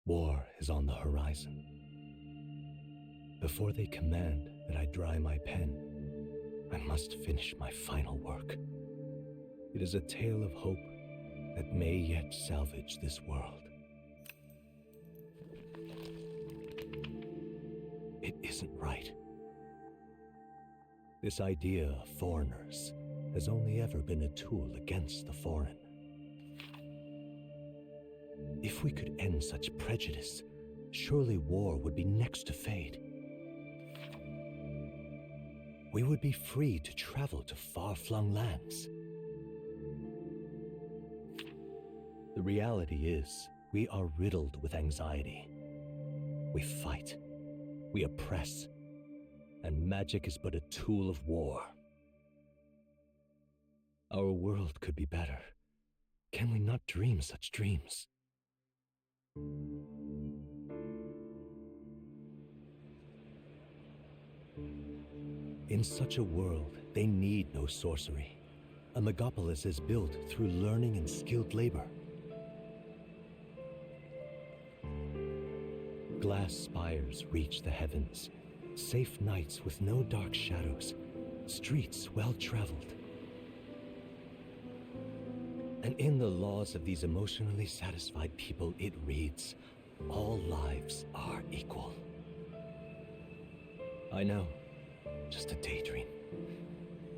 War is on the horizon. Before they command that I dry my pen, I must finish my final work. It is a tale of hope that may yet salvage this world. It isn't right. This idea of foreigners has only ever been a tool against the foreign. If we could end such prejudice, surely war would be next to fade. We would be free to travel to far-flung lands. The reality is, we are riddled with anxiety. We fight, we oppress, and magic is but a tool of war. Our world could be better. Can we not dream such dreams? In such a world, they need no sorcery. A megapolis is built through learning and skilled labor. Glass spires reach the heavens, safe nights with no dark shadows, streets well-traveled. And in the laws of these emotionally satisfied people, it reads, all lives are equal. I know, just a daydream.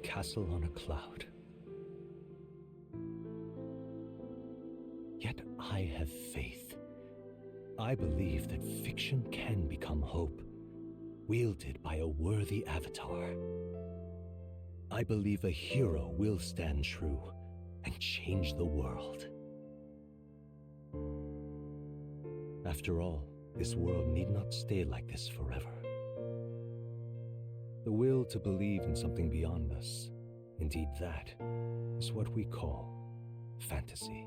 Castle on a cloud. Yet I have faith. I believe that fiction can become hope, wielded by a worthy avatar. I believe a hero will stand true and change the world. After all, this world need not stay like this forever. The will to believe in something beyond us, indeed that, is what we call fantasy.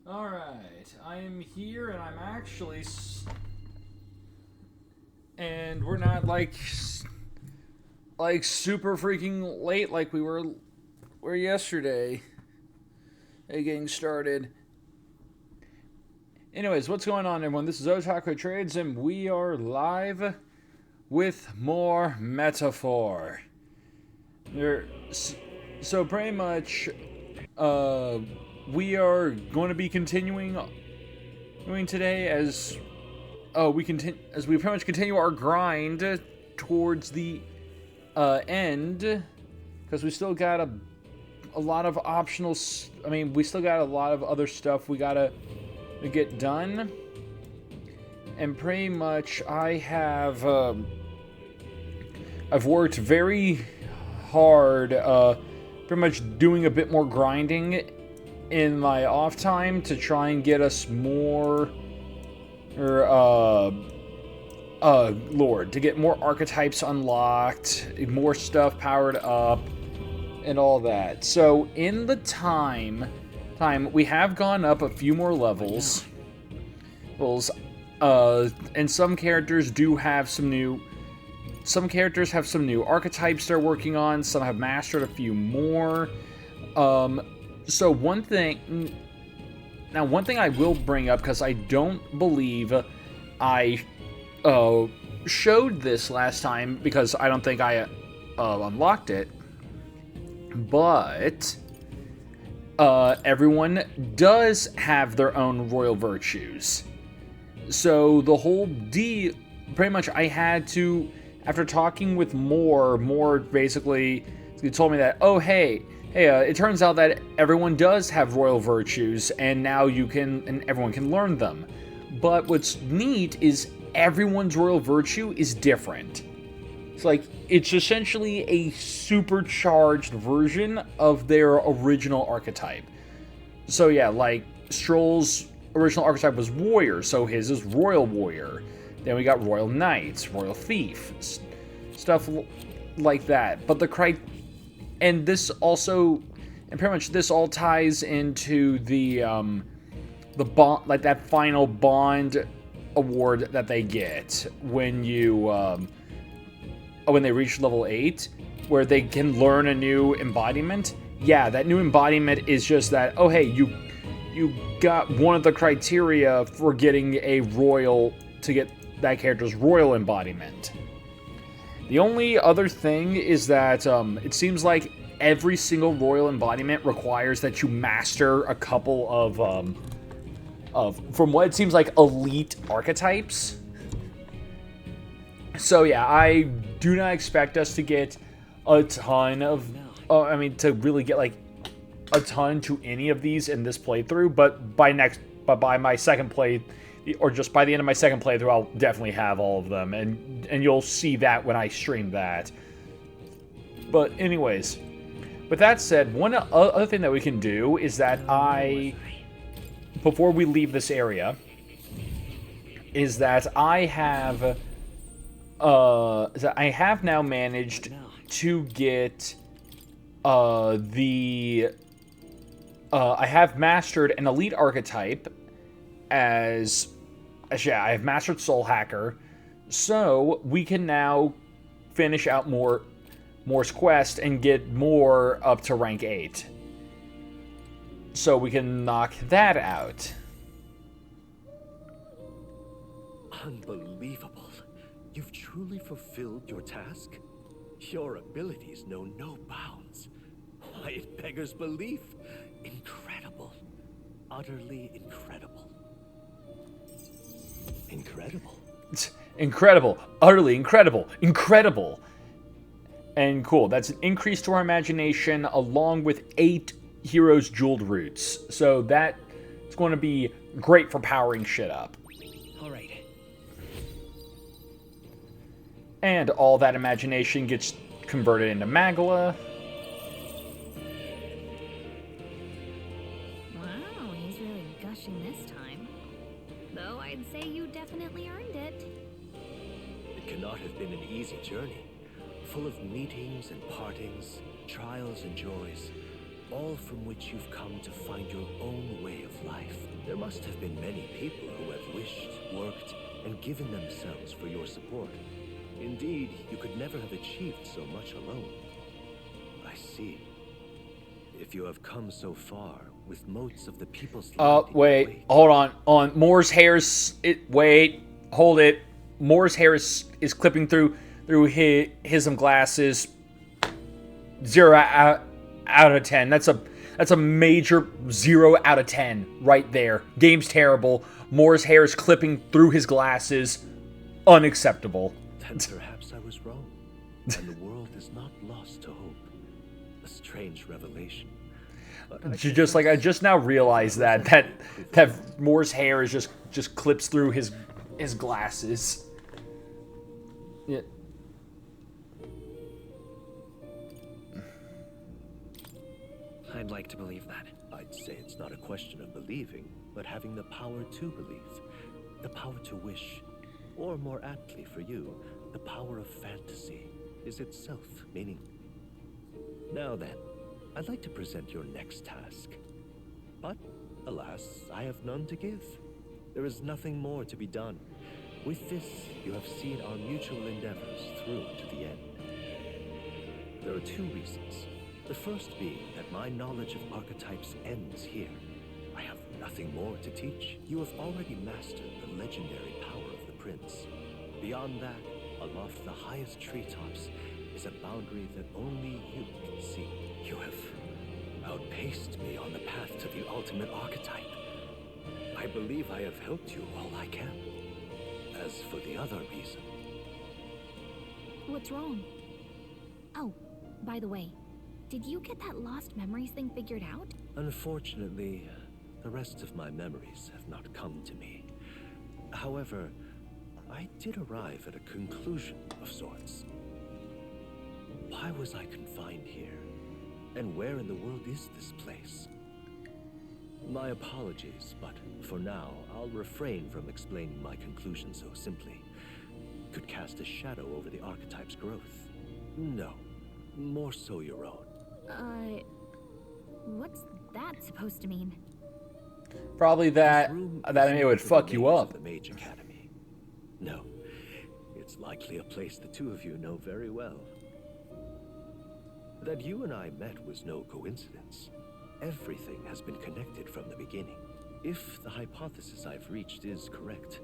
Alright, I am here and I'm actually. And we're not like super freaking late like we were yesterday. Getting started. Anyways, what's going on, everyone? This is Otaku Trades, and we are live with more Metaphor. So pretty much, we are going to be continuing today as we pretty much continue our grind towards the end, because we still got a lot of optional. We still got a lot of other stuff we gotta get done, and pretty much I've worked very hard, pretty much doing a bit more grinding in my off time to try and get us more, to get more archetypes unlocked, more stuff powered up, and all that. So in the time, we have gone up a few more levels. And some characters do have some new. Some characters have some new archetypes they're working on. Some have mastered a few more. So one thing I will bring up, because I don't believe I showed this last time, because I don't think I unlocked it, but everyone does have their own royal virtues. So the whole pretty much I had to, after talking with Moore basically he told me that, oh hey, it turns out that everyone does have royal virtues, and now everyone can learn them. But what's neat is everyone's royal virtue is different. It's essentially a supercharged version of their original archetype. So yeah, like Stroll's original archetype was warrior, so his is royal warrior. Then we got royal knight, royal thief, stuff like that. But and this also, and pretty much this all ties into the bond, like that final bond award that they get when when they reach level 8, where they can learn a new embodiment. Yeah, that new embodiment is just that, oh hey, you got one of the criteria for getting a royal, to get that character's royal embodiment. The only other thing is that it seems like every single royal embodiment requires that you master a couple of from what it seems like, elite archetypes. So yeah, I do not expect us to get a ton of, to really get like a ton to any of these in this playthrough, but by my second play, or just by the end of my second playthrough, I'll definitely have all of them, and you'll see that when I stream that. But anyways, with that said, one other thing that we can do is that before we leave this area, is that I have now managed to get I have mastered an elite archetype I have mastered Soul Hacker, so we can now finish out Moore's quest and get Moore up to rank 8. So we can knock that out. Unbelievable. You've truly fulfilled your task? Your abilities know no bounds. Why, it beggars belief. Incredible. Utterly incredible. Incredible. Incredible. Utterly incredible. Incredible. And cool. That's an increase to our imagination, along with 8 heroes' jeweled roots. So that's going to be great for powering shit up. All right. And all that imagination gets converted into Magla. Wow, he's really gushing this time. Though I'd say you definitely earned it. It cannot have been an easy journey, full of meetings and partings, trials and joys, all from which you've come to find your own way of life. There must have been many people who have wished, worked, and given themselves for your support. Indeed, you could never have achieved so much alone. I see. If you have come so far, with motes of the people's wait, hold on. Moore's hair's... hold it. Moore's hair is clipping through his glasses. 0 out of 10. That's a major 0 out of 10 right there. Game's terrible. Moore's hair is clipping through his glasses. Unacceptable. Then perhaps I was wrong, and the world is not lost to hope. A strange revelation. I just now realized that Moore's hair is just clips through his glasses. Yeah. I'd like to believe that. I'd say it's not a question of believing, but having the power to believe. The power to wish. Or more aptly for you, the power of fantasy is itself meaning. Now then, I'd like to present your next task. But, alas, I have none to give. There is nothing more to be done. With this, you have seen our mutual endeavors through to the end. There are 2 reasons. The first being that my knowledge of archetypes ends here. I have nothing more to teach. You have already mastered the legendary power of the prince. Beyond that, aloft the highest treetops, is a boundary that only you can see. You have outpaced me on the path to the ultimate archetype. I believe I have helped you all I can. As for the other reason... What's wrong? Oh, by the way, did you get that lost memories thing figured out? Unfortunately, the rest of my memories have not come to me. However, I did arrive at a conclusion of sorts. Why was I confined here? And where in the world is this place? My apologies, but for now, I'll refrain from explaining my conclusion so simply. Could cast a shadow over the archetype's growth. No, more so your own. What's that supposed to mean? Probably that it would fuck you up. The Mage Academy. No, it's likely a place the two of you know very well. That you and I met was no coincidence. Everything has been connected from the beginning. If the hypothesis I've reached is correct,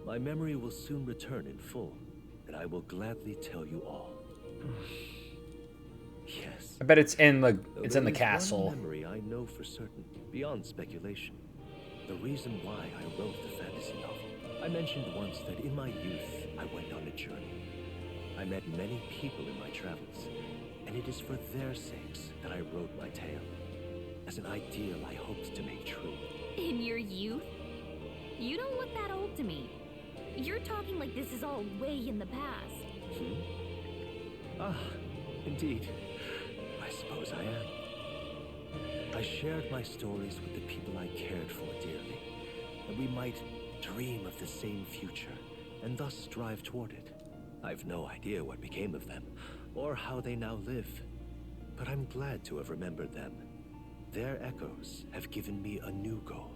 my memory will soon return in full, and I will gladly tell you all. Yes. I bet it's in the There is castle. one memory I know for certain, beyond speculation. The reason why I wrote the fantasy novel. I mentioned once that in my youth, I went on a journey. I met many people in my travels, and it is for their sakes that I wrote my tale, as an ideal I hoped to make true. In your youth? You don't look that old to me. You're talking like this is all way in the past. Ah, indeed. I suppose I am. I shared my stories with the people I cared for dearly, that we might dream of the same future, and thus strive toward it. I've no idea what became of them, or how they now live, but I'm glad to have remembered them. Their echoes have given me a new goal,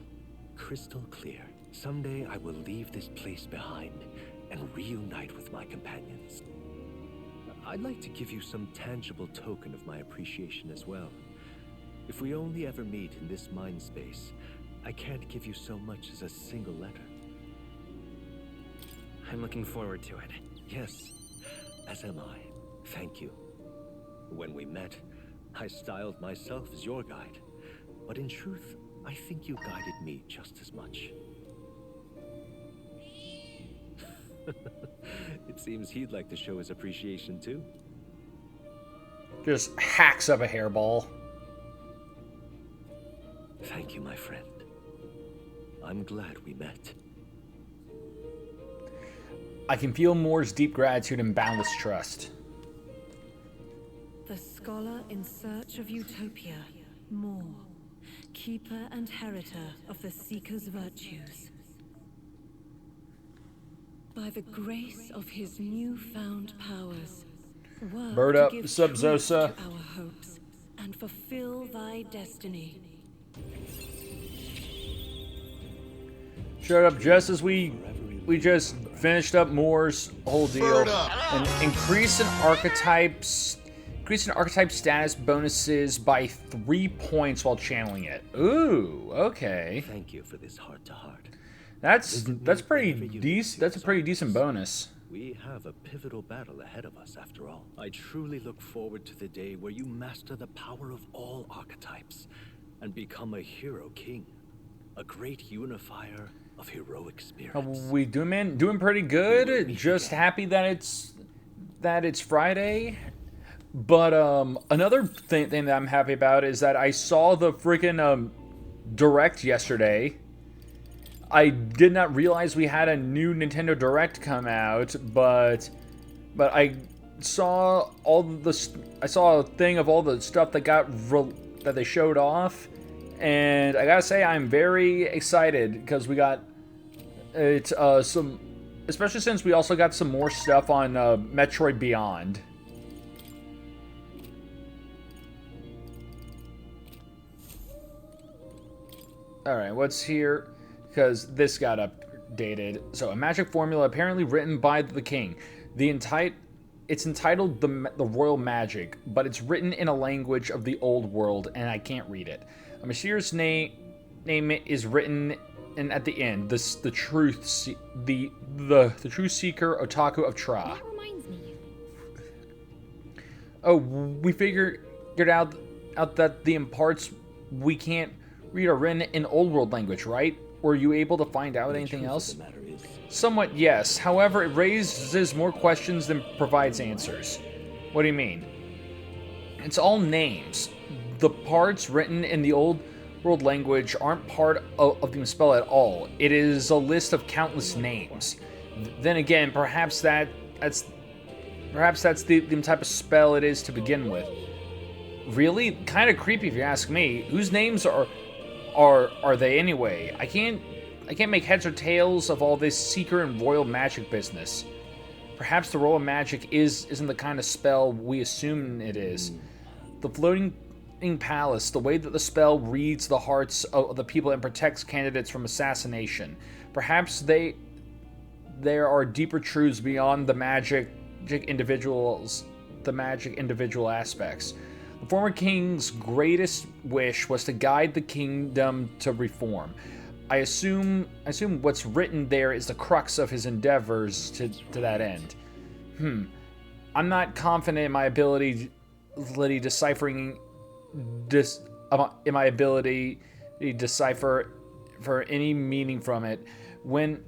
crystal clear. Someday I will leave this place behind and reunite with my companions. I'd like to give you some tangible token of my appreciation as well. If we only ever meet in this mind space, I can't give you so much as a single letter. I'm looking forward to it. Yes, as am I. Thank you. When we met, I styled myself as your guide, but in truth, I think you guided me just as much. It seems he'd like to show his appreciation too. Just hacks up a hairball. Thank you, my friend. I'm glad we met. I can feel Moore's deep gratitude and boundless trust. The scholar in search of utopia, Moore, keeper and heritor of the Seeker's virtues. By the grace of his newfound powers, work Bird to up, give sub truth Zosa. to our hopes and fulfill thy destiny. Showed up just as we just finished up Moore's whole deal. And increase in archetype status bonuses by 3 points while channeling it. Ooh, okay. Thank you for this heart-to-heart. That's pretty decent. That's a pretty decent bonus. We have a pivotal battle ahead of us, after all. I truly look forward to the day where you master the power of all archetypes and become a hero king, a great unifier of heroic spirits. We doing pretty good. Just happy that it's Friday. But another thing that I'm happy about is that I saw the freaking Direct yesterday. I did not realize we had a new Nintendo Direct come out, but I saw a thing of all the stuff that that they showed off, and I gotta say I'm very excited because we got some, especially since we also got some more stuff on Metroid Beyond. All right, what's here? Because this got updated. So, a magic formula apparently written by the king. It It's entitled the Royal Magic, but it's written in a language of the old world, and I can't read it. A mysterious name is written, and at the end, the truth seeker Otaku of Tra. That reminds me. Oh, we figured out that the imparts we can't read are written in old world language, right? Were you able to find out anything else? Somewhat, yes. However, it raises more questions than provides answers. What do you mean? It's all names. The parts written in the old world language aren't part of the spell at all. It is a list of countless names. Then again, perhaps that's the type of spell it is to begin with. Really? Kind of creepy if you ask me. Whose names are they anyway? I can't make heads or tails of all this seeker and royal magic business. Perhaps the royal magic isn't the kind of spell we assume it is. The floating palace, the way that the spell reads the hearts of the people and protects candidates from assassination. Perhaps there are deeper truths beyond the magic individual aspects. The former king's greatest wish was to guide the kingdom to reform. I assume what's written there is the crux of his endeavors to that end. I'm not confident in my ability deciphering in my ability to decipher for any meaning from it. When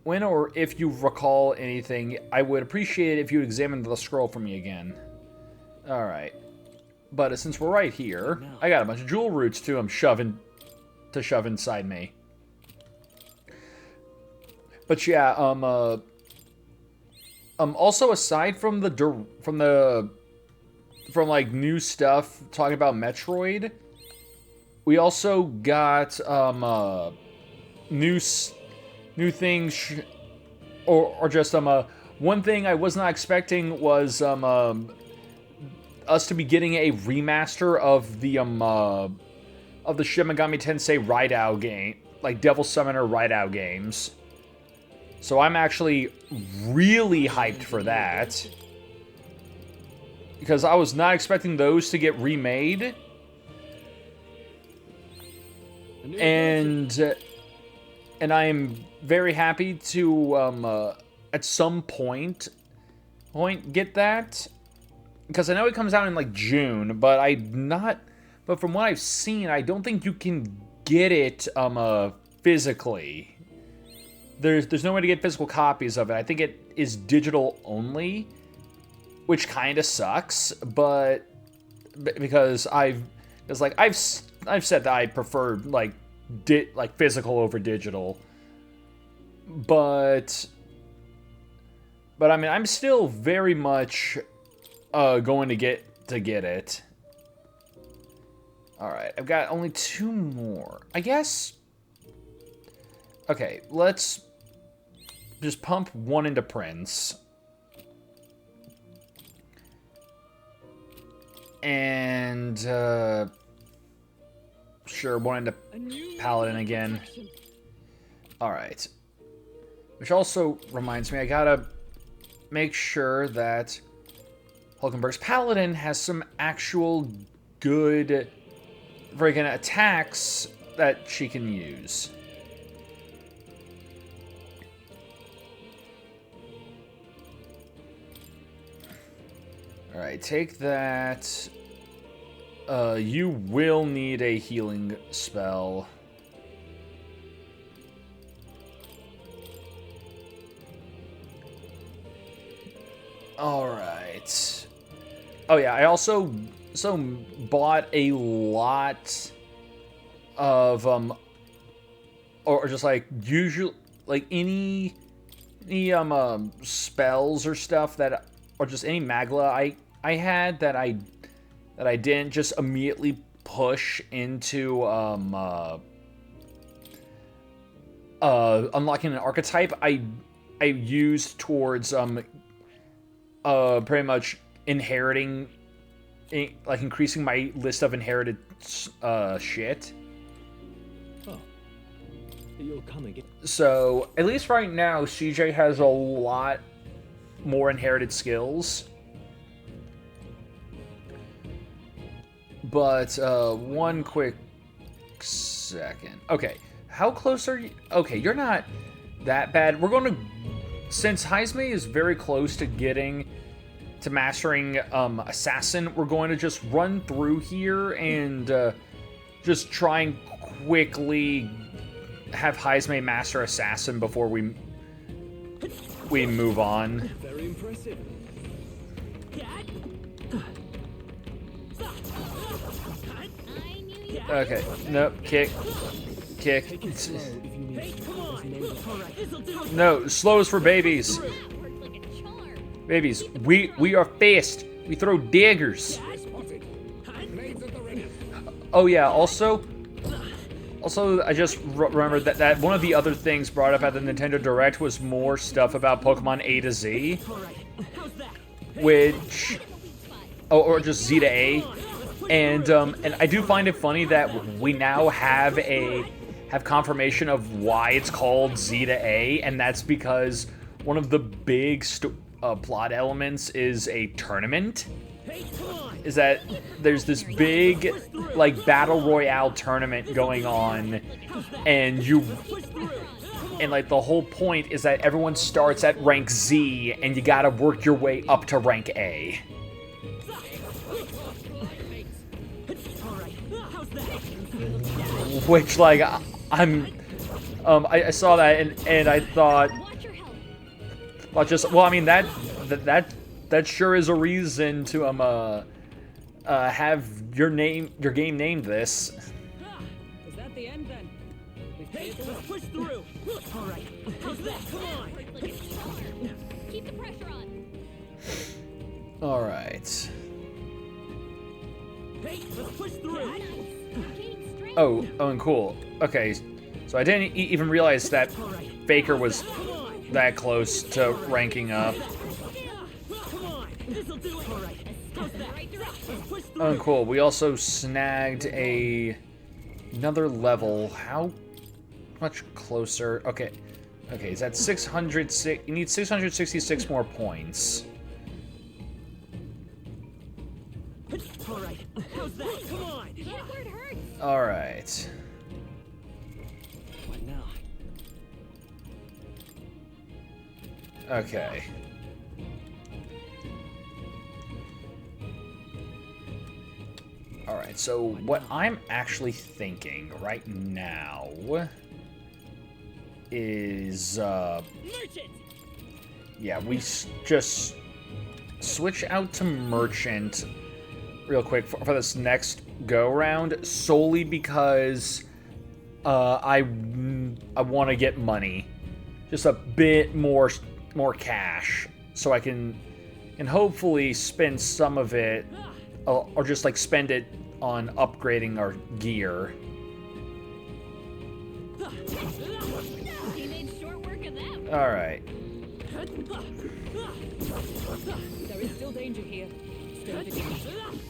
or if you recall anything, I would appreciate it if you examined the scroll for me again. All right. But since we're right here, I got a bunch of jewel roots to shove inside me. But yeah, also aside from like new stuff talking about Metroid, we also got new things, or just one thing I was not expecting was us to be getting a remaster of the Shin Megami Tensei Raidou game, like Devil Summoner Raidou games. So I'm actually really hyped for that, because I was not expecting those to get remade. And I am very happy to at some point get that, because I know it comes out in like June, but but from what I've seen, I don't think you can get it physically. There's no way to get physical copies of it. I think it is digital only, which kind of sucks, but because I've said that I prefer like physical over digital, but I mean, I'm still very much going to get it. All right, I've got only 2 more, I guess. Okay, let's just pump 1 into Prince. And, sure, 1 into Paladin again. Alright. Which also reminds me, I gotta make sure that Hulkenberg's Paladin has some actual good friggin' attacks that she can use. Alright, take that. You will need a healing spell. Alright. Oh yeah, I also bought a lot of or just like usual, like any spells or stuff that, or just any Magla I had that I didn't just immediately push into unlocking an archetype, I used towards pretty much inheriting, like increasing my list of inherited shit. Oh, you'll come again. So at least right now, CJ has a lot more inherited skills. But one quick second. Okay, how close are you? Okay, you're not that bad. We're going to, since Heisme is very close to getting to mastering Assassin, we're going to just run through here and just try and quickly have Heisme master Assassin before we move on. Very impressive. Okay, nope, kick. No, slow is for babies. Babies, we are fast. We throw daggers. Oh yeah, also I just remembered that one of the other things brought up at the Nintendo Direct was more stuff about Pokemon A to Z, which, or just Z to A, and I do find it funny that we now have confirmation of why it's called Z to A, and that's because one of the big plot elements is a tournament. Is that there's this big, like, battle royale tournament going on, and like the whole point is that everyone starts at rank Z, and you gotta work your way up to rank A. Which, like, I saw that and I thought, well, I mean that sure is a reason to have your game named this. Is that the end then? Hey, let's push through. All right. How's that? Come on. Keep the pressure on. All right. Hey, let's push through. Oh, and cool. Okay, so I didn't even realize that Faker was that close to ranking up. Oh, cool. We also snagged another level. How much closer? Okay, is that 606? You need 666 more points. All right. How's that? Come on. Hit it where it hurts. All right. What now? Okay. Alright, so what I'm actually thinking right now is, yeah, we just switch out to Merchant real quick for this next go-round, solely because I want to get money. Just a bit more cash, so I can hopefully spend some of it, or just like spend it on upgrading our gear. You made short work of them. All right. There is still danger here. Stay vigilant.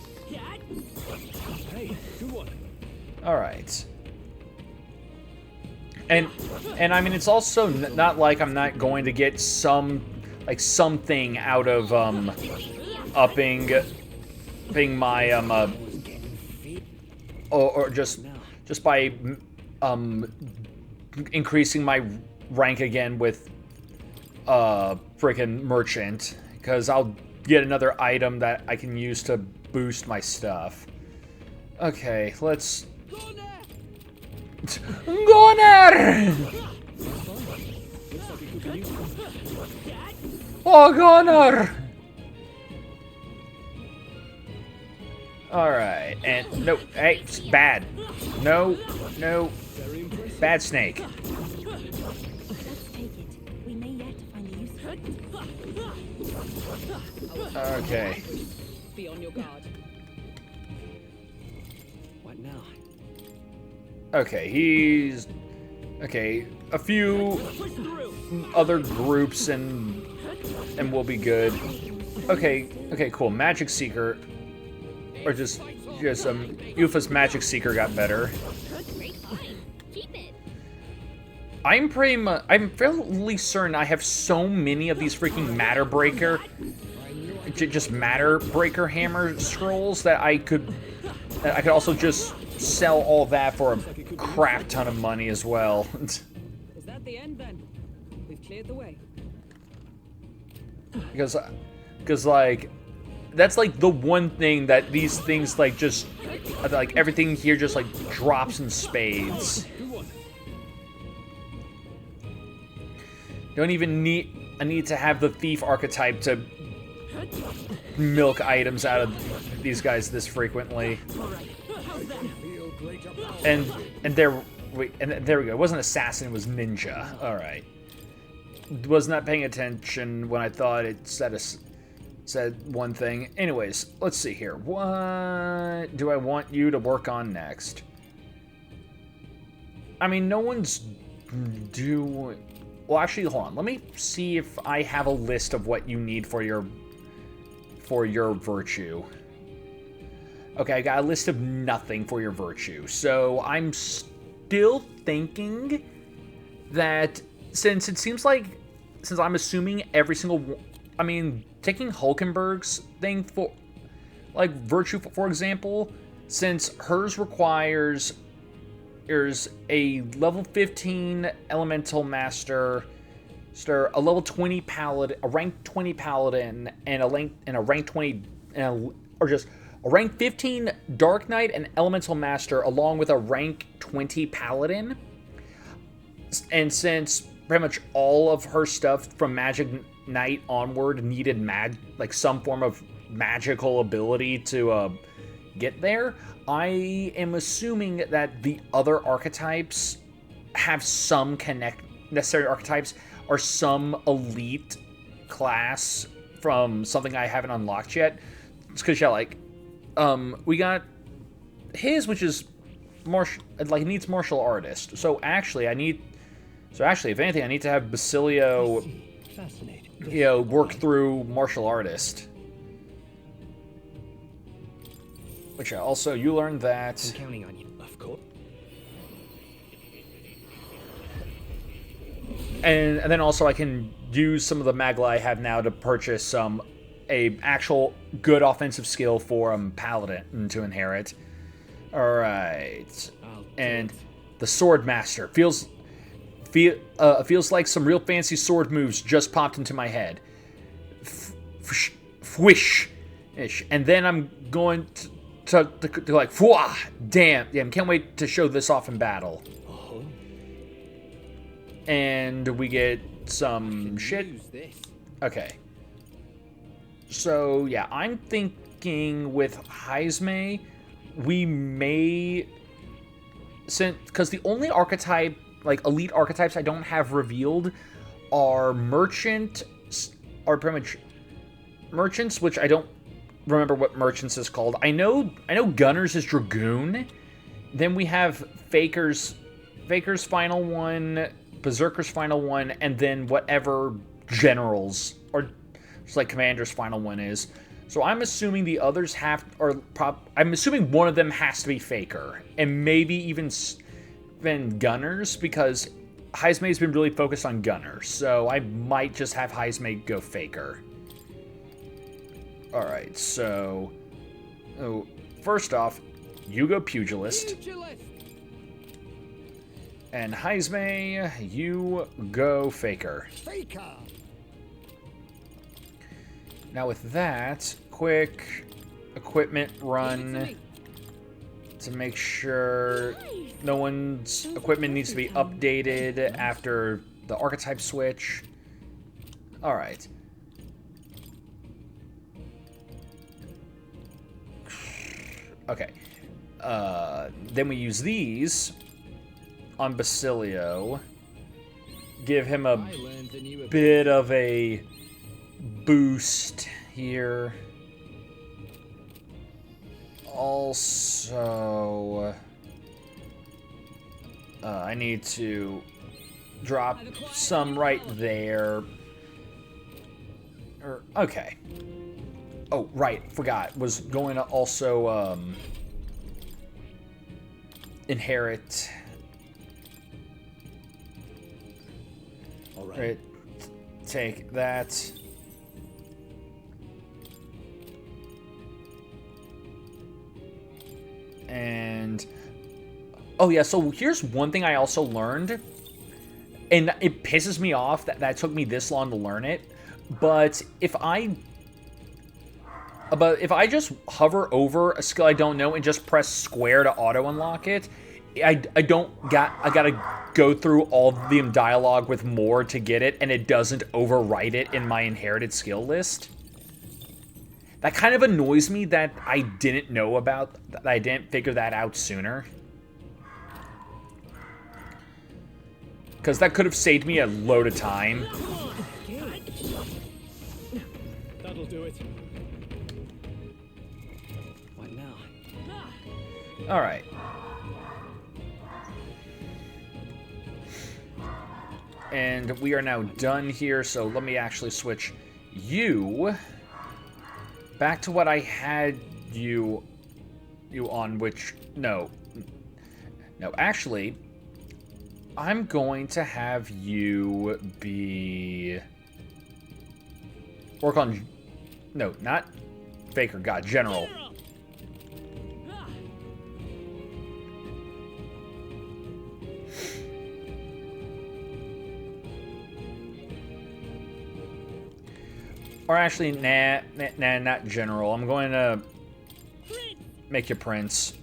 Hey, good one. All right. And I mean, it's also not like I'm not going to get something out of upping my or just by increasing my rank again with frickin' Merchant, because I'll get another item that I can use to boost my stuff. Okay, let's Gunner! Oh, Gunner! Alright, and no, hey, it's bad. No, bad snake. Let's take it. We may yet find a use for it. Okay. Be on your guard. What now? Okay, okay, a few other groups and we'll be good. Okay, cool. Magic Seeker, or just Yufa's Magic Seeker got better. Great find. Keep it. I'm fairly certain I have so many of these freaking Matter Breaker hammer scrolls that I could I could also just sell all that for a crap ton of money as well. Is that the end then? We've cleared the way. because like that's like the one thing that these things like just like everything here just like drops in spades. Don't even need I need to have the thief archetype to milk items out of these guys this frequently. And there we go. It wasn't assassin, it was ninja. All right. Was not paying attention when I thought it said one thing. Anyways, let's see here. What do I want you to work on next? I mean, no one's doing... Well, actually, hold on. Let me see if I have a list of what you need for your virtue. Okay, I got a list of nothing for your virtue. So I'm still thinking that since it seems like, since I'm assuming every single... I mean, taking Hulkenberg's thing for, like, virtue, for example, since hers requires... There's a level 15 elemental master, a level 20 paladin, a rank 20 paladin, and a rank 20, or just a rank 15 dark knight and elemental master, along with a rank 20 paladin. And since pretty much all of her stuff from Magic Knight onward needed like some form of magical ability to get there, I am assuming that the other archetypes have some necessary archetypes or some elite class from something I haven't unlocked yet. It's because, yeah, like, we got his, which is it needs martial artist. So actually, if anything, I need to have Basilio, work through martial artist. Which also, you learned that. I'm counting on you. Of course. And then also I can use some of the Magla I have now to purchase a actual good offensive skill for Paladin to inherit. Alright. And the Sword Master. Feels like some real fancy sword moves just popped into my head. Fwish-ish. And then I'm going to like, Fwah! Damn, can't wait to show this off in battle. And we get some shit. Okay. So, yeah, I'm thinking with Heisme, we may... Because the only archetype, like, elite archetypes I don't have revealed are Merchant, or pretty much Merchants, which I don't remember what Merchants is called. I know Gunners is Dragoon. Then we have Faker's final one, Berserker's final one, and then whatever General's or just like Commander's final one is. So I'm assuming the others I'm assuming one of them has to be Faker, and maybe even Gunners, because Heisme's been really focused on Gunners. So I might just have Heisme go Faker. Alright, so... first off, you go Pugilist. And Heisme, you go Faker. Now with that, quick equipment run to make sure no one's equipment needs to be updated after the archetype switch. Alright. Okay. Then we use these on Basilio. Give him a bit of a boost here. Also, I need to drop some right there. Okay. Oh, right, forgot. Was going to also, inherit. All right. Take that. And oh yeah, so here's one thing I also learned, and it pisses me off that it took me this long to learn it. But if I just hover over a skill I don't know and just press square to auto unlock it, I gotta go through all the dialogue with more to get it, and it doesn't overwrite it in my inherited skill list. That kind of annoys me that I didn't know about, that I didn't figure that out sooner. Because that could have saved me a load of time. That'll do it. What now? Alright. And we are now done here, so let me actually switch you back to what I had you on, which, no, actually, I'm going to have you work on, no, not Faker, God, General. Or actually, nah, not General. I'm going to make you Prince.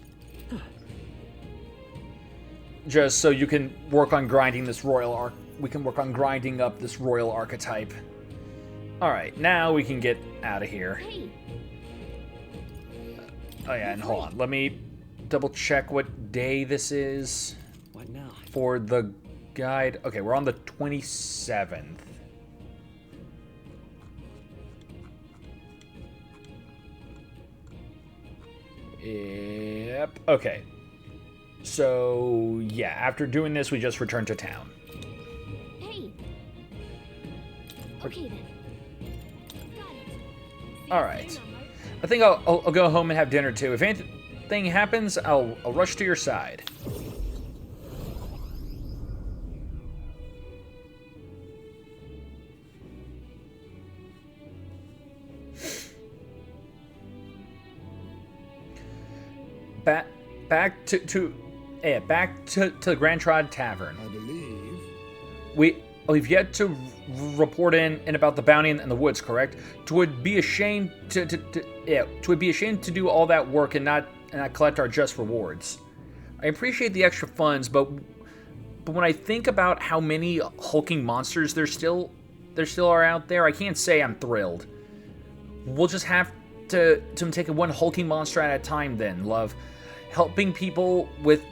Just so you can work on grinding this royal we can work on grinding up this royal archetype. Alright, now we can get out of here. Oh yeah, and hold on. Let me double check what day this is. What now? For the guide. Okay, we're on the 27th. Yep. Okay. So, yeah, after doing this, we just return to town. Hey. Okay then. Got it. Alright. I think I'll go home and have dinner too. If anything happens, I'll rush to your side. Back to the Grand Trod Tavern. I believe. We've yet to report in about the bounty in the woods, correct? Twould be ashamed twould be ashamed to do all that work and not collect our just rewards. I appreciate the extra funds, but when I think about how many hulking monsters there still are out there, I can't say I'm thrilled. We'll just have to take it one hulking monster at a time then, love. Helping people with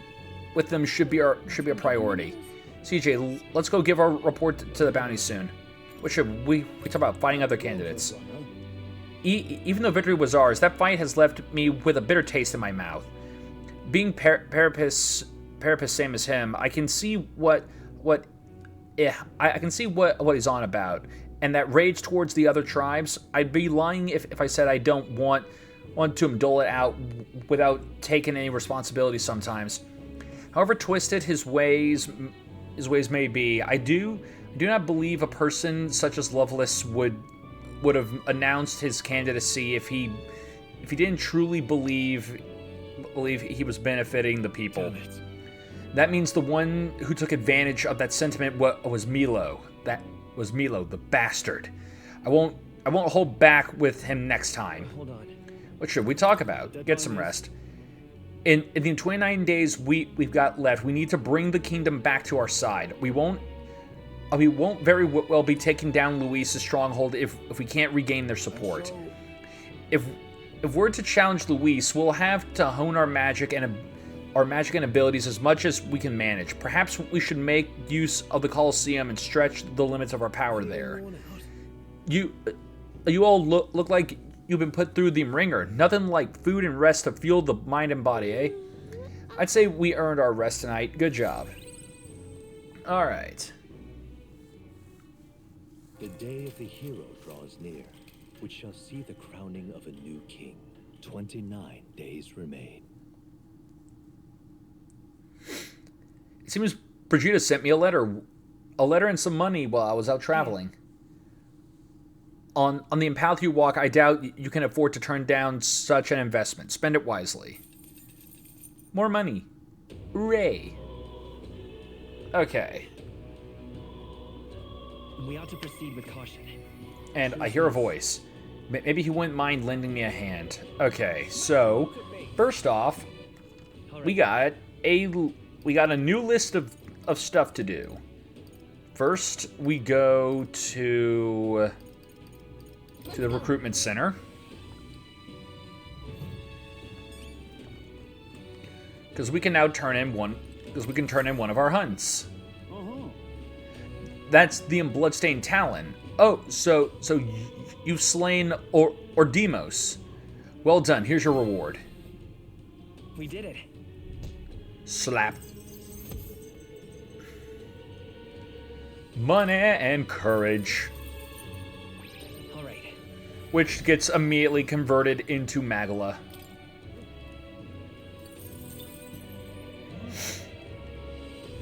them should be a priority. CJ, let's go give our report to the bounty soon. What should we talk about fighting other candidates? Even though victory was ours, that fight has left me with a bitter taste in my mouth. Being Parapus same as him, I can see what he's on about. And that rage towards the other tribes, I'd be lying if I said I don't want to dole it out without taking any responsibility sometimes. However twisted his ways may be, I do not believe a person such as Lovelace would have announced his candidacy if he didn't truly believe he was benefiting the people. That means the one who took advantage of that sentiment was Milo. That was Milo, the bastard. I won't hold back with him next time. Hold on. What should we talk about? Get some rest. In the 29 days we've got left, we need to bring the kingdom back to our side. We won't very well be taking down Luis's stronghold if we can't regain their support. If we're to challenge Luis, we'll have to hone our magic and abilities as much as we can manage. Perhaps we should make use of the Colosseum and stretch the limits of our power there. You all look like you've been put through the ringer. Nothing like food and rest to fuel the mind and body, eh? I'd say we earned our rest tonight. Good job. Alright. The day of the hero draws near, which shall see the crowning of a new king. 29 days remain. It seems Brigida sent me a letter and some money while I was out traveling. On the path you walk, I doubt you can afford to turn down such an investment. Spend it wisely. More money. Hooray. Okay. We ought to proceed with caution. And I hear a voice. Maybe he wouldn't mind lending me a hand. Okay, so first off, we got a new list of stuff to do. First, we go to the recruitment center. Because we can now turn in one of our hunts. That's the Bloodstained Talon. Oh, so you've slain or Demos. Well done. Here's your reward. We did it. Slap. Money and courage. All right. Which gets immediately converted into Magala.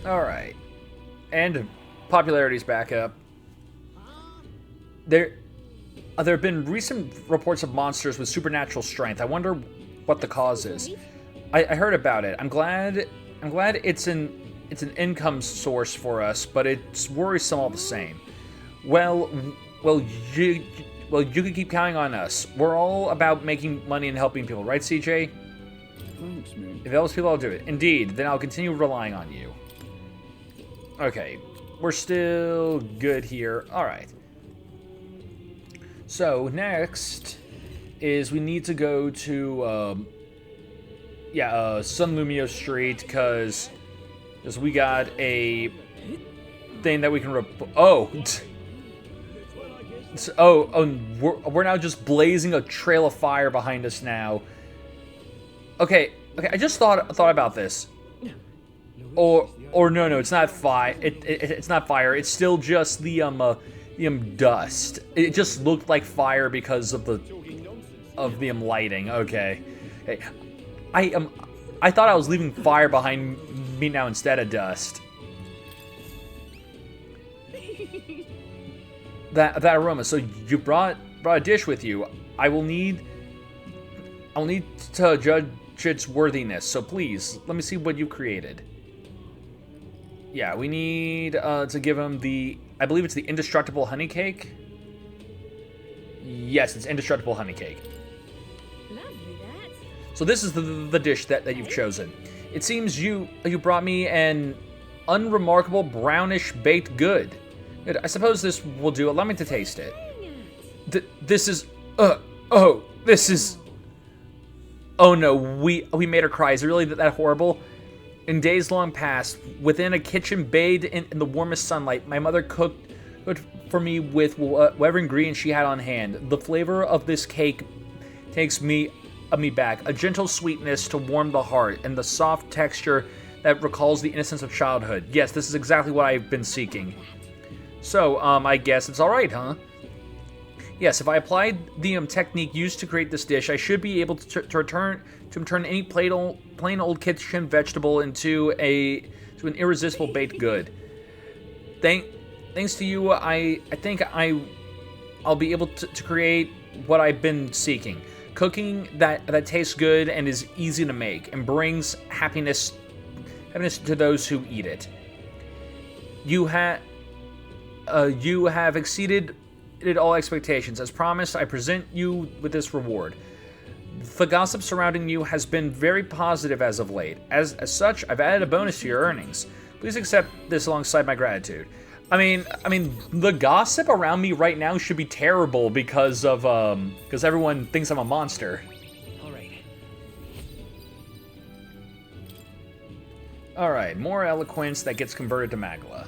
All right. And popularity's back up. There have been recent reports of monsters with supernatural strength. I wonder what the cause is. I heard about it. I'm glad it's an income source for us, but it's worrisome all the same. Well, you can keep counting on us. We're all about making money and helping people, right, CJ? Thanks, man. If it helps people, I'll do it. Indeed, then I'll continue relying on you. Okay, we're still good here. All right. So next is we need to go to Sun Lumio Street because we got a thing that we can we're now just blazing a trail of fire behind us now. Okay, I just thought about this. Or no, it's not fire. It's not fire. It's still just the dust. It just looked like fire because of the lighting. Okay. Hey, I thought I was leaving fire behind me now instead of dust. That aroma. So you brought a dish with you. I'll need to judge its worthiness. So please, let me see what you created. Yeah, we need to give him I believe it's the indestructible honey cake. Yes, it's indestructible honey cake. Lovely, that. So this is the dish that you've chosen. It seems you brought me an unremarkable brownish baked good. Good. I suppose this will do. Allow me to taste it. This is. Oh no, we made her cry. Is it really that horrible? In days long past, within a kitchen bathed in the warmest sunlight, my mother cooked for me with whatever ingredients she had on hand. The flavor of this cake takes me back, a gentle sweetness to warm the heart, and the soft texture that recalls the innocence of childhood. Yes, this is exactly what I've been seeking. So, I guess it's alright, huh? Yes, if I applied the technique used to create this dish, I should be able to turn any plain old kitchen vegetable into an irresistible baked good. Thanks to you, I think I'll be able to create what I've been seeking. Cooking that tastes good and is easy to make and brings happiness to those who eat it. You have exceeded all expectations. As promised, I present you with this reward. The gossip surrounding you has been very positive as of late. As such, I've added a bonus to your earnings. Please accept this alongside my gratitude. I mean, the gossip around me right now should be terrible because everyone thinks I'm a monster. All right, more eloquence that gets converted to Magla.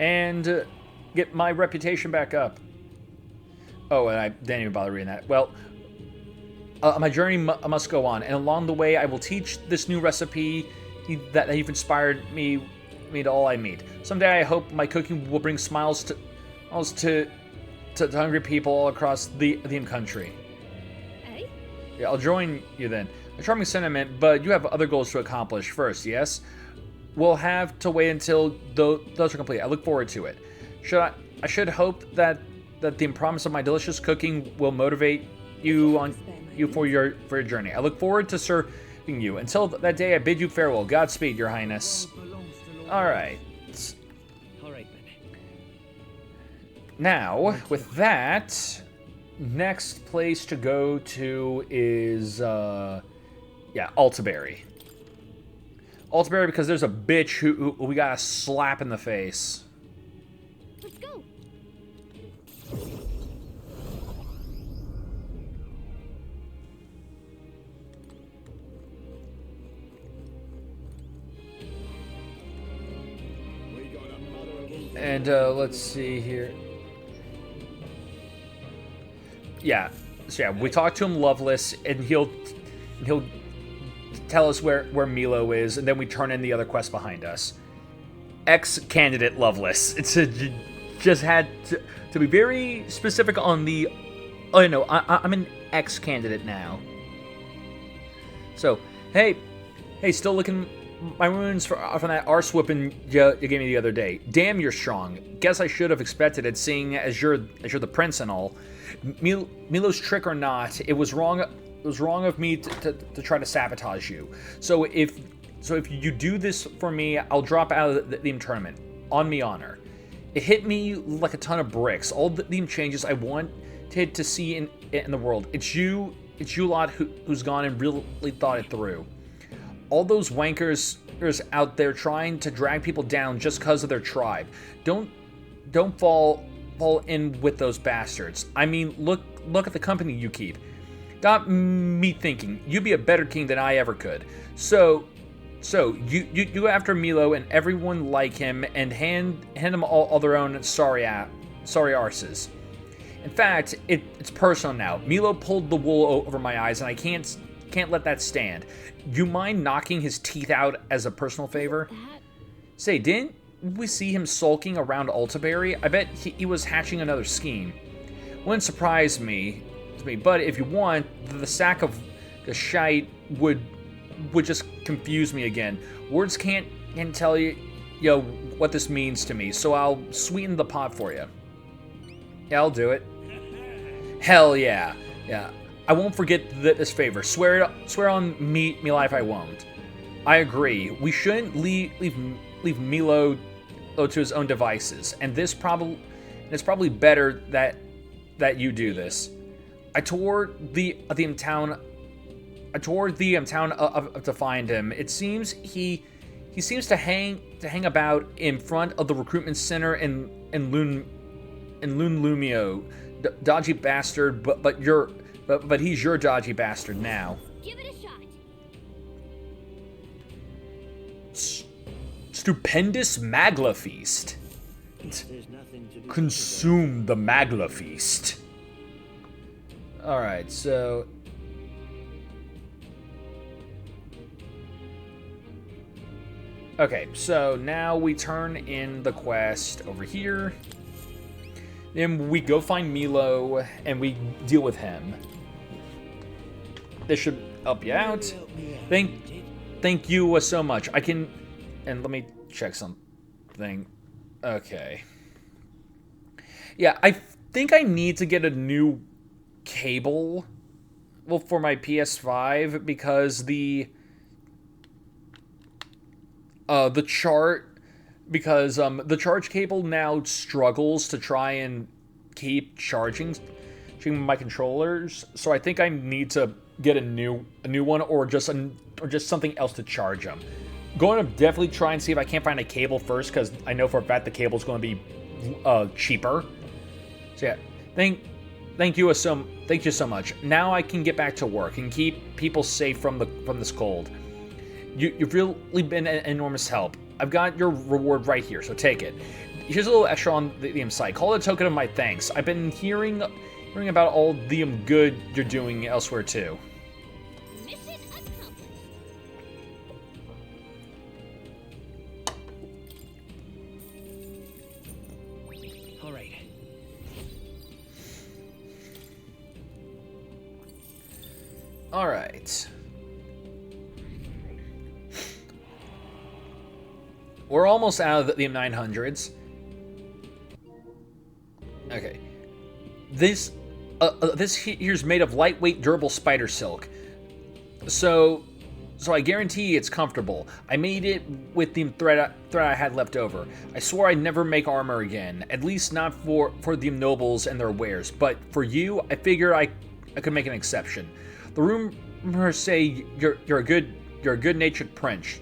And get my reputation back up. Oh, and I didn't even bother reading that. Well, my journey must go on, and along the way, I will teach this new recipe that you've inspired me to all I meet. Someday, I hope my cooking will bring smiles to hungry people all across the country. Hey? Yeah, I'll join you then. A charming sentiment, but you have other goals to accomplish first, yes? We'll have to wait until those are complete. I look forward to it. I should hope that the promise of my delicious cooking will motivate you on you for your journey. I look forward to serving you. Until that day, I bid you farewell. Godspeed, Your Highness. All right. All right, then. Now, with that, next place to go to is, yeah, Altaberry. Altaberry, because there's a bitch who we gotta slap in the face. Let's go. And let's see here. Yeah, so yeah, we talked to him, Loveless, and he'll tell us where Milo is, and then we turn in the other quest behind us. Ex-candidate Loveless. It's just had to be very specific on the. Oh no, I'm an ex-candidate now. So hey, still looking my wounds from that arse whipping you gave me the other day. Damn, you're strong. Guess I should have expected it, seeing as you're the prince and all. Milo's trick or not, it was wrong. It was wrong of me to try to sabotage you. So if you do this for me, I'll drop out of the theme tournament. On me honor. It hit me like a ton of bricks. All the theme changes I wanted to see in the world. It's you lot who's gone and really thought it through. All those wankers out there trying to drag people down just because of their tribe. Don't fall in with those bastards. I mean, look at the company you keep. Got me thinking, you'd be a better king than I ever could. So you go after Milo and everyone like him and hand them all their own sorry arses. In fact, it's personal now. Milo pulled the wool over my eyes, and I can't let that stand. You mind knocking his teeth out as a personal favor? Say, didn't we see him sulking around Altaberry? I bet he was hatching another scheme. Wouldn't surprise me, but if you want, the sack of the shite would just confuse me again. Words can't tell you what this means to me, so I'll sweeten the pot for you. Yeah, I'll do it. Hell yeah. Yeah. I won't forget this favor. Swear on me life I won't. I agree. We shouldn't leave Milo to his own devices, and it's probably better that you do this. I toured the town to find him. It seems he seems to hang about in front of the recruitment center in Lumio. Dodgy bastard, but he's your dodgy bastard now. Give it a shot. Stupendous Magla Feast. Consume the Magla Feast. Alright, so... Okay, so now we turn in the quest over here. Then we go find Milo, and we deal with him. This should help you out. Thank you so much. I can... And let me check something. Okay. Yeah, I think I need to get a new cable, well, for my PS5, because the charge cable now struggles to try and keep charging my controllers. So I think I need to get a new one, or just something else to charge them. Going to definitely try and see if I can't find a cable first, because I know for a fact the cable is going to be cheaper. So yeah, thank you so much. Now I can get back to work and keep people safe from this cold. You've really been an enormous help. I've got your reward right here, so take it. Here's a little extra on the site. Call it a token of my thanks. I've been hearing about all the good you're doing elsewhere too. Mission accomplished. All right. All right. We're almost out of the 900s. Okay. This This here's made of lightweight, durable spider silk. So I guarantee it's comfortable. I made it with the thread I had left over. I swore I'd never make armor again, at least not for the nobles and their wares. But for you, I figure I could make an exception. The rumors say you're a good-natured prince.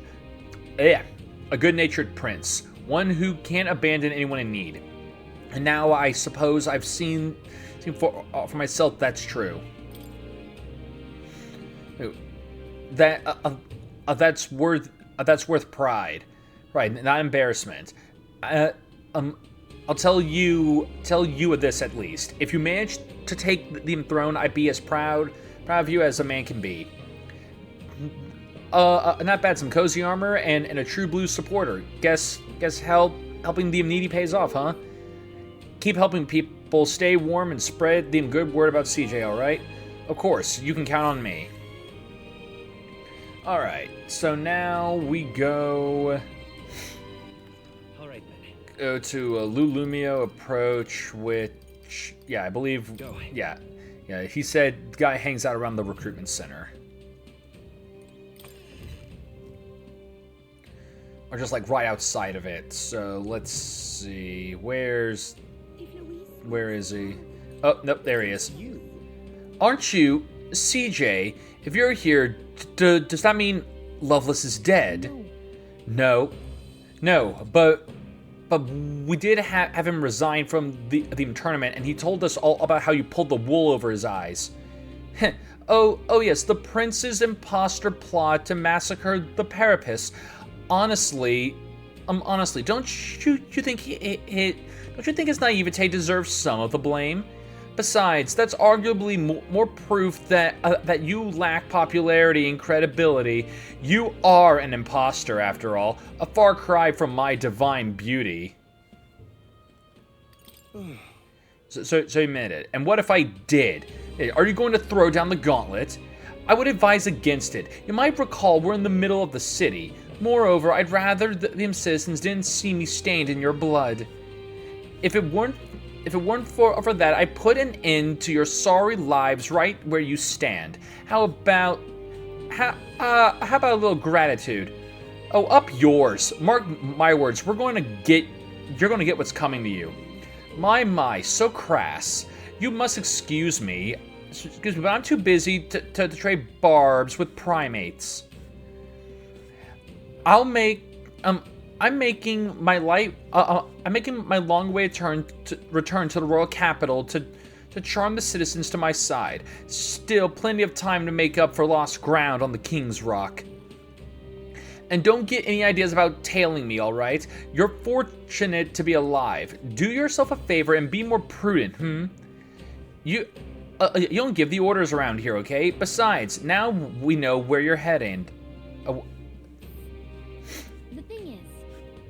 Yeah, a good-natured prince, one who can't abandon anyone in need. And now I suppose I've seen for myself that's true. That's worth pride, right? Not embarrassment. I'll tell you of this at least. If you manage to take the throne, I'd be as proud of you as a man can be. Not bad. Some cozy armor and a true blue supporter. Guess helping the needy pays off, huh? Keep helping people stay warm and spread the good word about CJ. All right? Of course, you can count on me. All right. So now we go. All right, then. Go to a Lulumio approach, which, yeah, I believe, Go. yeah, he said the guy hangs out around the recruitment center. Or just like right outside of it. So let's see, where is he? Oh, nope, there he is. Aren't you, CJ? If you're here, does that mean Loveless is dead? No, but we did have him resign from the tournament, and he told us all about how you pulled the wool over his eyes. oh yes, the prince's imposter plot to massacre the Parapus. Honestly, don't you think don't you think his naivete deserves some of the blame? Besides, that's arguably more proof that you lack popularity and credibility. You are an imposter, after all, a far cry from my divine beauty. So admit it. And what if I did? Are you going to throw down the gauntlet? I would advise against it. You might recall we're in the middle of the city. Moreover, I'd rather them citizens didn't see me stained in your blood. If it weren't for that, I put an end to your sorry lives right where you stand. How about a little gratitude? Oh, up yours. Mark my words. You're going to get what's coming to you. My, so crass. You must excuse me, but I'm too busy to trade barbs with primates. I'm making my long way return to the royal capital to charm the citizens to my side. Still plenty of time to make up for lost ground on the King's Rock. And don't get any ideas about tailing me, all right? You're fortunate to be alive. Do yourself a favor and be more prudent, You don't give the orders around here, okay? Besides, now we know where you're heading.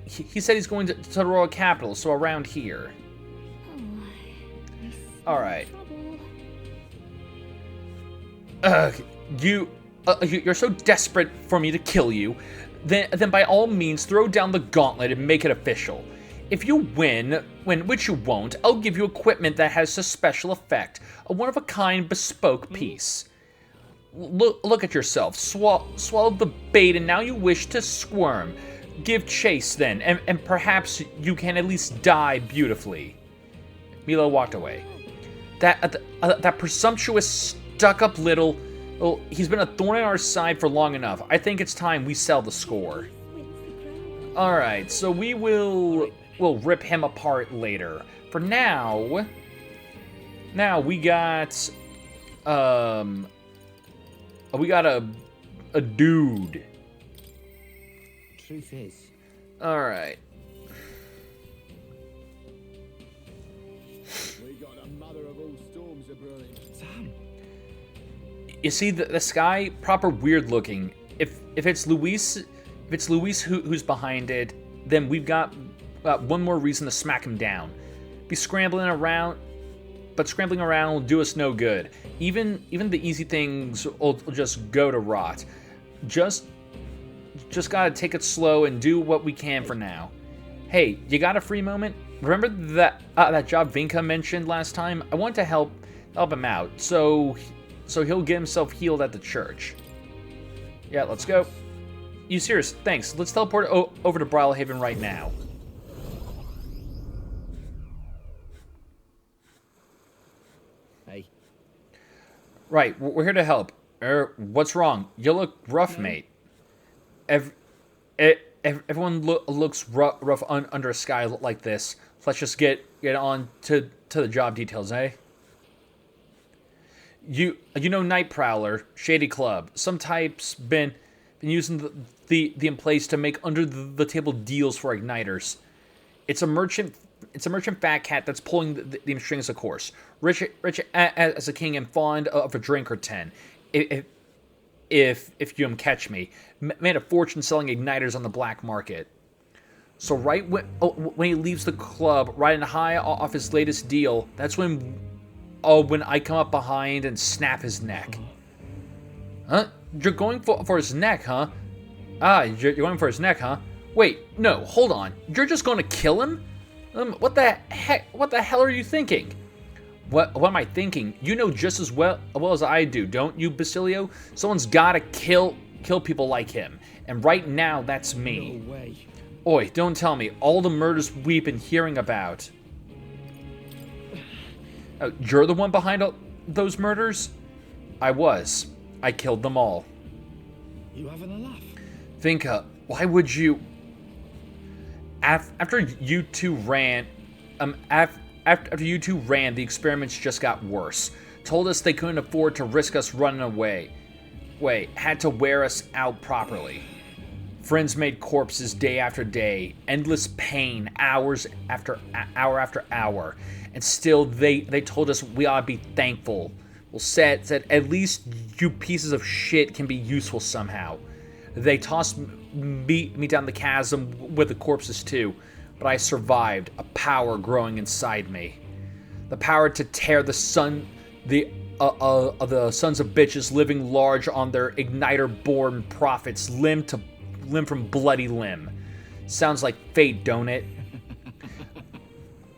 He said he's going to the royal capital, so around here. All right. You're so desperate for me to kill you, then by all means throw down the gauntlet and make it official. If you win, which you won't, I'll give you equipment that has a special effect, a one-of-a-kind bespoke piece. Look at yourself. Swallowed the bait, and now you wish to squirm. Give chase then, and perhaps you can at least die beautifully. Milo walked away. That presumptuous, stuck-up little... Well, he's been a thorn in our side for long enough. I think it's time we sell the score. Alright, so we'll rip him apart later. For now... we got... we got a dude. Truth is, alright. We got a mother of all storms a-brewing. Sam. You see, this guy, proper weird looking. If it's Luis, who's behind it, then we've got one more reason to smack him down. Scrambling around will do us no good. Even the easy things will just go to rot. Just gotta take it slow and do what we can for now. Hey, you got a free moment? Remember that job Vinka mentioned last time? I want to help Help him out. So he'll get himself healed at the church. Yeah, let's go. You serious? Thanks. Let's teleport over to Bridlehaven right now. Hey. Right, we're here to help. What's wrong? You look rough, mate. Everyone looks rough under a sky like this. Let's just get on to the job details, eh? You know Night Prowler, Shady Club. Some types been using the emplace to make under the table deals for igniters. It's a merchant fat cat that's pulling the strings, of course. Rich as a king and fond of a drink or 10. If you catch me. Made a fortune selling igniters on the black market. So right when he leaves the club, riding high off his latest deal, that's when I come up behind and snap his neck. Huh? You're going for his neck, huh? Ah, you're going for his neck, huh? Wait, no, hold on. You're just going to kill him? What the hell are you thinking? What am I thinking? You know just as well as I do, don't you, Basilio? Someone's gotta kill people like him. And right now, that's me. No way. Oi, don't tell me. All the murders we've been hearing about. You're the one behind those murders? I was. I killed them all. You having a laugh? Vinka, why would you... After you two ran... After you two ran, the experiments just got worse. Told us they couldn't afford to risk us running away. Had to wear us out properly. Friends made corpses day after day. Endless pain, hour after hour. And still, they told us we ought to be thankful. Well, said at least you pieces of shit can be useful somehow. They tossed me down the chasm with the corpses too. But I survived, a power growing inside me. The power to tear the sons of bitches living large on their igniter-born prophets limb from bloody limb. Sounds like fate, don't it?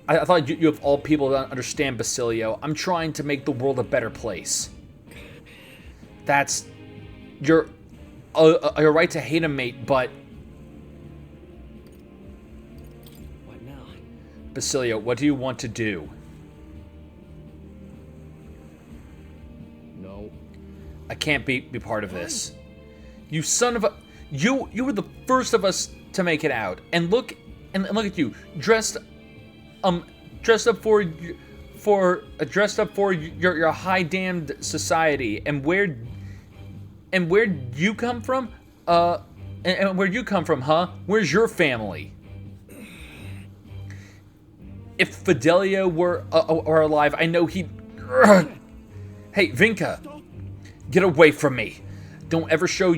I thought you of all people to understand, Basilio. I'm trying to make the world a better place. You're right to hate him, mate, but... Basilio, what do you want to do? No. I can't be part of this. You son of a... You were the first of us to make it out. And look at you. Dressed up for your high damned society. And where'd you come from? And where'd you come from, huh? Where's your family? If Fidelio were alive, I know he'd... Hey, Vinka! Get away from me! Don't ever show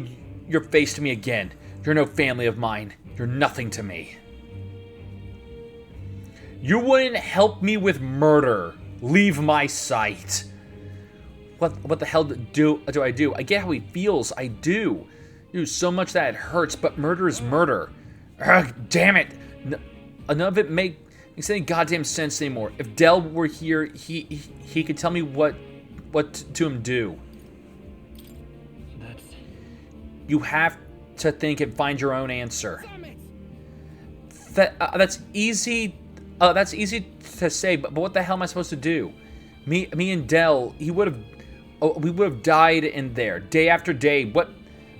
your face to me again. You're no family of mine. You're nothing to me. You wouldn't help me with murder. Leave my sight. What the hell do I do? I get how he feels. I do. So much that it hurts, but murder is murder. Ugh, damn it! None of it makes any goddamn sense anymore. If Del were here, he could tell me what to him do. You have to think and find your own answer. That's easy. That's easy to say, but what the hell am I supposed to do? Me and Del, we would have died in there day after day.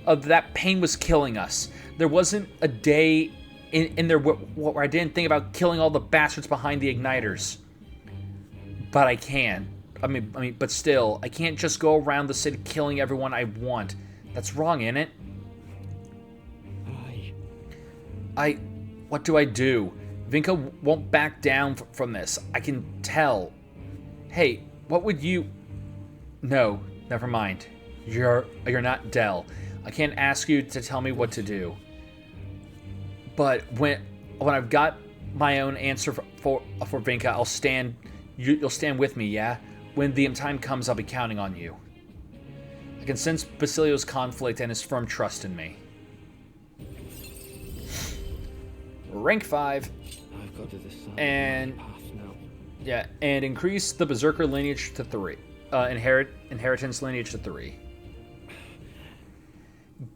That pain was killing us. There wasn't a day in there where I didn't think about killing all the bastards behind the igniters. But I can. But still, I can't just go around the city killing everyone I want. That's wrong, isn't it? What do I do? Vinka won't back down from this. I can tell. Hey, what would you... No, never mind. You're not Del. I can't ask you to tell me what to do. But when I've got my own answer for Vinka, you'll stand with me, yeah? When the time comes, I'll be counting on you. I can sense Basilio's conflict and his firm trust in me. Rank 5. I've got to decide And my path now. Yeah, and increase the Berserker lineage to 3. Inheritance lineage to 3.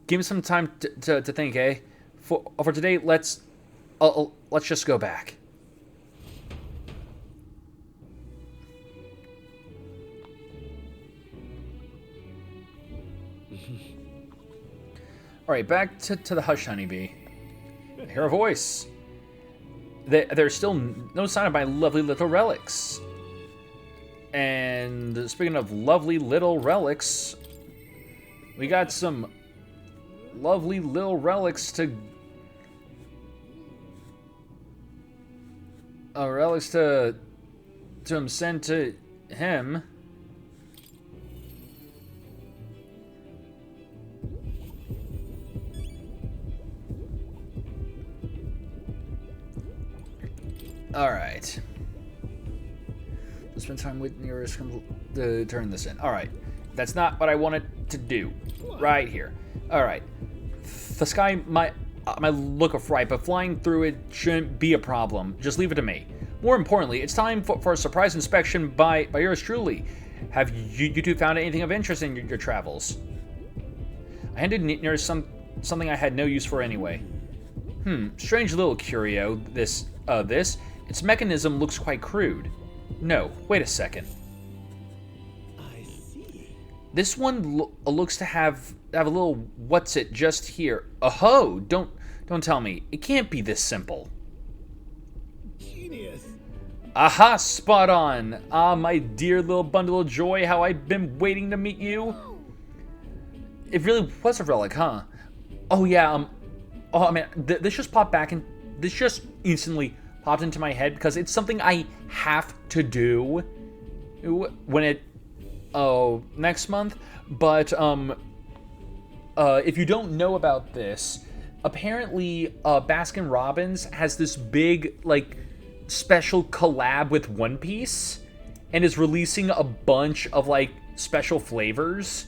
Give me some time to think, eh? For today, let's just go back. All right, back to the hush, honeybee. I hear a voice. There's still no sign of my lovely little relics. And speaking of lovely little relics, we got some lovely little relics to send to him. All right. Spend time with nearest to turn this in. All right. That's not what I wanted to do. Right here. All right. The sky might look a fright, but flying through it shouldn't be a problem. Just leave it to me. More importantly, it's time for a surprise inspection by yours truly. Have you two found anything of interest in your travels? I handed nearest something I had no use for anyway. Strange little curio. This. Its mechanism looks quite crude. No, wait a second. I see. This one looks to have a little what's it just here. Oh, don't tell me. It can't be this simple. Genius. Aha, spot on. Ah, my dear little bundle of joy, how I've been waiting to meet you. It really was a relic, huh? Oh yeah, oh man, this just popped back and this just instantly popped into my head because it's something I have to do when it next month. But if you don't know about this, apparently Baskin Robbins has this big like special collab with One Piece and is releasing a bunch of like special flavors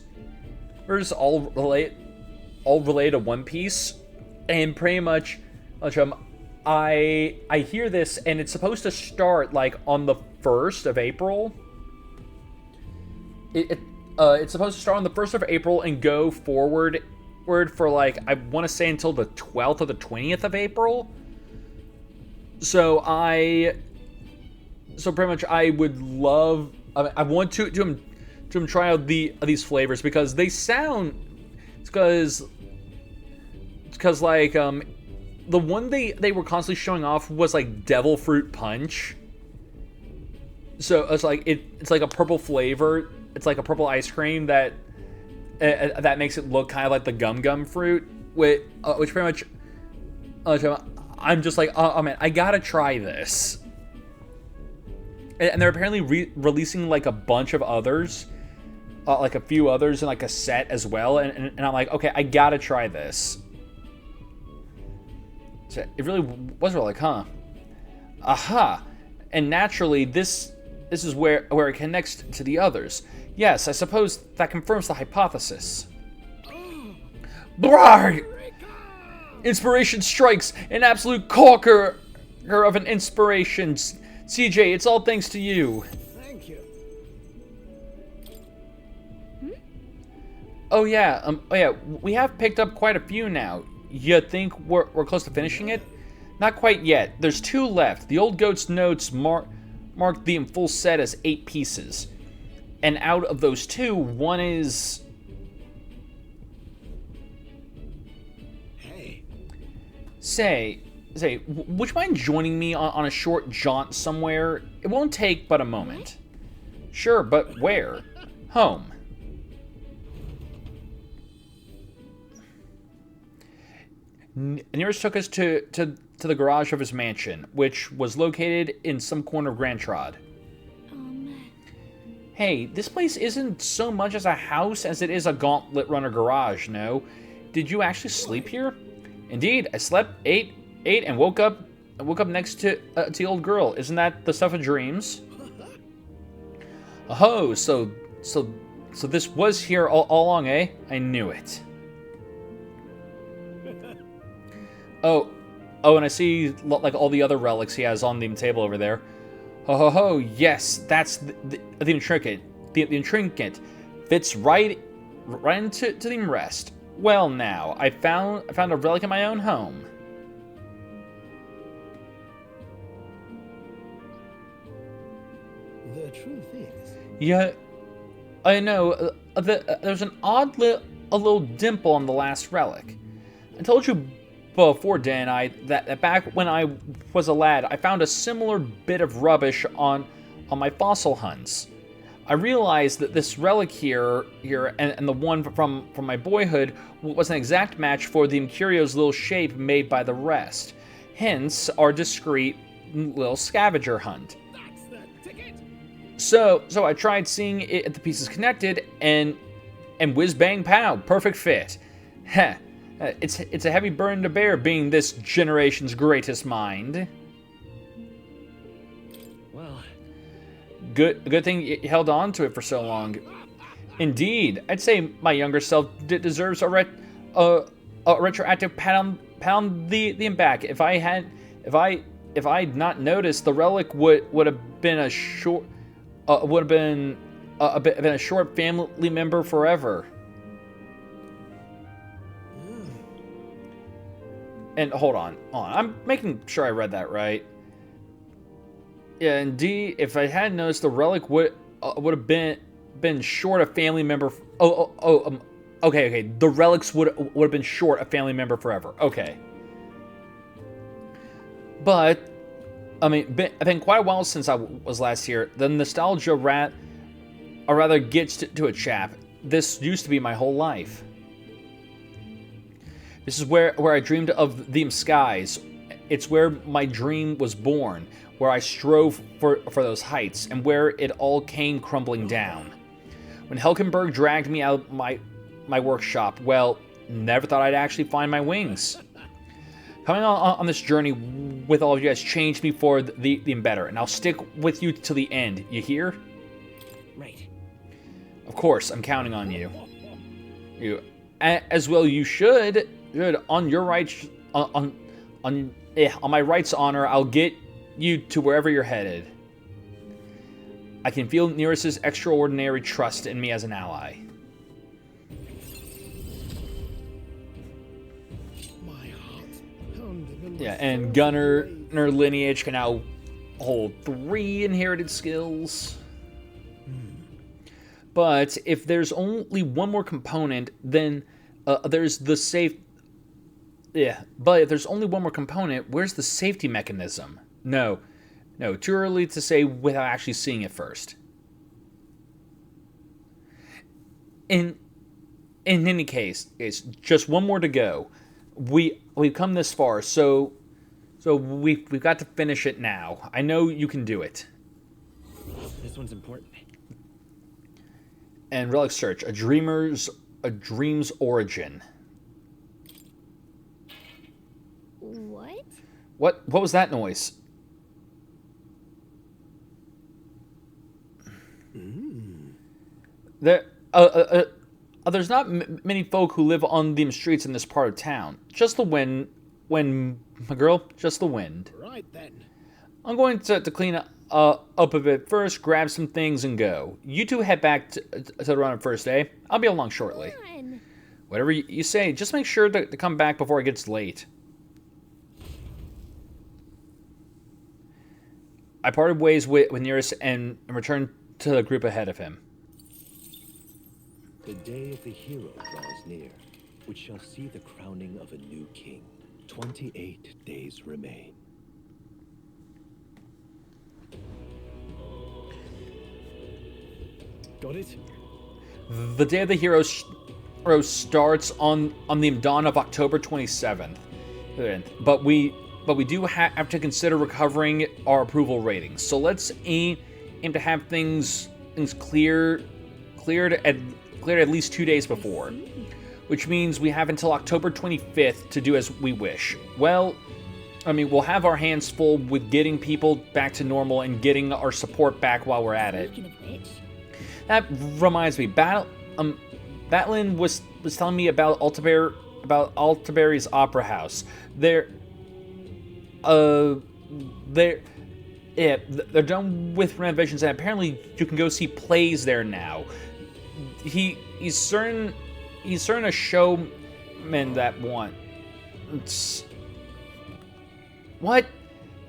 all related to One Piece. And pretty much I hear this, and it's supposed to start like on the 1st of April. It's supposed to start on the 1st of April and go forward for like I want to say until the 12th or the 20th of April. So pretty much I would love. I want to try out these flavors because they sound. It's because like the one they were constantly showing off was like Devil Fruit Punch. So it's like it's like a purple flavor. It's like a purple ice cream that makes it look kind of like the gum fruit, which pretty much I'm just like, oh man, I gotta try this. And they're apparently releasing like a bunch of others, like a few others in like a set as well. And I'm like, okay, I gotta try this. So it really was like, huh? Aha! And naturally, this is where it connects to the others. Yes, I suppose that confirms the hypothesis. Blarg! Inspiration strikes! An absolute corker of an inspiration. CJ, it's all thanks to you. Thank you. Oh yeah, we have picked up quite a few now. You think we're close to finishing it? Not quite yet. There's 2 left. The old goat's notes mark the full set as 8 pieces. And out of those 2, one is... Hey. Say, would you mind joining me on a short jaunt somewhere? It won't take but a moment. Sure, but where? Home. Nearest took us to the garage of his mansion, which was located in some corner of Grantrod. Hey, this place isn't so much as a house as it is a gauntlet runner garage, no? Did you actually sleep here? Indeed, I slept, ate, and woke up next to the old girl. Isn't that the stuff of dreams? Oh, so this was here all along, eh? I knew it. Oh, and I see like all the other relics he has on the table over there. Ho ho ho! Yes, that's the trinket. The trinket fits right into the rest. Well, now I found a relic in my own home. The truth is, Yeah, I know. There's an odd a little dimple on the last relic. I told you before, didn't I, that back when I was a lad, I found a similar bit of rubbish on my fossil hunts. I realized that this relic here and the one from my boyhood was an exact match for the Incurio's little shape made by the rest. Hence, our discreet little scavenger hunt. that's the ticket. So I tried seeing it at the pieces connected, and whiz bang pow, perfect fit. Heh, it's a heavy burden to bear, being this generation's greatest mind. Well, Good thing you held on to it for so long. Indeed, I'd say my younger self deserves a retroactive pat on the back. If I'd not noticed, the relic would have been a short been a short family member forever. And hold on, I'm making sure I read that right. Yeah, indeed. If I hadn't noticed, the relic would have been short a family member. Okay. The relics would have been short a family member forever. Okay. But I mean, it's been quite a while since I was last here. The nostalgia rather gets to a chap. This used to be my whole life. This is where I dreamed of them skies. It's where my dream was born, where I strove for those heights, and where it all came crumbling down. When Helkenberg dragged me out of my workshop, well, never thought I'd actually find my wings. Coming on this journey with all of you has changed me for the better, and I'll stick with you till the end. You hear? right. Of course, I'm counting on you. As well you should. Good. On your rights, on my right's honor, I'll get you to wherever you're headed. I can feel Neris's extraordinary trust in me as an ally. My heart's pounding and my Yeah, and soul's Gunner afraid. lineage can now hold 3 inherited skills. But if there's only one more component, then there's the safe. Yeah, but if there's only one more component, where's the safety mechanism? No, too early to say without actually seeing it first. In any case, it's just one more to go. We've come this far, so we've got to finish it now. I know you can do it. This one's important. And relic search, a dream's origin. What? What was that noise? There's not many folk who live on these streets in this part of town. Just the wind, my girl, just the wind. Right then. I'm going to clean up a bit first, grab some things, and go. You two head back to the run of first day. I'll be along shortly. Fun. Whatever you say, just make sure to come back before it gets late. I parted ways with Neris and returned to the group ahead of him. The day of the hero draws near, which shall see the crowning of a new king. 28 days remain. Got it? The day of the hero starts on the dawn of October 27th, but we do have to consider recovering our approval ratings. So let's aim to have things cleared at least 2 days before, which means we have until October 25th to do as we wish. Well, I mean, we'll have our hands full with getting people back to normal and getting our support back while we're at it. Speaking of which, That reminds me, Batlin was telling me about Altaberry's Opera House. There Yeah, they're done with renovations, and apparently you can go see plays there now. He's certain a showman that wants what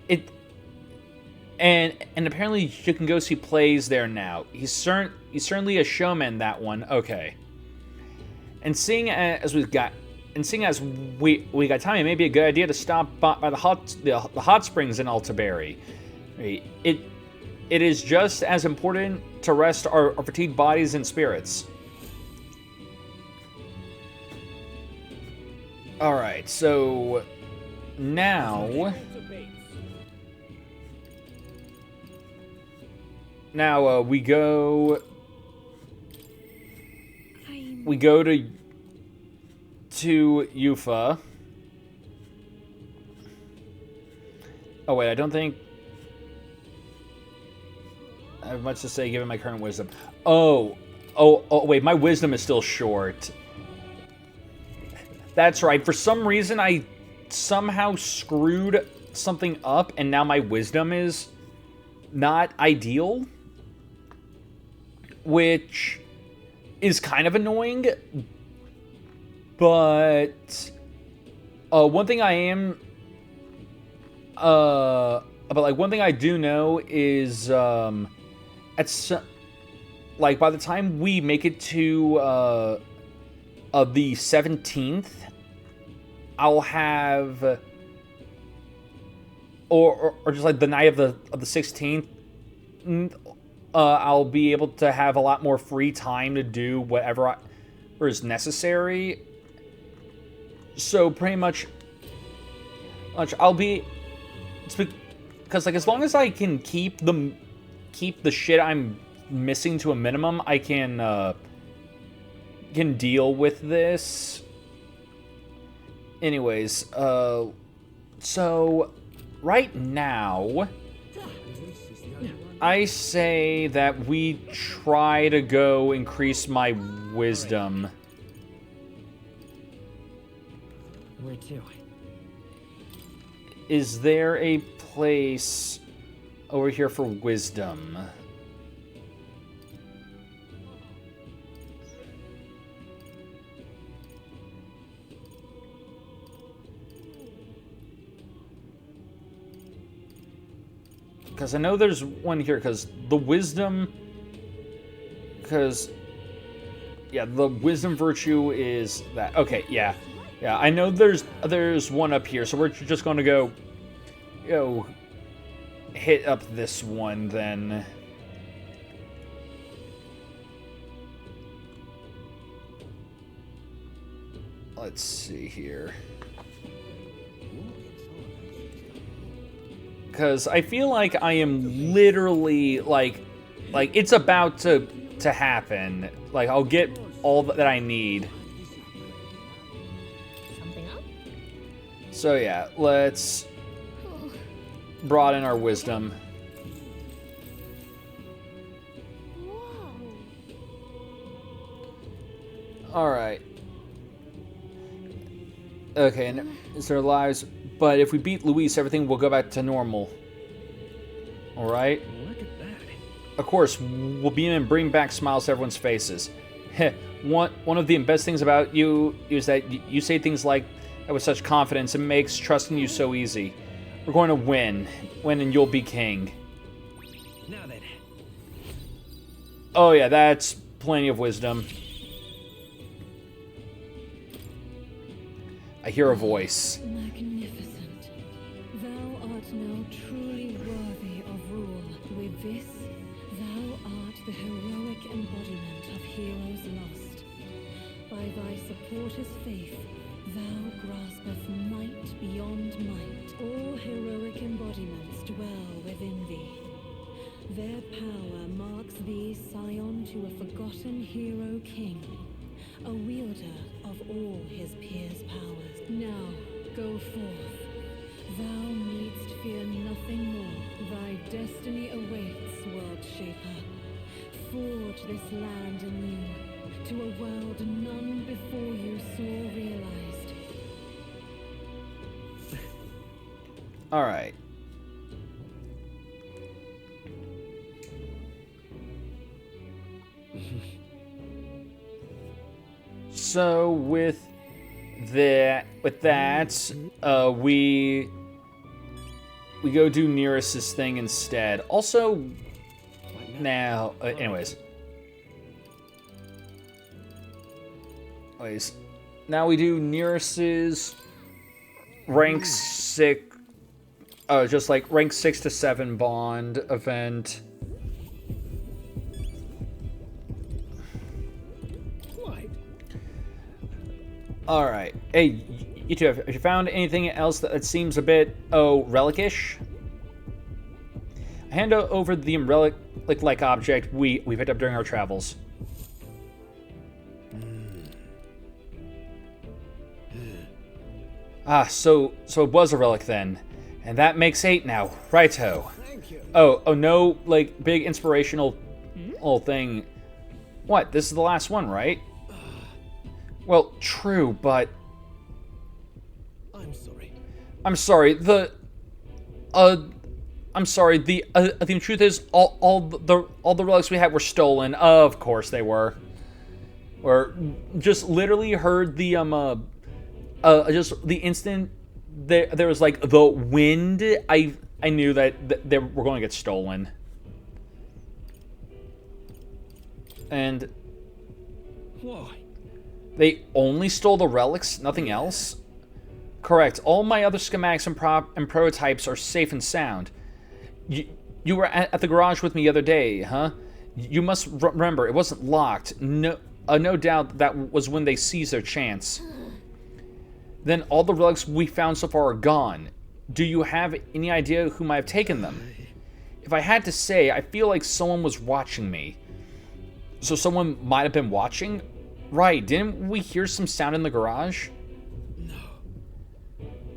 it and apparently you can go see plays there now. He's certainly a showman that one. Okay. And seeing as we got time, it may be a good idea to stop by the hot springs in Altaberry. It is just as important to rest our fatigued bodies and spirits. All right, so now we go to Yufa. Oh wait, I don't think I have much to say given my current wisdom. Oh, wait, my wisdom is still short. That's right. For some reason, I somehow screwed something up, and now my wisdom is not ideal, which is kind of annoying. But one thing one thing I do know is by the time we make it to the 17th, I'll have or just like the night of the 16th, I'll be able to have a lot more free time to do whatever is necessary. So pretty much I'll be, because like as long as I can keep the shit I'm missing to a minimum, I can deal with this. Anyways, so right now I say that we try to go increase my wisdom. Where to? Is there a place over here for wisdom? Because I know there's one here, because the wisdom... Because... Yeah, the wisdom virtue is that. Okay, yeah. Yeah, I know there's one up here, so we're just going to go hit up this one then. Let's see here. Because I feel like I am literally, like it's about to happen. Like, I'll get all that I need. So yeah, let's broaden our wisdom. Alright. Okay, and is there lives? But if we beat Luis, everything will go back to normal. Alright? Look at that. Of course, we'll beam and bring back smiles to everyone's faces. One of the best things about you is that you say things like that with such confidence. It makes trusting you so easy. We're going to win and you'll be king. Now then. Oh yeah, that's plenty of wisdom. I hear a voice. Magnificent. Thou art now truly worthy of rule. With this, thou art the heroic embodiment of heroes lost. By thy supporters' faith, thou graspest might beyond might. All heroic embodiments dwell within thee. Their power marks thee scion to a forgotten hero king, a wielder of all his peers' powers. Now, go forth. Thou needst fear nothing more. Thy destiny awaits, World Shaper. Forge this land anew, to a world none before you saw realized. Alright. So with that, we go do Nearest's thing instead. Also, now, anyways, now we do Nearest's rank 6, just like rank 6 to 7 bond event. All right. Hey, you two, have you found anything else that seems a bit, relic-ish? Hand over the relic-like object we picked up during our travels. Ah, so it was a relic then. And that makes 8 now. Righto. Oh, no, like, big inspirational little thing. What? This is the last one, right? Well, true, but... I'm sorry. The truth is, all the relics we had were stolen. Of course they were. Or just literally heard the just the instant there was like the wind, I knew that they were going to get stolen. And Why? They only stole the relics, nothing else? Correct. All my other schematics and prototypes are safe and sound. You were at the garage with me the other day, huh? You must remember, it wasn't locked. No doubt that was when they seized their chance. Then all the relics we found so far are gone. Do you have any idea who might have taken them? If I had to say, I feel like someone was watching me. So someone might have been watching? Right, didn't we hear some sound in the garage? No.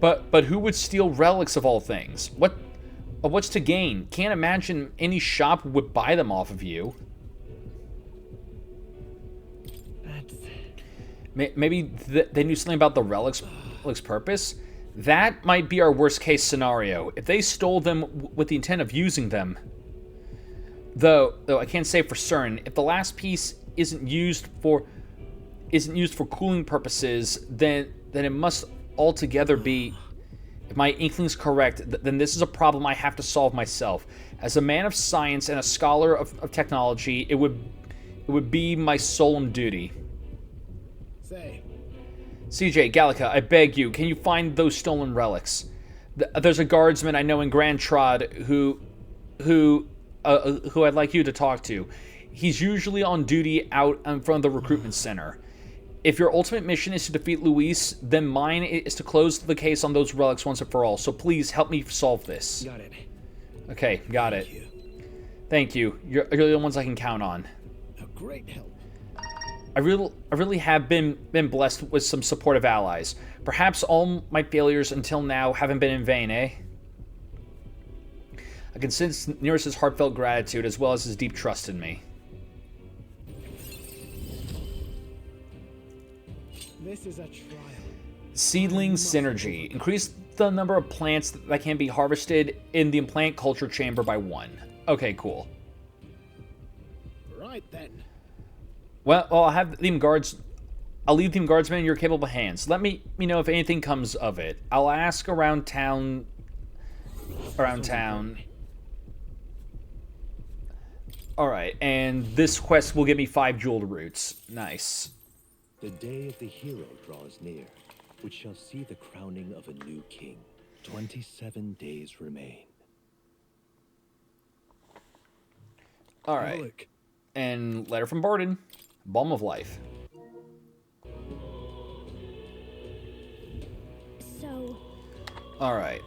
But who would steal relics of all things? What's to gain? Can't imagine any shop would buy them off of you. Maybe they knew something about the relic's purpose? That might be our worst case scenario. If they stole them with the intent of using them. Though I can't say for certain, if the last piece isn't used for cooling purposes, then it must altogether be, if my inkling's correct, then this is a problem I have to solve myself. As a man of science and a scholar of technology, it would be my solemn duty. Say. CJ, Gallica, I beg you, can you find those stolen relics? There's a guardsman I know in Grand Trod who I'd like you to talk to. He's usually on duty out in front of the recruitment center. If your ultimate mission is to defeat Luis, then mine is to close the case on those relics once and for all. So please help me solve this. Got it. Okay, got it. Thank you. You're the only ones I can count on. A great help. I really have been blessed with some supportive allies. Perhaps all my failures until now haven't been in vain, eh? I can sense Nearest's heartfelt gratitude as well as his deep trust in me. This is a trial. Seedling synergy. Increase the number of plants that can be harvested in the plant culture chamber by 1. Okay, cool. Right then. Well, I'll leave Team Guardsman in your capable hands. Let me know if anything comes of it. I'll ask around town. Alright, and this quest will give me 5 jeweled roots. Nice. The day of the hero draws near, which shall see the crowning of a new king. 27 days remain. Alright. Look. And letter from Borden. Balm of Life. So, Alright.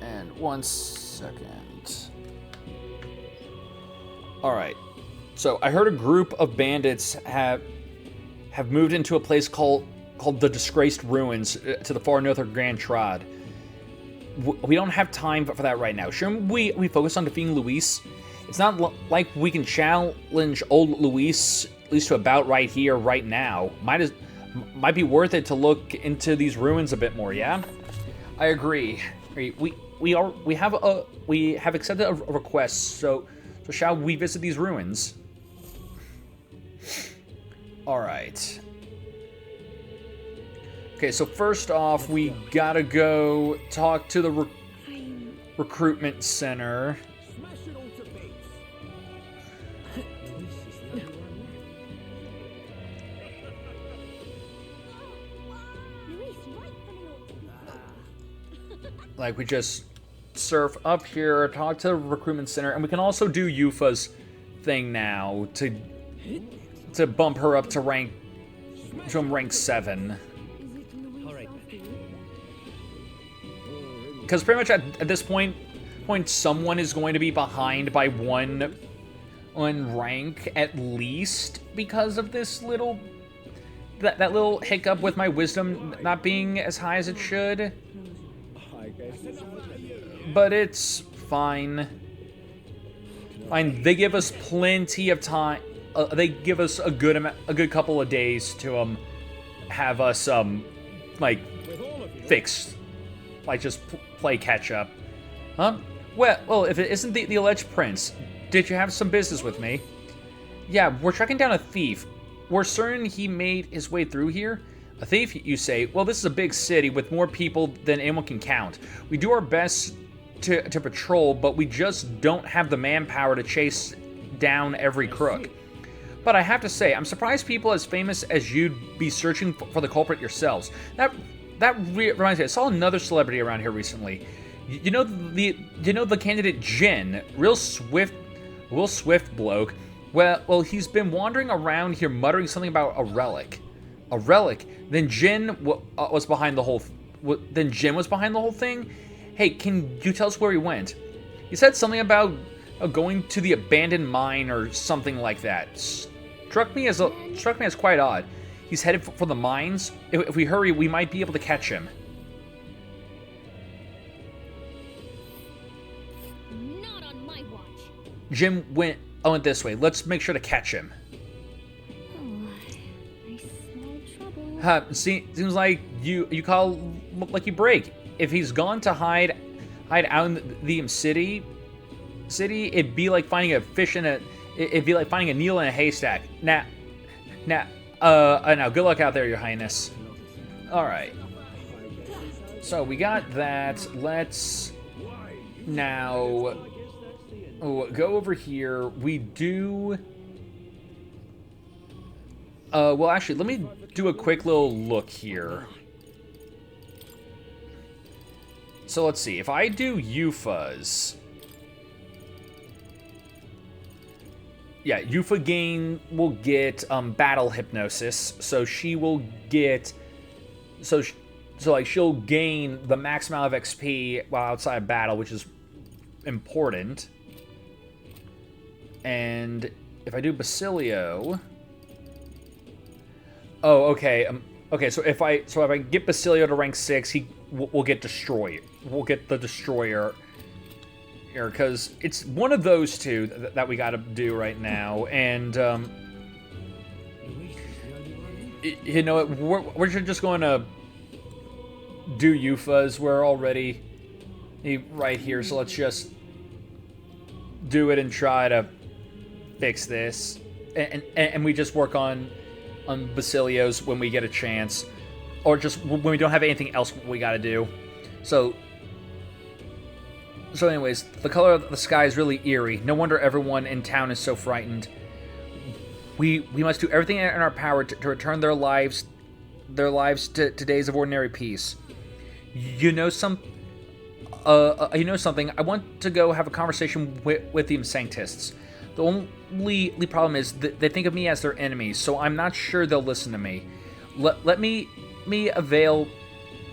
And 1 second. Alright. So I heard a group of bandits have moved into a place called the Disgraced Ruins to the far north of Grand Trod. We don't have time for that right now. Shouldn't we focus on defeating Luis? It's not like we can challenge old Luis, at least to a bout right here, right now. Might be worth it to look into these ruins a bit more, yeah? I agree. We have accepted a request, so shall we visit these ruins? Alright. Okay, so first off, we gotta go talk to the recruitment center. Smash it onto base. Like, we just surf up here, talk to the recruitment center, and we can also do Yufa's thing now to bump her up to rank 7. Because pretty much at this point, someone is going to be behind by one rank at least because of this that little hiccup with my wisdom not being as high as it should. But it's fine. Fine. They give us plenty of time. They give us a good couple of days to have us like fixed, like just play catch up. Well, if it isn't the alleged prince, did you have some business with me? Yeah, we're tracking down a thief. We're certain he made his way through here. A thief, you say? Well, this is a big city with more people than anyone can count. We do our best to patrol, but we just don't have the manpower to chase down every crook. But I have to say, I'm surprised people as famous as you'd be searching for the culprit yourselves. That reminds me, I saw another celebrity around here recently. You know the candidate Jin, real swift bloke. Well, he's been wandering around here muttering something about a relic. A relic? Then Jin was behind the whole. Then Jin was behind the whole thing. Hey, can you tell us where he went? He said something about going to the abandoned mine or something like that. Struck me as quite odd. He's headed for the mines. If we hurry, we might be able to catch him. Not on my watch. Jim went this way. Let's make sure to catch him. Oh, I smell trouble. Seems like you call lucky break. If he's gone to hide out in the city, it'd be like finding a fish in a. It'd be like finding a needle in a haystack. Now, good luck out there, Your Highness. All right. So we got that. Let's now go over here. We do. Well, actually, let me do a quick little look here. So let's see. If I do Yufa's. Yeah, Yufa will get battle hypnosis, so she will get she'll gain the max amount of XP while outside of battle, which is important. And if I do Basilio, oh, okay, okay. So if I get Basilio to rank 6, we'll get Destroyer. We'll get the Destroyer. Because it's one of those two that we got to do right now, and you know we're just going to do Yufa's. We're already right here, so let's just do it and try to fix this, and we just work on Basilio's when we get a chance, or just when we don't have anything else we got to do. So anyways, the color of the sky is really eerie. No wonder everyone in town is so frightened. We must do everything in our power to return their lives to days of ordinary peace. You know something? I want to go have a conversation with the Sanctists. The only problem is that they think of me as their enemy, so I'm not sure they'll listen to me. Let me avail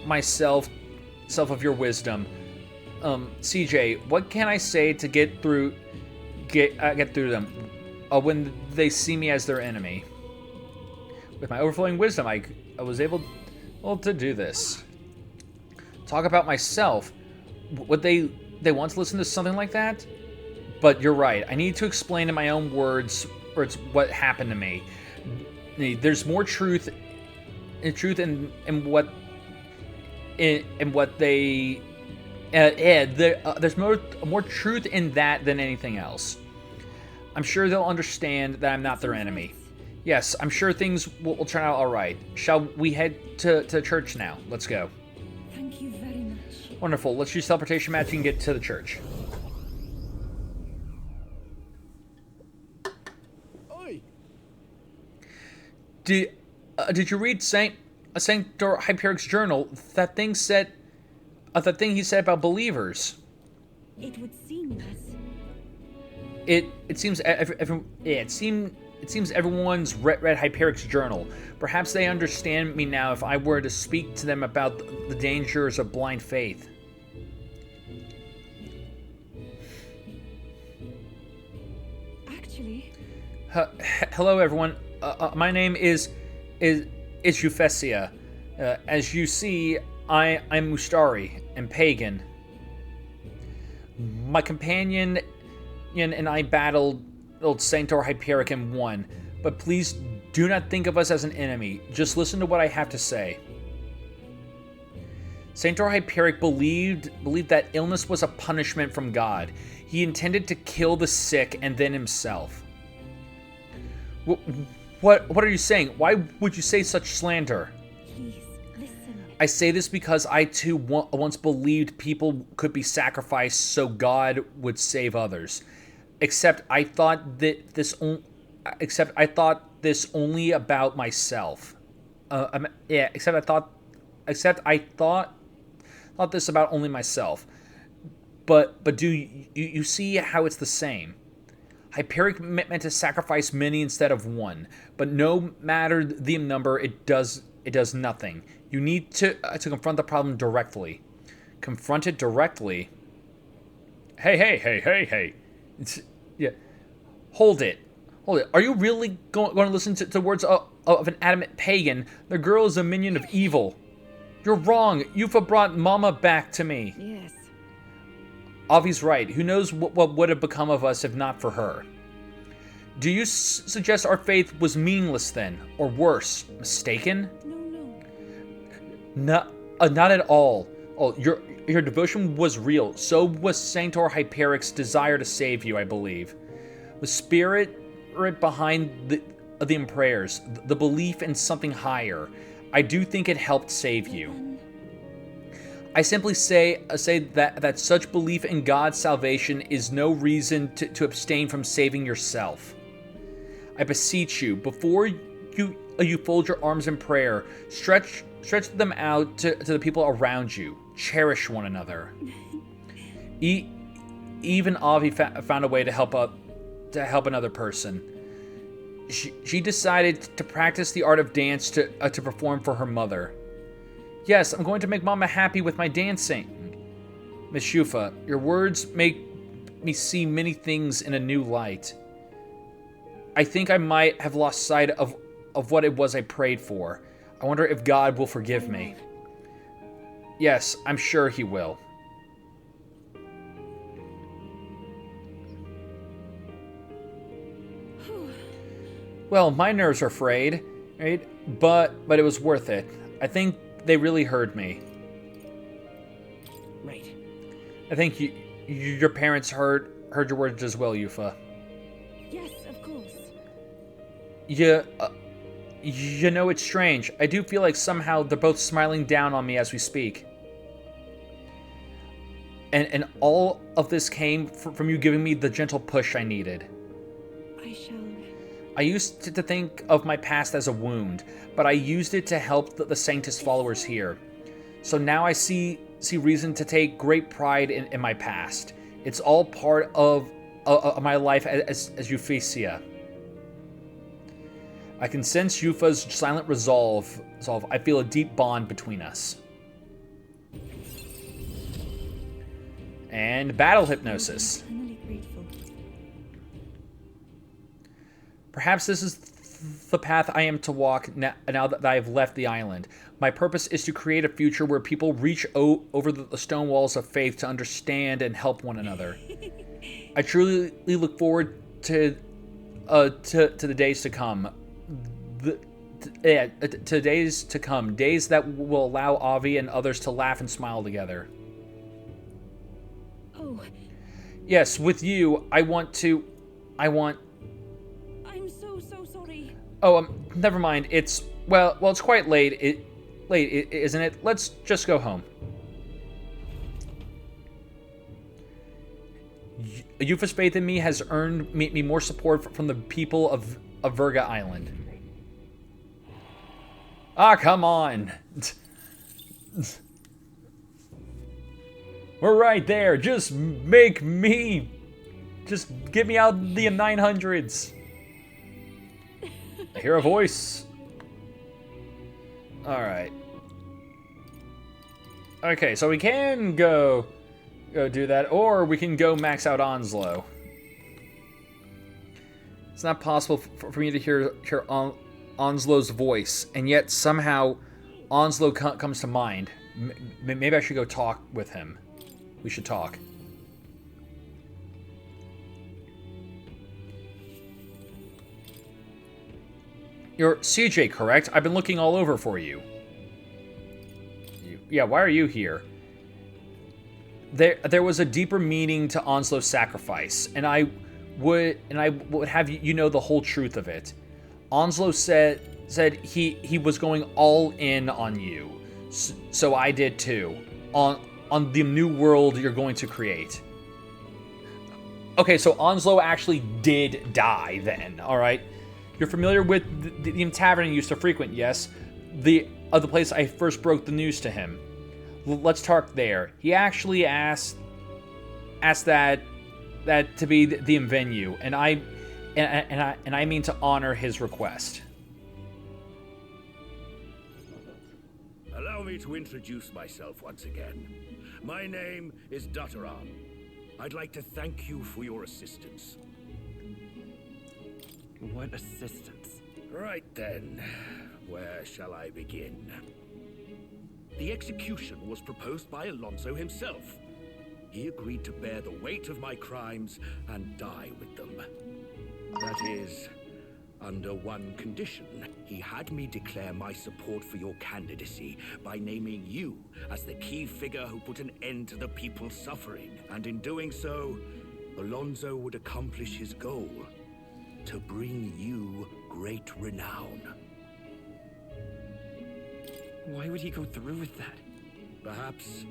myself of your wisdom. CJ, what can I say to get through them when they see me as their enemy? With my overflowing wisdom, I was able to do this. Talk about myself. Would they want to listen to something like that? But you're right. I need to explain in my own words, or it's what happened to me. There's more truth in what they. There's more truth in that than anything else. I'm sure they'll understand that I'm not their enemy. Yes, I'm sure things will turn out all right. Shall we head to church now? Let's go. Thank you very much. Wonderful. Let's use teleportation magic and get to the church. Oi! Did you read Sanctor Hyperic's journal? That thing he said about believers. It would seem as It seems everyone's read Hyperic's journal. Perhaps they understand me now if I were to speak to them about the dangers of blind faith. actually. Hello, everyone. My name is Eufesia. As you see, I'm Mustari and pagan. My companion and I battled old Sanctor Hyperic and won. But please do not think of us as an enemy. Just listen to what I have to say. Sanctor Hyperic believed that illness was a punishment from God. He intended to kill the sick and then himself. What are you saying? Why would you say such slander? Please, listen. I say this because I too once believed people could be sacrificed so God would save others. Except I thought this only about myself. Except I thought this about only myself. But do you see how it's the same? Hyperic meant to sacrifice many instead of one, but no matter the number, it does nothing. You need to confront the problem directly. Confront it directly. Hey. Yeah. Hold it. Are you really going to listen to the words of an adamant pagan? The girl is a minion of evil. You're wrong. You've brought Mama back to me. Yes. Avi's right. Who knows what would have become of us if not for her? Do you suggest our faith was meaningless then? Or worse, mistaken? No. Not at all. Oh, your devotion was real. So was Sanctor Hyperic's desire to save you, I believe. The spirit behind the prayers, the belief in something higher. I do think it helped save you. I simply say that such belief in God's salvation is no reason to abstain from saving yourself. I beseech you, before you fold your arms in prayer, stretch them out to the people around you. Cherish one another. Even Avi found a way to help another person. She decided to practice the art of dance to perform for her mother. Yes, I'm going to make Mama happy with my dancing. Miss Shufa, your words make me see many things in a new light. I think I might have lost sight of what it was I prayed for. I wonder if God will forgive me. Yes, I'm sure he will. Well, my nerves are frayed, right? But it was worth it. I think they really heard me. Right. I think your parents heard your words as well, Yufa. Yes, of course. You know, it's strange. I do feel like somehow they're both smiling down on me as we speak. And all of this came from you giving me the gentle push I needed. I used to think of my past as a wound, but I used it to help the Sanctus followers here. So now I see reason to take great pride in my past. It's all part of my life as Euphesia. I can sense Yufa's silent resolve. I feel a deep bond between us. And battle hypnosis. Perhaps this is the path I am to walk now that I have left the island. My purpose is to create a future where people reach over the stone walls of faith to understand and help one another. I truly look forward to the days to come. To days to come. Days that will allow Avi and others to laugh and smile together. Oh. Yes, with you, I want... I'm so sorry. Oh, never mind. It's well, it's quite late. Isn't it? Let's just go home. Yufa's faith in me has earned me more support from the people of Virga Island. Ah, come on. We're right there. Just make me. Just get me out the 900s. I hear a voice. Alright. Okay, so we can go do that, or we can go max out Onslow. It's not possible for me to hear Onslow's voice, and yet somehow Onslow comes to mind. Maybe I should go talk with him. We should talk. You're CJ, correct? I've been looking all over for you. Yeah, why are you here? There was a deeper meaning to Onslow's sacrifice, and I would have you know the whole truth of it. Onslow said he was going all in on you, so I did too. On the new world you're going to create. Okay, so Onslow actually did die then, alright? You're familiar with the tavern you used to frequent, yes? The other place I first broke the news to him. Let's talk there. He actually asked that to be the venue, and I mean to honor his request. Allow me to introduce myself once again. My name is Dataran. I'd like to thank you for your assistance. What assistance? Right then, where shall I begin? The execution was proposed by Alonso himself. He agreed to bear the weight of my crimes and die with them. That is, under one condition. He had me declare my support for your candidacy by naming you as the key figure who put an end to the people's suffering. And in doing so, Alonso would accomplish his goal, to bring you great renown. Why would he go through with that? Perhaps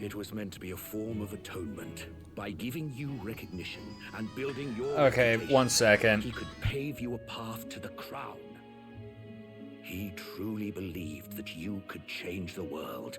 it was meant to be a form of atonement. By giving you recognition and building your Okay, reputation, 1 second. he could pave you a path to the crown. He truly believed that you could change the world.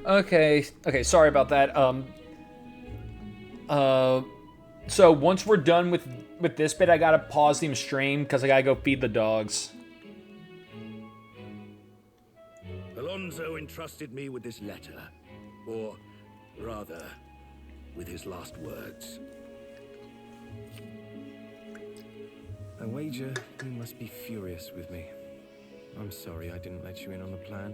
Okay, sorry about that. So once we're done with this bit, I gotta pause the stream because I gotta go feed the dogs. Alonso entrusted me with this letter, or rather, with his last words. I wager you must be furious with me. I'm sorry I didn't let you in on the plan.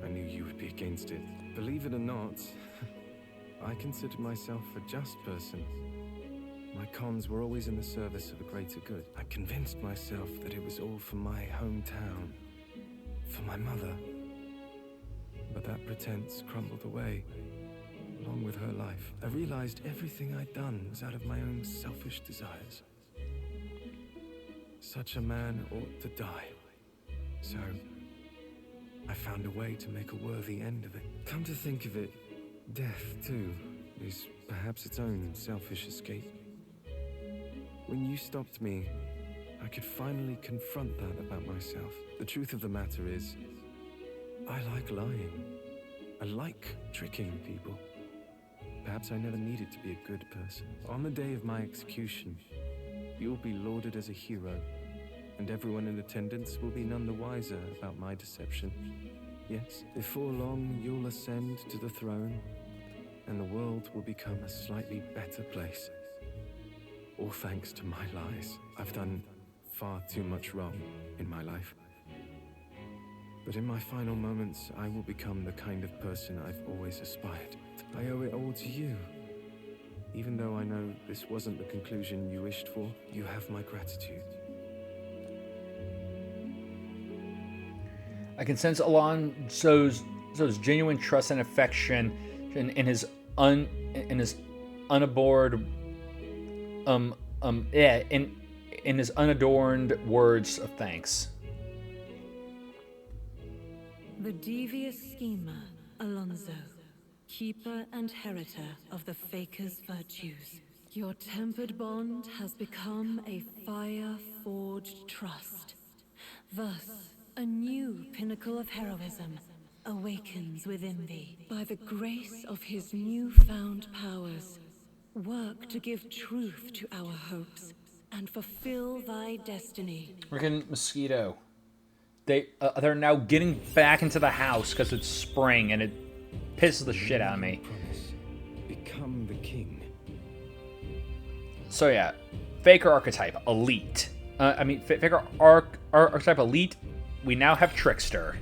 I knew you would be against it. Believe it or not, I considered myself a just person. My cons were always in the service of a greater good. I convinced myself that it was all for my hometown, for my mother. But that pretense crumbled away, along with her life. I realized everything I'd done was out of my own selfish desires. Such a man ought to die. So, I found a way to make a worthy end of it. Come to think of it, death, too, is perhaps its own selfish escape. When you stopped me, I could finally confront that about myself. The truth of the matter is, I like lying. I like tricking people. Perhaps I never needed to be a good person. On the day of my execution, you'll be lauded as a hero, and everyone in attendance will be none the wiser about my deception. Yes, before long, you'll ascend to the throne, and the world will become a slightly better place. All thanks to my lies. I've done far too much wrong in my life. But in my final moments, I will become the kind of person I've always aspired. I owe it all to you. Even though I know this wasn't the conclusion you wished for, you have my gratitude. I can sense Alonso's genuine trust and affection in his unabhorred, in his unadorned words of thanks. The devious schemer, Alonso, keeper and heritor of the Faker's virtues. Your tempered bond has become a fire-forged trust. Thus, a new pinnacle of heroism awakens within thee. By the grace of his newfound powers, work to give truth to our hopes and fulfill thy destiny. Freaking mosquito. They're now getting back into the house because it's spring and it pisses the shit out of me. Become the king. So yeah, Faker archetype elite. Faker archetype elite. We now have Trickster.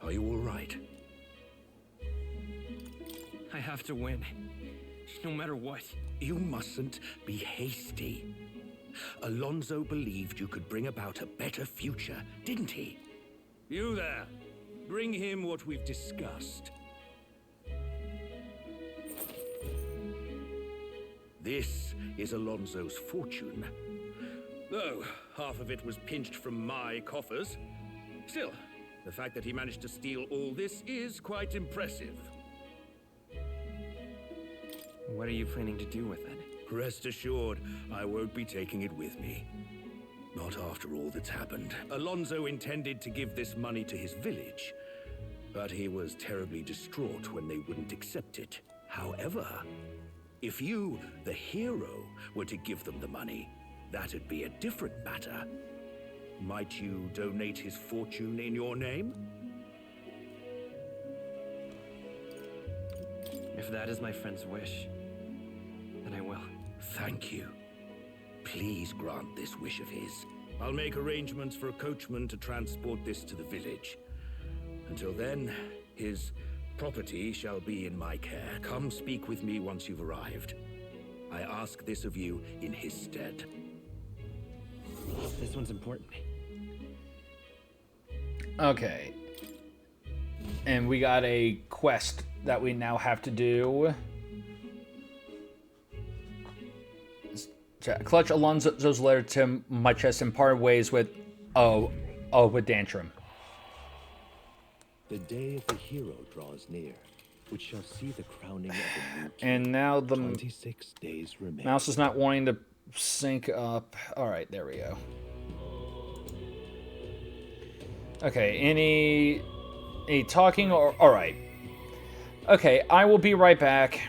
Are you all right? I have to win, no matter what. You mustn't be hasty. Alonso believed you could bring about a better future, didn't he? You there, bring him what we've discussed. This is Alonso's fortune. Though half of it was pinched from my coffers. Still, the fact that he managed to steal all this is quite impressive. What are you planning to do with it? Rest assured, I won't be taking it with me. Not after all that's happened. Alonso intended to give this money to his village, but he was terribly distraught when they wouldn't accept it. However, if you, the hero, were to give them the money, that'd be a different matter. Might you donate his fortune in your name? If that is my friend's wish, then I will. Thank you. Please grant this wish of his. I'll make arrangements for a coachman to transport this to the village. Until then, his property shall be in my care. Come speak with me once you've arrived. I ask this of you in his stead. This one's important. Okay. And we got a quest that we now have to do. Clutch Alonso's letter to my chest and part ways with with Dantrum. The day of the hero draws near, which shall see the crowning of a new king. And now the 26 days remain. mouse is not wanting to sync up. All right, there we go. Okay, any talking or all right. Okay, I will be right back.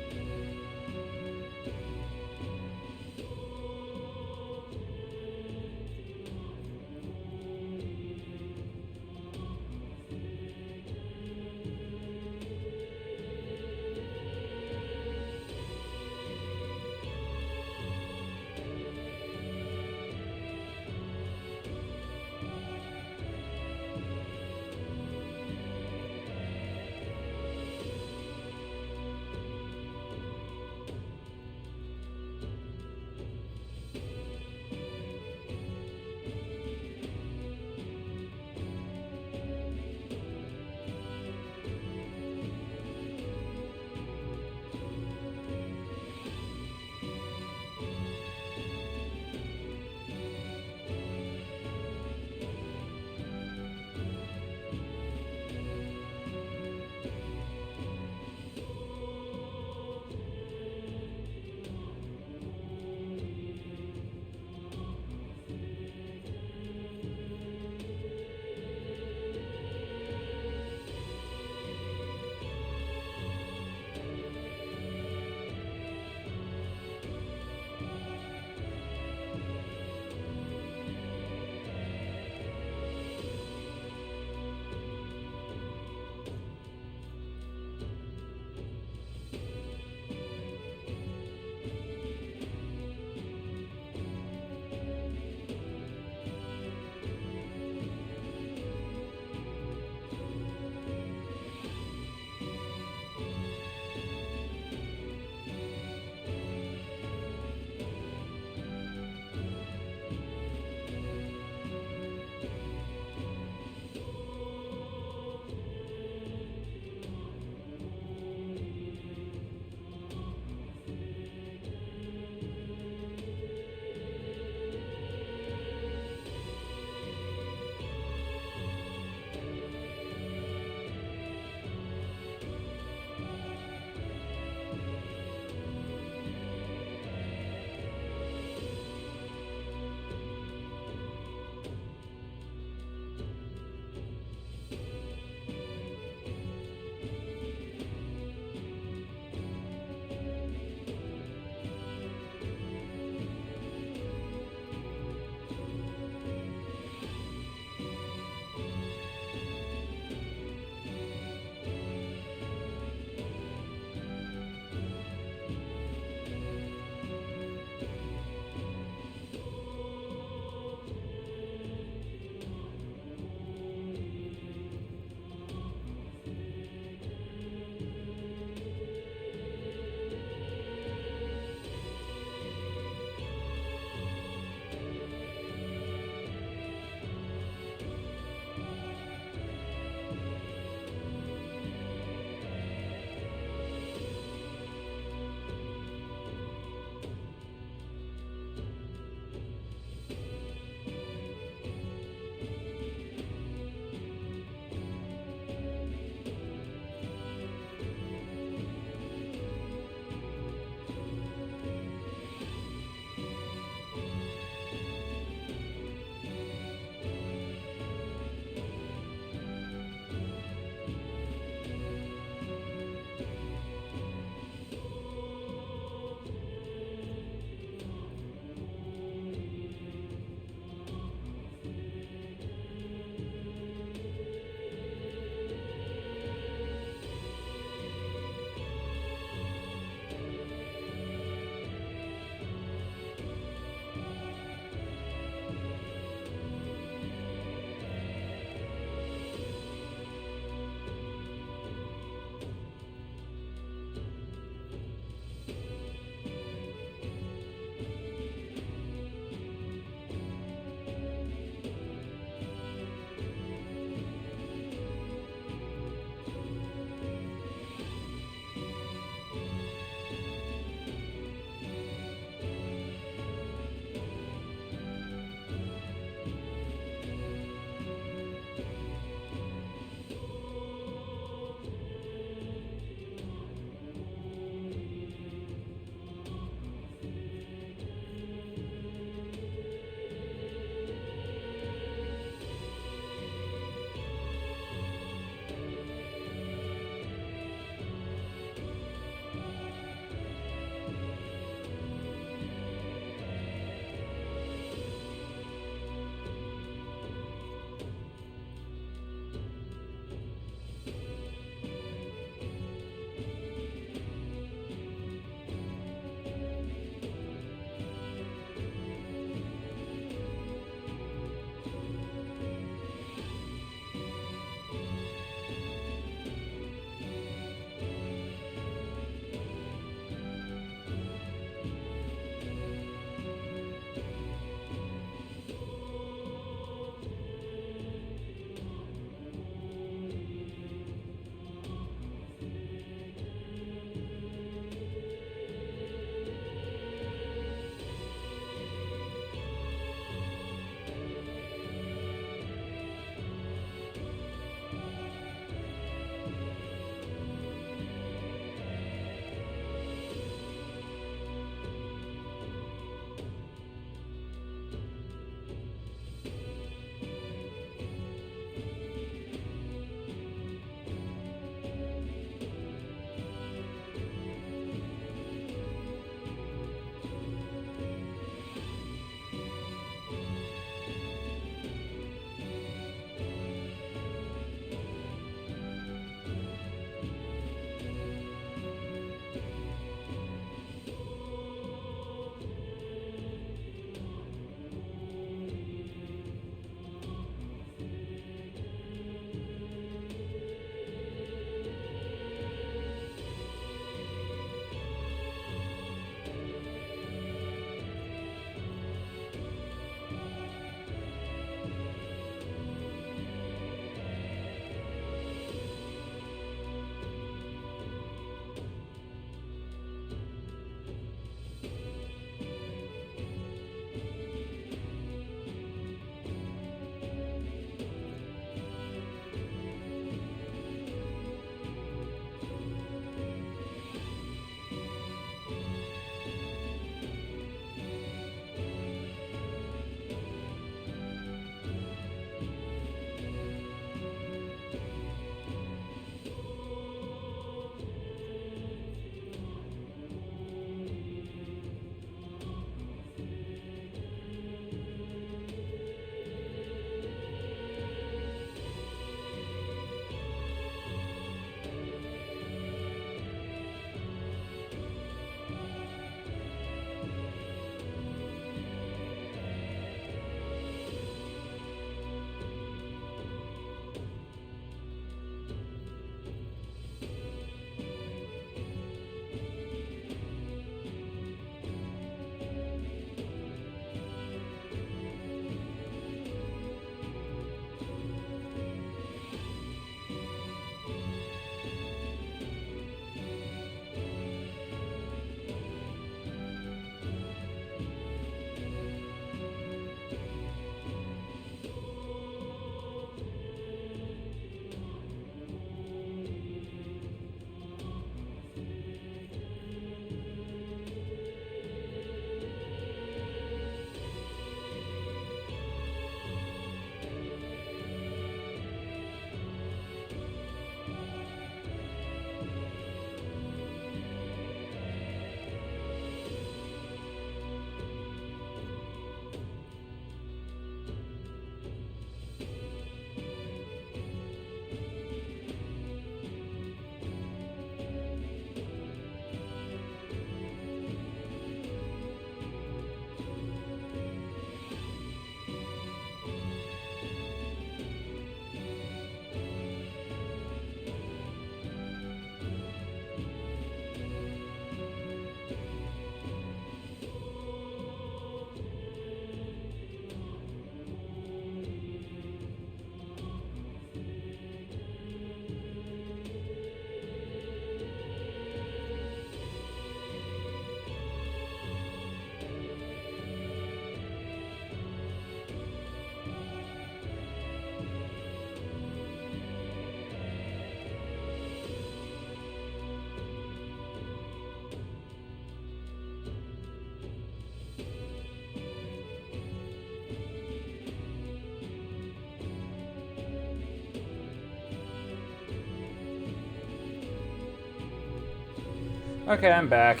Okay, I'm back.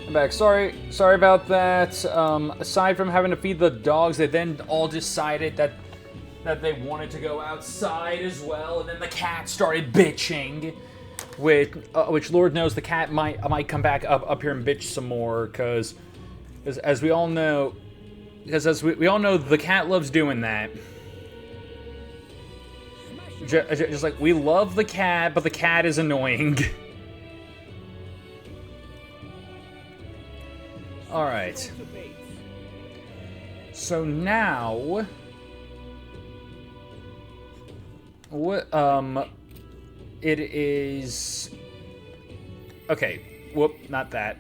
I'm back. Sorry about that. Aside from having to feed the dogs, they then all decided that they wanted to go outside as well, and then the cat started bitching, which Lord knows the cat might come back up here and bitch some more, because as we all know, we all know the cat loves doing that. Just like, we love the cat, but the cat is annoying. Alright. So now... it is... Okay, whoop, not that.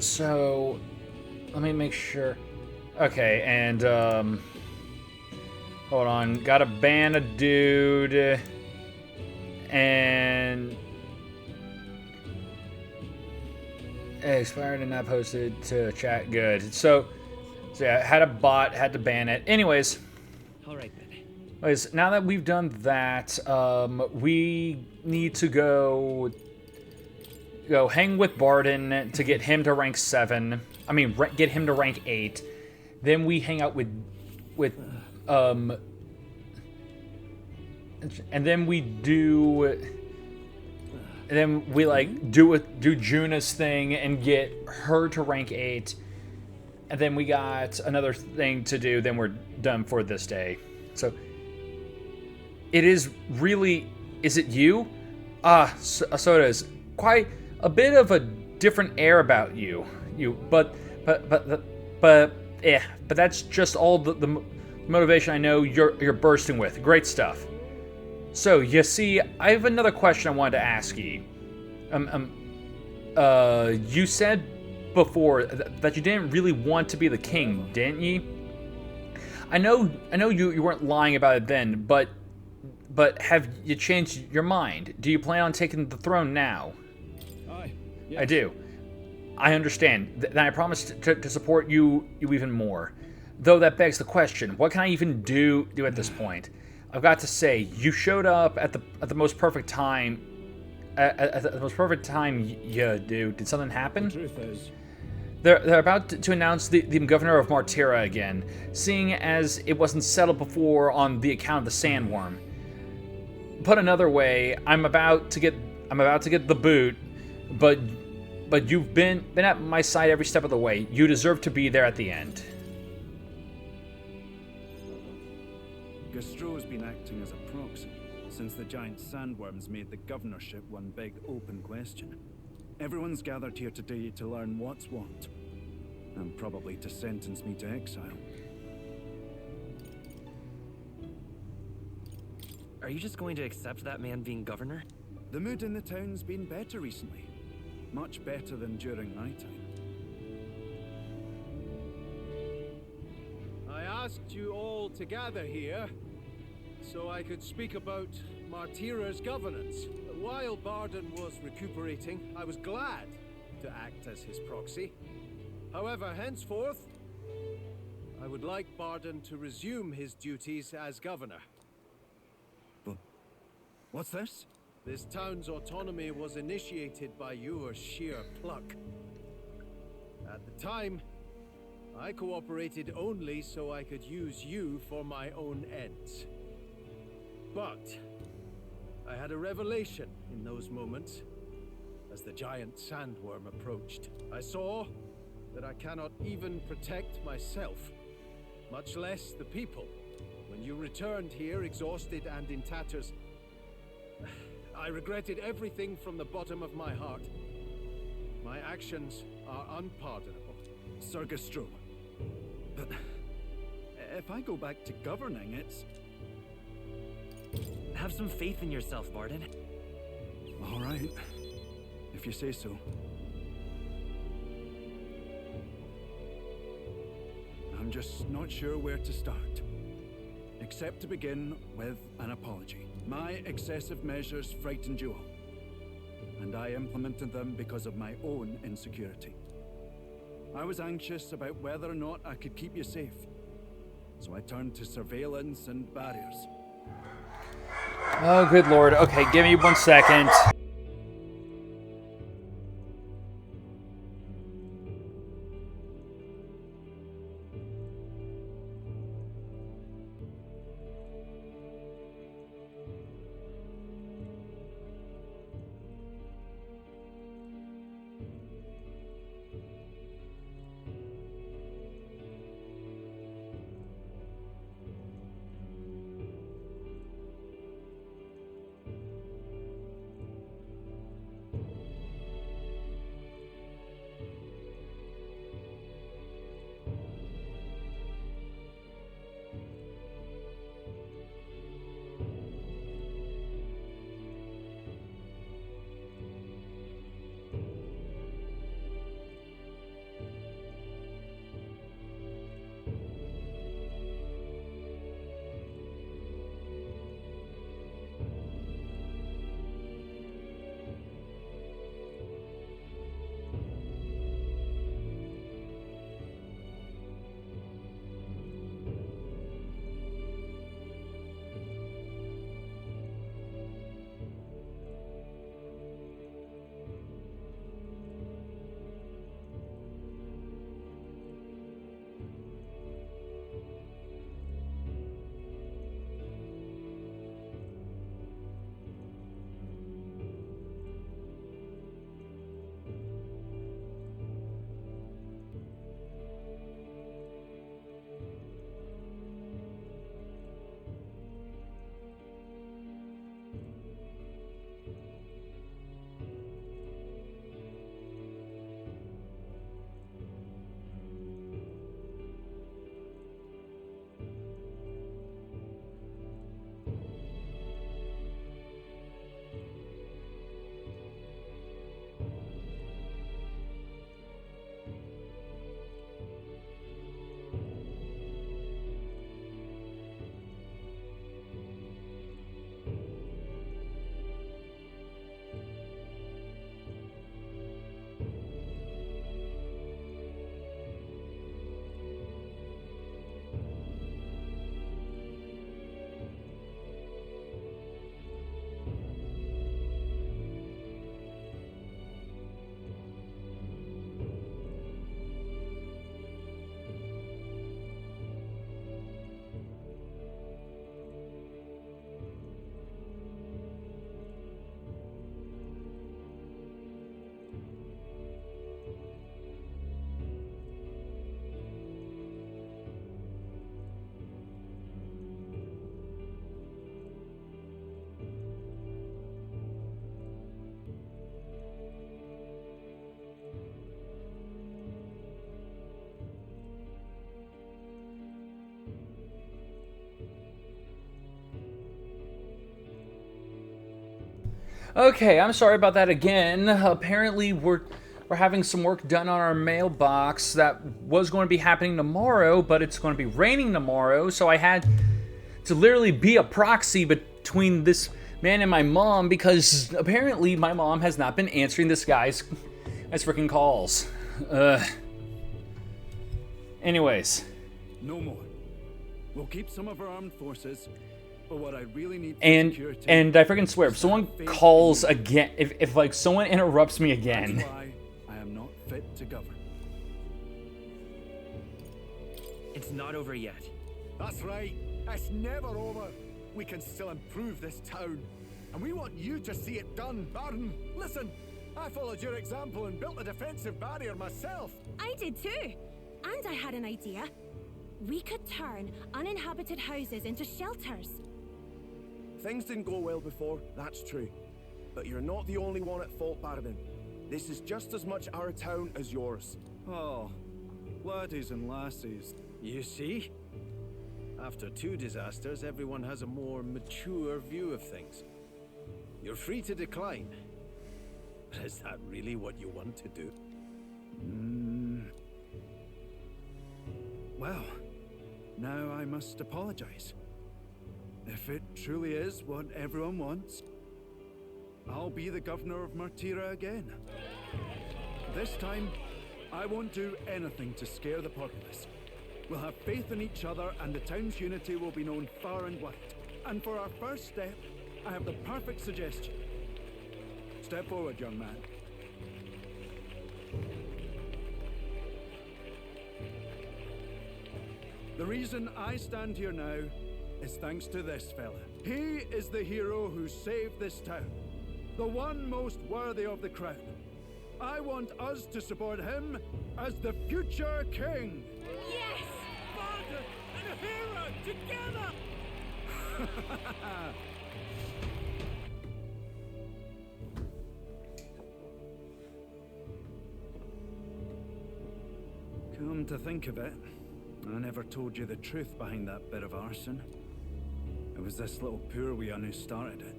So, let me make sure. Okay, and, hold on, gotta ban a dude, and... Expired and not posted to chat, good. So yeah, had a bot, had to ban it. Anyways, Alright then. Anyways, now that we've done that, we need to go hang with Barden to get him to rank 7. I mean, get him to rank 8. Then we hang out with and then we do, and then we like do Juna's thing and get her to rank 8. And then we got another thing to do, then we're done for this day. So, it is really... Is it you? So it is. Quite a bit of a different air about you. But that's just all the motivation I know you're bursting with. Great stuff. So, you see, I have another question I wanted to ask you. You said before that you didn't really want to be the king, didn't you? I know you weren't lying about it then, but have you changed your mind? Do you plan on taking the throne now? Aye. Yes. I do. I understand. Then I promise to support you even more. Though that begs the question, what can I even do at this point? I've got to say, you showed up at the most perfect time. At the most perfect time, you do. Did something happen? The truth is, They're about to announce the governor of Martira again, seeing as it wasn't settled before on the account of the sandworm. Put another way, I'm about to get the boot, but you've been at my side every step of the way. You deserve to be there at the end. Gastro's been acting as a proxy since the giant sandworms made the governorship one big open question. Everyone's gathered here today to learn what's what, and probably to sentence me to exile. Are you just going to accept that man being governor? The mood in the town's been better recently. Much better than during my time. I asked you all to gather here so I could speak about Martira's governance. While Barden was recuperating, I was glad to act as his proxy. However, henceforth, I would like Barden to resume his duties as governor. But what's this? This town's autonomy was initiated by your sheer pluck. At the time, I cooperated only so I could use you for my own ends. But I had a revelation in those moments as the giant sandworm approached. I saw that I cannot even protect myself, much less the people. When you returned here exhausted and in tatters, I regretted everything from the bottom of my heart. My actions are unpardonable. Sir Gastro, but if I go back to governing, it's... Have some faith in yourself, Barden. All right, if you say so. I'm just not sure where to start, except to begin with an apology. My excessive measures frightened you all, and I implemented them because of my own insecurity. I was anxious about whether or not I could keep you safe, so I turned to surveillance and barriers. Oh, good lord. Okay, give me 1 second. Okay, I'm sorry about that again. Apparently, we're having some work done on our mailbox that was going to be happening tomorrow, but it's going to be raining tomorrow, so I had to literally be a proxy between this man and my mom because apparently my mom has not been answering this guy's freaking calls. Anyways. No more. We'll keep some of our armed forces. But what I really need and I freaking swear, if someone calls again, if like someone interrupts me again. That's why I am not fit to govern. It's not over yet. That's right. It's never over. We can still improve this town. And we want you to see it done, Barton. Listen, I followed your example and built a defensive barrier myself. I did too. And I had an idea. We could turn uninhabited houses into shelters. Things didn't go well before, that's true. But you're not the only one at fault, Baron. This is just as much our town as yours. Oh, laddies and lassies. You see? After 2 disasters, everyone has a more mature view of things. You're free to decline. But is that really what you want to do? Well, now I must apologize. If it truly is what everyone wants, I'll be the governor of Martira again. This time, I won't do anything to scare the populace. We'll have faith in each other and the town's unity will be known far and wide. And for our first step, I have the perfect suggestion. Step forward, young man. The reason I stand here now is thanks to this fella. He is the hero who saved this town. The one most worthy of the crown. I want us to support him as the future king. Yes! Father and a hero together! Come to think of it, I never told you the truth behind that bit of arson. It was this little poor wee un who started it.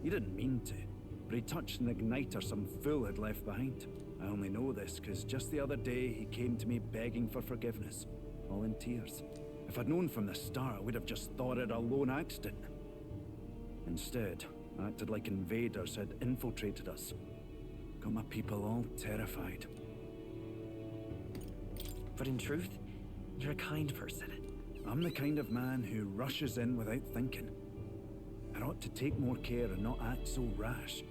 He didn't mean to, but he touched an igniter some fool had left behind. I only know this because just the other day he came to me begging for forgiveness, all in tears. If I'd known from the start, I would have just thought it a lone accident. Instead, I acted like invaders had infiltrated us. Got my people all terrified. But in truth, you're a kind person. I'm the kind of man who rushes in without thinking. I ought to take more care and not act so rash.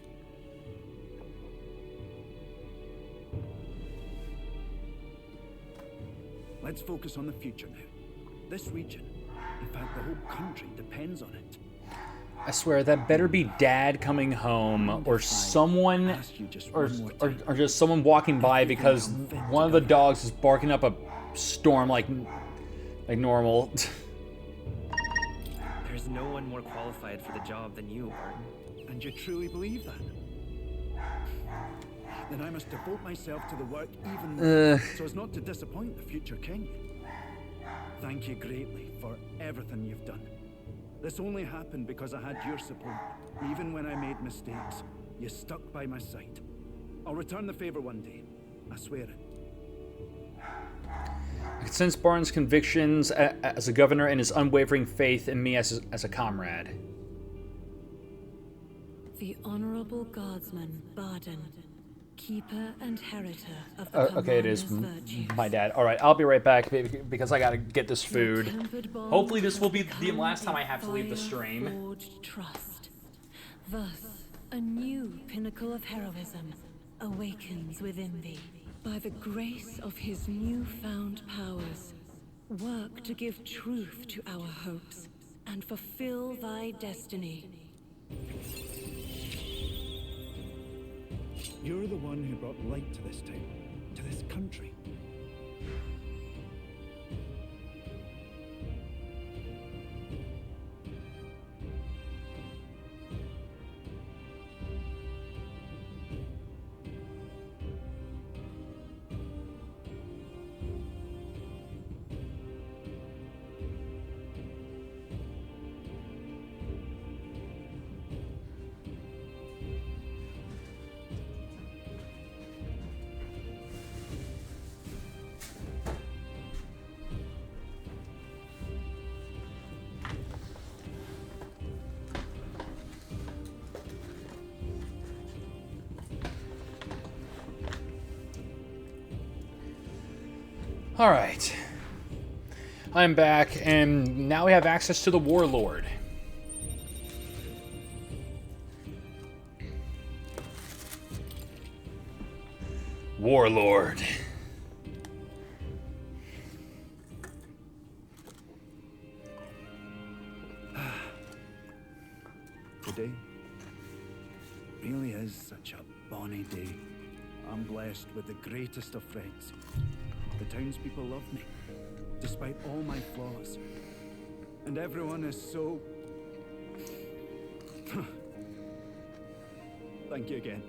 Let's focus on the future now. This region, in fact the whole country, depends on it. I swear, that better be Dad coming home, or someone, or just someone walking by because one of the dogs is barking up a storm like normal. There's no one more qualified for the job than you, Barton. And you truly believe that? Then I must devote myself to the work even more, so as not to disappoint the future king. Thank you greatly for everything you've done. This only happened because I had your support. Even when I made mistakes, you stuck by my side. I'll return the favor one day. I swear it. I can sense Barton's convictions as a governor and his unwavering faith in me as a comrade. The Honorable Guardsman, Barton, keeper and heritor of the Okay, it is Commander's my dad. All right, I'll be right back because I gotta get this food. Hopefully this will be the last time I have to leave the stream. Forged trust. Thus, a new pinnacle of heroism awakens within thee. By the grace of his newfound powers, work to give truth to our hopes and fulfill thy destiny. You're the one who brought light to this town, to this country. Alright. I'm back, and now we have access to the Warlord. Warlord. Today really is such a bonny day. I'm blessed with the greatest of friends. The townspeople love me, despite all my flaws. And everyone is so... Thank you again.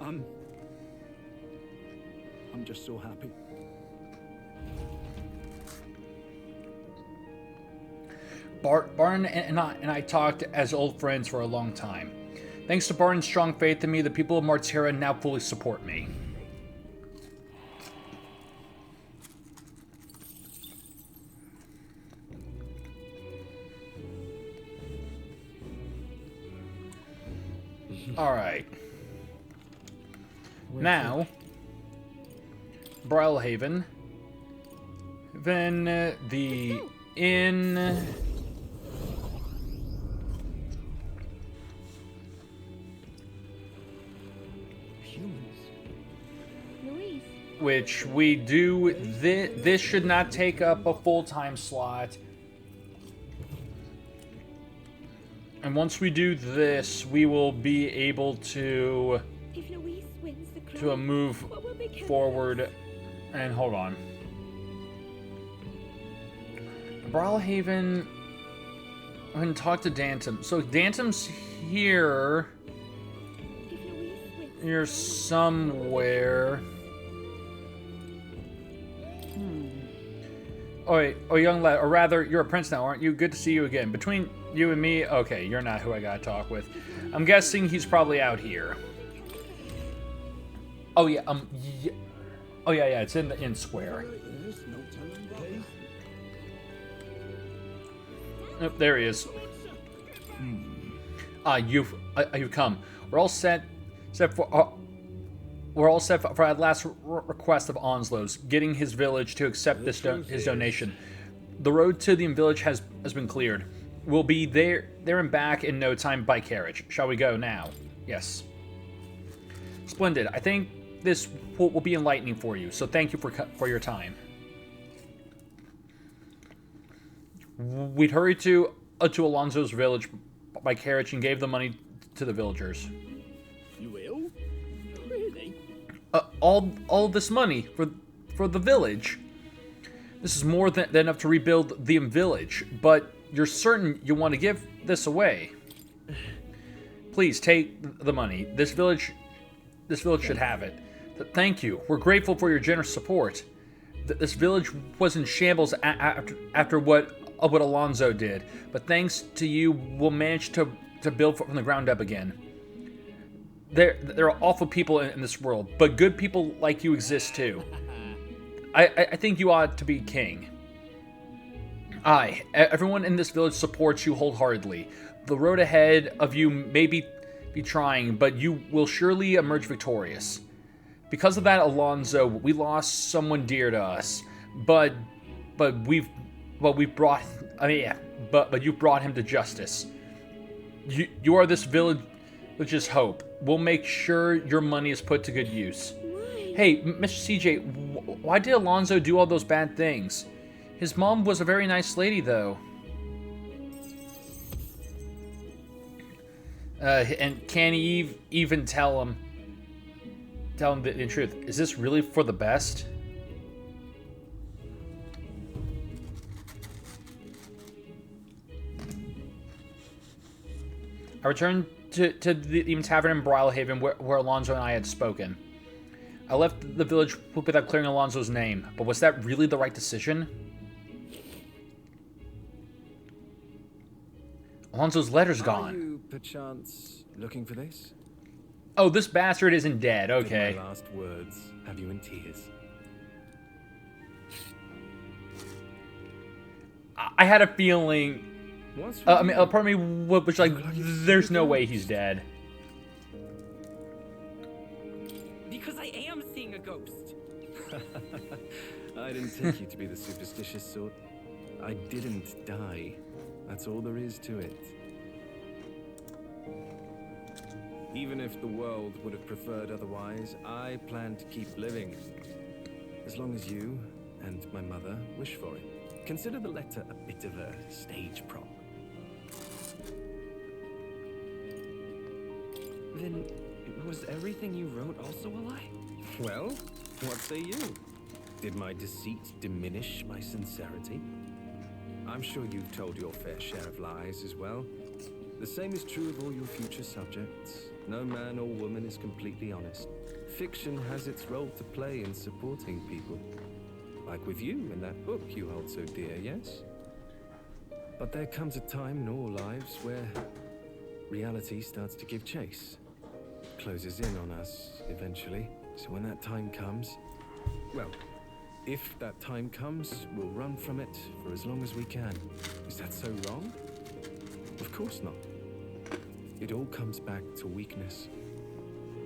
I'm just so happy. Barton and I talked as old friends for a long time. Thanks to Barton's strong faith in me, the people of Martera now fully support me. Alright. Now, Brilhaven. Then the inn. which we do. This should not take up a full-time slot. And once we do this, we will be able to move forward. And hold on. Brawlhaven. I can talk to Dantum. So Dantum's here. Here somewhere. Oh, wait. Oh, young lad. Or rather, you're a prince now, aren't you? Good to see you again. Between you and me, okay, you're not who I gotta talk with. I'm guessing he's probably out here. Oh, yeah. Oh, yeah, it's in the inn square. Oh, there he is. You've come. We're all set for that last request of Onslow's, getting his village to accept his donation. The road to the village has been cleared. We'll be there and back in no time by carriage. Shall we go now? Yes. Splendid. I think this will be enlightening for you. So thank you for your time. We'd hurried to Alonso's village by carriage and gave the money to the villagers. You will? Really? All this money for the village. This is more than enough to rebuild the village, but you're certain you want to give this away. Please take the money. This village should have it. Thank you. We're grateful for your generous support. This village was in shambles after what Alonso did, but thanks to you, we'll manage to build from the ground up again. There are awful people in this world, but good people like you exist too. I think you ought to be king. Everyone in this village supports you wholeheartedly. The road ahead of you may be trying, but you will surely emerge victorious. Because of that, Alonso, we lost someone dear to us, but you brought him to justice. You are this village's hope. We'll make sure your money is put to good use. Hey, Mr. CJ, why did Alonso do all those bad things? His mom was a very nice lady, though. And can he even tell him the truth? Is this really for the best? I returned to the tavern in Brawlhaven where Alonso and I had spoken. I left the village without clearing Alonso's name, but was that really the right decision? Alonso's letter's gone. Are you, perchance, looking for this? Oh, this bastard isn't dead. Okay. My last words have you in tears. I had a feeling. I mean, part of me was like, there's no way he's dead. Because I am seeing a ghost. I didn't take you to be the superstitious sort. I didn't die. That's all there is to it. Even if the world would have preferred otherwise, I plan to keep living. As long as you and my mother wish for it. Consider the letter a bit of a stage prop. Then, was everything you wrote also a lie? Well, what say you? Did my deceit diminish my sincerity? I'm sure you've told your fair share of lies as well. The same is true of all your future subjects. No man or woman is completely honest. Fiction has its role to play in supporting people. Like with you in that book you hold so dear, yes? But there comes a time in all lives where reality starts to give chase. Closes in on us eventually. So when that time comes, well, if that time comes, we'll run from it for as long as we can. Is that so wrong? Of course not. It all comes back to weakness.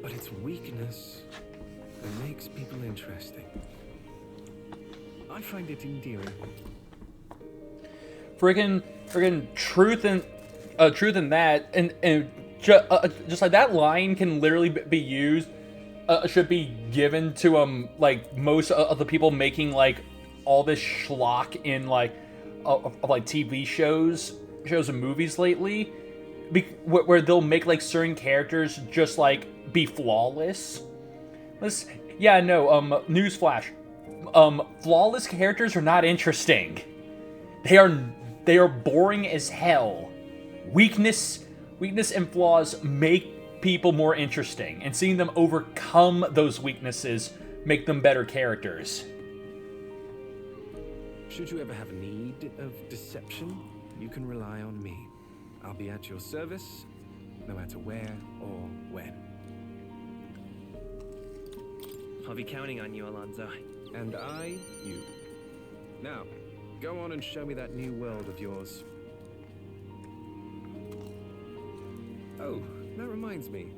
But it's weakness that makes people interesting. I find it endearing. Friggin' truth in that, and just like that line can literally be used should be given to like most of the people making like all this schlock in like like TV shows and movies lately, where they'll make like certain characters just like be flawless. Yeah, no. Newsflash. Flawless characters are not interesting. They are boring as hell. Weakness and flaws make people more interesting, and seeing them overcome those weaknesses make them better characters. Should you ever have need of deception, you can rely on me. I'll be at your service, no matter where or when. I'll be counting on you, Alonso. And I, you. Now, go on and show me that new world of yours. Oh, that reminds me.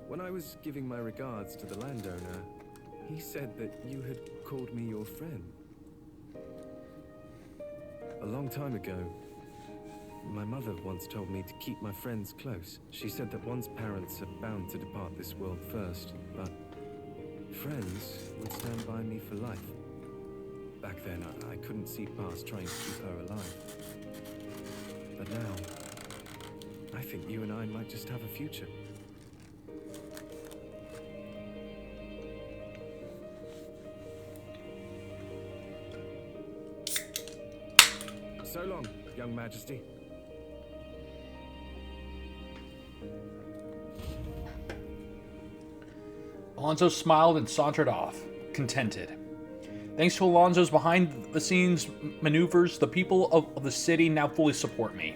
When I was giving my regards to the landowner, he said that you had called me your friend. A long time ago, my mother once told me to keep my friends close. She said that one's parents are bound to depart this world first, but friends would stand by me for life. Back then, I couldn't see past trying to keep her alive. But now, I think you and I might just have a future. So long, young majesty. Alonso smiled and sauntered off, contented. Thanks to Alonso's behind-the-scenes maneuvers, the people of the city now fully support me.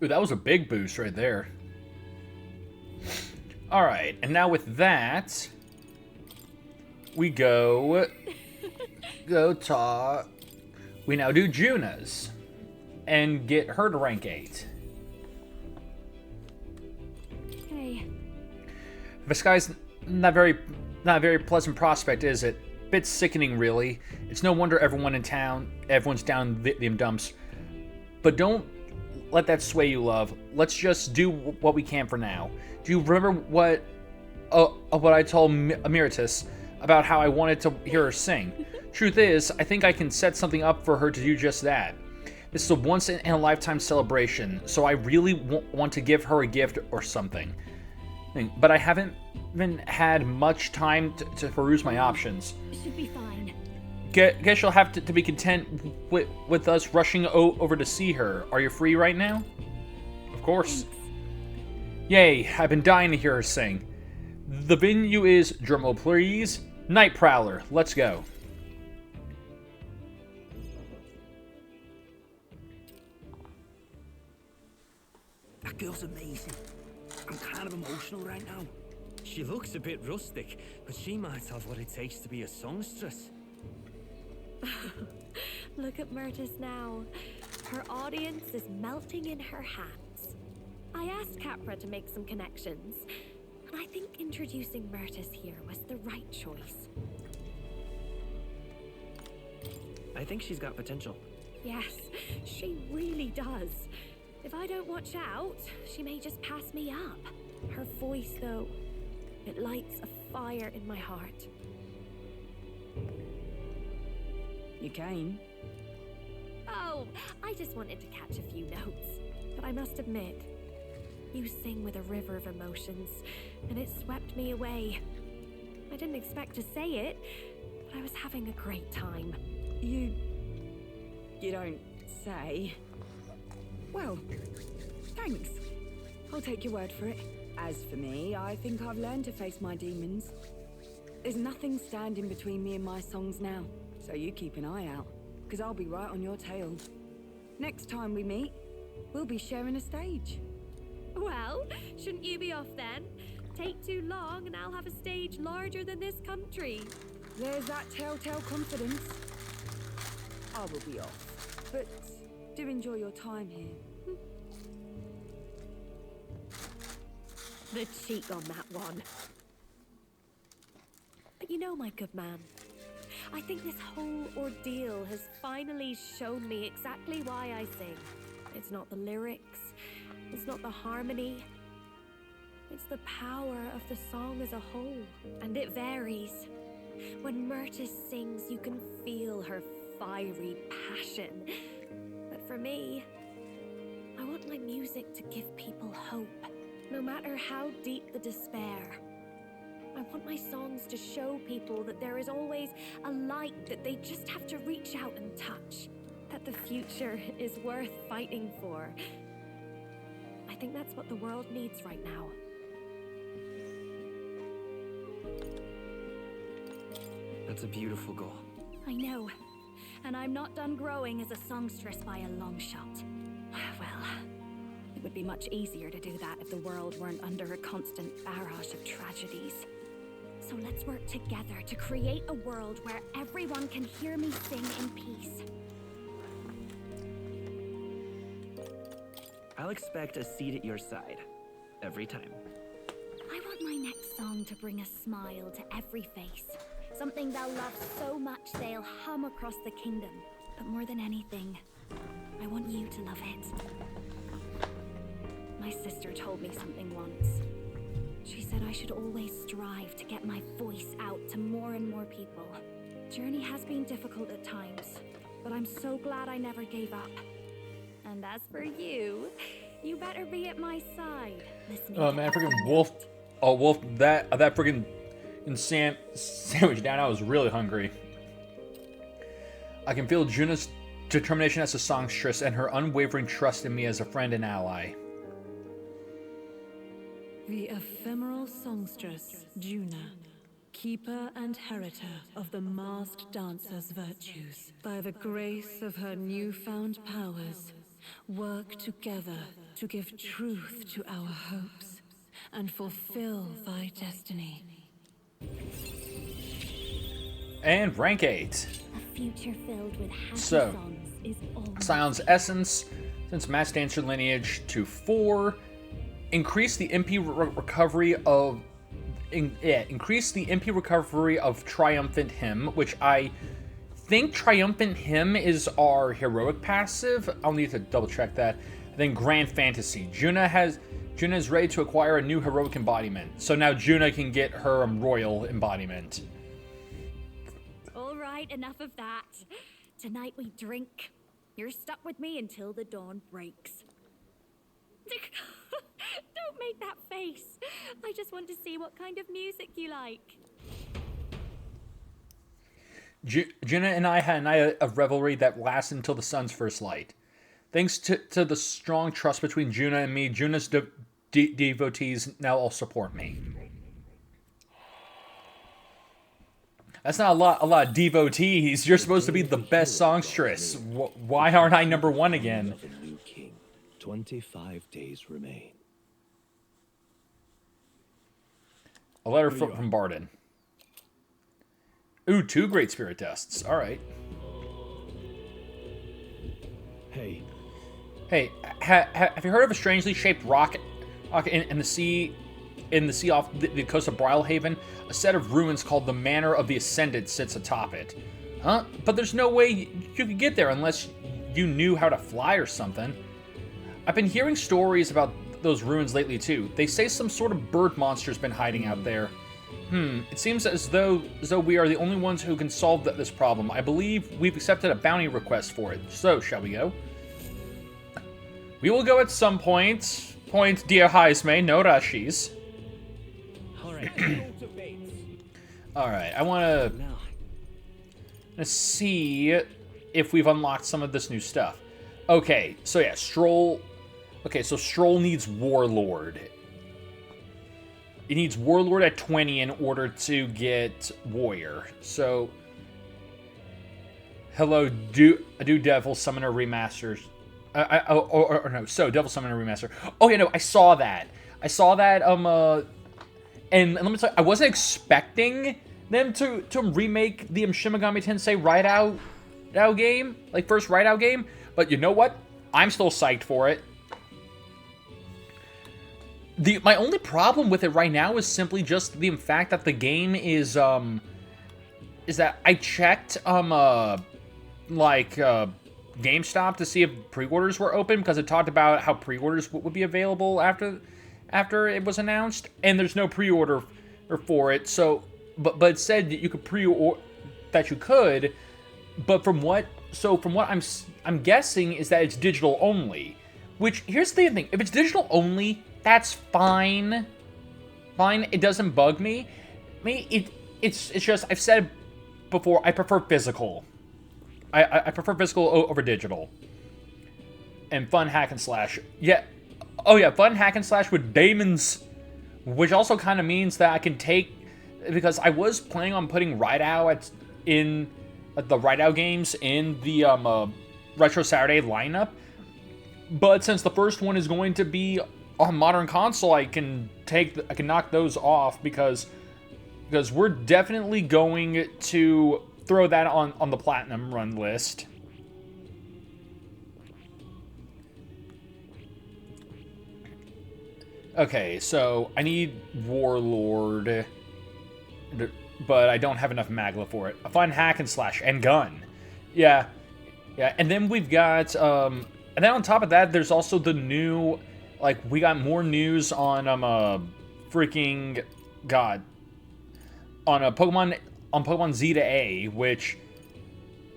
Ooh, that was a big boost right there. Alright, and now with that, we go talk. We now do Juna's and get her to rank 8. Hey. This guy's not a very pleasant prospect, is it? Bit sickening, really. It's no wonder everyone's down the dumps. But don't let that sway you, love. Let's just do what we can for now. Do you remember what I told Emeritus about how I wanted to hear her sing? Truth is, I think I can set something up for her to do just that. This is a once-in-a-lifetime celebration, so I really want to give her a gift or something. But I haven't even had much time to peruse my options. Should be fine. Guess you'll have to be content with us rushing over to see her. Are you free right now? Of course. Thanks. Yay, I've been dying to hear her sing. The venue is, drumroll please, Night Prowler. Let's go. That girl's amazing. I'm kind of emotional right now. She looks a bit rustic, but she might have what it takes to be a songstress. Look at Myrtis now. Her audience is melting in her hands. I asked Capra to make some connections, and I think introducing Myrtis here was the right choice. I think she's got potential. Yes, she really does. If I don't watch out, she may just pass me up. Her voice, though, it lights a fire in my heart. You came? Oh, I just wanted to catch a few notes. But I must admit, you sing with a river of emotions, and it swept me away. I didn't expect to say it, but I was having a great time. You don't say. Well, thanks. I'll take your word for it. As for me, I think I've learned to face my demons. There's nothing standing between me and my songs now, so you keep an eye out, because I'll be right on your tail. Next time we meet, we'll be sharing a stage. Well, shouldn't you be off then? Take too long and I'll have a stage larger than this country. There's that telltale confidence. I will be off, but do enjoy your time here. The cheek on that one. But you know, my good man, I think this whole ordeal has finally shown me exactly why I sing. It's not the lyrics, It's not the harmony. It's the power of the song as a whole. And it varies. When Myrtis sings, you can feel her fiery passion. But for me, I want my music to give people hope, no matter how deep the despair. I want my songs to show people that there is always a light that they just have to reach out and touch. That the future is worth fighting for. I think that's what the world needs right now. That's a beautiful goal. I know. And I'm not done growing as a songstress by a long shot. Well, it would be much easier to do that if the world weren't under a constant barrage of tragedies. So let's work together to create a world where everyone can hear me sing in peace. I'll expect a seat at your side. Every time. I want my next song to bring a smile to every face. Something they'll love so much they'll hum across the kingdom. But more than anything, I want you to love it. My sister told me something once. She said I should always strive to get my voice out to more and more people. Journey has been difficult at times, but I'm so glad I never gave up. And as for you, you better be at my side. Listening Oh man, freaking Wolf. Oh, Wolf, that freaking insane sandwich down. I was really hungry. I can feel Juna's determination as a songstress and her unwavering trust in me as a friend and ally. The ephemeral songstress, Juna, keeper and heritor of the masked dancer's virtues, by the grace of her newfound powers, work together to give truth to our hopes and fulfill thy destiny. And rank 8. A future filled with happy So, songs is all. Scion's Essence, since Mass Dancer lineage to 4. Increase the MP recovery of increase the MP recovery of Triumphant Hymn, which I think Triumphant Hymn is our heroic passive. I'll need to double check that. Then Grand Fantasy. Juna is ready to acquire a new heroic embodiment. So now Juna can get her royal embodiment. All right, enough of that. Tonight we drink. You're stuck with me until the dawn breaks. Don't make that face. I just want to see what kind of music you like. Juna and I had a night of revelry that lasted until the sun's first light. Thanks to the strong trust between Juna and me, Juna's devotees now all support me. That's not a lot of devotees. You're supposed to be the best songstress. Why aren't I number 1 again? 25 days remain. A letter from Barden. Ooh, 2 Great Spirit Dusts. All right. Hey. Hey, have you heard of a strangely shaped rock in the sea off the coast of Brilhaven? A set of ruins called the Manor of the Ascended sits atop it. Huh? But there's no way you could get there unless you knew how to fly or something. I've been hearing stories about those ruins lately too. They say some sort of bird monster's been hiding out there. It seems as though we are the only ones who can solve this problem. I believe we've accepted a bounty request for it. So, shall we go? We will go at some point. Dear Heisme, no rushies. Alright, I want to see if we've unlocked some of this new stuff. Okay, so yeah, Stroll... Okay, so Stroll needs Warlord. He needs Warlord at 20 in order to get Warrior. So... Hello, do Devil Summoner Remasters. So Devil Summoner Remaster. Oh yeah, no, I saw that, and let me tell you, I wasn't expecting them to remake the Shin Megami Tensei Ride Out game, like first Ride Out game, but you know what? I'm still psyched for it. My only problem with it right now is simply just the fact that the game is that I checked GameStop to see if pre-orders were open, because it talked about how pre-orders would be available after it was announced, and there's no pre-order for it. So, but it said that you could pre-order, that you could, but from what I'm guessing is that it's digital only. Which, here's the thing: if it's digital only, that's fine. Fine, it doesn't bug me. It's just, I've said before, I prefer physical. I prefer physical over digital. And fun hack and slash. Yeah. Oh yeah, fun hack and slash with daemons, which also kind of means that I can take, because I was planning on putting Rideout in the Rideout games in the Retro Saturday lineup, but since the first one is going to be on modern console, I can knock those off, because we're definitely going to throw that on the platinum run list. Okay, so I need Warlord, but I don't have enough Magla for it. A fun hack and slash and gun. Yeah. And then we've got, and then on top of that, there's also the new, like, we got more news on, freaking, God, on a Pokemon Z to A, which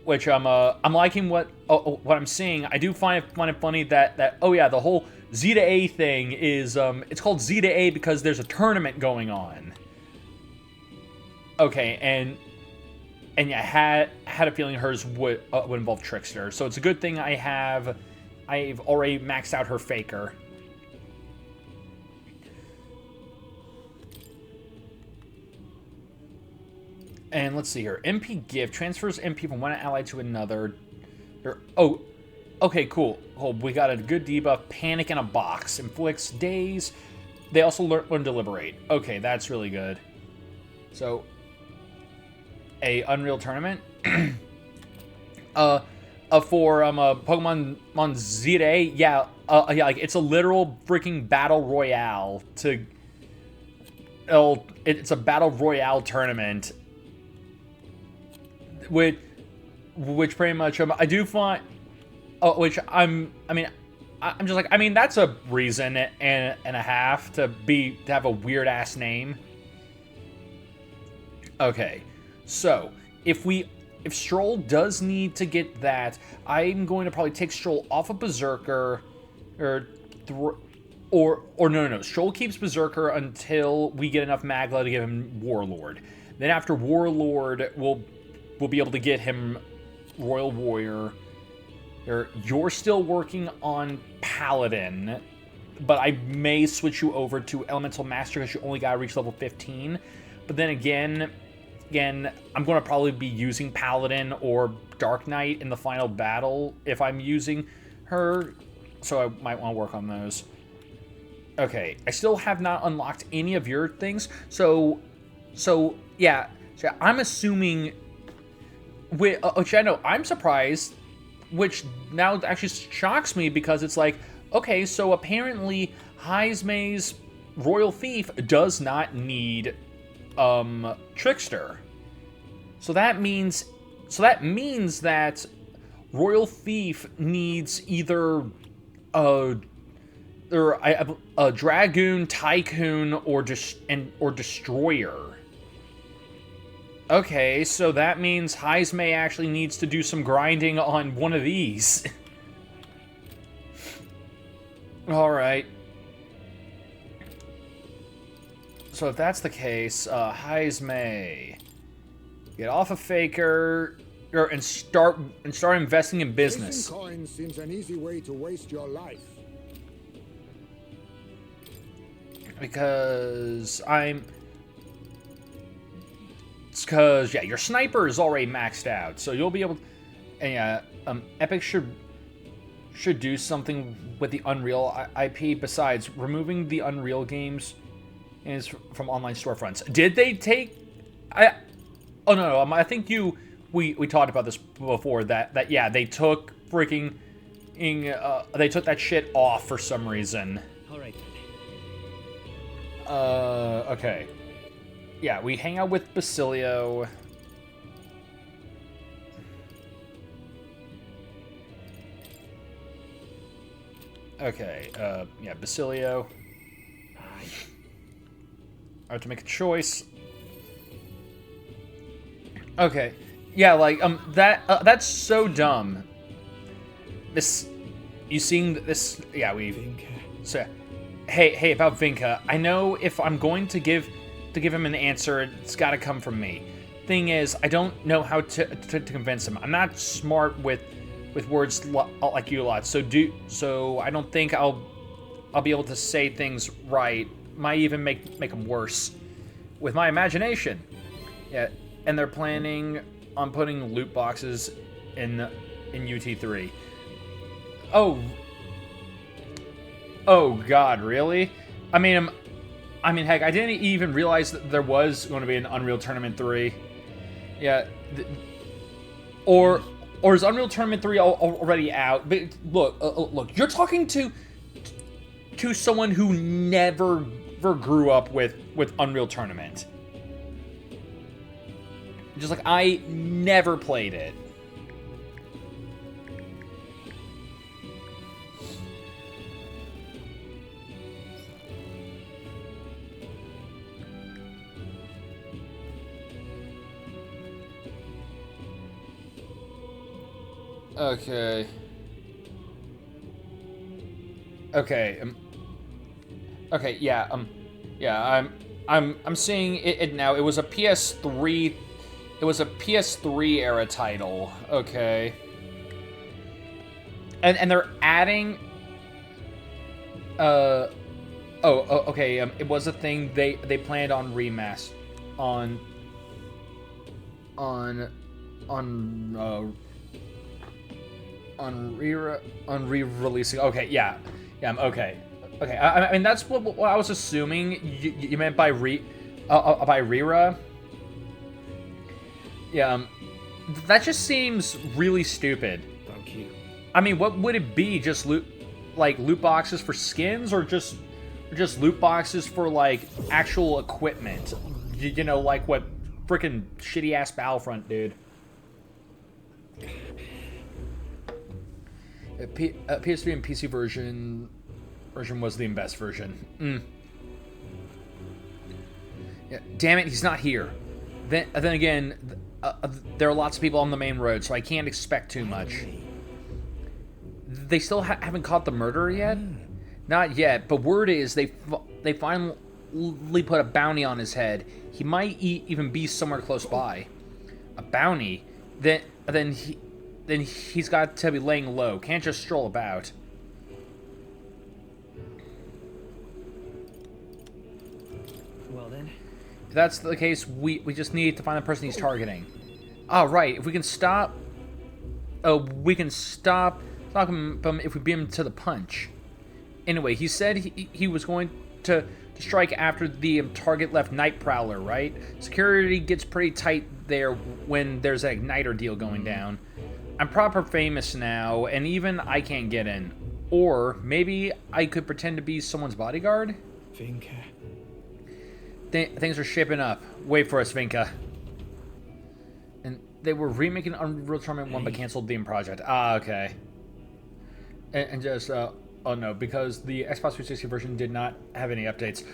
I'm liking what I'm seeing. I do find it funny that oh yeah, the whole Z to A thing is, it's called Z to A because there's a tournament going on. Okay, and yeah, had a feeling hers would involve Trickster, so it's a good thing I've already maxed out her Faker. And let's see here. MP Gift transfers MP from one ally to another. Oh, okay, cool. We got a good debuff. Panic in a box. Inflicts daze. They also learn Deliberate. Okay, that's really good. So, a Unreal Tournament. For Pokemon Z-Day, yeah, like it's a literal freaking battle royale it's a battle royale tournament. Which pretty much I do find, I'm just like, I mean, that's a reason and a half to have a weird ass name. Okay, so if Stroll does need to get that, I'm going to probably take Stroll off of Berserker, or no. Stroll keeps Berserker until we get enough Magla to give him Warlord. Then after Warlord, we'll be able to get him Royal Warrior. You're still working on Paladin, but I may switch you over to Elemental Master because you only gotta reach level 15. But then again, I'm going to probably be using Paladin or Dark Knight in the final battle if I'm using her, so I might want to work on those. Okay, I still have not unlocked any of your things, so yeah, I'm assuming, which I know I'm surprised, which now actually shocks me, because it's like, okay, so apparently Heismay's Royal Thief does not need Trickster. So that means that Royal Thief needs either a Dragoon, Tycoon, or Destroyer. Okay, so that means Heismay actually needs to do some grinding on one of these. Alright. So if that's the case, Heismay, get off of Faker and start investing in business. Chasing coins seems an easy way to waste your life. Because yeah, your sniper is already maxed out, so you'll be able to, and yeah, Epic should do something with the Unreal IP besides removing the Unreal games from online storefronts. Did they take? Oh no, I think we talked about this before. That yeah, they took freaking they took that shit off for some reason. All right. Okay. Yeah, we hang out with Basilio. Okay, yeah, Basilio. I have to make a choice. Okay. Yeah, like, that's so dumb. You seeing this, yeah, so, hey, about Vinka, I know if I'm going to give him an answer, it's gotta come from me. Thing is, I don't know how to convince him. I'm not smart with words like you a lot, so I don't think I'll be able to say things right. Might even make them worse with my imagination. Yeah, and they're planning on putting loot boxes in UT3. Oh God, really? I mean, heck, I didn't even realize that there was going to be an Unreal Tournament 3. Yeah, or is Unreal Tournament 3 already out? But look, you're talking to someone who never grew up with Unreal Tournament. Just like I never played it. Okay. Okay. Okay. Yeah. Yeah. I'm seeing it now. It was a PS3. It was a PS3 era title. Okay. And they're adding. Okay. It was a thing they planned on remaster on re-releasing. Okay, yeah, okay. I mean, that's what I was assuming you meant by Rira. Yeah, that just seems really stupid. Thank you. I mean, what would it be? Just loot boxes for skins, or just loot boxes for like actual equipment? You know, like what freaking shitty ass Battlefront, dude. PS3 and PC version was the best version. Yeah, damn it, he's not here. Then again, there are lots of people on the main road, so I can't expect too much. They still haven't caught the murderer yet? Not yet, but word is they finally put a bounty on his head. He might even be somewhere close by. A bounty? Then he's got to be laying low. Can't just stroll about. Well then. If that's the case, we just need to find the person he's targeting. Oh, right. If we can stop... Oh, we can stop him if we beat him to the punch. Anyway, he said he was going to strike after the target left Night Prowler, right? Security gets pretty tight there when there's an igniter deal going down. I'm proper famous now, and even I can't get in. Or maybe I could pretend to be someone's bodyguard? Vinka. Things are shaping up. Wait for us, Vinka. And they were remaking Unreal Tournament 1 but canceled the project. Ah, okay. And just, oh no, because the Xbox 360 version did not have any updates.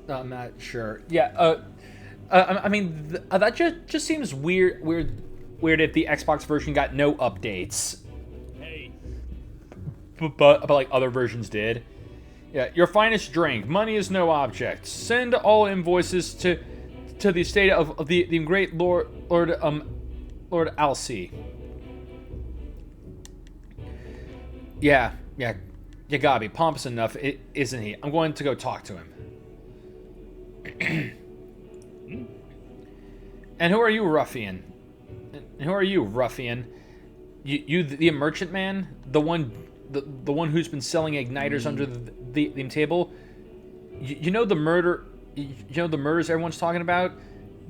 I'm not sure. Yeah, I mean, that just seems weird if the Xbox version got no updates. Hey. But like other versions did. Yeah, your finest drink. Money is no object. Send all invoices to the estate of the great Lord Alcy. Yeah, you gotta be pompous enough, isn't he? I'm going to go talk to him. And who are you, ruffian? You the merchant man, the one who's been selling igniters under the table. You know the murder. You know the murders everyone's talking about.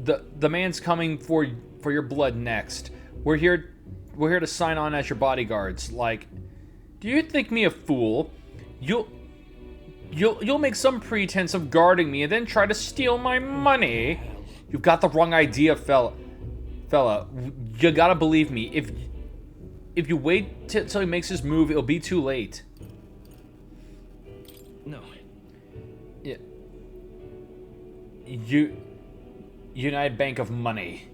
The man's coming for your blood next. We're here to sign on as your bodyguards. Like, do you think me a fool? You'll make some pretense of guarding me and then try to steal my money. You've got the wrong idea, fella. You gotta believe me. If you wait till he makes his move, it'll be too late. No. Yeah. United Bank of Money.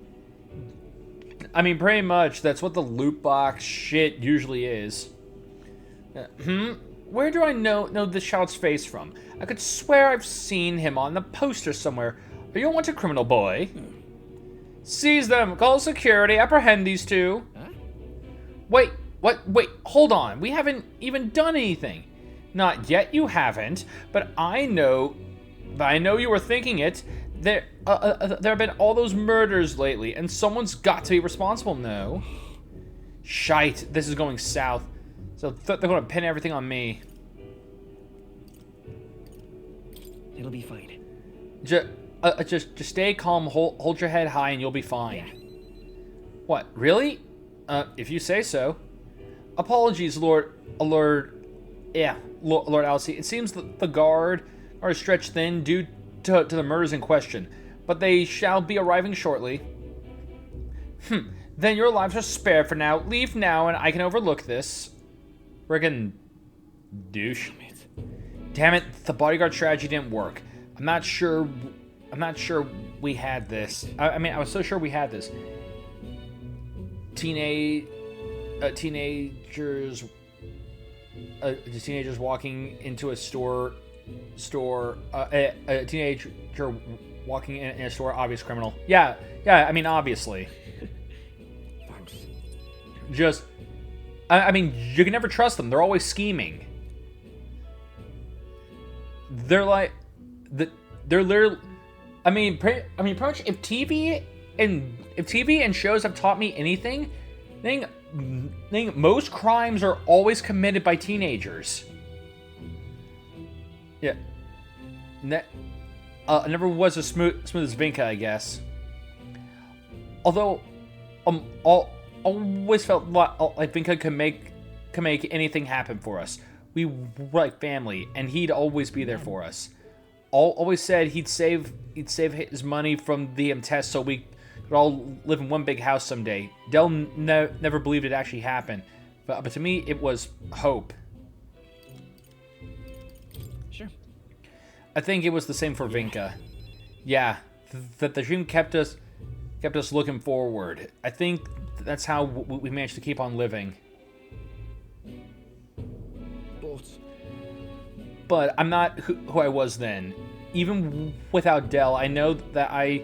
I mean, pretty much, that's what the loot box shit usually is. Where do I know this child's face from? I could swear I've seen him on the poster somewhere. Are you a wanted criminal, boy? Seize them! Call security! Apprehend these two! Huh? Wait, what? Wait, hold on. We haven't even done anything. Not yet, you haven't. But I know you were thinking it. There have been all those murders lately, and someone's got to be responsible. No. Shite, this is going south. So they're going to pin everything on me. It'll be fine. Just stay calm, hold your head high, and you'll be fine. Yeah. What, really? If you say so. Apologies, Lord Alcee. It seems that the guard are stretched thin due to the murders in question, but they shall be arriving shortly. Then your lives are spared for now. Leave now, and I can overlook this. Friggin' douche. Damn it, the bodyguard strategy didn't work. I'm not sure we had this. I mean, I was so sure we had this. Teenagers walking into a store. A teenager walking in a store. Obvious criminal. Yeah. I mean, obviously. Thanks. Just, I mean, you can never trust them. They're always scheming. They're like, they're literally. I mean, pretty much. If TV and shows have taught me anything, I think most crimes are always committed by teenagers. Yeah. Never was as smooth as Vinka, I guess. Although, always felt like Vinka could make anything happen for us. We were like family, and he'd always be there for us. Always said he'd save his money from the test so we could all live in one big house someday. Del never believed it actually happened, but to me it was hope. Sure. I think it was the same for Vinka. Yeah, that the dream kept us looking forward. I think that's how we managed to keep on living. But I'm not who I was then. Even without Del, I know that I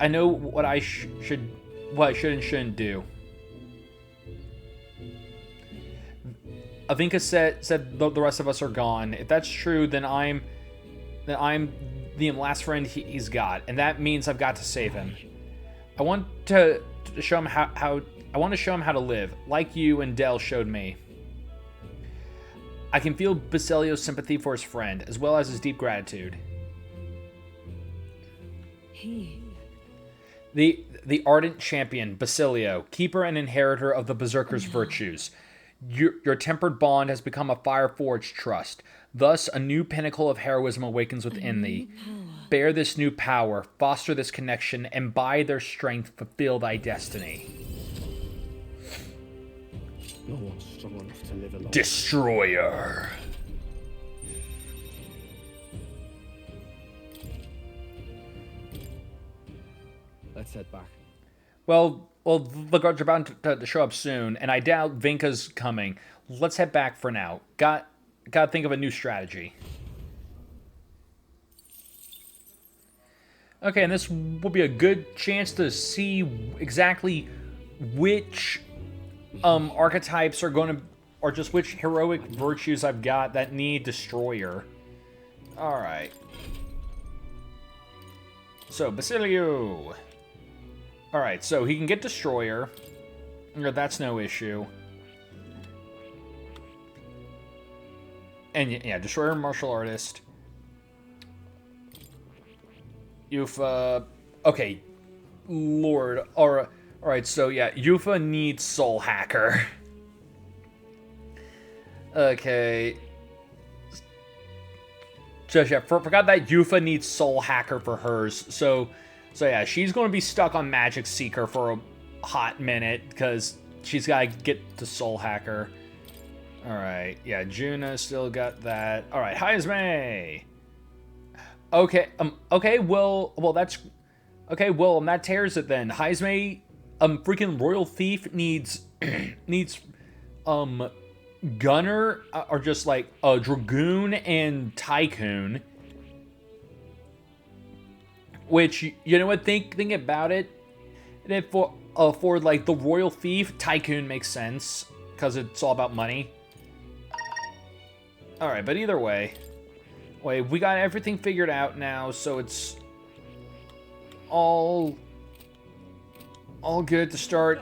know what I should and shouldn't do. Avinka said the rest of us are gone. If that's true, then I'm the last friend he's got, and that means I've got to save him. I want to show him how to live, like you and Del showed me. I can feel Basilio's sympathy for his friend, as well as his deep gratitude. The ardent champion, Basilio, keeper and inheritor of the Berserker's virtues. Your tempered bond has become a fire-forged trust. Thus, a new pinnacle of heroism awakens within thee. Bear this new power, foster this connection, and by their strength fulfill thy destiny. No one's strong enough to live alone. Destroyer. Let's head back. Well, the guards are about to show up soon, and I doubt Vinka's coming. Let's head back for now. Gotta think of a new strategy. Okay, and this will be a good chance to see exactly which archetypes are going to, or just which heroic virtues I've got that need Destroyer. Alright. So, Basilio. Alright, so he can get Destroyer. That's no issue. And yeah, Destroyer Martial Artist. Yufa. Okay. Lord. Alright, so yeah, Yufa needs Soul Hacker. Okay. Just yeah, forgot that Yufa needs Soul Hacker for hers. So yeah, she's going to be stuck on Magic Seeker for a hot minute because she's got to get to Soul Hacker. Alright, yeah, Juna still got that. Alright, Heisme! Okay, well, that's... Okay, well, that tears it then. Heisme, freaking Royal Thief needs... needs, Gunner, or just like a Dragoon and Tycoon. Which, you know what, think about it. And if for like the Royal Thief, Tycoon makes sense. Because it's all about money. Alright, but either way. Wait, we got everything figured out now, so it's all good to start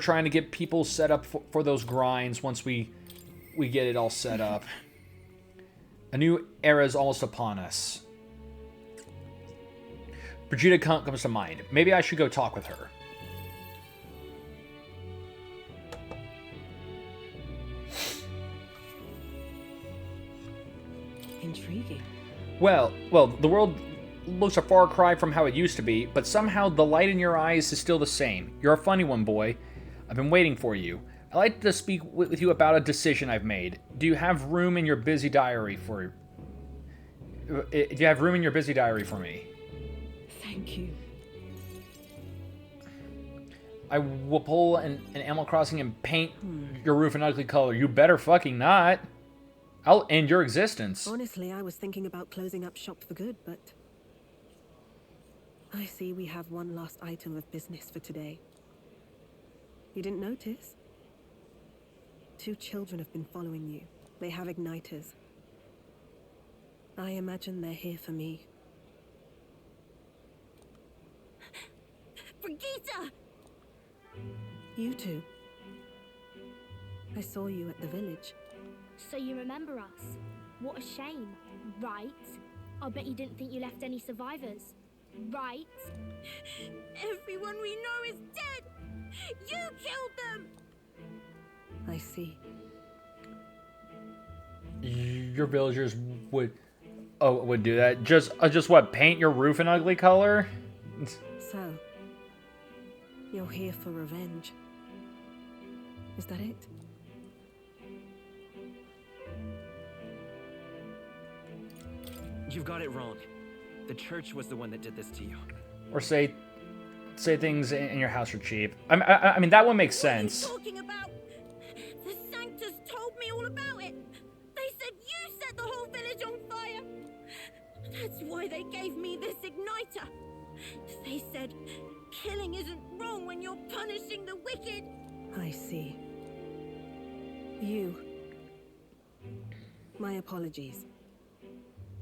trying to get people set up for those grinds once we get it all set up. A new era is almost upon us. Brigida comes to mind. Maybe I should go talk with her. Intriguing. Well, the world looks a far cry from how it used to be, but somehow the light in your eyes is still the same. You're a funny one, boy. I've been waiting for you. I'd like to speak with you about a decision I've made. Do you have room in your busy diary for... Do you have room in your busy diary for me? Thank you. I will pull an Animal Crossing and paint your roof an ugly color. You better fucking not. I'll end your existence. Honestly, I was thinking about closing up shop for good, but... I see we have one last item of business for today. You didn't notice? 2 children have been following you. They have igniters. I imagine they're here for me. Brigitte! You two. I saw you at the village. So you remember us? What a shame, right? I bet you didn't think you left any survivors, right? Everyone we know is dead! You killed them! I see. Your villagers would do that. Just what? Paint your roof an ugly color? So, you're here for revenge. Is that it? You've got it wrong. The church was the one that did this to you. Or say things in your house are cheap. I mean, that one makes sense. What are you talking about? The Sanctus told me all about it. They said you set the whole village on fire. That's why they gave me this igniter. They said killing isn't wrong when you're punishing the wicked. I see. You. My apologies.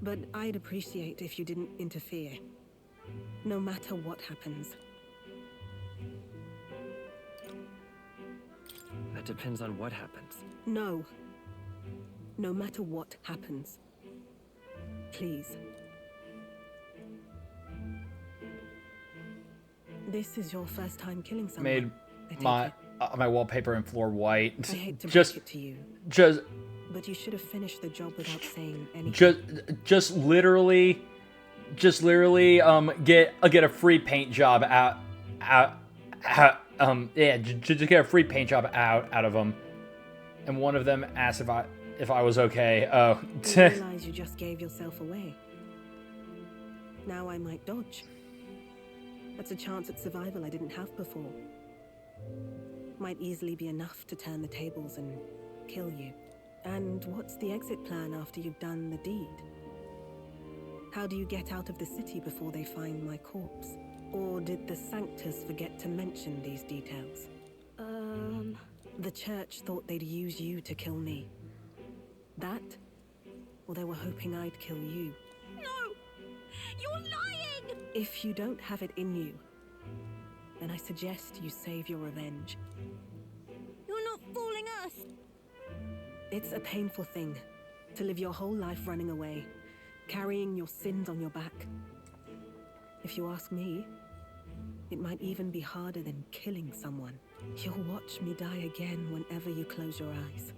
But I'd appreciate if you didn't interfere. No matter what happens. That depends on what happens. No. No matter what happens. Please. This is your first time killing someone. Made my wallpaper and floor white. I hate to break it to you. But you should have finished the job without saying anything. Just literally get a free paint job just get a free paint job out of them. And one of them asked if I was okay. Oh. I realize you just gave yourself away. Now I might dodge. That's a chance at survival I didn't have before. Might easily be enough to turn the tables and kill you. And what's the exit plan after you've done the deed? How do you get out of the city before they find my corpse? Or did the Sanctus forget to mention these details? The church thought they'd use you to kill me. That? Or they were hoping I'd kill you? No! You're lying! If you don't have it in you, then I suggest you save your revenge. You're not fooling us! It's a painful thing to live your whole life running away, carrying your sins on your back. If you ask me, it might even be harder than killing someone. You'll watch me die again whenever you close your eyes.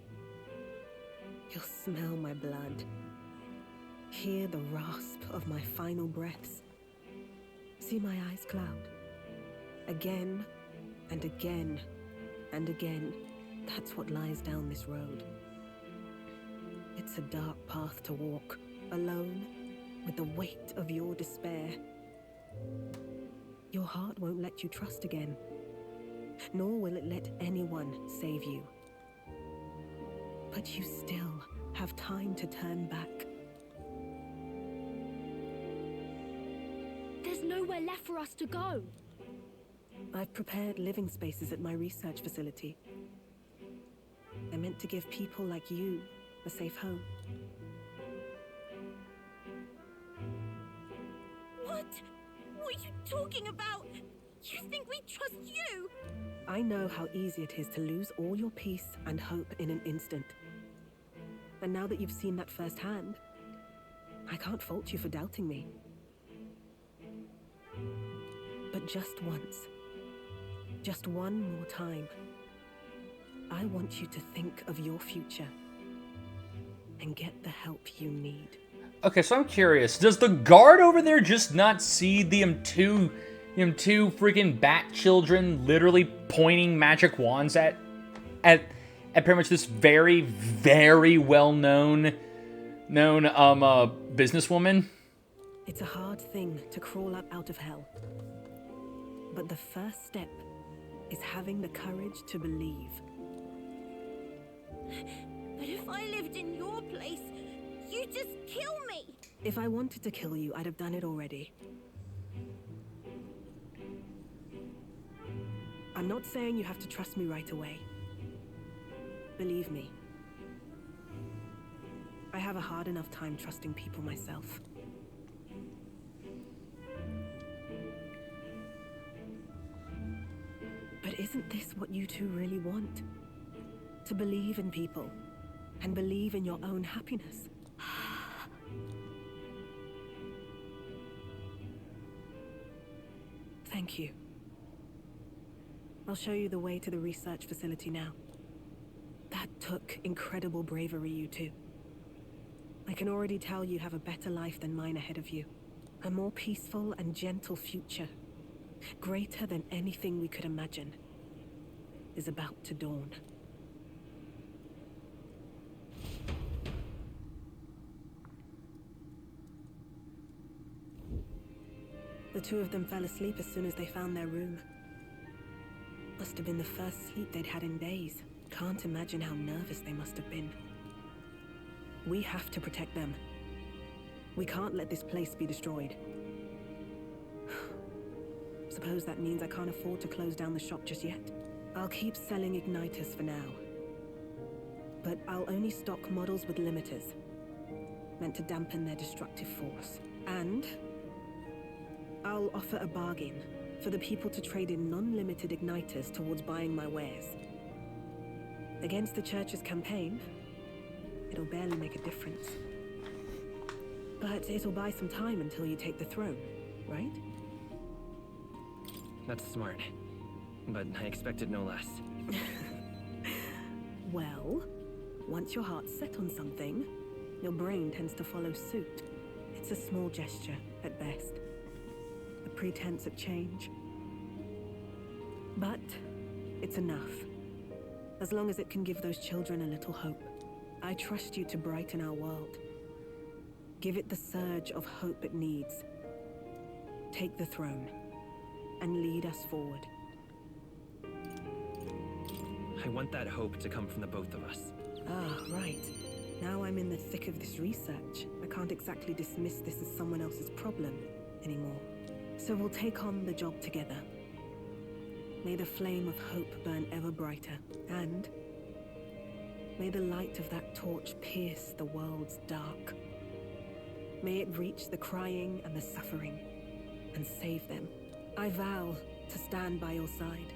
You'll smell my blood, hear the rasp of my final breaths, see my eyes cloud. Again and again and again, That's what lies down this road. It's a dark path to walk, alone, with the weight of your despair. Your heart won't let you trust again, nor will it let anyone save you. But you still have time to turn back. There's nowhere left for us to go. I've prepared living spaces at my research facility. They're meant to give people like you a safe home. What? What are you talking about? You think we trust you? I know how easy it is to lose all your peace and hope in an instant. And now that you've seen that firsthand, I can't fault you for doubting me. But just once, just one more time, I want you to think of your future and get the help you need. Okay, so I'm curious. Does the guard over there just not see them two freaking bat children literally pointing magic wands at pretty much this very, very well-known businesswoman? It's a hard thing to crawl up out of hell. But the first step is having the courage to believe. But if I lived in your place, you'd just kill me. If I wanted to kill you, I'd have done it already. I'm not saying you have to trust me right away. Believe me, I have a hard enough time trusting people myself. But isn't this what you two really want? To believe in people and believe in your own happiness. Thank you. I'll show you the way to the research facility now. That took incredible bravery, you two. I can already tell you have a better life than mine ahead of you. A more peaceful and gentle future, greater than anything we could imagine, is about to dawn. The two of them fell asleep as soon as they found their room. Must have been the first sleep they'd had in days. Can't imagine how nervous they must have been. We have to protect them. We can't let this place be destroyed. Suppose that means I can't afford to close down the shop just yet. I'll keep selling igniters for now. But I'll only stock models with limiters, meant to dampen their destructive force. And I'll offer a bargain for the people to trade in non-limited igniters towards buying my wares. Against the church's campaign, it'll barely make a difference. But it'll buy some time until you take the throne, right? That's smart, but I expected no less. Well, once your heart's set on something, your brain tends to follow suit. It's a small gesture, at best. A pretense at change. But it's enough. As long as it can give those children a little hope. I trust you to brighten our world. Give it the surge of hope it needs. Take the throne and lead us forward. I want that hope to come from the both of us. Ah, right. Now I'm in the thick of this research. I can't exactly dismiss this as someone else's problem anymore. So we'll take on the job together. May the flame of hope burn ever brighter, and may the light of that torch pierce the world's dark. May it reach the crying and the suffering, and save them. I vow to stand by your side.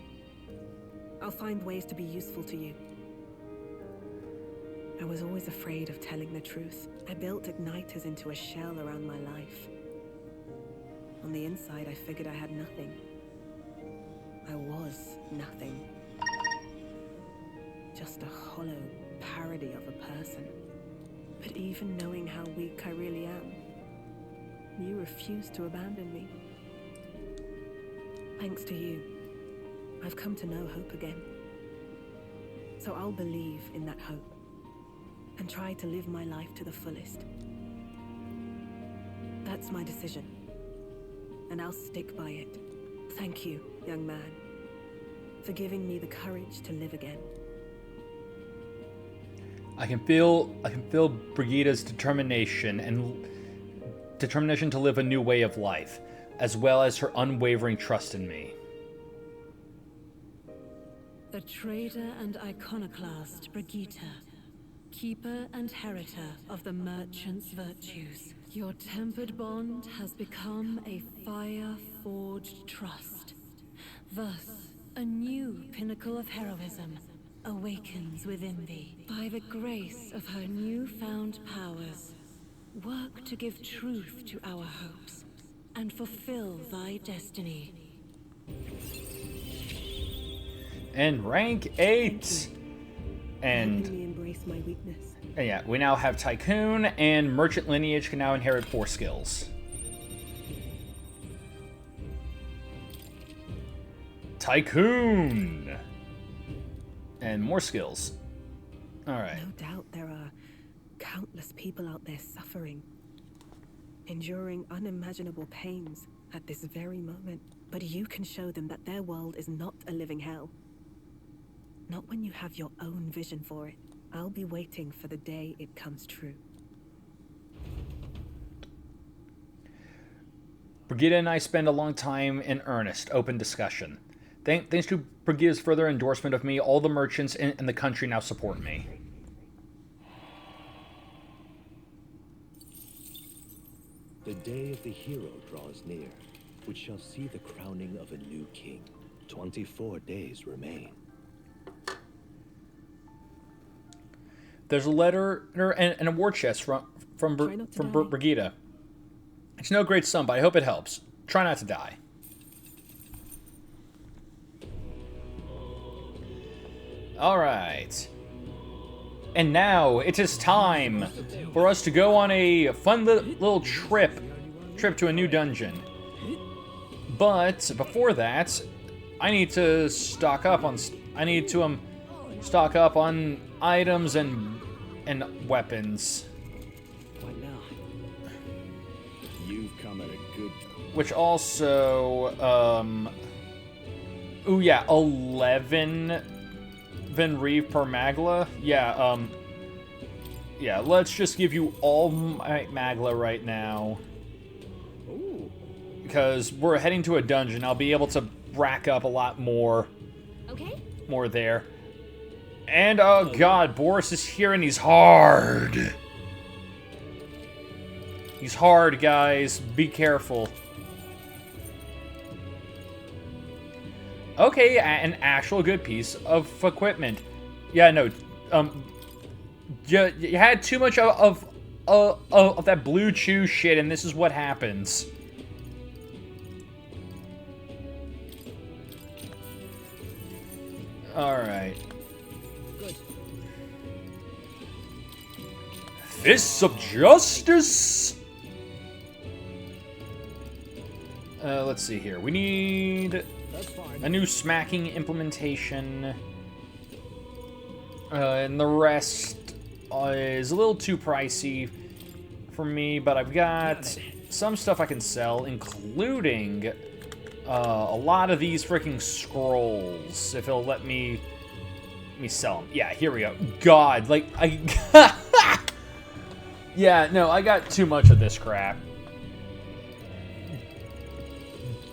I'll find ways to be useful to you. I was always afraid of telling the truth. I built igniters into a shell around my life. On the inside, I figured I had nothing. I was nothing. Just a hollow parody of a person. But even knowing how weak I really am, you refused to abandon me. Thanks to you, I've come to know hope again. So I'll believe in that hope and try to live my life to the fullest. That's my decision, and I'll stick by it. Thank you, young man, for giving me the courage to live again. I can feel Brigida's determination to live a new way of life, as well as her unwavering trust in me. A traitor and iconoclast, Brigida. Keeper and heritor of the merchant's virtues. Your tempered bond has become a fire-forged trust. Thus, a new pinnacle of heroism awakens within thee. By the grace of her newfound powers, work to give truth to our hopes and fulfill thy destiny. And rank 8. And Embrace my weakness. yeah, we now have Tycoon, and Merchant Lineage can now inherit 4 skills. Tycoon! And more skills. Alright. No doubt there are countless people out there suffering, enduring unimaginable pains at this very moment. But you can show them that their world is not a living hell. Not when you have your own vision for it. I'll be waiting for the day it comes true. Brigida and I spend a long time in earnest, open discussion. Thanks to Brigida's further endorsement of me, all the merchants in the country now support me. The day of the hero draws near, which shall see the crowning of a new king. 24 days remain. There's a letter and a war chest from Brigida. It's no great sum, but I hope it helps. Try not to die. Alright. And now it is time for us to go on a fun little trip to a new dungeon. But before that, I need to stock up on items and weapons. What now? You've come at a good... Which also, ooh yeah, 11 Venrive per Magla. Yeah, yeah, let's just give you all my Magla right now. Ooh. Because we're heading to a dungeon. I'll be able to rack up a lot more. Okay. More there. And, oh god, Boris is here and he's hard. He's hard, guys. Be careful. Okay, an actual good piece of equipment. Yeah, no, you had too much of that blue chew shit, and this is what happens. Alright. Good. Fists of Justice! Let's see here. We need a new smacking implementation. And the rest is a little too pricey for me, but I've got some stuff I can sell, including a lot of these freaking scrolls, if it'll let me sell them. Yeah, here we go. God, like, yeah, no, I got too much of this crap.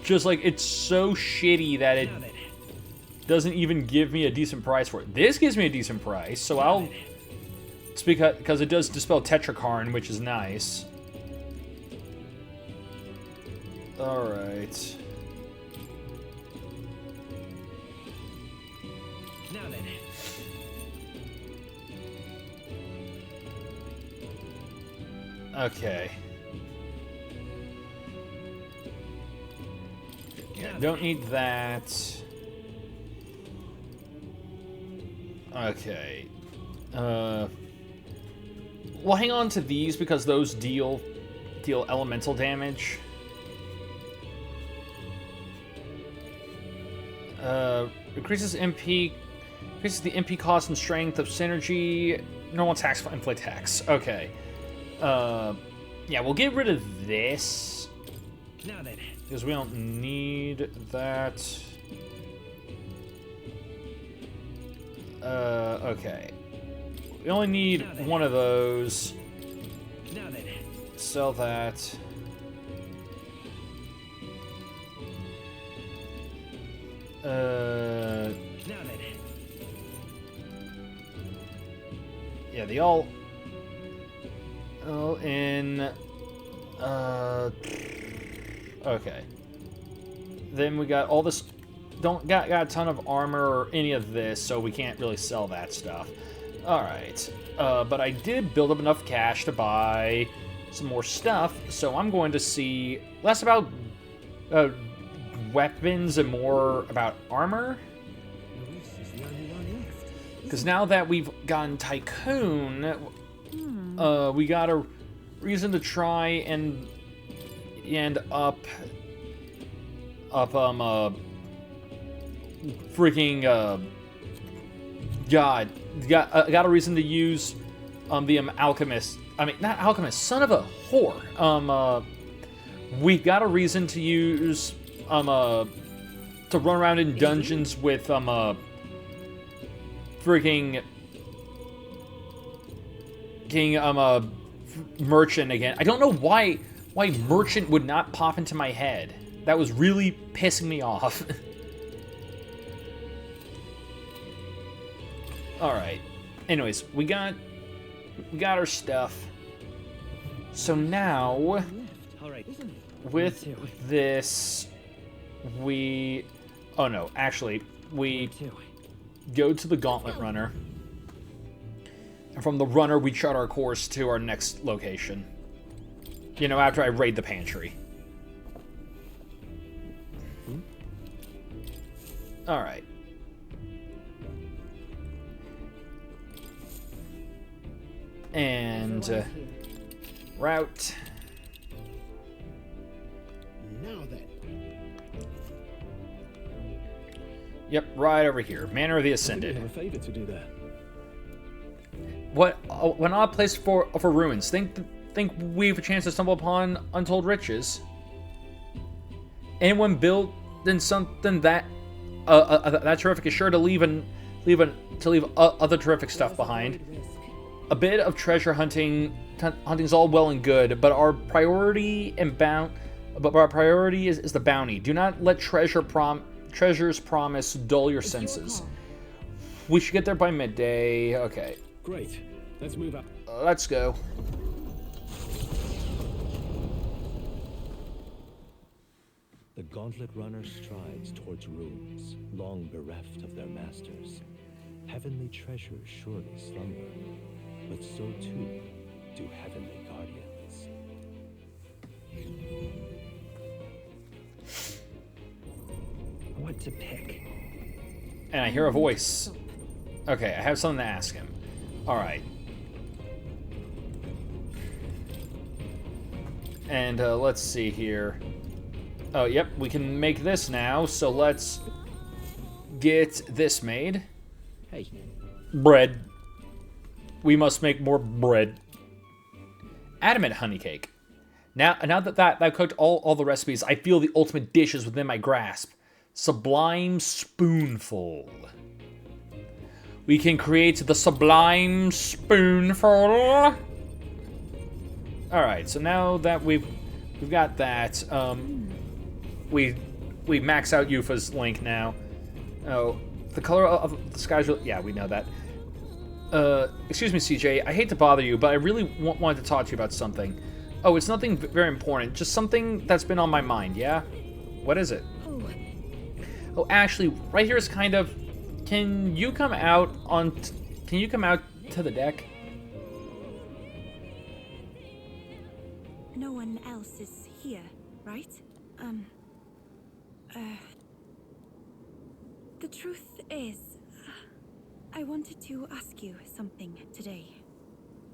Just, like, it's so shitty that it doesn't even give me a decent price for it. This gives me a decent price, so I'll... It's because it does dispel Tetrakarn, which is nice. Alright. Now then. Okay. Yeah, don't need that. Okay. We'll hang on to these because those deal elemental damage. Increases MP Increases the MP cost and strength of synergy. Normal attacks, inflict attacks. Okay. Yeah, we'll get rid of this. Now then. Because we don't need that. Okay. We only need one of those. Now then. Sell that. Now then. Yeah, they all in. Okay. Then we got all this. Got a ton of armor or any of this, so we can't really sell that stuff. All right. But I did build up enough cash to buy some more stuff, so I'm going to see less about weapons and more about armor. Because now that we've gotten Tycoon, we got a reason to try and up freaking God, got a reason to use the alchemist. I mean, not alchemist, son of a whore. We got a reason to use to run around in dungeons with freaking King Merchant again. I don't know why Merchant would not pop into my head. That was really pissing me off. All right. Anyways, we got our stuff. So now, with this, we go to the Gauntlet Runner. And from the runner, we chart our course to our next location. You know, after I raid the pantry. All right. And route. Now then. Yep, right over here. Manor of the Ascended. A favor to do there. What? When odd place for ruins. Think we have a chance to stumble upon untold riches. Anyone built in something that that terrific is sure to leave other terrific stuff behind. A bit of treasure hunting's all well and good, but our priority is the bounty. Do not let treasure's promise dull your senses. We should get there by midday. Okay. Great. Let's move up. Let's go. The Gauntlet Runner strides towards ruins, long bereft of their masters. Heavenly treasures surely slumber, but so too do heavenly guardians. What to pick? And I hear a voice. Okay, I have something to ask him. Alright. And let's see here. Oh, yep, we can make this now, so let's get this made. Hey. Bread. We must make more bread. Adamant honey cake. Now that I've cooked all the recipes, I feel the ultimate dish is within my grasp. Sublime spoonful. We can create the sublime spoonful. Alright, so now that we've got that, we max out Yufa's link now. Oh, the color of the sky's really, yeah, we know that. Excuse me, CJ, I hate to bother you, but I really wanted to talk to you about something. Oh, it's nothing very important, just something that's been on my mind, yeah? What is it? Oh, actually, right here is kind of, can you come out to the deck? No one else is here, right? The truth is, I wanted to ask you something today.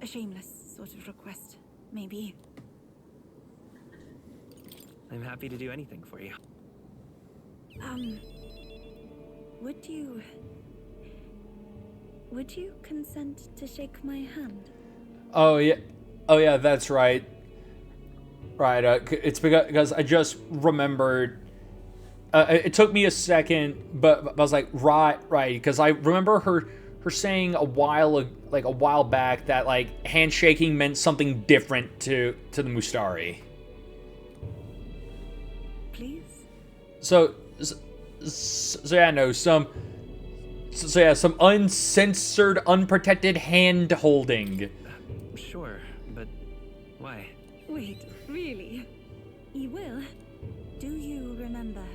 A shameless sort of request, maybe. I'm happy to do anything for you. Would you Would you consent to shake my hand? Oh yeah, that's right. Right, it's because I just remembered. It took me a second, but I was like, right, because I remember her saying a while back that like handshaking meant something different to the Mustari. Please? So yeah, no, some uncensored, unprotected hand holding. Sure, but why? Wait, really? You will? Do you remember,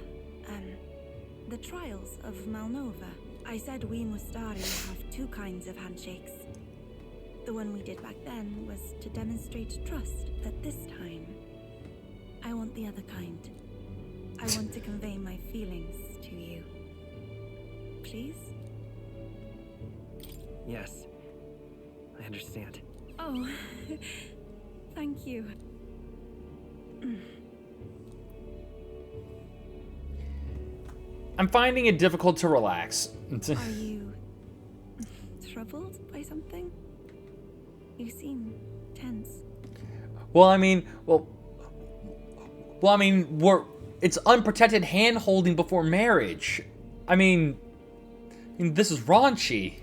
the trials of Malnova? I said we Mustari have two kinds of handshakes. The one we did back then was to demonstrate trust, but this time, I want the other kind. I want to convey my feelings to you. Please? Yes, I understand. Oh, thank you. I'm finding it difficult to relax. Are you troubled by something? You seem tense. It's unprotected hand holding before marriage. I mean, this is raunchy.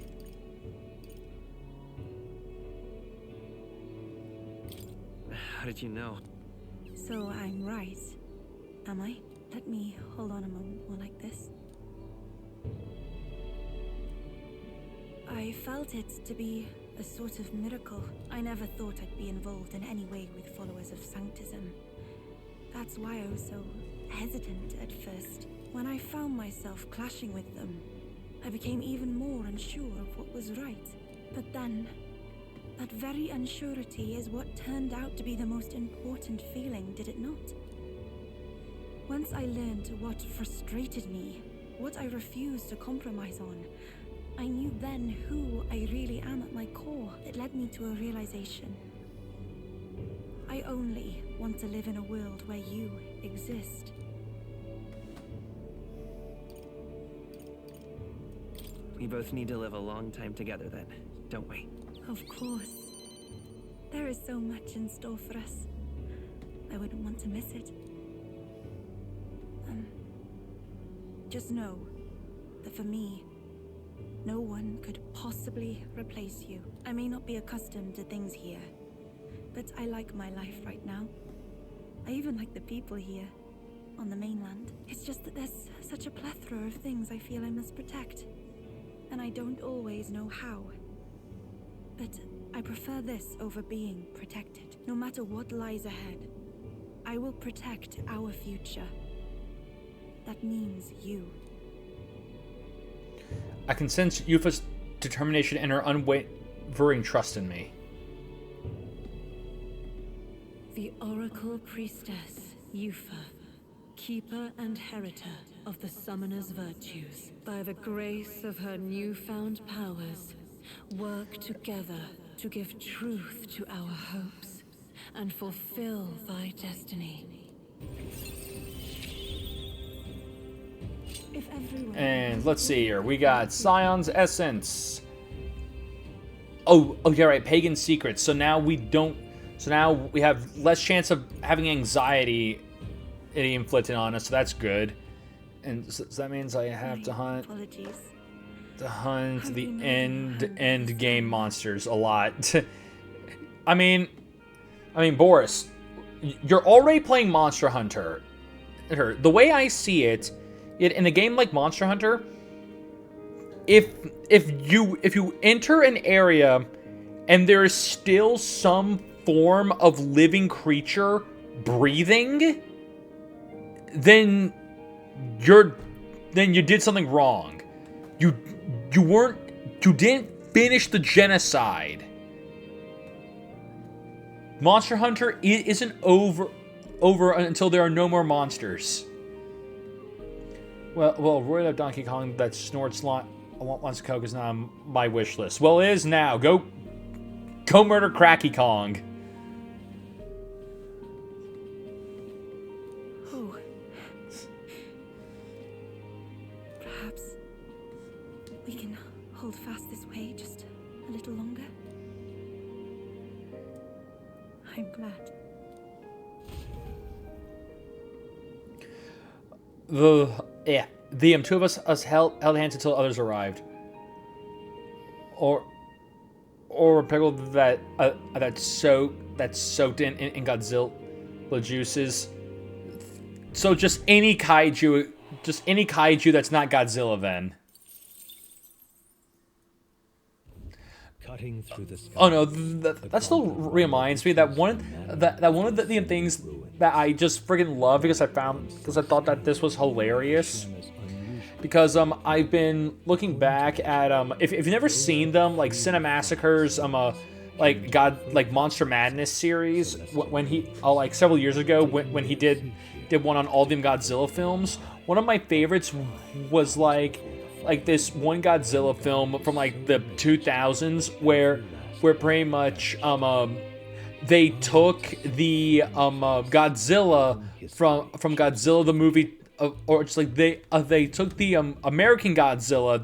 How did you know? So I'm right, am I? Let me hold on a moment more like this. I felt it to be a sort of miracle. I never thought I'd be involved in any way with followers of Sanctism. That's why I was so hesitant at first. When I found myself clashing with them, I became even more unsure of what was right. But then, that very unsurety is what turned out to be the most important feeling, did it not? Once I learned what frustrated me, what I refused to compromise on, I knew then who I really am at my core. It led me to a realization. I only want to live in a world where you exist. We both need to live a long time together then, don't we? Of course. There is so much in store for us. I wouldn't want to miss it. Just know that for me, no one could possibly replace you. I may not be accustomed to things here, but I like my life right now. I even like the people here, on the mainland. It's just that there's such a plethora of things I feel I must protect, and I don't always know how. But I prefer this over being protected. No matter what lies ahead, I will protect our future. That means you. I can sense Yufa's determination and her unwavering trust in me. The Oracle Priestess, Yufa, keeper and heritor of the Summoner's virtues. By the grace of her newfound powers, work together to give truth to our hopes and fulfill thy destiny. And let's see here. We got Scion's Essence. Oh yeah, right. Pagan Secrets. So now we don't. So now we have less chance of having anxiety inflicted on us. So that's good. And so that means I have to hunt. Apologies. To hunt the end game monsters a lot. I mean, Boris, you're already playing Monster Hunter. The way I see it. In a game like Monster Hunter, if you enter an area and there is still some form of living creature breathing, then you did something wrong. You didn't finish the genocide. Monster Hunter isn't over until there are no more monsters. Well, Roy of Donkey Kong that snorts lots of coke is not on my wish list. Well, it is now. Go murder Cracky Kong. Oh. Perhaps we can hold fast this way just A little longer? I'm glad. The two of us held hands until others arrived. Or a pickle that's soaked in Godzilla juices. So just any kaiju that's not Godzilla then. Cutting through the sky. Oh no, that still reminds me that one of the things that I just friggin' love because I thought that this was hilarious. Because I've been looking back at if you've never seen them, like Cinemassacre's like Monster Madness series when he like several years ago when he did one on all them Godzilla films. One of my favorites was like this one Godzilla film from like the 2000s where pretty much they took the Godzilla from Godzilla the movie, or just like they took the American Godzilla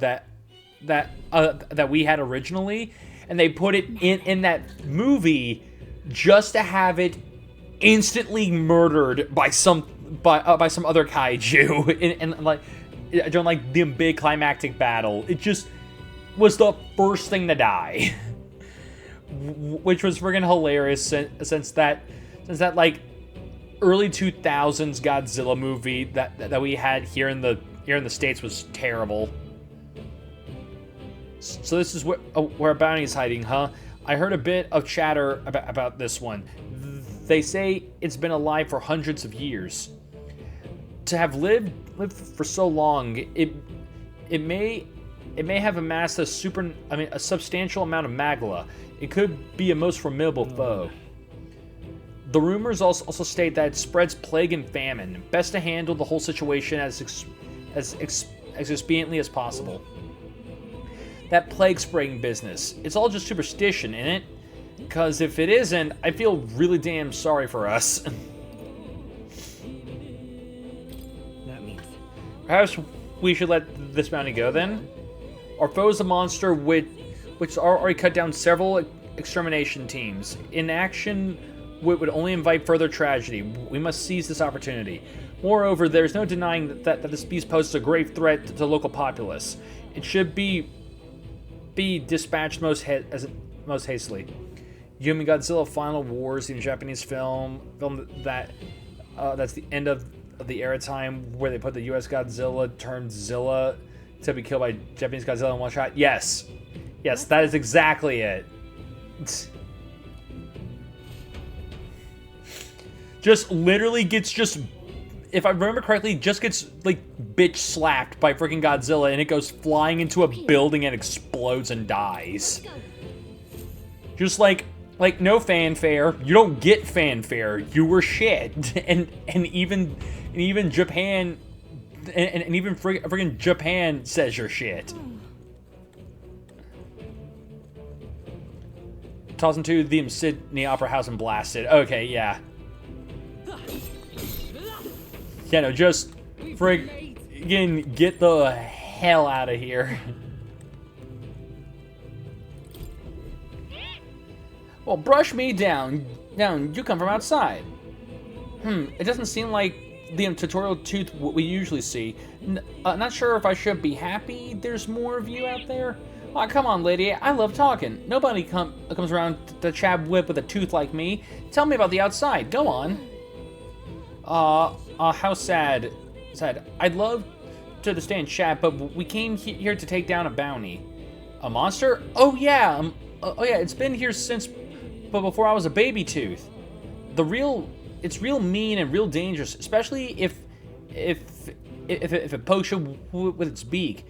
that we had originally, and they put it in that movie just to have it instantly murdered by some other kaiju and like during like the big climactic battle. It just was the first thing to die, which was friggin' hilarious since that like early 2000s Godzilla movie that we had here in the States was terrible. So this is where a bounty is hiding, huh? I heard a bit of chatter about this one. They say it's been alive for hundreds of years. To have lived for so long, it may have amassed a substantial amount of magla. It could be a most formidable foe. The rumors also state that it spreads plague and famine. Best to handle the whole situation as expediently as possible. That plague spraying business, it's all just superstition, isn't it? Because if it isn't, I feel really damn sorry for us. That means... Perhaps we should let this bounty go then? Our foe is a monster which already cut down several extermination teams. Inaction would only invite further tragedy. We must seize this opportunity. Moreover, there's no denying that this beast poses a grave threat to the local populace. It should be dispatched most hastily. Human Godzilla Final Wars, the Japanese film that's the end of the era time where they put the US Godzilla turned Zilla to be killed by Japanese Godzilla in one shot. Yes, that is exactly it. Just literally gets if I remember correctly, just gets like bitch slapped by freaking Godzilla and it goes flying into a building and explodes and dies. Just like no fanfare. You don't get fanfare. You were shit. And even Japan and even freaking Japan says you're shit. Toss into the Sydney Opera House and blasted. Okay, yeah. Yeah, no, just friggin' get the hell out of here. Well, brush me down. You come from outside. It doesn't seem like the tutorial tooth we usually see. Not sure if I should be happy there's more of you out there. Oh, come on, lady. I love talking. Nobody comes around to chat with a tooth like me. Tell me about the outside. Go on. How sad. I'd love to stay and chat, but we came here to take down a bounty. A monster? Oh yeah. It's been here since, but before I was a baby tooth. It's real mean and real dangerous, especially if it pokes you with its beak.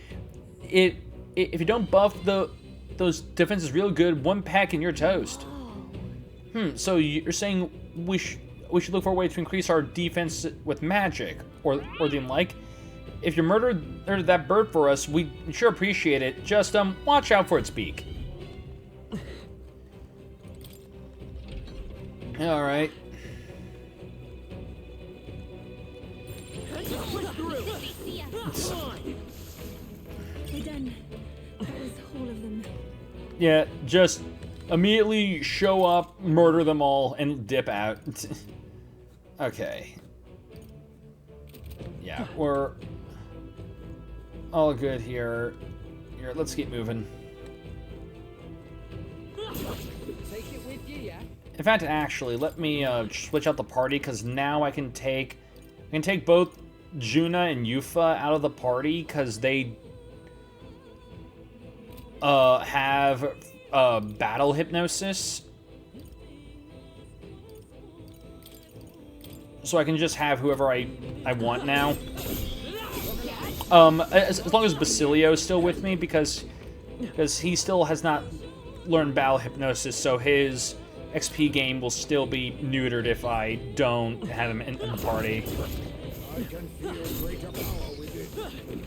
If you don't buff those defenses real good, one peck and you're toast. So you're saying we should look for a way to increase our defense with magic, or the like. If you murdered that bird for us, we sure appreciate it. Just watch out for its beak. All right. We're done. That was all of them. Yeah, just immediately show up, murder them all, and dip out. Okay. Yeah, we're all good here. Here, let's keep moving. Take it with you, yeah? In fact, actually, let me switch out the party, because now I can take both Juna and Yufa out of the party, because they have battle hypnosis. So I can just have whoever I want now. As long as Basilio is still with me, because he still has not learned battle hypnosis, so his XP game will still be neutered if I don't have him in the party. I can feel greater power within.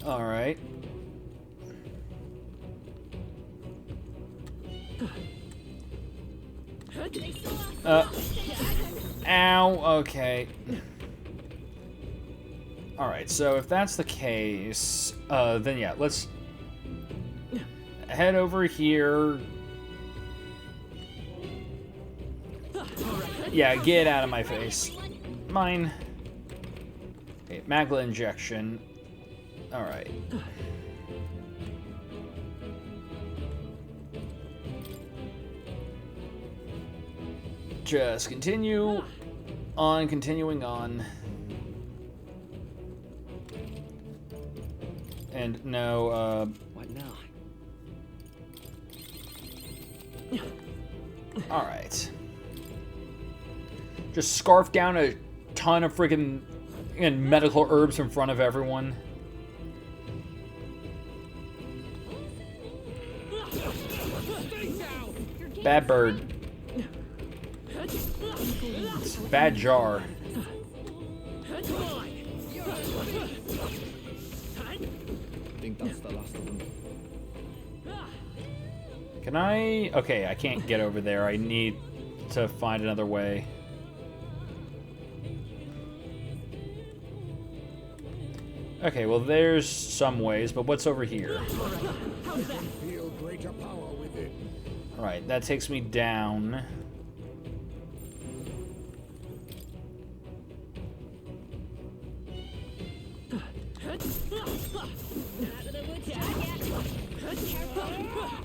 All right. Ow, okay. Alright, so if that's the case, then yeah, let's head over here. Yeah, get out of my face. Mine. Okay, Magla injection. Alright. Just continue on, continuing on. And no, What now? Alright. Just scarf down a ton of freaking medical herbs in front of everyone. Bad bird. It's bad jar. Think that's the last of them. Can I? Okay, I can't get over there. I need to find another way. Okay, well, there's some ways, but what's over here? I can feel greater power within. Alright, that takes me down.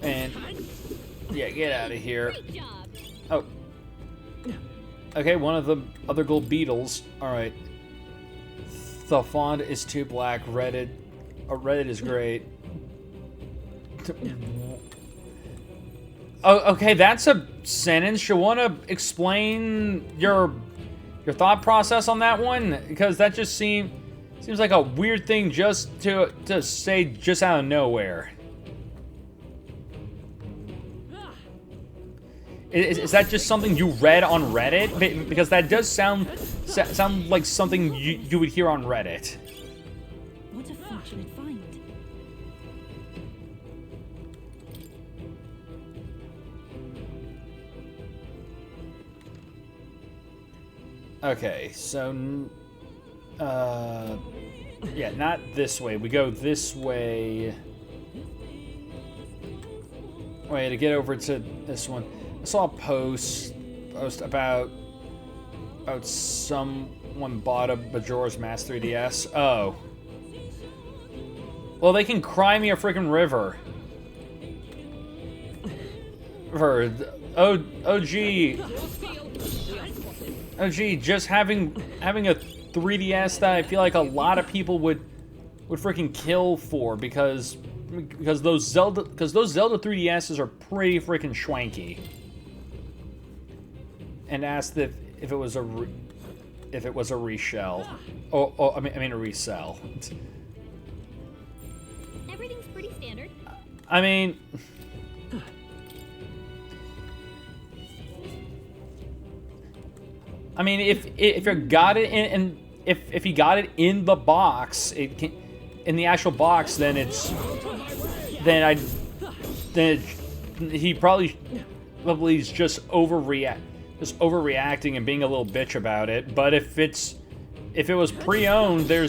And yeah, get out of here. Oh. Okay, one of the other gold beetles. Alright. The font is too black. Reddit is great. Oh, okay, that's a sentence. You want to explain your thought process on that one? Because that just seems like a weird thing just to say just out of nowhere. Is that just something you read on Reddit? Because that does sound like something you would hear on Reddit. What a fortunate find. Okay, so yeah, not this way. We go this way. Wait, to get over to this one. I saw a post about someone bought a Majora's Mask 3DS. Oh. Well, they can cry me a freaking river. OG, just having a 3DS that I feel like a lot of people would freaking kill for because those Zelda 3DSs are pretty freaking schwanky. And asked if it was a reshell. I mean a resell. Everything's pretty standard. I mean, if you got it in if he got it in the box, in the actual box, then he probably is just overreacting and being a little bitch about it. But if if it was pre-owned, there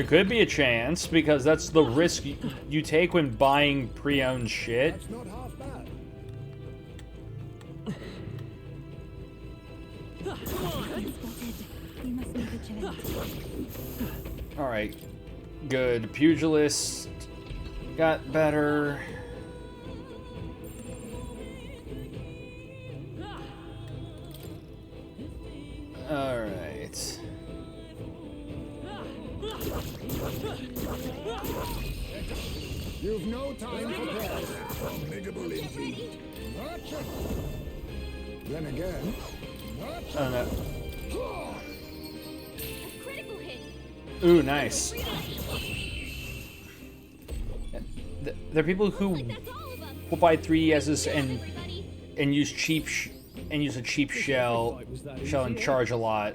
could be a chance, because that's the risk you take when buying pre-owned shit. That's not half bad. You must be vigilant. All right, good. Pugilist got better. All right. You've no time for prayers. Formidable indeed. Gotcha. Then again, Oh no. A critical hit. Ooh, nice. There are people who will buy 3DSs and use a cheap shell and charge a lot.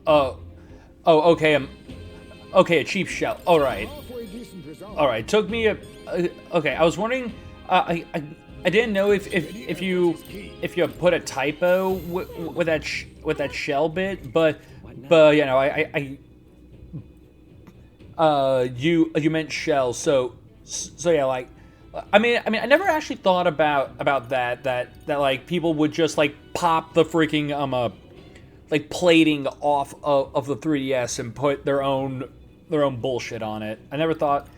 Oh, okay. Okay, a cheap shell. All right. Took me a. Okay, I was wondering. I didn't know if you put a typo with that shell bit, but you know you meant shell, so yeah, like I mean I never actually thought about that like people would just like pop the freaking like plating off of the 3DS and put their own bullshit on it. I never thought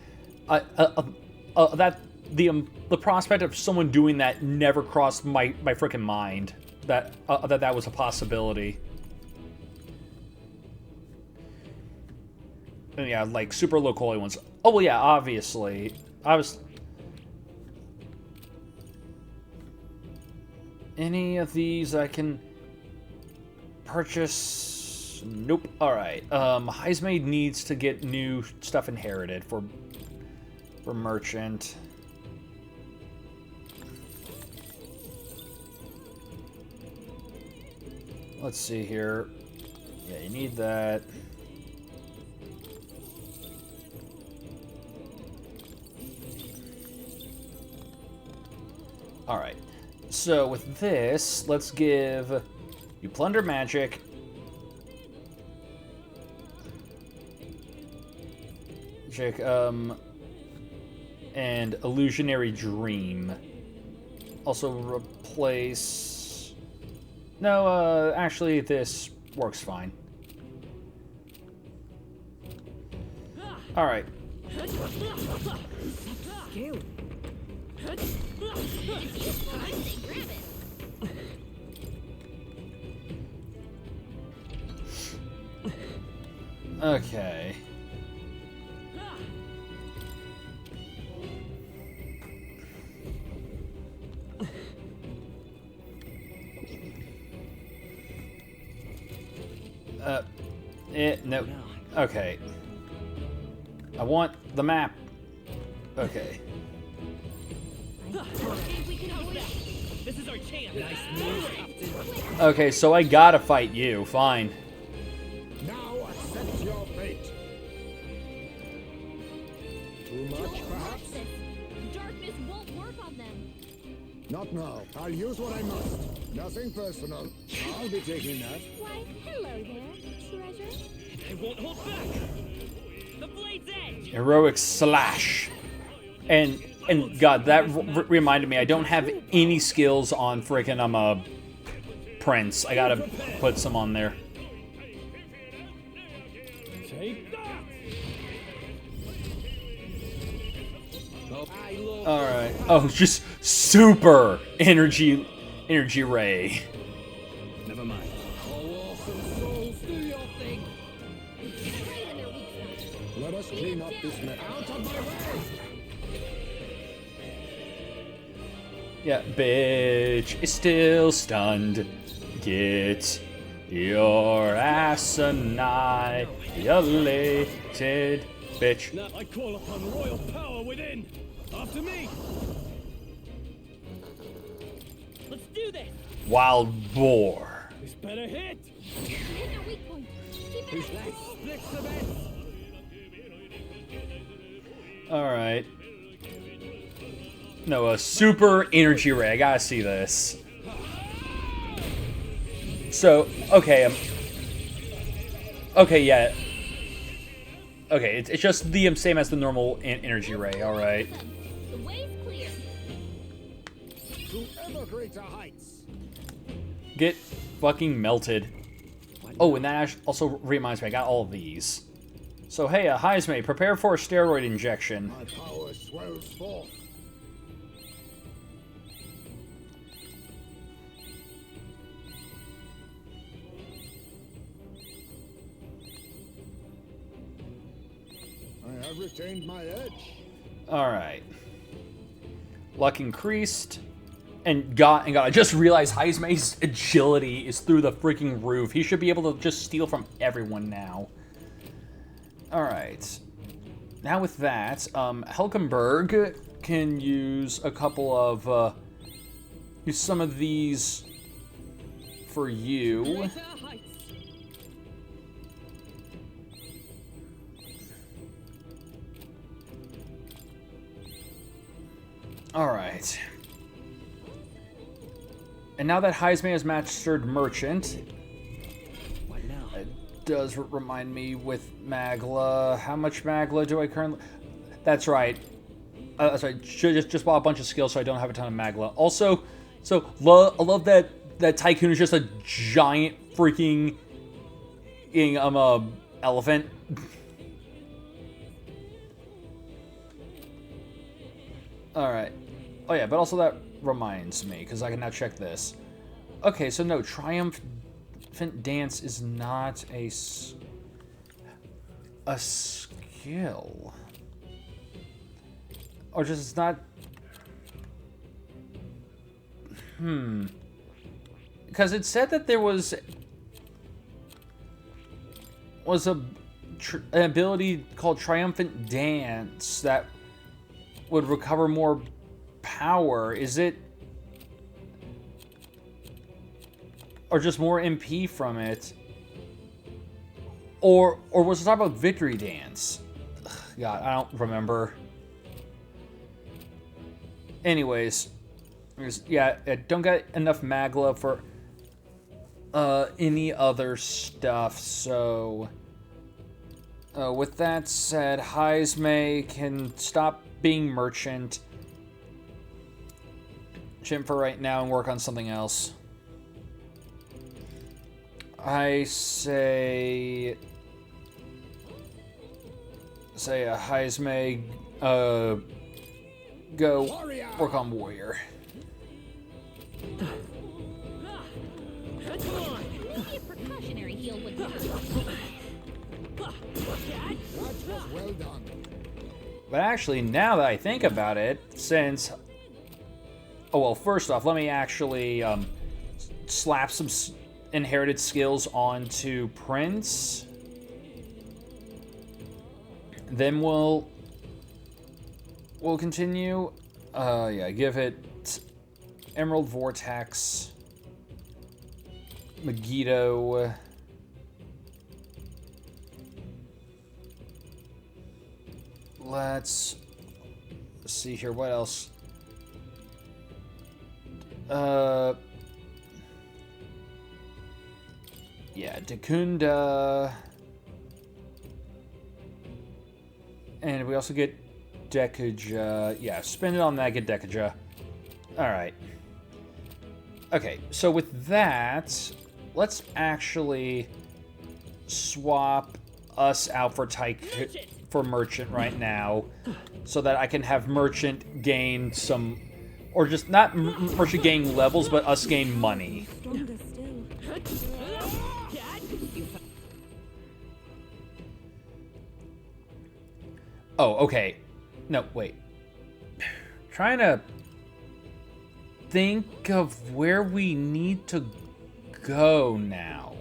that the prospect of someone doing that never crossed my freaking mind that was a possibility. And yeah, like super low quality ones. Oh well, yeah, obviously. Any of these I can purchase? Nope. All right. Heismaid needs to get new stuff inherited for merchant. Let's see here. Yeah, you need that. All right. So with this, let's give you plunder magic. And illusionary dream. Also replace. No, actually, this works fine. All right. Okay. No. Okay. I want the map. Okay. This is our chance. Nice move, Captain. Okay, so I gotta fight you. Fine. Now accept your fate. Too much, perhaps? Darkness won't work on them. Not now. I'll use what I must. Nothing personal. I'll be taking that. Why, hello there, treasure. I won't hold back. The blade's edge. Heroic slash. And God, that reminded me, I don't have any skills on freaking Prince. I gotta put some on there. All right. Oh, just super energy ray. Never mind. Let us clean up this mess. Out of my way! Yeah, bitch is still stunned. Get your ass annihilated, bitch. I call upon royal power within. After me. Let's do this. Wild boar. This better hit. Hit their weak point. Keep it up. Split the bets. All right. No, a super energy ray. I gotta see this. So, okay. Okay, yeah. Okay, it's just the same as the normal energy ray. All right. The way's clear. To ever greater heights. Get fucking melted. Oh, and that also reminds me, I got all of these. So hey, Heisme, prepare for a steroid injection. My power swells forth. I have retained my edge. Alright. Luck increased. And God, I just realized Heisme's agility is through the freaking roof. He should be able to just steal from everyone now. Alright. Now with that, Helkenberg can use a couple of, use some of these for you. Alright. And now that Heisme has mastered Merchant, what now? It does remind me with Magla. How much Magla do I currently... That's right. Sorry, just bought a bunch of skills, so I don't have a ton of Magla. Also, so I love that Tycoon is just a giant freaking elephant. All right. Oh yeah, but also that reminds me, because I can now check this. Okay, so no, Triumphant Dance is not a skill. Or just it's not... Because it said that there was an ability called Triumphant Dance that would recover more power. Is it... Or just more MP from it? Or was it talking about Victory Dance? Ugh, God, I don't remember. Anyways, yeah, I don't get enough Magla for any other stuff, so... with that said, Heisme can stop being Merchant for right now and work on something else. I say Heisme, go work on Warrior. Maybe a precautionary heal would be good. That was well done. But actually, now that I think about it, since... Oh, well, first off, let me actually slap some inherited skills onto Prince. Then we'll continue. Yeah, give it Emerald Vortex, Megiddo. Let's see here. What else? Yeah, Dekunda. And we also get Dekuja. Yeah, spend it on that, get Dekuja. Alright. Okay, so with that, let's actually swap us out for Merchant right now, so that I can have Merchant gain some, or just not Merchant gain levels, but us gain money. Oh, okay. No, wait. Trying to think of where we need to go now.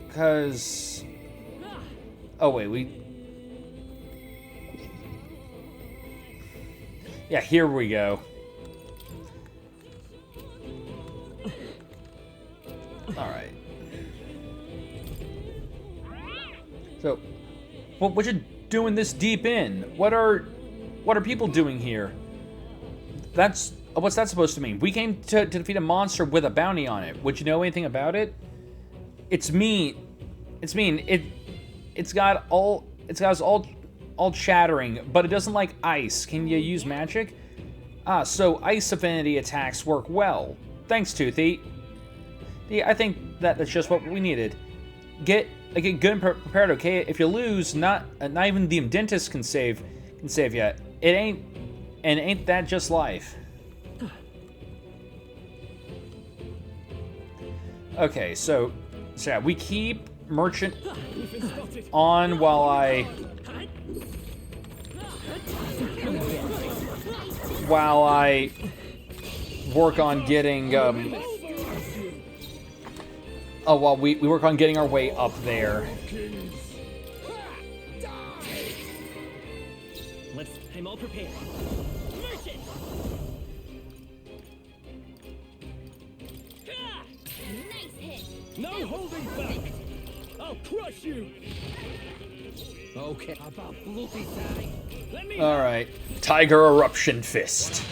Because... Oh, wait, Yeah, here we go. Alright. So, what you doing this deep in? What are people doing here? That's What's that supposed to mean? We came to defeat a monster with a bounty on it. Would you know anything about it? It's mean. It's mean. It's got us all chattering, but it doesn't like ice. Can you use magic? Ah, so ice affinity attacks work well. Thanks, Toothy. Yeah, I think that's just what we needed. Get good and prepared, okay? If you lose, not even the dentist can save you. Ain't that just life? Okay, so yeah, we keep merchant on while I work on getting while we work on getting our way up there. I'm all prepared. Merchant! Nice hit. No holding back! I'll crush you! Okay. About bloody side. Let me. All right, Tiger Eruption Fist.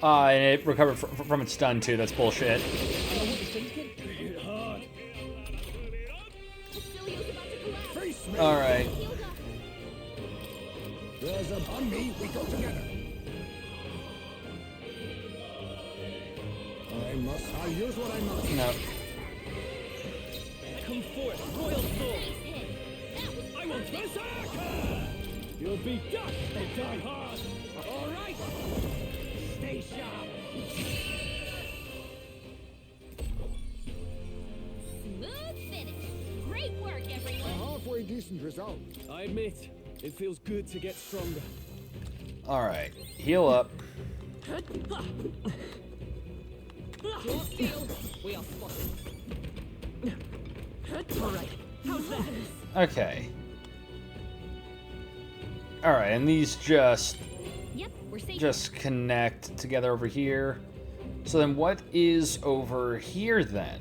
And it recovered from its stun too. That's bullshit. All right. There's upon me, we go together. I'll use what I must. No. Come forth, royal soul! I will berserker! You'll be dust and die hard! All right! Stay sharp! Smooth finish. Great work, everyone. A halfway decent result. I admit, it feels good to get stronger. All right, heal up. We are spotted. All right. How's that? Okay. All right, and these just connect together over here. So then what is over here then?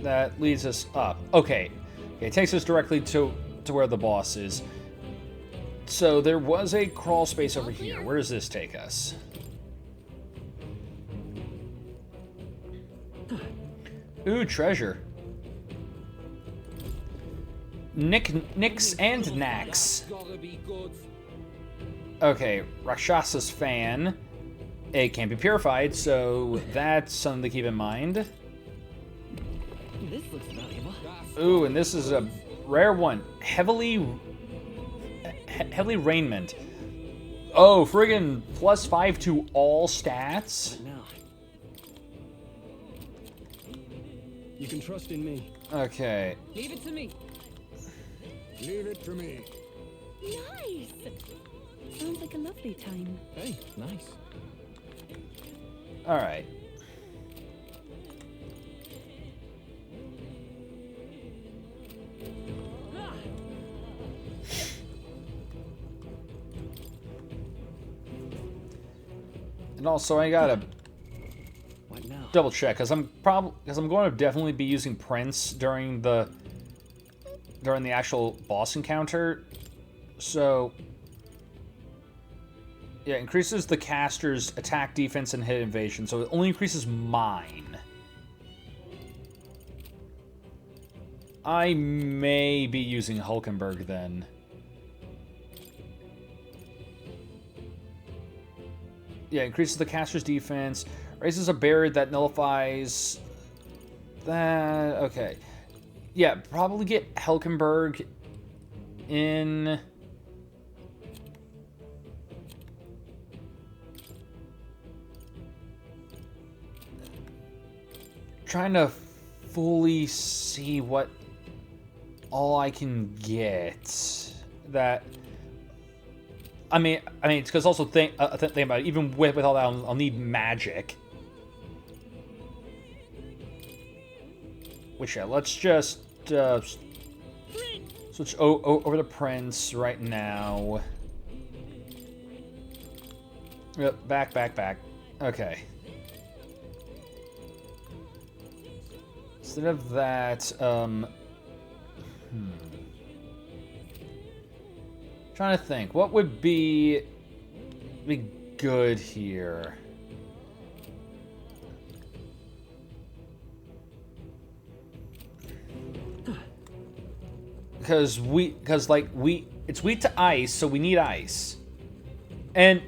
That leads us up. Okay. Okay, it takes us directly to where the boss is. So there was a crawl space over here. Where does this take us? Ooh, treasure. Nix and Nax. Okay, Rakshasa's fan. It can't be purified, so that's something to keep in mind. This looks valuable. Ooh, and this is a rare one. Heavily raiment. Oh, friggin' +5 to all stats. You can trust in me. Okay. Leave it to me. Leave it to me. Nice! Sounds like a lovely time. Hey, nice. All right. And also, I gotta double check because I'm going to definitely be using Prince during the actual boss encounter. So yeah, increases the caster's attack, defense, and hit evasion. So it only increases mine. I may be using Hulkenberg then. Yeah, increases the caster's defense. Raises a barrier that nullifies that. Okay. Yeah, probably get Hulkenberg in. Trying to fully see what all I can get. That. I mean, it's because also think about it. Even with all that, I'll need magic. Which, yeah, let's just switch over to Prince right now. Yep, back. Okay. Instead of that, Trying to think, what would be good here? Because it's weak to ice, so we need ice. And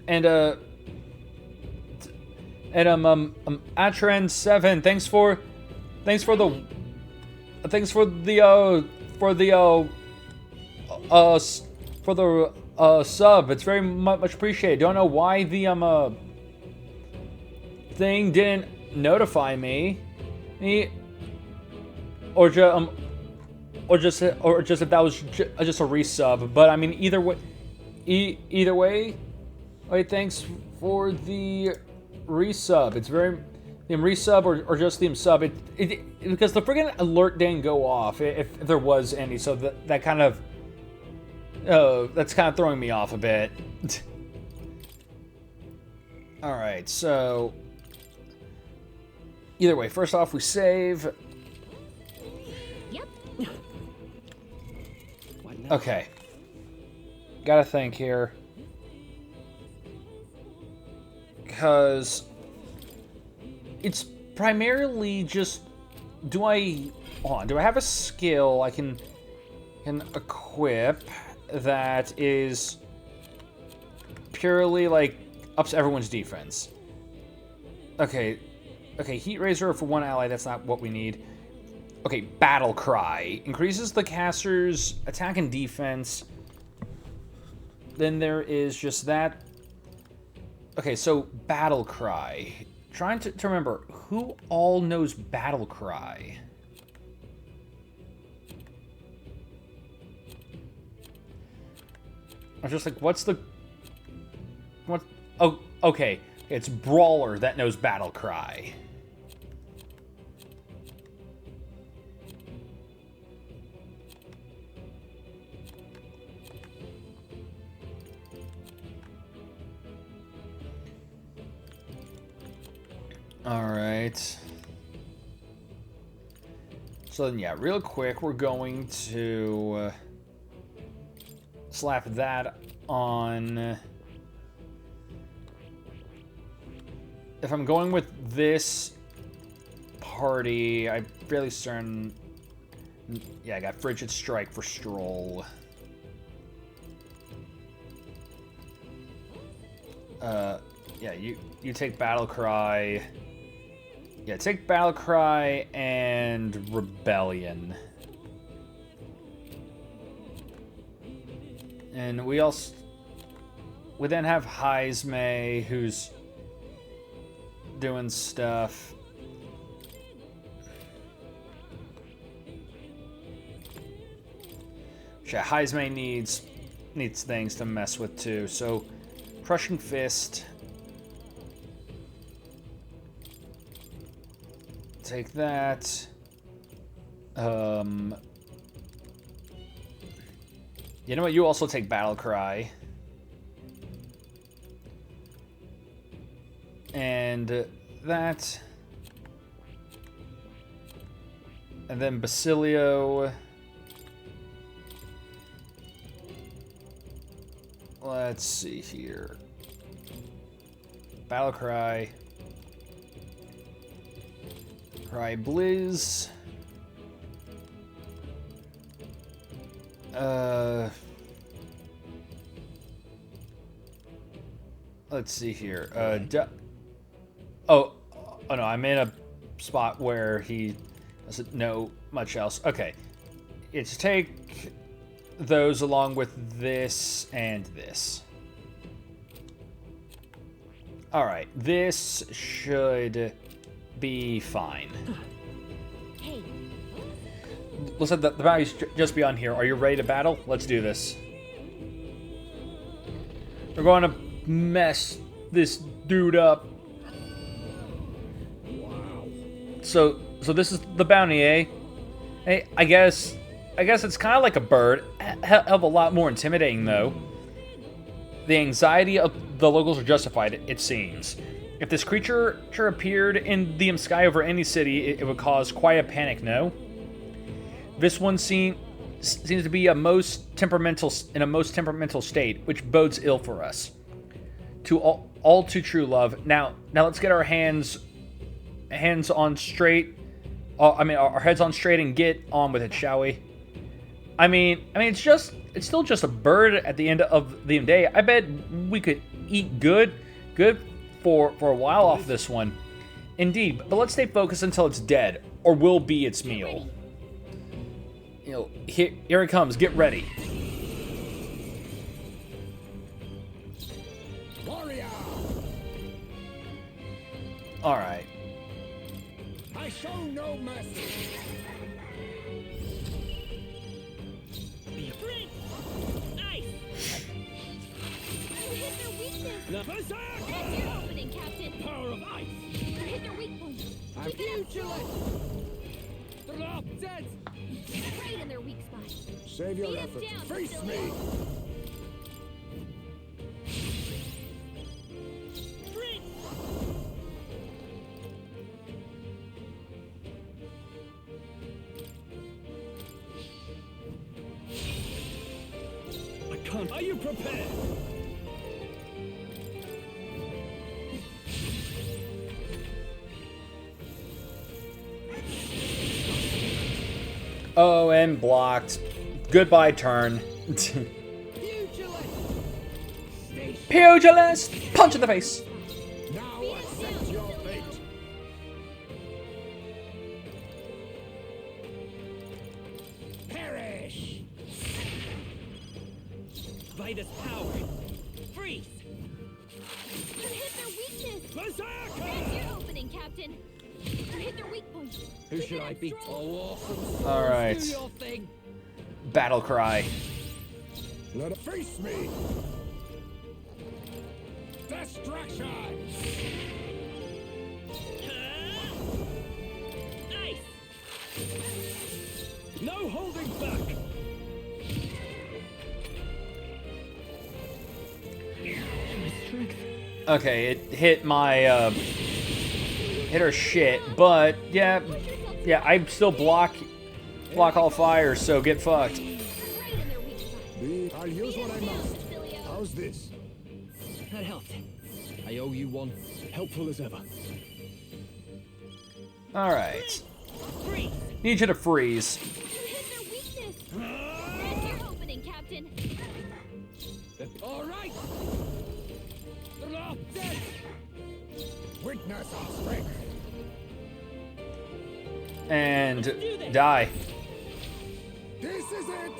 Atren7, thanks for the sub. It's very much appreciated. Don't know why the thing didn't notify me. Or just if that was just a resub. But I mean, either way, wait, thanks for the resub. It's very the resub or just the sub. Because the friggin' alert didn't go off if there was any. So that kind of that's kind of throwing me off a bit. All right, so either way, first off, we save. Okay. Gotta think here. Because it's primarily just, do I have a skill I can equip that is purely like ups everyone's defense? Okay, Heat Razor for one ally, that's not what we need. Okay, Battle Cry. Increases the caster's attack and defense. Then there is just that. Okay, so Battle Cry. Trying to remember, who all knows Battle Cry? I'm just like, what? Oh, okay. It's Brawler that knows Battle Cry. Alright. So then, yeah, real quick, we're going to slap that on. If I'm going with this party, I'm fairly certain. Yeah, I got Frigid Strike for Stroll. Yeah, you take Battle Cry. Yeah, take Battle Cry and Rebellion. And we then have Heismay, who's doing stuff. Yeah, Heismay needs things to mess with too. So, Crushing Fist. Take that. You know what? You also take Battle Cry. And that. And then Basilio. Let's see here. Battle Cry. Cry Blizz. Let's see here. Oh no, I'm in a spot where he doesn't know much else. Okay. It's take those along with this and this. Alright, this should be fine. Hey. Looks like the bounty's just beyond here. Are you ready to battle? Let's do this. We're going to mess this dude up. Wow. So this is the bounty, eh? Hey, I guess it's kind of like a bird. Hell of a lot more intimidating, though. The anxiety of the locals are justified, it seems. If this creature appeared in the sky over any city, it would cause quite a panic, no? This one seems seems to be in a most temperamental state, which bodes ill for us. To all too true, love. Now let's get our hands on straight. Our heads on straight and get on with it, shall we? I mean, it's still just a bird at the end of the day. I bet we could eat good for a while off this one. Indeed, but let's stay focused until it's dead, or will be its meal. Here it comes. Get ready. Warrior! All right. I show no mercy. Ice! You hit their weakness! That's your opening, Captain! Power of ice! You hit their weak point! I'm pugilist! Drop dead! Right in their weak spot! Save your Beat us efforts. down, Face Vasily. me! I can't. Are you prepared? Oh, and blocked. Goodbye, turn. Pugilist! Punch in the face! Now accept your fate. Perish! Vitus power. Freeze. You hit their weakness! Berserker! That's your opening, Captain! You hit their weak point! Who should I be? Oh, awesome. All right. Do your thing. Battle cry. Let it face me! Destruction! Ice. No holding back. Okay, it hit my hit her shit, but yeah, I still block all fire, so get fucked. I'll use what I must. How's this? That helped. I owe you one. Helpful as ever. All right. Need you to freeze. You hit their weakness! That's your opening, Captain! All right. Drop dead. Witness our strength. And die. This is it!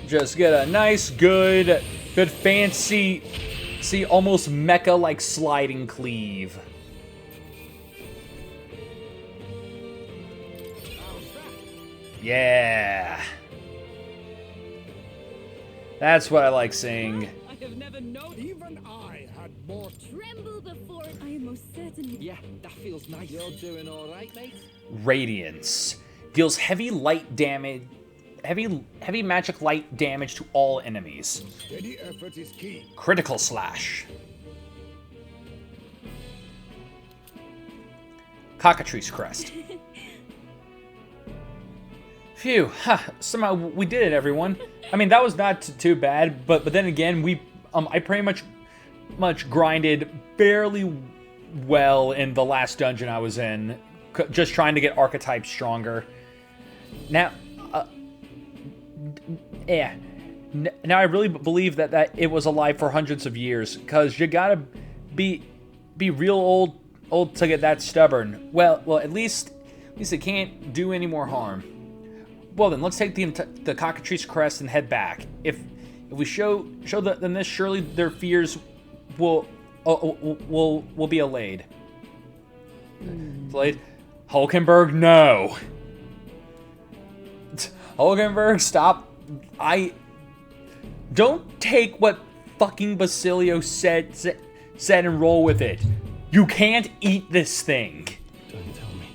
Just get a nice, good fancy, see, almost mecha-like sliding cleave. Yeah. That's what I like seeing. I have never known. Even I had more. Tremble before I am most certainly. Yeah, that feels nice. You're doing all right, mate. Radiance deals heavy magic light damage to all enemies. Steady effort is key. Critical slash. Cockatrice crest. Phew, somehow we did it, everyone. I mean, that was not too bad, but then again, I pretty much grinded fairly well in the last dungeon I was in, just trying to get archetypes stronger. Now, yeah. Now I really believe that it was alive for hundreds of years, because you gotta be real old to get that stubborn. Well, at least it can't do any more harm. Well then, let's take the cockatrice crest and head back. If we show them this, surely their fears will be allayed. Allayed? Hulkenberg, no. Hulkenberg, stop. Don't take what fucking Basilio said and roll with it. You can't eat this thing. Don't tell me.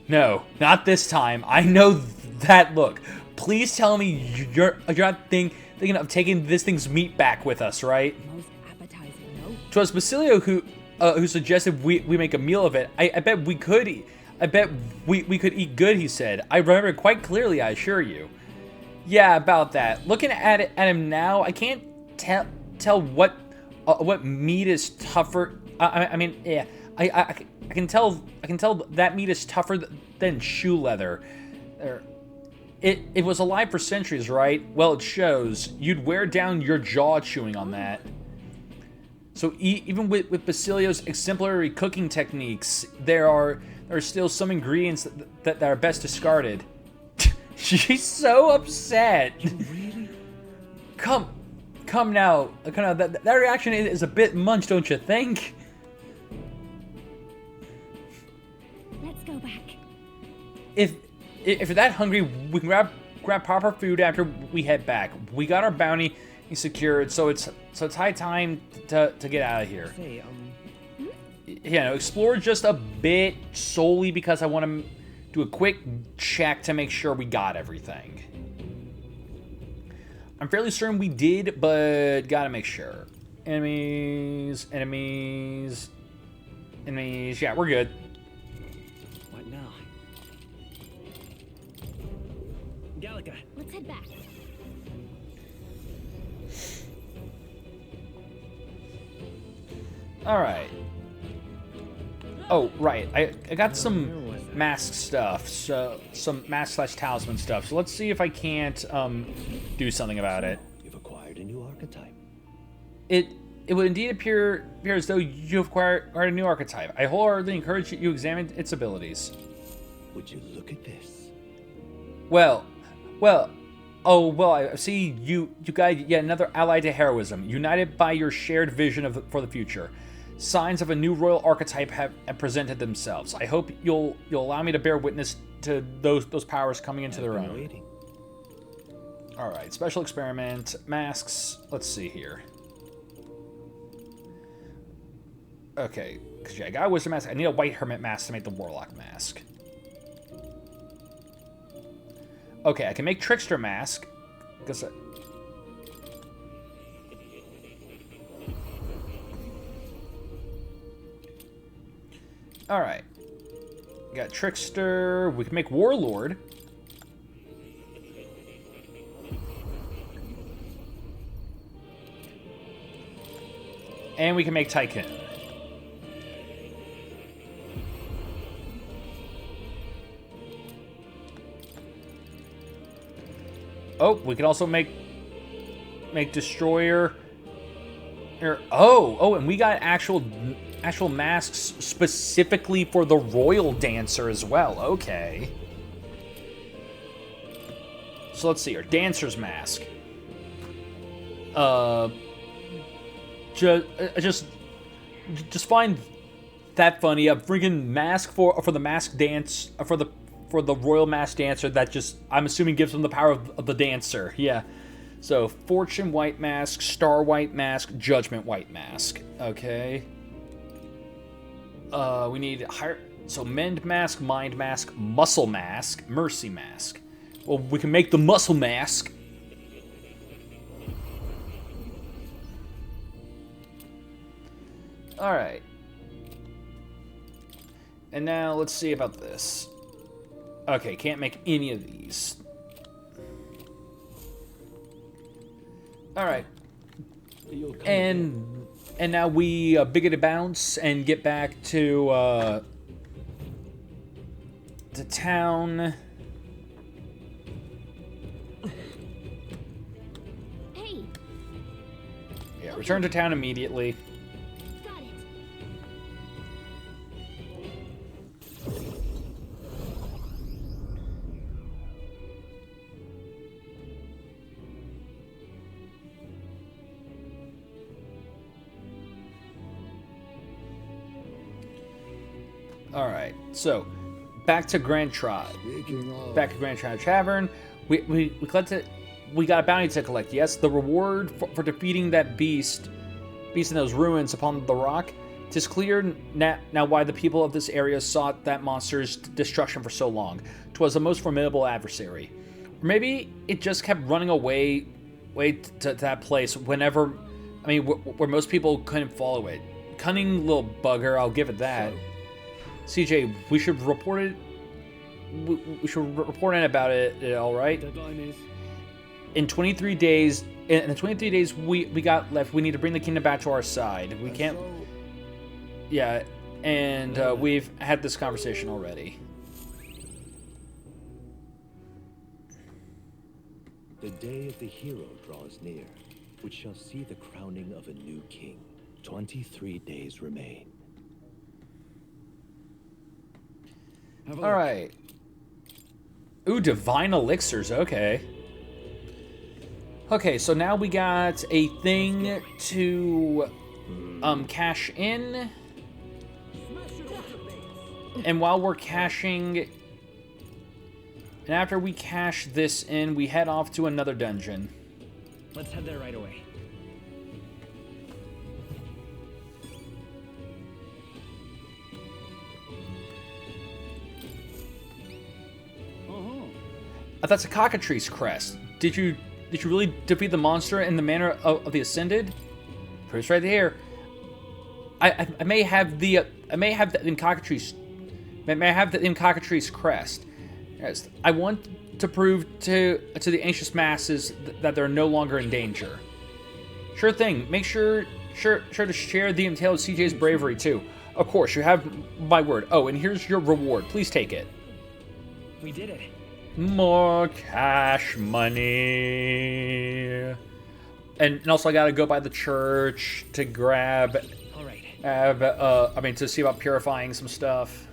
No, not this time. I know that look. Please tell me you're not thinking of taking this thing's meat back with us, right? Most appetizing, no? 'Twas Basilio who suggested we make a meal of it. I bet we could I bet we could eat good, he said. I remember it quite clearly, I assure you. Yeah, about that. Looking at him now, I can't tell what meat is tougher. I mean, yeah, I can tell that meat is tougher than shoe leather. It was alive for centuries, right? Well, it shows. You'd wear down your jaw chewing on that. So even with Basilio's exemplary cooking techniques, there are still some ingredients that are best discarded. She's so upset. Really? Come now. That reaction is a bit much, don't you think? Let's go back. If you're that hungry, we can grab proper food after we head back. We got our bounty secured, so it's high time to get out of here. Say, Yeah, no, explore just a bit solely because I want to do a quick check to make sure we got everything. I'm fairly certain we did, but gotta make sure. Enemies. Yeah, we're good. What now? Gallica. Let's head back. All right. Oh, right. I got some mask stuff, so some mask/talisman stuff. So let's see if I can't do something about it. You've acquired a new archetype. It would indeed appear as though you have acquired a new archetype. I wholeheartedly encourage you to examine its abilities. Would you look at this? Well, I see you got yet another ally to heroism, united by your shared vision for the future. Signs of a new royal archetype have presented themselves. I hope you'll allow me to bear witness to those powers coming into their own. Waiting. All right, special experiment, masks. Let's see here. Okay, because yeah, I got a wizard mask. I need a white hermit mask to make the warlock mask. Okay, I can make trickster mask. Guess all right. Got trickster. We can make warlord. And we can make tycoon. Oh, we can also make destroyer. Oh, and we got actual masks specifically for the royal dancer as well. Okay. So let's see here. Dancer's mask. Just find that funny. A freaking mask for the mask dance for the royal mask dancer that just, I'm assuming, gives them the power of the dancer. Yeah. So fortune white mask, star white mask, judgment white mask. Okay. We need higher. So mend mask, mind mask, muscle mask, mercy mask. Well, we can make the muscle mask. All right. And now let's see about this. Okay, can't make any of these. All right. And now we bigoted bounce and get back to town. Hey. Yeah, return to town immediately. Got it. All right, so back to Grand Tribe. Back to Grand Tribe Tavern. We got a bounty to collect. Yes, the reward for defeating that beast in those ruins upon the rock. 'Tis clear now why the people of this area sought that monster's destruction for so long. 'Twas the most formidable adversary. Or maybe it just kept running away to that place whenever, where most people couldn't follow it. Cunning little bugger, I'll give it that. CJ, we should report it. We should report in about it. All right. Deadline is in 23 days. In the 23 days we got left, we need to bring the kingdom back to our side. We can't. Yeah, and we've had this conversation already. The day of the hero draws near, which shall see the crowning of a new king. 23 days remain. All right. Ooh, divine elixirs. Okay. Okay, so now we got a thing to cash in. And while we're cashing, and after we cash this in, we head off to another dungeon. Let's head there right away. That's a cockatrice crest. Did you really defeat the monster in the manner of the Ascended? Proof's right here. I may have the cockatrice. May I have the cockatrice crest? Yes, I want to prove to the anxious masses that they're no longer in danger. Sure thing. Make sure to share the tale of CJ's bravery too. Of course, you have my word. Oh, and here's your reward. Please take it. We did it. More cash money. And also I gotta go by the church to grab... All right. to see about purifying some stuff.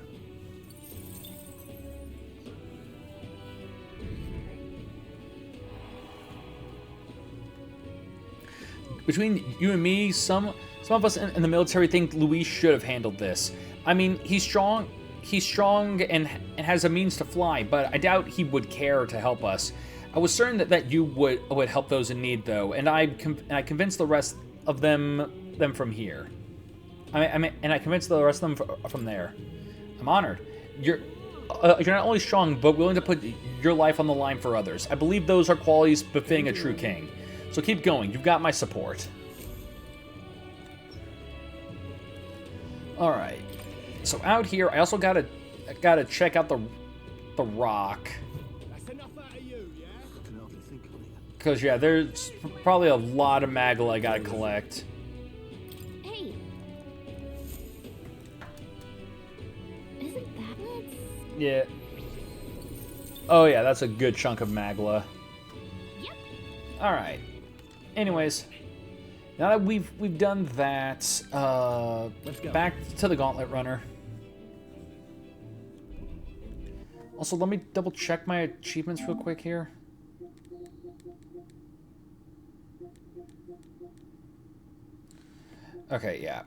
Between you and me, some of us in the military think Luis should have handled this. I mean, he's strong and has a means to fly, but I doubt he would care to help us. I was certain that you would help those in need, though, and I convinced the rest of them from here. I convinced the rest of them from there. I'm honored. You're not only strong, but willing to put your life on the line for others. I believe those are qualities befitting a true king. So keep going. You've got my support. All right. So out here, I also gotta check out the rock. Because yeah, there's probably a lot of Magla I gotta collect. Hey. Isn't that it? Yeah. Oh yeah, that's a good chunk of Magla. Yep. All right. Anyways, now that we've done that, Let's go. Back to the Gauntlet Runner. Also, let me double check my achievements real quick here. Okay, yeah.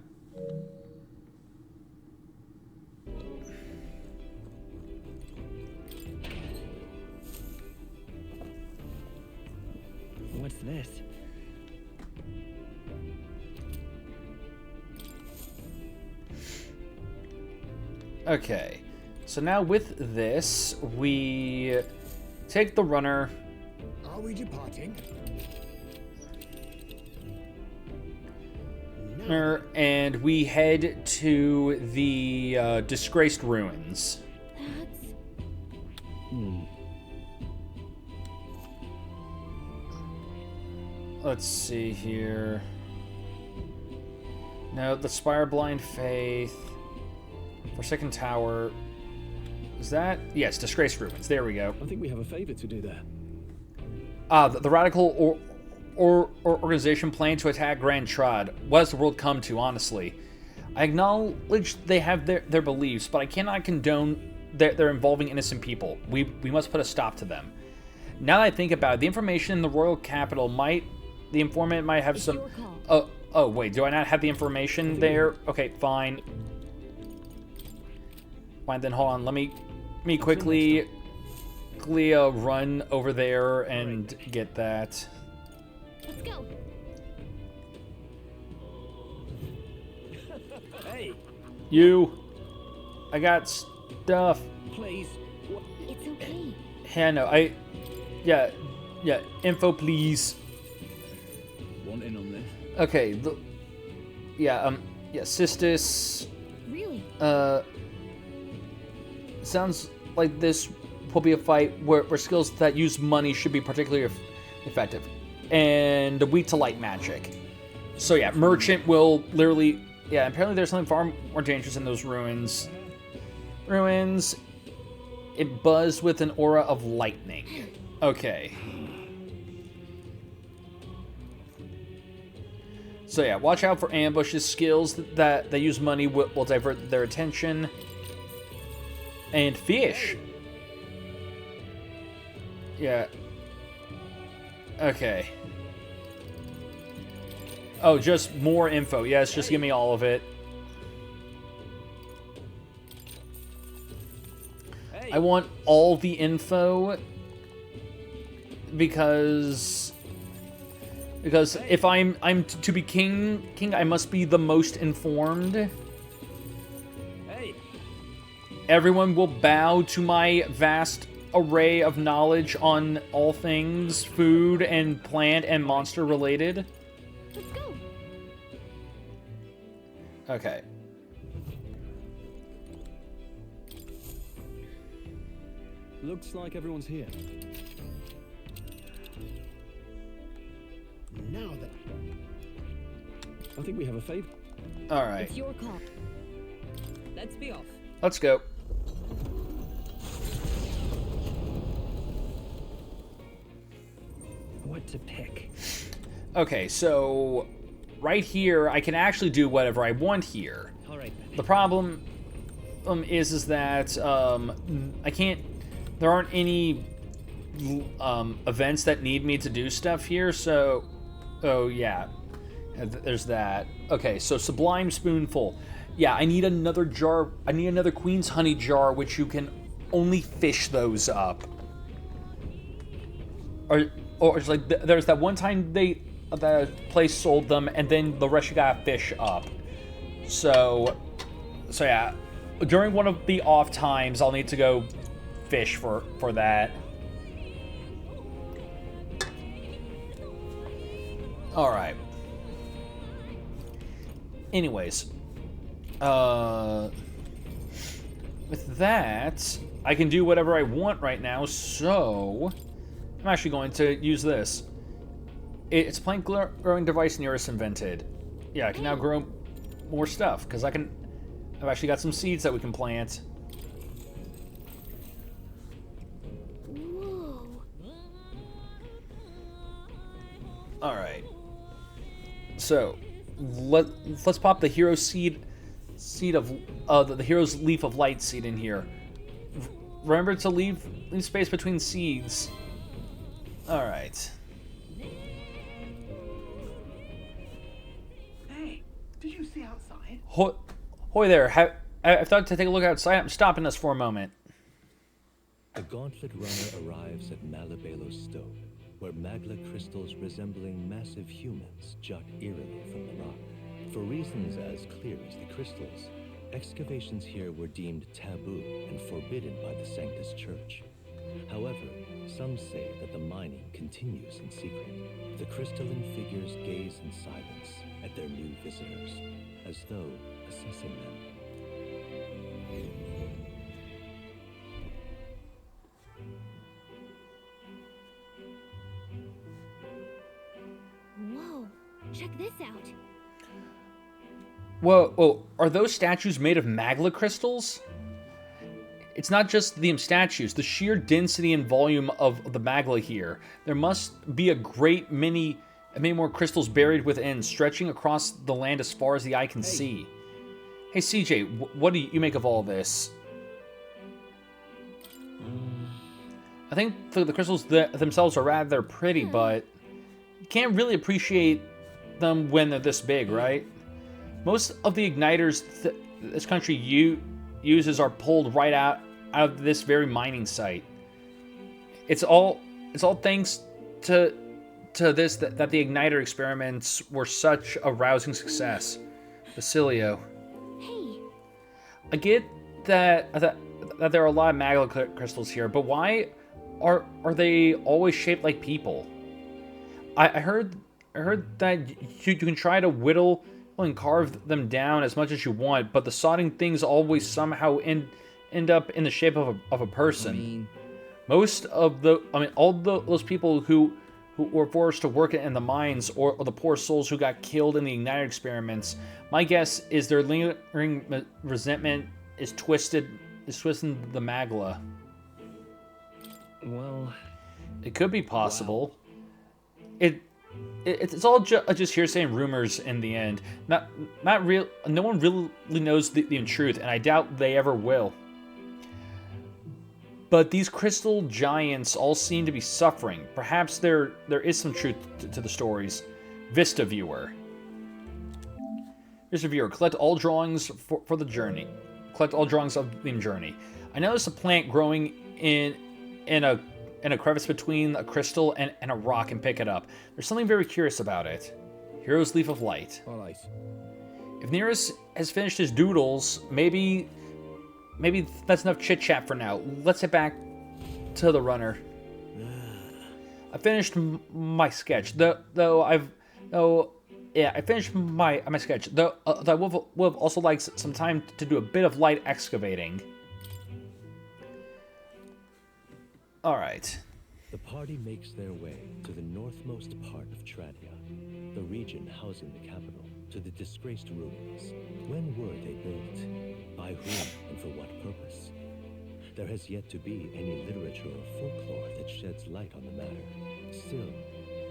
What's this? Okay, so now with this, we take the runner. Are we departing? And we head to the Disgraced Ruins. That's... Let's see here. No, the Spire Blind Faith. Forsaken Tower. Is that? Yes, Disgraced Ruins. There we go. I think we have a favor to do there. The radical organization planning to attack Grand Trod. What has the world come to, honestly? I acknowledge they have their beliefs, but I cannot condone their involving innocent people. We must put a stop to them. Now that I think about it, the information in the royal capital the informant might have some... Oh, wait, do I not have the information there? Okay, fine. Fine, then hold on. Let me quickly run over there and get that. Let's go. Hey. You. I got stuff. Please. It's okay. Yeah, no, yeah, info please. Want in on this? Okay, yeah, Sistis. Really? sounds like this will be a fight where skills that use money should be particularly effective, and weak to light magic. So yeah, merchant will literally, yeah, apparently there's something far more dangerous in those ruins. It buzzed with an aura of lightning. Okay. So yeah, watch out for ambushes. Skills that use money will divert their attention. And fish. Yeah. Okay. Oh, just more info. Yes, just give me all of it. I want all the info because if I'm to be king, I must be the most informed. Everyone will bow to my vast array of knowledge on all things food and plant and monster related. Let's go. Okay. Looks like everyone's here. Now then. I think we have a favor. All right. It's your call. Let's be off. Let's go. What to pick? Okay, so right here, I can actually do whatever I want here. All right. The problem is that I can't. There aren't any events that need me to do stuff here. So, oh yeah, there's that. Okay, so Sublime Spoonful. Yeah, I need another jar. I need another Queen's Honey jar, which you can only fish those up. Or it's like there's that one time the place sold them, and then the rest you gotta fish up. So yeah, during one of the off times, I'll need to go fish for that. All right. Anyways, with that, I can do whatever I want right now. So I'm actually going to use this. It's a plant growing device Nearest invented. Yeah, I can now grow more stuff because I've actually got some seeds that we can plant. Whoa. All right. So let's pop the hero seed of the hero's leaf of light seed in here. Remember to leave space between seeds. All right. Hey, did you see outside? Hoy there. I thought to take a look outside. I'm stopping us for a moment. The Gauntlet Runner arrives at Malabelo Stowe, where magla crystals resembling massive humans jut eerily from the rock. For reasons as clear as the crystals, excavations here were deemed taboo and forbidden by the Sanctus Church. However, some say that the mining continues in secret. The crystalline figures gaze in silence at their new visitors, as though assessing them. Whoa, check this out. Whoa, are those statues made of magla crystals? It's not just the statues, the sheer density and volume of the magla here. There must be a great many more crystals buried within, stretching across the land as far as the eye can see. Hey CJ, what do you make of all this? I think the crystals themselves are rather pretty, but you can't really appreciate them when they're this big, right? Most of the igniters this country uses are pulled right out of this very mining site. It's all thanks to this that the igniter experiments were such a rousing success. Basilio. Hey. I get that there are a lot of magma crystals here, but why are they always shaped like people? I heard that you can try to whittle and carve them down as much as you want, but the sodding things always somehow end end up in the shape of a person. Most of the, all those people who were forced to work in the mines, or the poor souls who got killed in the Igniter experiments, my guess is their lingering resentment is twisting the Magla. Well, it could be possible. Wow. It's all just hearsay and rumors in the end. Not real. No one really knows the truth, and I doubt they ever will. But these crystal giants all seem to be suffering. Perhaps there is some truth to the stories. Vista Viewer. Vista Viewer. Collect all drawings for the journey. Collect all drawings of the journey. I noticed a plant growing in a crevice between a crystal and a rock, and pick it up. There's something very curious about it. Hero's Leaf of Light. All right. If Nearest has finished his doodles, maybe that's enough chit-chat for now. Let's get back to the runner. I finished my sketch, I finished my sketch. Though I would have also liked some time to do a bit of light excavating. All right. The party makes their way to the northmost part of Tradia, the region housing the capital, to the disgraced ruins. When were they built? By whom and for what purpose? There has yet to be any literature or folklore that sheds light on the matter. Still,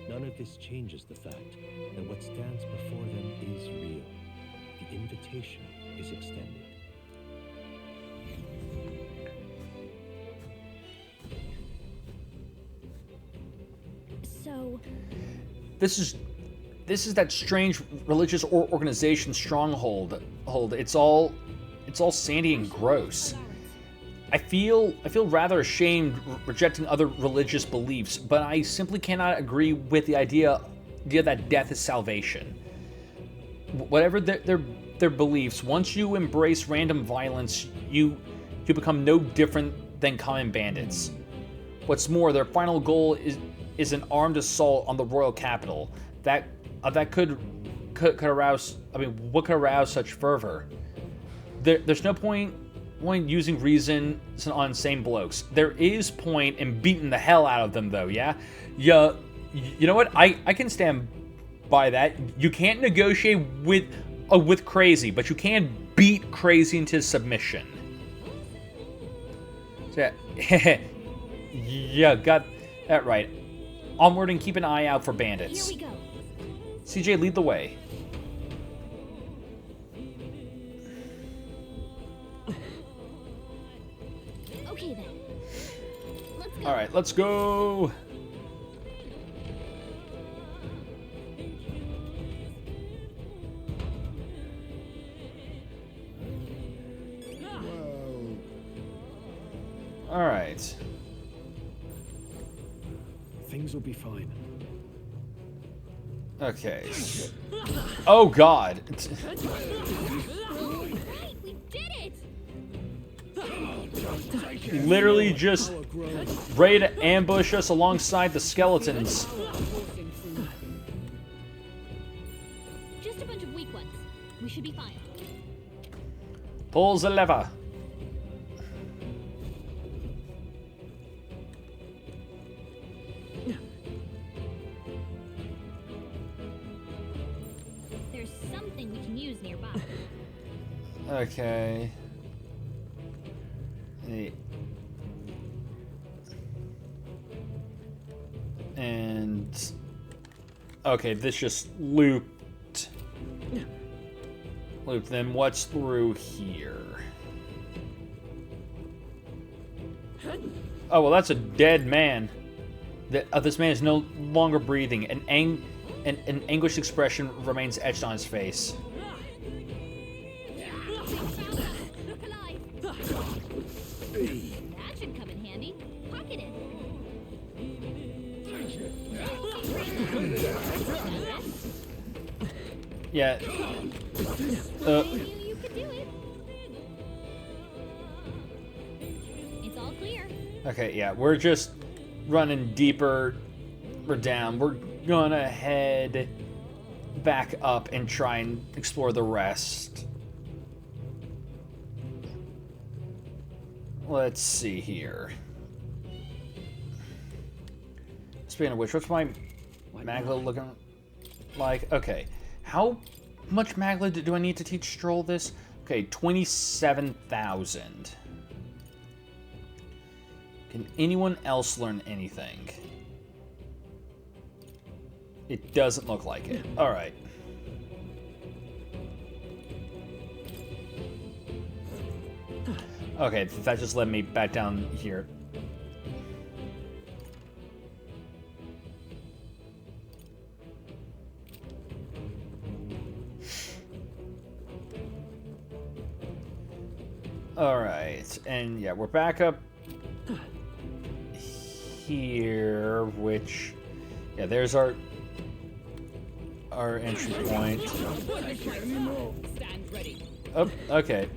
none of this changes the fact that what stands before them is real. The invitation is extended. So, this is that strange religious organization stronghold. It's all sandy and gross. I feel rather ashamed rejecting other religious beliefs, but I simply cannot agree with the idea that death is salvation. Whatever their beliefs, once you embrace random violence, you become no different than common bandits. What's more, their final goal is an armed assault on the royal capital. That could arouse. What could arouse such fervor? There's no point using reason on insane blokes. There is point in beating the hell out of them, though. Yeah. You know what? I can stand by that. You can't negotiate with crazy, but you can beat crazy into submission. So, yeah. Yeah, got that right. Onward and keep an eye out for bandits. Here we go. CJ, lead the way. Okay then. Let's go. All right, let's go. All right. Things will be fine. Okay. Oh God. We did it! Literally just ready to ambush us alongside the skeletons. Just a bunch of weak ones. We should be fine. Pull the lever. There's something we can use nearby. Okay. And okay, this just looped. Then what's through here? Oh well, that's a dead man. This man is no longer breathing. An anguished expression remains etched on his face. That should come in handy. Pocket it. Yeah. You could do it. It's all clear. Okay, yeah, we're just running deeper. We're down. We're gonna head back up and try and explore the rest. let's see here. Speaking of which, what's my Magla looking like? Okay, how much Magla do I need to teach Stroll this? Okay, 27,000. Can anyone else learn anything? It doesn't look like it. All right. Okay, that just led me back down here. All right, and yeah, we're back up here, which, yeah, there's our entry point. Oh, okay.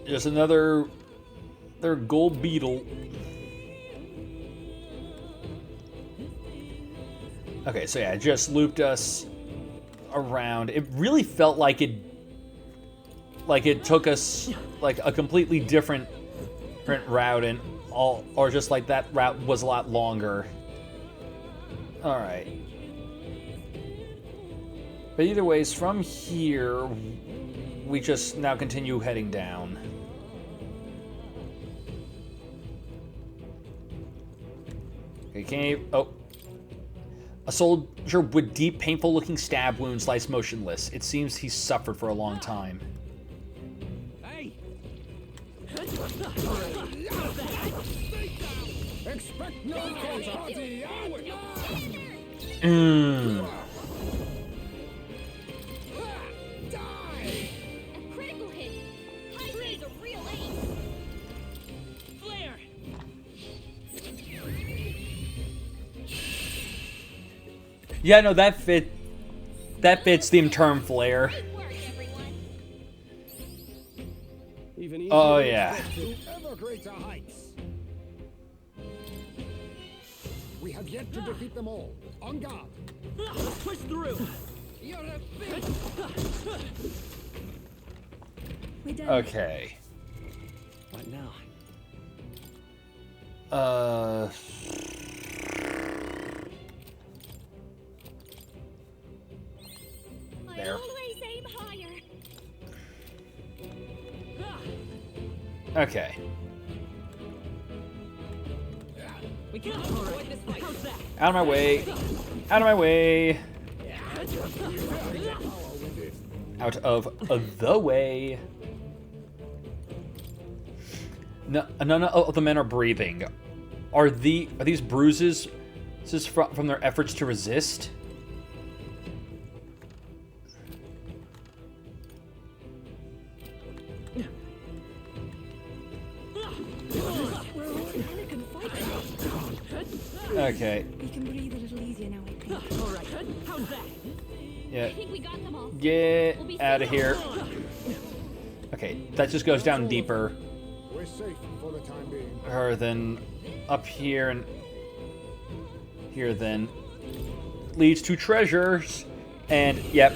Just another gold beetle. Okay, so yeah, it just looped us around. It really felt like it took us like a completely different route, and or just like that route was a lot longer. All right. But either ways, from here, we just now continue heading down. Okay, oh. A soldier with deep, painful-looking stab wounds lies motionless. It seems he's suffered for a long time. Expect no party. A critical hit. High grade a real ace. Flare. Yeah, no, that fits the term flare. Oh yeah. To ever greater heights. We have yet to defeat them all. On guard. Let's push through. You're a big... Okay. What now? There. Always aim higher. Okay. We can avoid this fight. How's that? Out of my way. Out of my way. Out of the way. No, none of the men are breathing. Are these bruises from their efforts to resist? Okay. We can breathe a little easier now, I think. All right. How's that? Yeah. I think we got them all. Get We'll be out of safe. here. Okay, that just goes down deeper. We're safe for the time being. Her then up here and here then leads to treasures, and yep.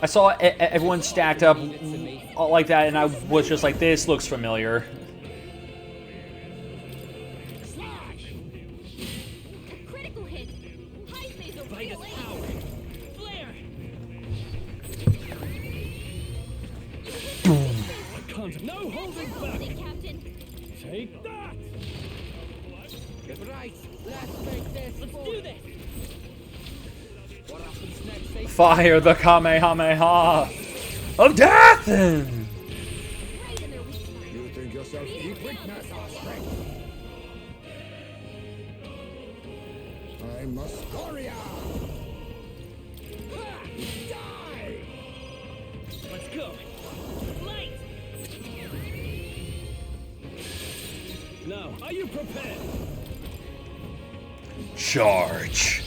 I saw everyone stacked up like that, and I was just like, this looks familiar. Critical hit. High phase of real ace. Flare. No holding back. Captain. Take that. Right, let's make this. Let's do this. What happens next? Fire the Kamehameha of death! Right in their weak spot. You think yourself weakness or strength? I'm Muscoria! Die! Let's go. Light. Now, are you prepared? Charge.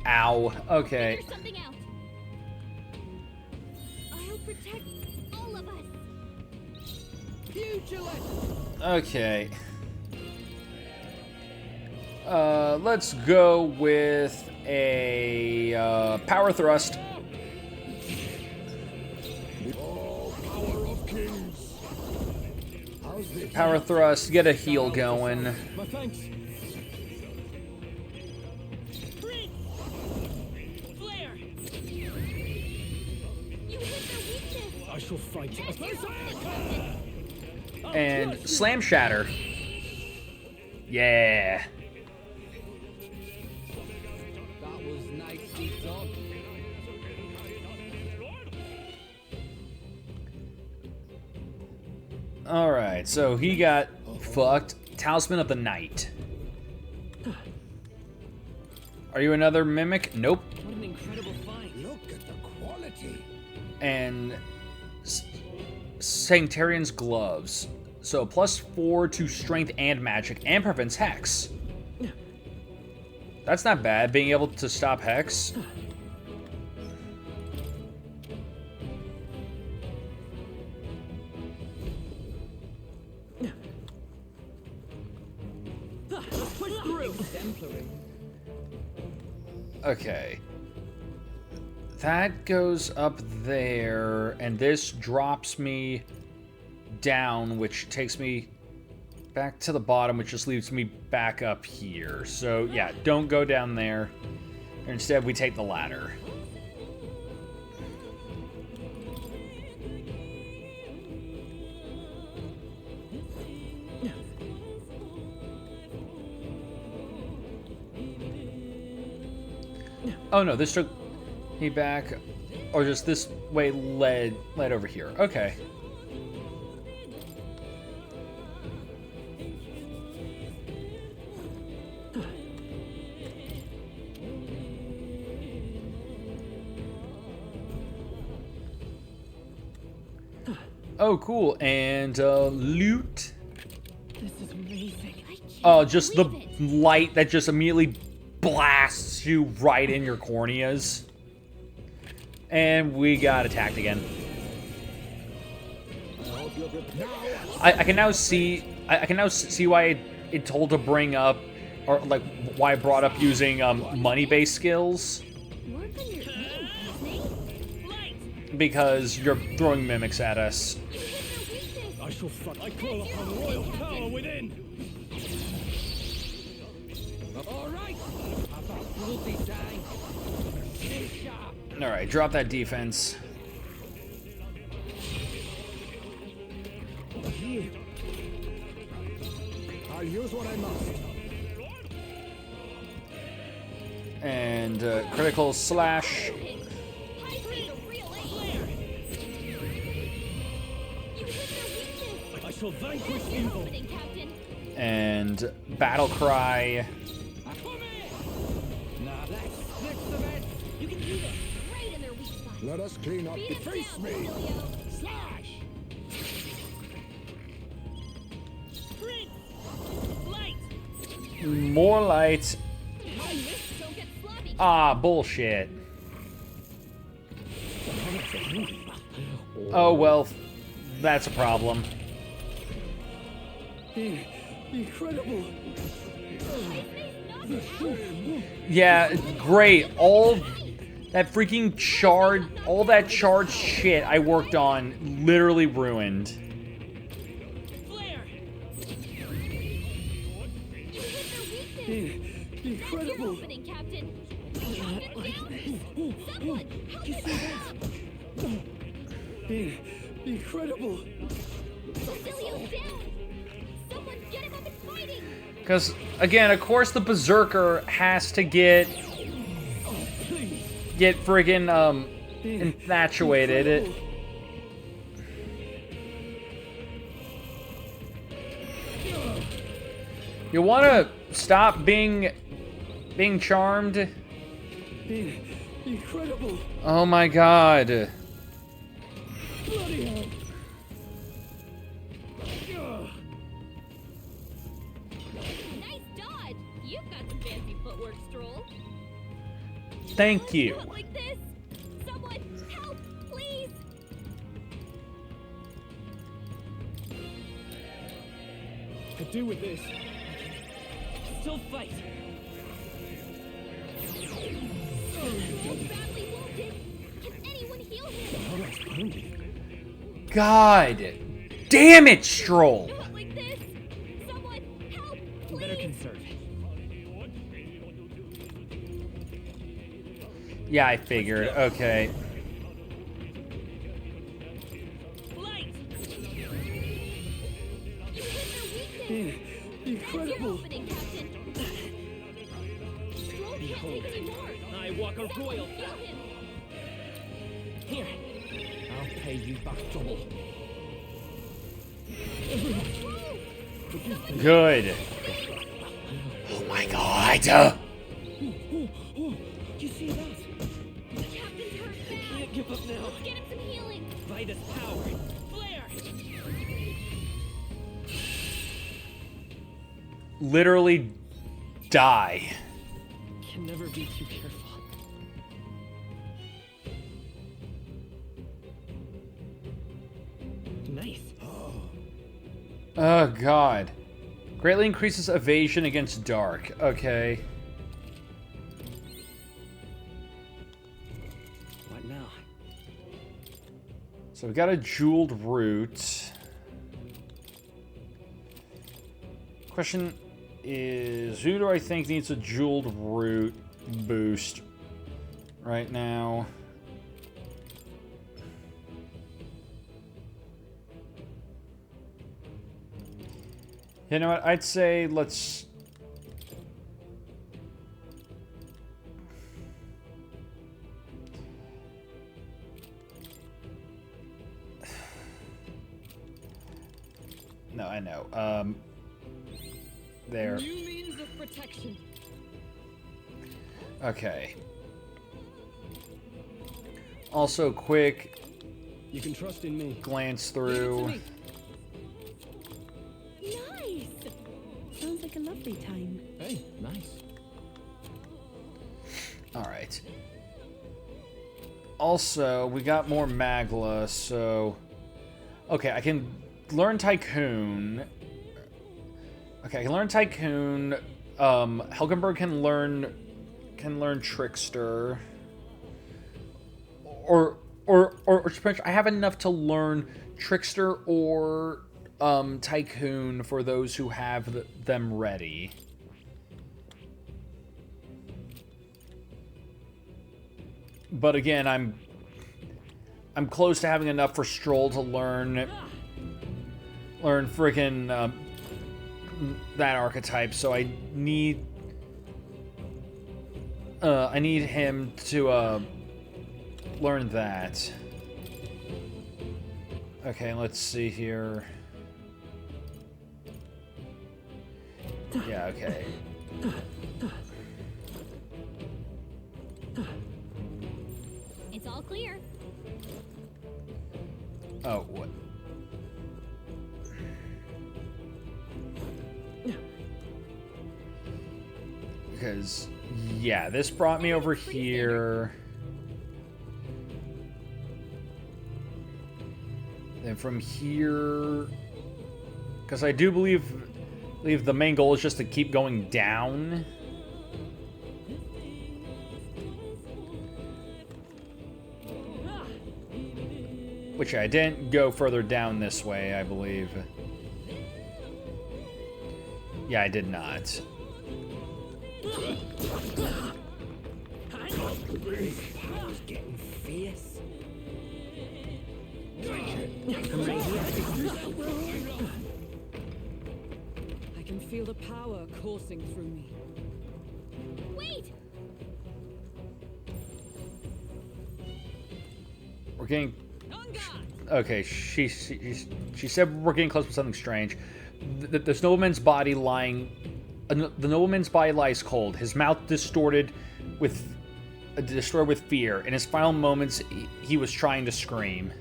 Ow. Okay. Figure something out. I'll protect all of us. Pugilist! Okay. Let's go with a power thrust. Power of kings. How's this? Power thrust, get a heal going. My thanks. Flare! You hit their weakness! I shall fight. And slam shatter. Yeah. That was nicely done. Alright, so he got fucked. Talisman of the Night. Are you another mimic? Nope. What an incredible fight. Look at the quality. And Sanctarian's Gloves. So +4 to strength and magic and prevents hex. That's not bad, being able to stop hex. Okay. That goes up there, and this drops me down, which takes me back to the bottom, which just leaves me back up here. So, yeah, don't go down there. Instead, we take the ladder. Oh no, this took me back, or just this way led over here. Okay. Oh, cool. And loot. This is amazing. Oh, just the light that just immediately blasts you right in your corneas. And we got attacked again. I can now see why it told to bring up, or like why I brought up using money-based skills. Because you're throwing mimics at us. I shall fight. I call upon royal power within. All right. About bloody time. All right, drop that defense. I'll use what I must. And critical slash. I shall vanquish evil. And battle cry. Let us clean up. Face me. Slash! More light. Ah, bullshit. Oh well, that's a problem. Incredible. Yeah, great. All that freaking all that charged shit I worked on literally ruined. Incredible. Incredible. Because, again, of course the Berserker has to get friggin' infatuated. You wanna stop being charmed? Incredible. Oh my god. Bloody hell. Nice dodge. You've got some fancy footwork, Stroll. Thank you. Not like this. Someone help, please. Could do with this. shall fight. Badly wounded. Can anyone heal him? God damn it, Stroll! Not like this. Someone help, please. Better conserve. Yeah, I figured. Okay. Incredible. Opening, Captain. Stroll can't take any more. I walk a royal path. Here, I'll pay you back double. Good. Oh my god. You see that? The captain's hurt bad. Can't give up now. Let's get him some healing. Vitus power. Flare. Literally die. Can never be too careful. Nice. Oh god. Greatly increases evasion against dark. Okay. What now? So we got a jeweled root. Question is, who do I think needs a jeweled root boost right now? You know what? I'd say let's... No, I know. There. New means of protection. Okay. Also, quick. You can trust in me. Glance through. Nice! Sounds like a lovely time. Hey, nice. Alright. Also, we got more Magla, so... Okay, I can learn Tycoon. Okay, I can learn Tycoon. Helgenberg can learn Trickster. Or I have enough to learn Trickster or Tycoon for those who have them ready. But again, I'm close to having enough for Stroll to learn freaking that archetype, so I need him to learn that. Okay, let's see here. Yeah, okay. It's all clear. Oh, what? Because, yeah, this brought me over here. Then from here... Because I do believe the main goal is just to keep going down. Which I didn't go further down this way, I believe. Yeah, I did not. Power's getting fierce. I can feel the power coursing through me. Wait! We're getting... Okay, she said we're getting close to something strange. This nobleman's body lying... the nobleman's body lies cold, his mouth destroyed with fear. In his final moments, he was trying to scream.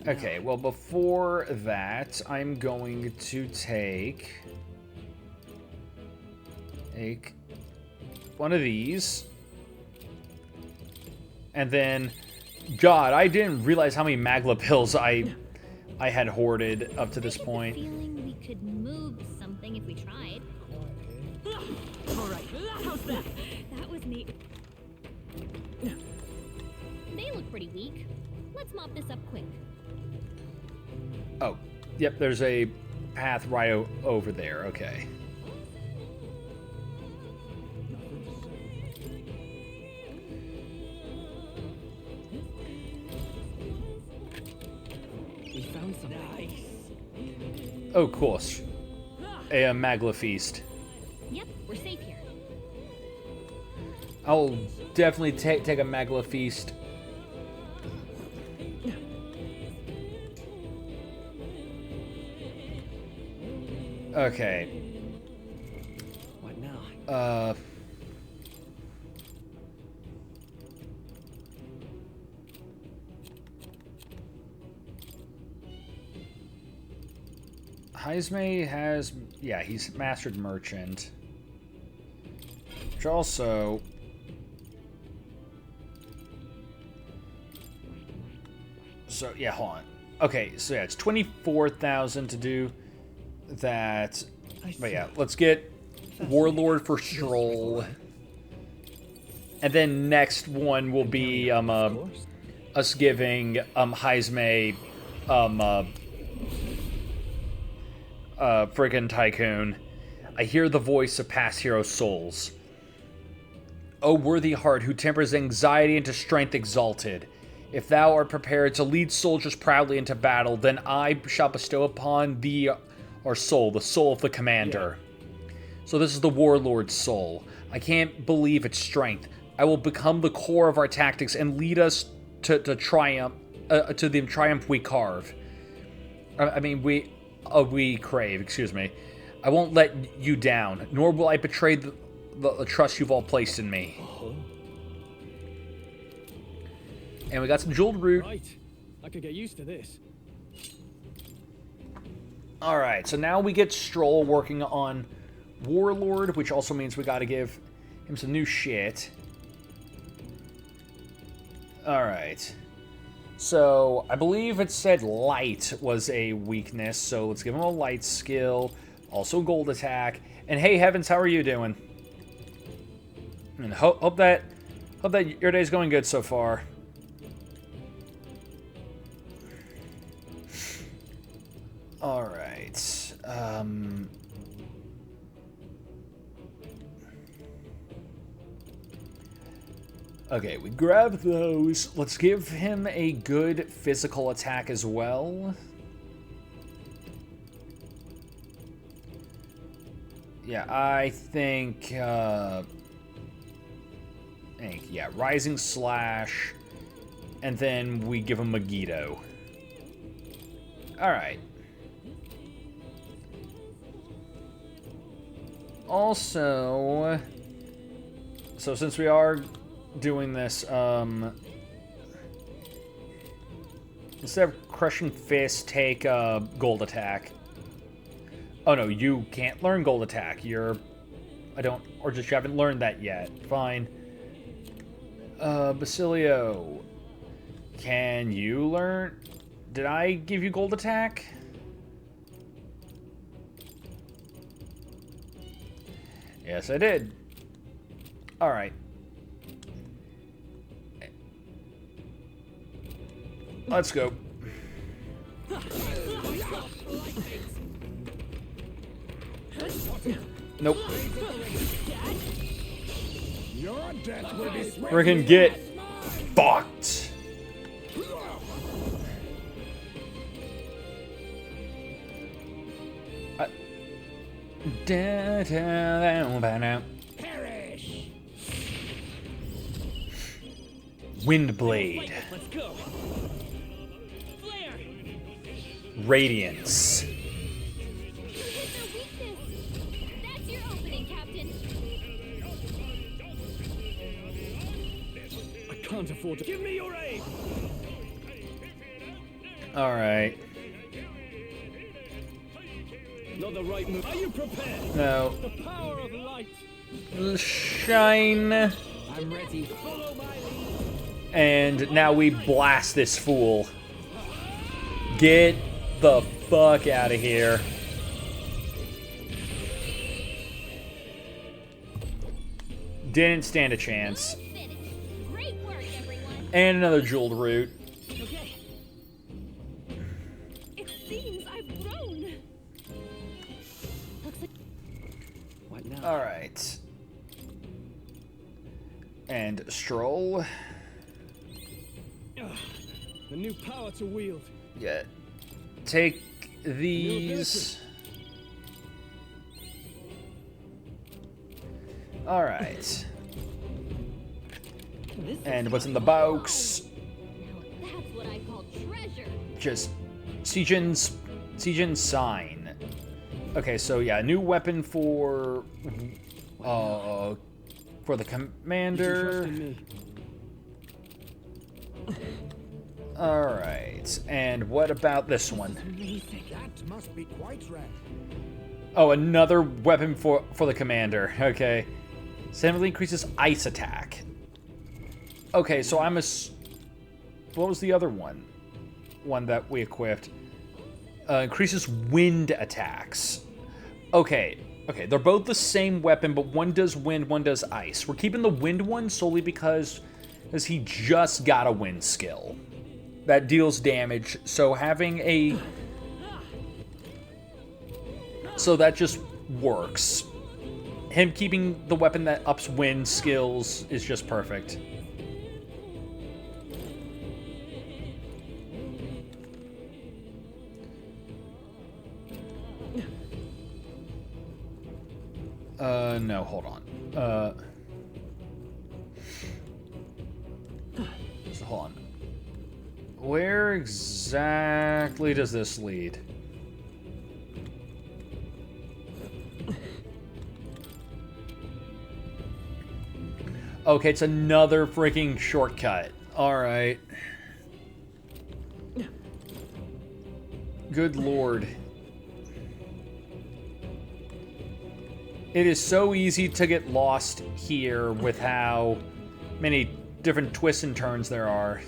Okay, well, before that, I'm going to take one of these. And then, God, I didn't realize how many Magla pills I I had hoarded up to this point. Feeling we could move something if we tried. All right, how's that? That was neat. They look pretty weak. Let's mop this up quick. Oh, yep, there's a path right over there. Okay. We found something. Nice. Oh, cool. A Magla feast. Yep, we're safe here. I'll definitely take a Magla feast. Okay. What now? Heisme has, yeah, he's mastered merchant. Which also, so yeah, hold on. Okay, so yeah, it's 24,000 to do that. But yeah, let's get Warlord for Stroll. And then next one will be us giving Heisme friggin' Tycoon. I hear the voice of past hero souls. O worthy heart who tempers anxiety into strength exalted. If thou art prepared to lead soldiers proudly into battle, then I shall bestow upon thee our soul, the soul of the commander. So this is the warlord's soul. I can't believe its strength. I will become the core of our tactics and lead us to triumph, to the triumph we carve. We crave, excuse me. I won't let you down, nor will I betray the trust you've all placed in me. And we got some jeweled root. Right. I could get used to this. Alright, so now we get Stroll working on Warlord, which also means we gotta give him some new shit. Alright. So, I believe it said light was a weakness, so let's give him a light skill. Also gold attack. And hey, Heavens, how are you doing? And hope that your day's going good so far. Alright. Okay, we grab those. Let's give him a good physical attack as well. Yeah, I think, yeah, Rising Slash, and then we give him Megiddo. Alright. Also, so since we are doing this, instead of Crushing Fist, take Gold Attack. Oh no, you can't learn Gold Attack. Or just you haven't learned that yet. Fine. Basilio, can you learn? Did I give you Gold Attack? Yes, I did. Alright. Let's go. Nope. We're gonna get fucked. Perish. Windblade. Let's go. Flare. Radiance. That's your opening, Captain. I can't afford to. Give me your aid. All right. Not the right move. Are you prepared? No. The power of light. Shine. I'm ready. Follow my lead. And now we blast this fool. Get the fuck out of here. Didn't stand a chance. And another jeweled root. It seems I've grown. What now? All right. And stroll. A new power to wield. Yeah. Take these. All right. And what's in the box? That's what I call treasure. Just Sejin's sign. Okay, so yeah, new weapon for the commander. All right, and what about this one? That must be quite rare. Oh, another weapon for the commander. Okay, significantly increases ice attack. Okay, so I'm what was the other one? One that we equipped. Increases wind attacks. Okay, they're both the same weapon, but one does wind, one does ice. We're keeping the wind one solely because he just got a wind skill that deals damage. So having a... So that just works. Him keeping the weapon that ups wind skills is just perfect. No, hold on. Hold on. Where exactly does this lead? Okay, it's another freaking shortcut. Alright. Good lord. It is so easy to get lost here with how many different twists and turns there are.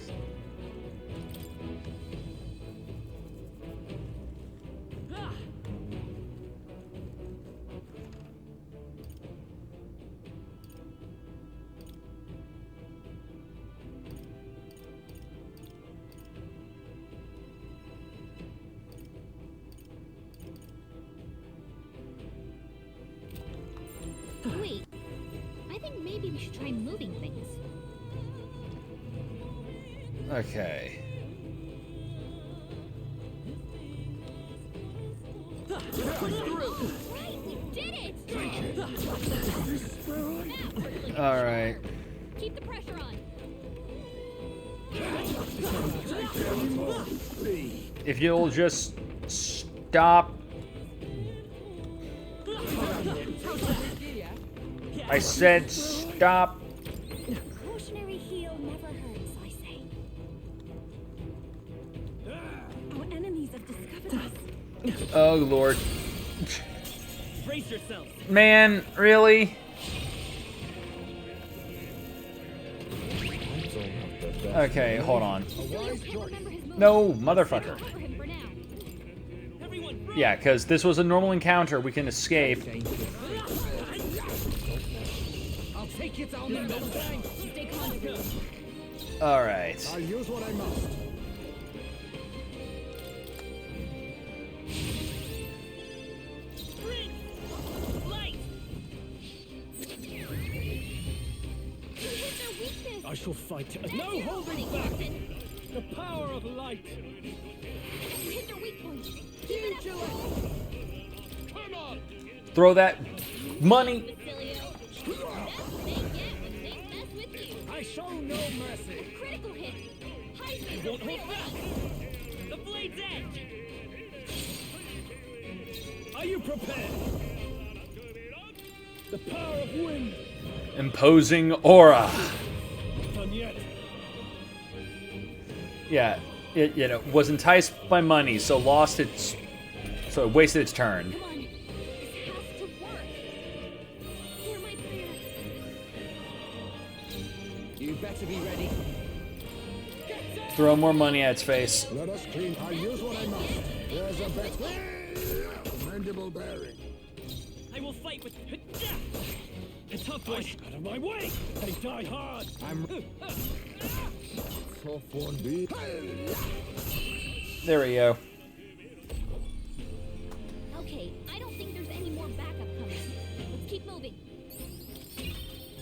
Wait, I think maybe we should try moving things. Okay. Right, we did it! All right. Keep the pressure on. If you'll just stop. I said stop. Cautionary heel never hurts, I say. Our enemies have discovered us. Oh, Lord. Brace yourself. Man, really? Okay, hold on. No, motherfucker. Yeah, because this was a normal encounter. We can escape. All right. I'll use what I must. I shall fight. No holding back! The power of light! You hit their weak point. Come on! Throw that money. I show no mercy. Critical hit. You won't hold back. The blade's edge. Are you prepared? The power of wind. Imposing aura. Done yet. Yeah, it was enticed by money, so it wasted its turn. Come on. This has to work. Hear my prayer. You better be ready. Get Throw more money at its face. Let us clean. I'll use what I must. There's a bet. Mandible bearing. I will fight with a tough one. Out of my way! I die hard. I'm Soft one be. There we go. Okay, I don't think there's any more backup coming. Let's keep moving.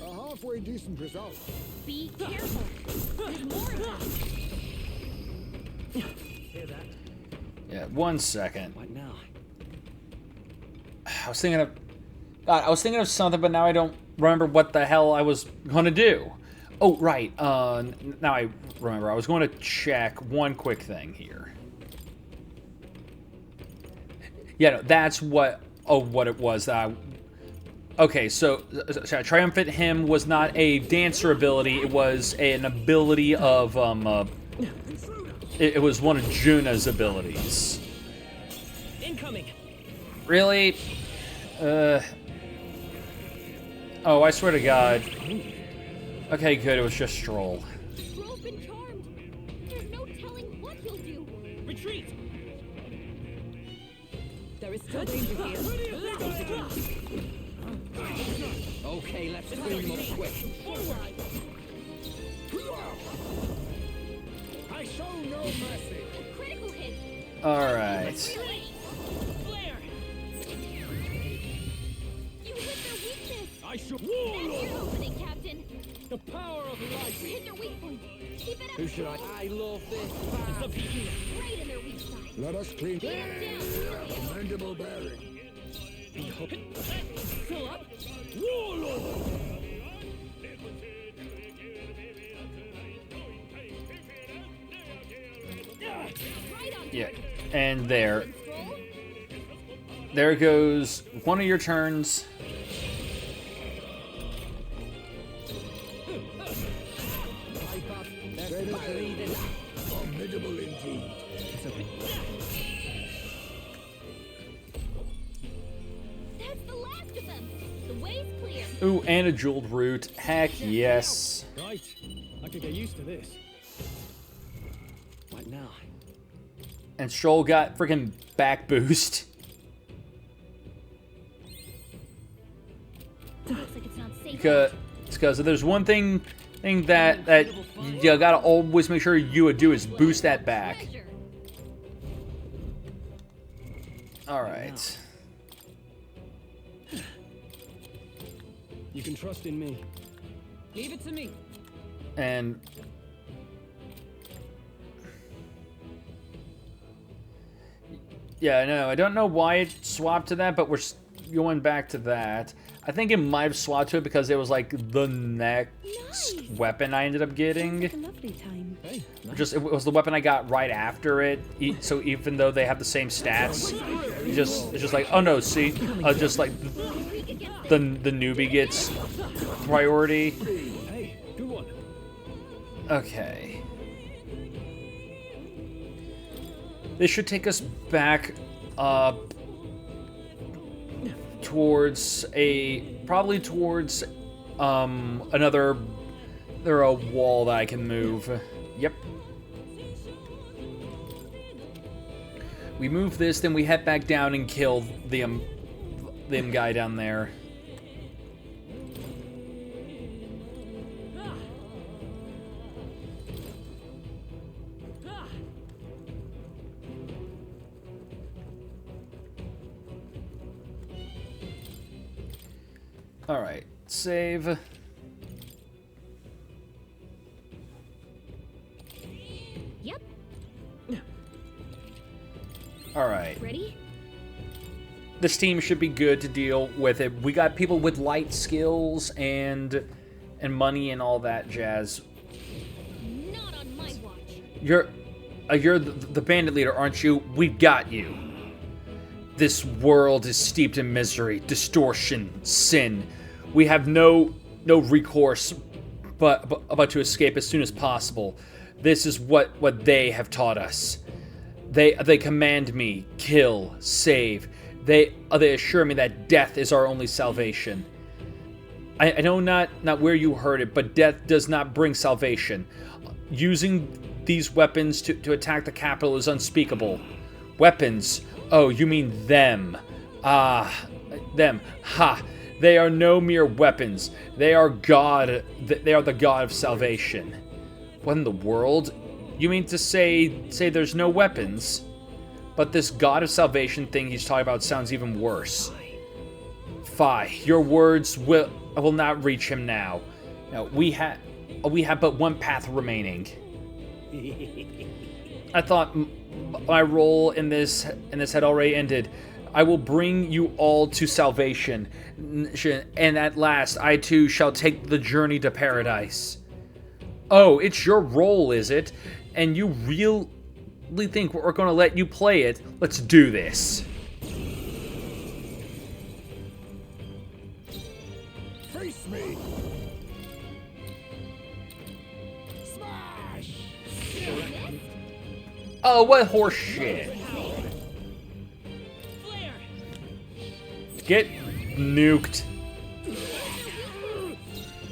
A halfway decent result. Be careful. There's more of them. Hear that? Yeah, 1 second. What now? I was thinking of... God, I was thinking of something, but now I don't remember what the hell I was going to do. Oh, right. Now I remember. I was going to check one quick thing here. Yeah, no, that's what... Oh, what it was. Okay, so Triumphant Hymn was not a dancer ability. It was an ability of... It was one of Juna's abilities. incoming. Really? Oh, I swear to God. Okay, good. It was just Stroll. Stroll's been charmed. There's no telling what he'll do. Retreat. There is still danger here. Okay, let's clean him up quick. I show no mercy. Critical hit. All right. Flare. You hit their weakness. I should. That's your opening, Captain. The power of light. Hit their weak point. Keep it up. Who should I love this. It's up here. Right in their weak side. Let us clean. Beat 'em down. Mandible bearing. Fill up. Warlord. Yeah, and there. There goes one of your turns. Formidable indeed. That's the last of them. The way's clear. Ooh, and a jeweled root. Heck yes. Right. I could get used to this. What now? And Stroll got freaking back boost. Looks like it's not safe. Because if there's one thing that you gotta always make sure you would do is boost that back. All right. You can trust in me. Leave it to me. And yeah, no, I don't know why it swapped to that, but we're going back to that. I think it might have swapped to it because it was like the next weapon I ended up getting. Sounds like a lovely time. Hey, Just it was the weapon I got right after it. So even though they have the same stats, it's just like, oh no, see, just like the newbie gets priority. Hey, good one. Okay. This should take us back towards probably towards another wall that I can move. Yep. We move this, then we head back down and kill the guy down there. All right, save. Yep. All right. Ready? This team should be good to deal with it. We got people with light skills and money and all that jazz. Not on my watch. You're the bandit leader, aren't you? We've got you. This world is steeped in misery, distortion, sin. We have no recourse but to escape as soon as possible. This is what they have taught us. They command me, kill, save. They assure me that death is our only salvation. I know not where you heard it, but death does not bring salvation. Using these weapons to attack the capital is unspeakable. Weapons? Oh, you mean them. Ah, them. Ha! They are no mere weapons. They are God. They are the God of salvation. What in the world? You mean to say there's no weapons? But this God of salvation thing he's talking about sounds even worse. Phi, your words will not reach him now. Now we have but one path remaining. I thought my role in this had already ended. I will bring you all to salvation, and at last I too shall take the journey to paradise. Oh, it's your role, is it? And you really think we're going to let you play it? Let's do this. Face me. Smash. Oh, what horse shit. Get nuked.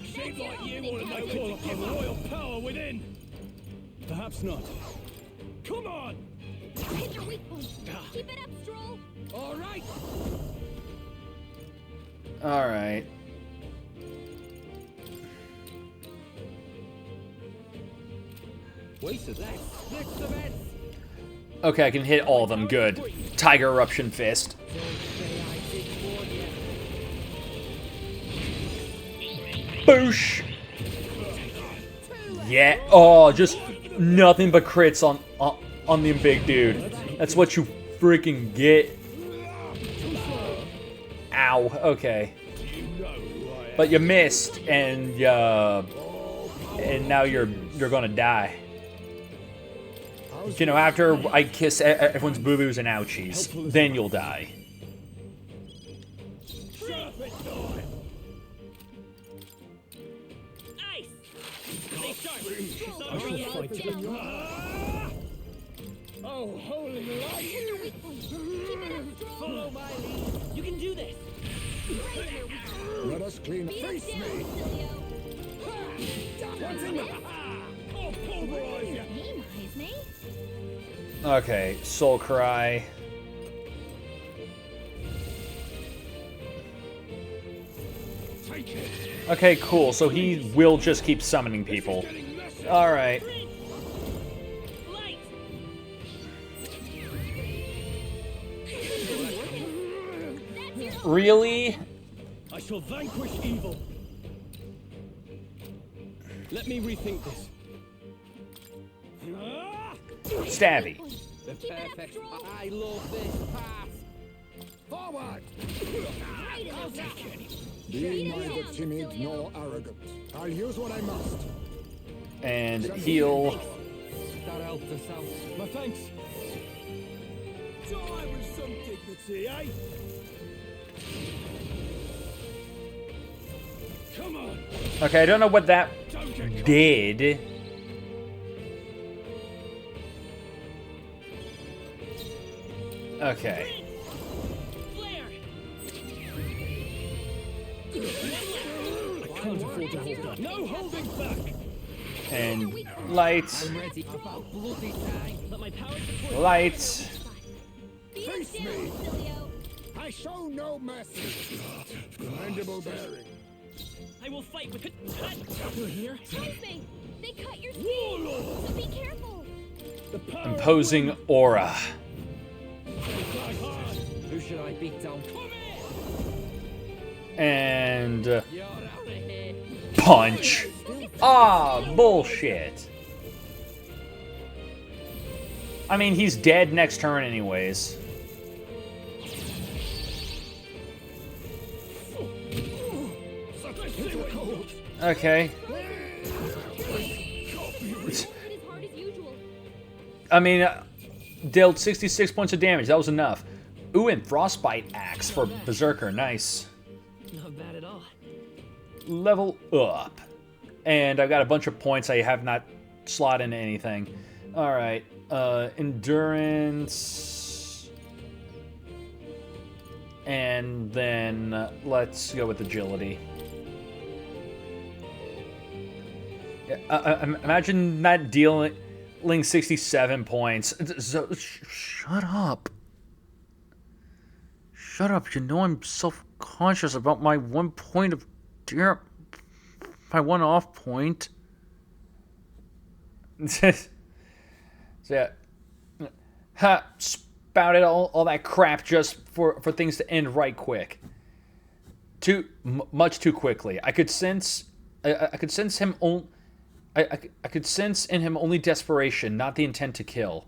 Seems like you want to call upon royal power within. Perhaps not. Come on! Hit your weak point. Keep it up, Stroll. All right. All right. Okay, I can hit all of them. Good. Tiger Eruption Fist. Boosh! Yeah. Oh, just nothing but crits on the big dude. That's what you freaking get. Ow. Okay. But you missed, and now you're gonna die. You know, after I kiss everyone's boo-boos and ouchies, then you'll die. Oh, holy light! Follow my lead. You can do this. Let us clean. Face me. Oh, pulverize you. Okay, Soul Cry. Okay, cool. So he will just keep summoning people. Alright. Really? I shall vanquish evil. Let me rethink this. Stabby. The perfect. I love this path. Forward. Be neither timid nor arrogant. I'll use what I must. And heal. That helped us out. My thanks. Die with some dignity, eh? Come on. Okay, I don't know what that did. Okay. I can't afford to hold back. No holding back. And light. Light. Face me. I show no mercy. Commendable bearing. I will fight with it. You're here? Trust me. They cut your skin. So be careful. Imposing aura. Who should I beat down? And punch. Ah, bullshit. I mean, he's dead next turn anyways. Okay. I mean, dealt 66 points of damage. That was enough. Ooh, and Frostbite Axe for Berserker. Nice. Not bad at all. Level up. And I've got a bunch of points I have not slot into anything. Alright. Endurance. And then let's go with agility. Yeah, imagine not dealing Ling 67 points. Shut up. Shut up. You know I'm self-conscious about my 1 point of... my 1 off point. So yeah. Ha! Spouted all that crap just for things to end right quick. Much too quickly. I could sense... I could sense him... I could sense in him only desperation, not the intent to kill.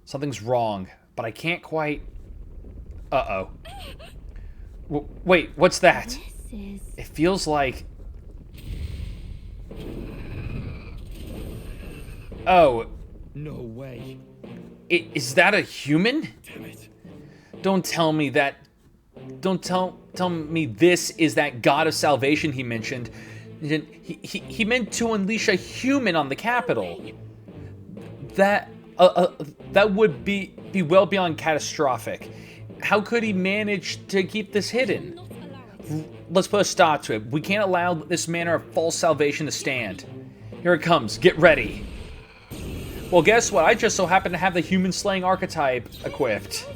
Something's wrong, but I can't quite... Uh-oh. Wait, what's that? It feels like... Oh. No way. Is that a human? Damn it. Don't tell me that... Don't tell me this is that god of salvation he mentioned. He meant to unleash a human on the capital. That would be well beyond catastrophic. How could he manage to keep this hidden? Let's put a stop to it. We can't allow this manner of false salvation to stand. Here it comes. Get ready. Well, guess what? I just so happen to have the human-slaying archetype equipped.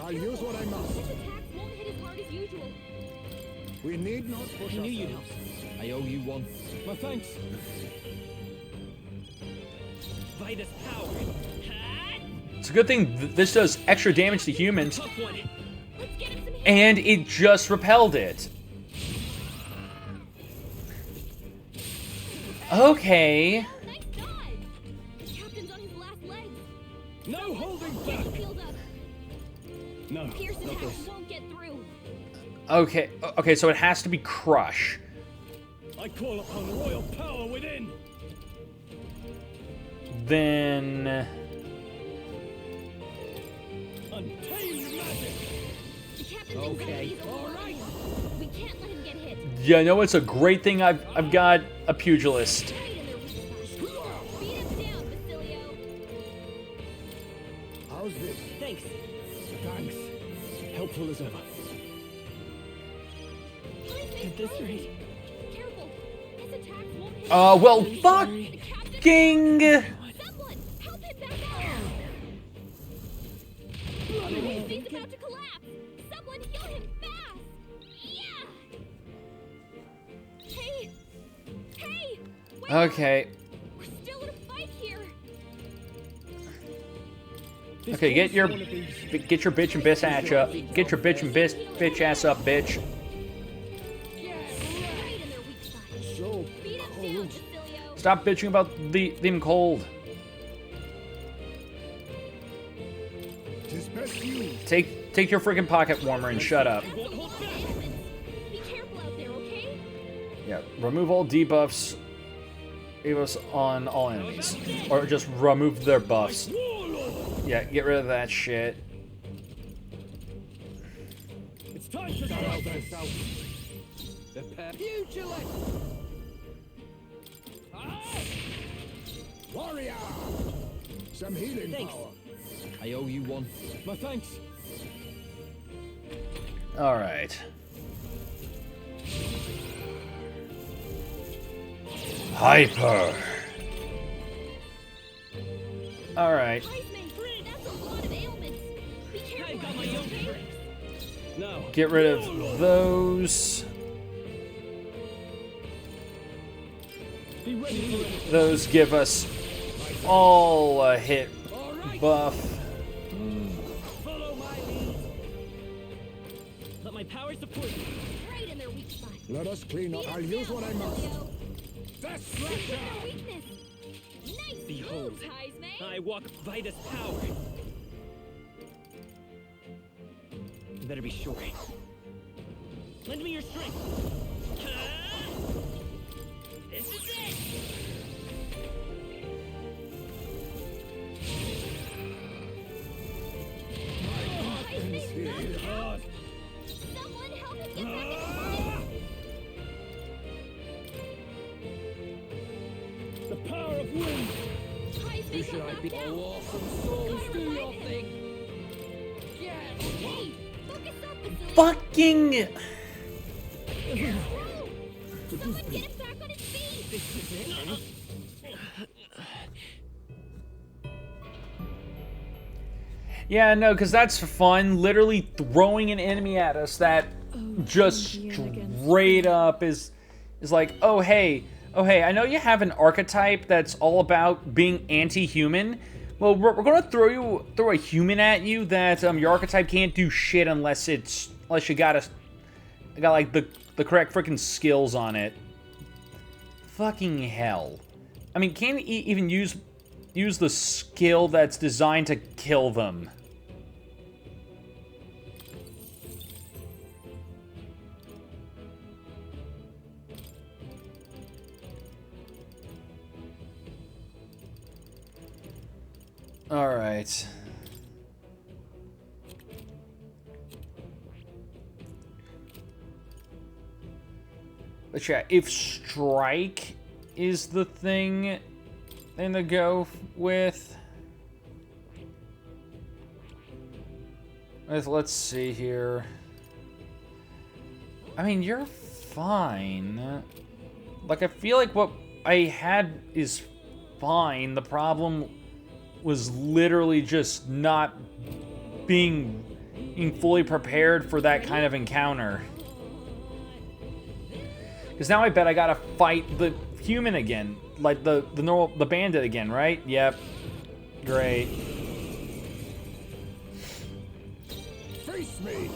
I'll use what I must. We need not push I knew you'd help. I owe you one. My thanks. Vitus power. It's a good thing this does extra damage to humans. And it just repelled it. Okay. No holding back. No, not this. Okay, so it has to be Crush. I call upon royal power within. Then... Untamed magic. Okay. All right. We can't let him get hit. Yeah, I know it's a great thing I've got a pugilist. How's this? Thanks. Thanks. Helpful as ever. Get this right. Careful. His attacks won't hit. Well, fucking... Someone help him back out. He's about to collapse. Someone heal him fast. Yeah. Hey. Wait Okay. up. We're still in a fight here. Okay, get your bitch and bitch ass up. Get your bitch and bitch ass up, bitch. So cold. Stop bitching about them cold. Tis best you. Take your freaking pocket warmer and shut up. Be careful out there, okay? Yeah, remove all debuffs. Debuffs on all enemies, or just remove their buffs. Yeah, get rid of that shit. It's time to throw this out. The pugilist. Warrior! Some healing Thanks. power. I owe you one. My thanks. All right. Hyper. All right. That's a lot of ailments. Be careful. Okay? No. Get rid of those. Be ready for it. Those give us all a hit buff. Follow my lead. Let my power support you. Right in their weak spot. Let us clean up. I'll use what I must. That's Their weakness. Nice Behold, moves, Heisman. I walk Vitus power. You better be sure. Lend me your strength. This is it. Someone help him get back in the fight. The power of wind. Who should I be? Awesome souls, do your thing. Hey, focus up, Basilio. Fucking. Someone get him back on his feet. Yeah, no, because that's fun. Literally throwing an enemy at us that just straight up is like, oh hey, I know you have an archetype that's all about being anti-human. Well, we're gonna throw a human at you that your archetype can't do shit unless you got like the correct freaking skills on it. Fucking hell. I mean, can't even use the skill that's designed to kill them. All right. But yeah, if strike is the thing to go with, let's see here. I mean, you're fine. Like, I feel like what I had is fine. The problem was literally just not being fully prepared for that kind of encounter. Because now I bet I gotta fight the human again, like the bandit again, right? Yep. Great. Face me.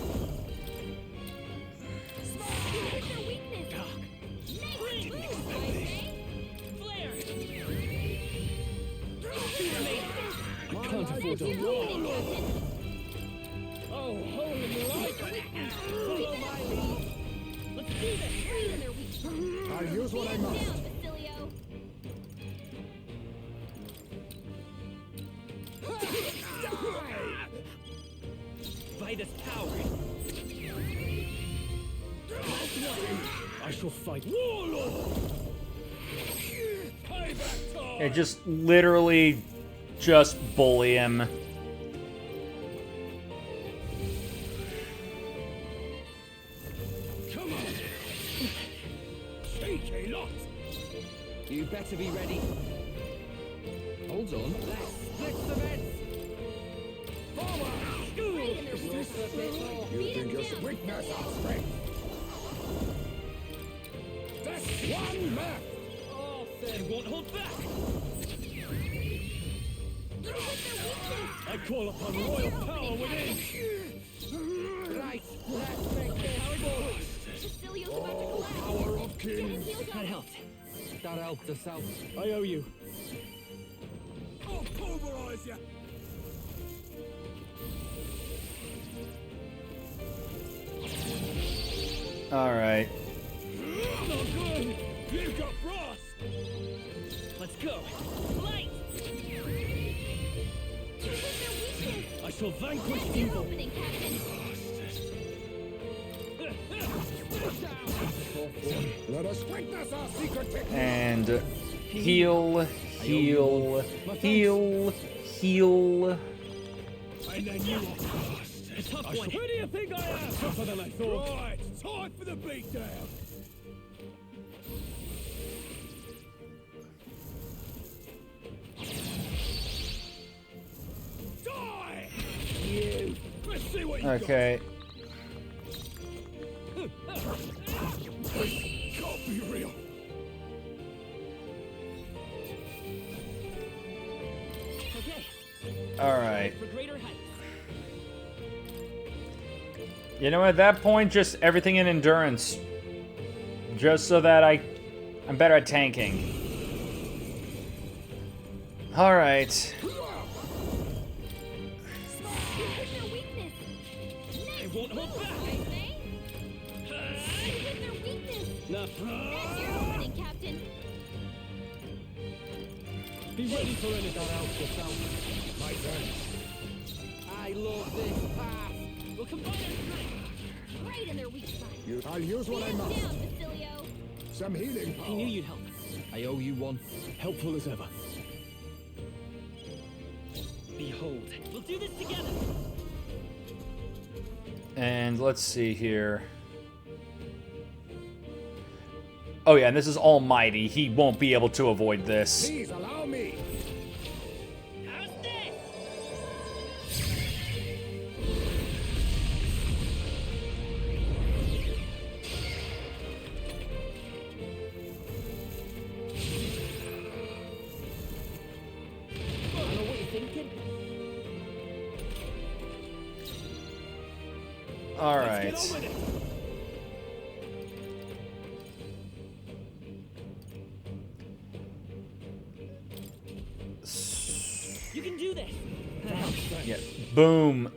Can't afford to roll. Oh, holy light! Follow my lead. Let's do this. I'll use what I must. Fight us, coward. I shall fight Warlord. Yeah, just literally just bully him. Come on. Take a lot. You better be ready. Hold on. Let's split the beds. Forward. You think your weakness our strength? That's one left. Oh, they won't hold back. I call upon royal power within. Right, let's make this forward. Oh, power of kings. That helped. That helped us out. I owe you. I'll pulverize you. All right. Not good. You've got brass. Let's go. Light. I shall vanquish evil. Let us witness our secret technique. And heal. And then you a tough one. Who do you think I am? Tougher than I thought. Right, time for the beatdown. Die! You. Let's see what you Okay. This can't be real. Okay. All right. For greater heights. You know, at that point, just everything in endurance. Just so that I'm better at tanking. All right. They won't hold back. No. Captain. Be ready for any that out yourself. My turn. I love this path. We'll combine our strength. Right in their weak spot. I'll use what I must. Down, Basilio. Some healing power. I knew you'd help. I owe you one. Helpful as ever. Behold. We'll do this together. And let's see here. Oh yeah, and this is almighty. He won't be able to avoid this. Please allow me. How's this? All right. You can do this. Yeah. Boom.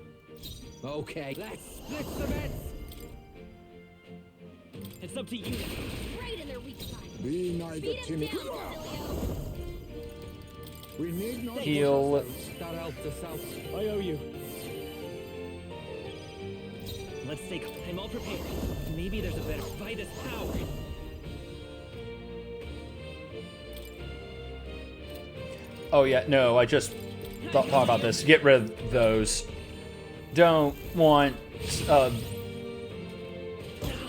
Okay, let's split the beds. It's up to you now. Right in their weak side. Be neither timid. We need not Heal. That helped us out. I owe you. Let's take. I'm all prepared. Maybe there's a better fight as power. Oh yeah, no, I just thought about this. Get rid of those. Don't want,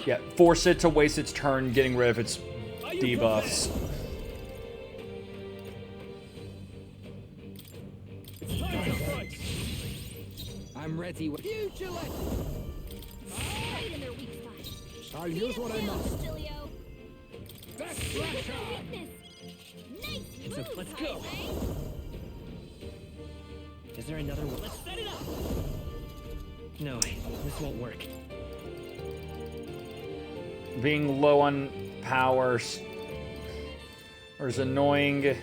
yeah, force it to waste its turn getting rid of its debuffs. I'm ready. Pugilist! Right in their weak side. I'll use what I must. Basilio. That's Thrasher! Nice So move, let's go. eh? Is there another one? Let's set it up! No, this won't work. Being low on powers is annoying.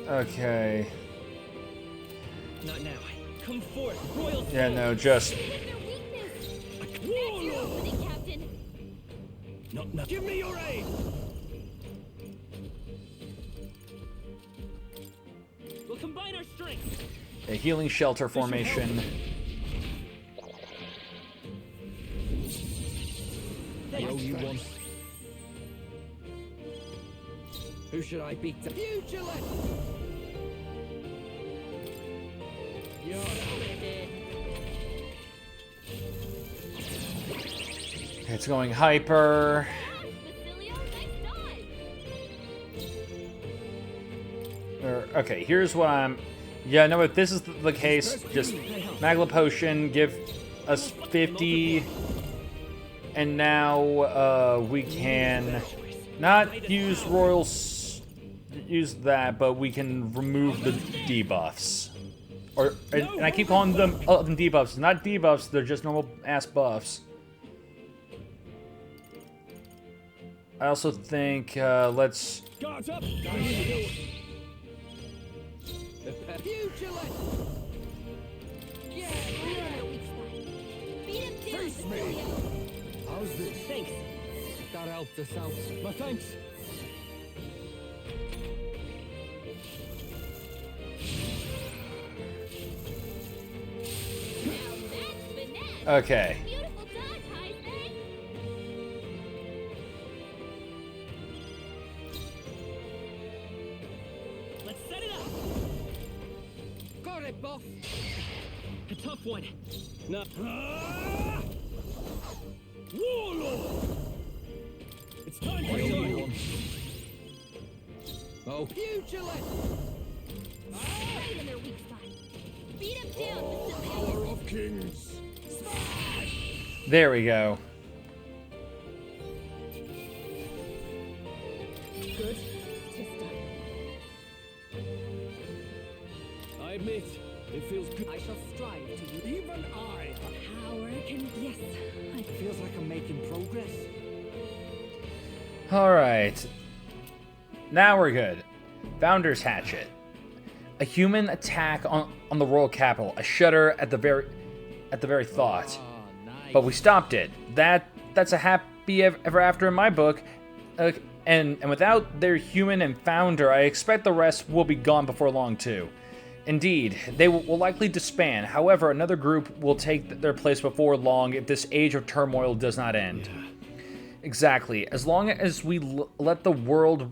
Okay. Not now. Come forth, royal. Yeah, no, just. No. Give me your aid. We'll combine our strength. A healing shelter formation. I owe you one. Who should I beat? The pugilist. It's going hyper. Okay, here's what I'm... Yeah, no, if this is the case, just Magla Potion, give us 50. And now we can not use use that, but we can remove the debuffs. And I keep calling them debuffs. Not debuffs, they're just normal ass buffs. I also think let's... Guards up! Face me! How's this? Thanks. That helped us out. My thanks. Okay. Let's set it up. Got it, boss. A tough one. No. Warlord! It's time for you. Oh. Pugilist! Right in their weak side. Beat him down, Oh, Basilio. power of kings! There we go. Good. Just done. I admit, it feels good. I shall strive to use. Even I! Power can. Yes. It feels like I'm making progress. Alright. Now we're good. Founder's Hatchet. A human attack on the royal capital. I shudder at the very thought. Nice. But we stopped it. That's a happy ever after in my book. And without their human and founder, I expect the rest will be gone before long too. Indeed, they will likely disband. However, another group will take their place before long if this age of turmoil does not end. Exactly. As long as we let the world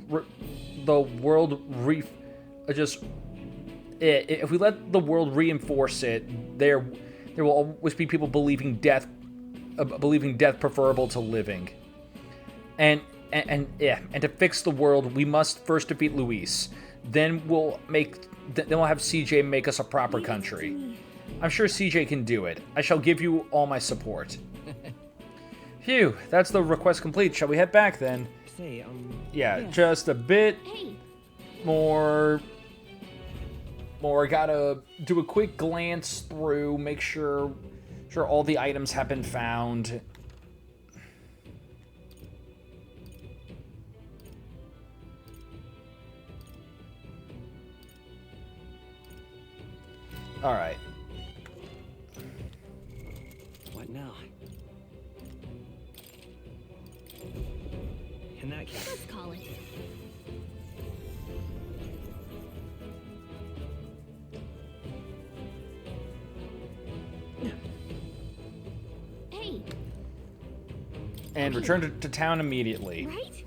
if we let the world reinforce it, there will always be people believing death preferable to living. And to fix the world, we must first defeat Luis. Then we'll have CJ make us a proper country. I'm sure CJ can do it. I shall give you all my support. Phew, that's the request complete. Shall we head back then? Say, Yeah, just a bit more. Gotta do a quick glance through, make sure all the items have been found. All right. What now? In that case, Let's call it. Hey. And return to town immediately. Right?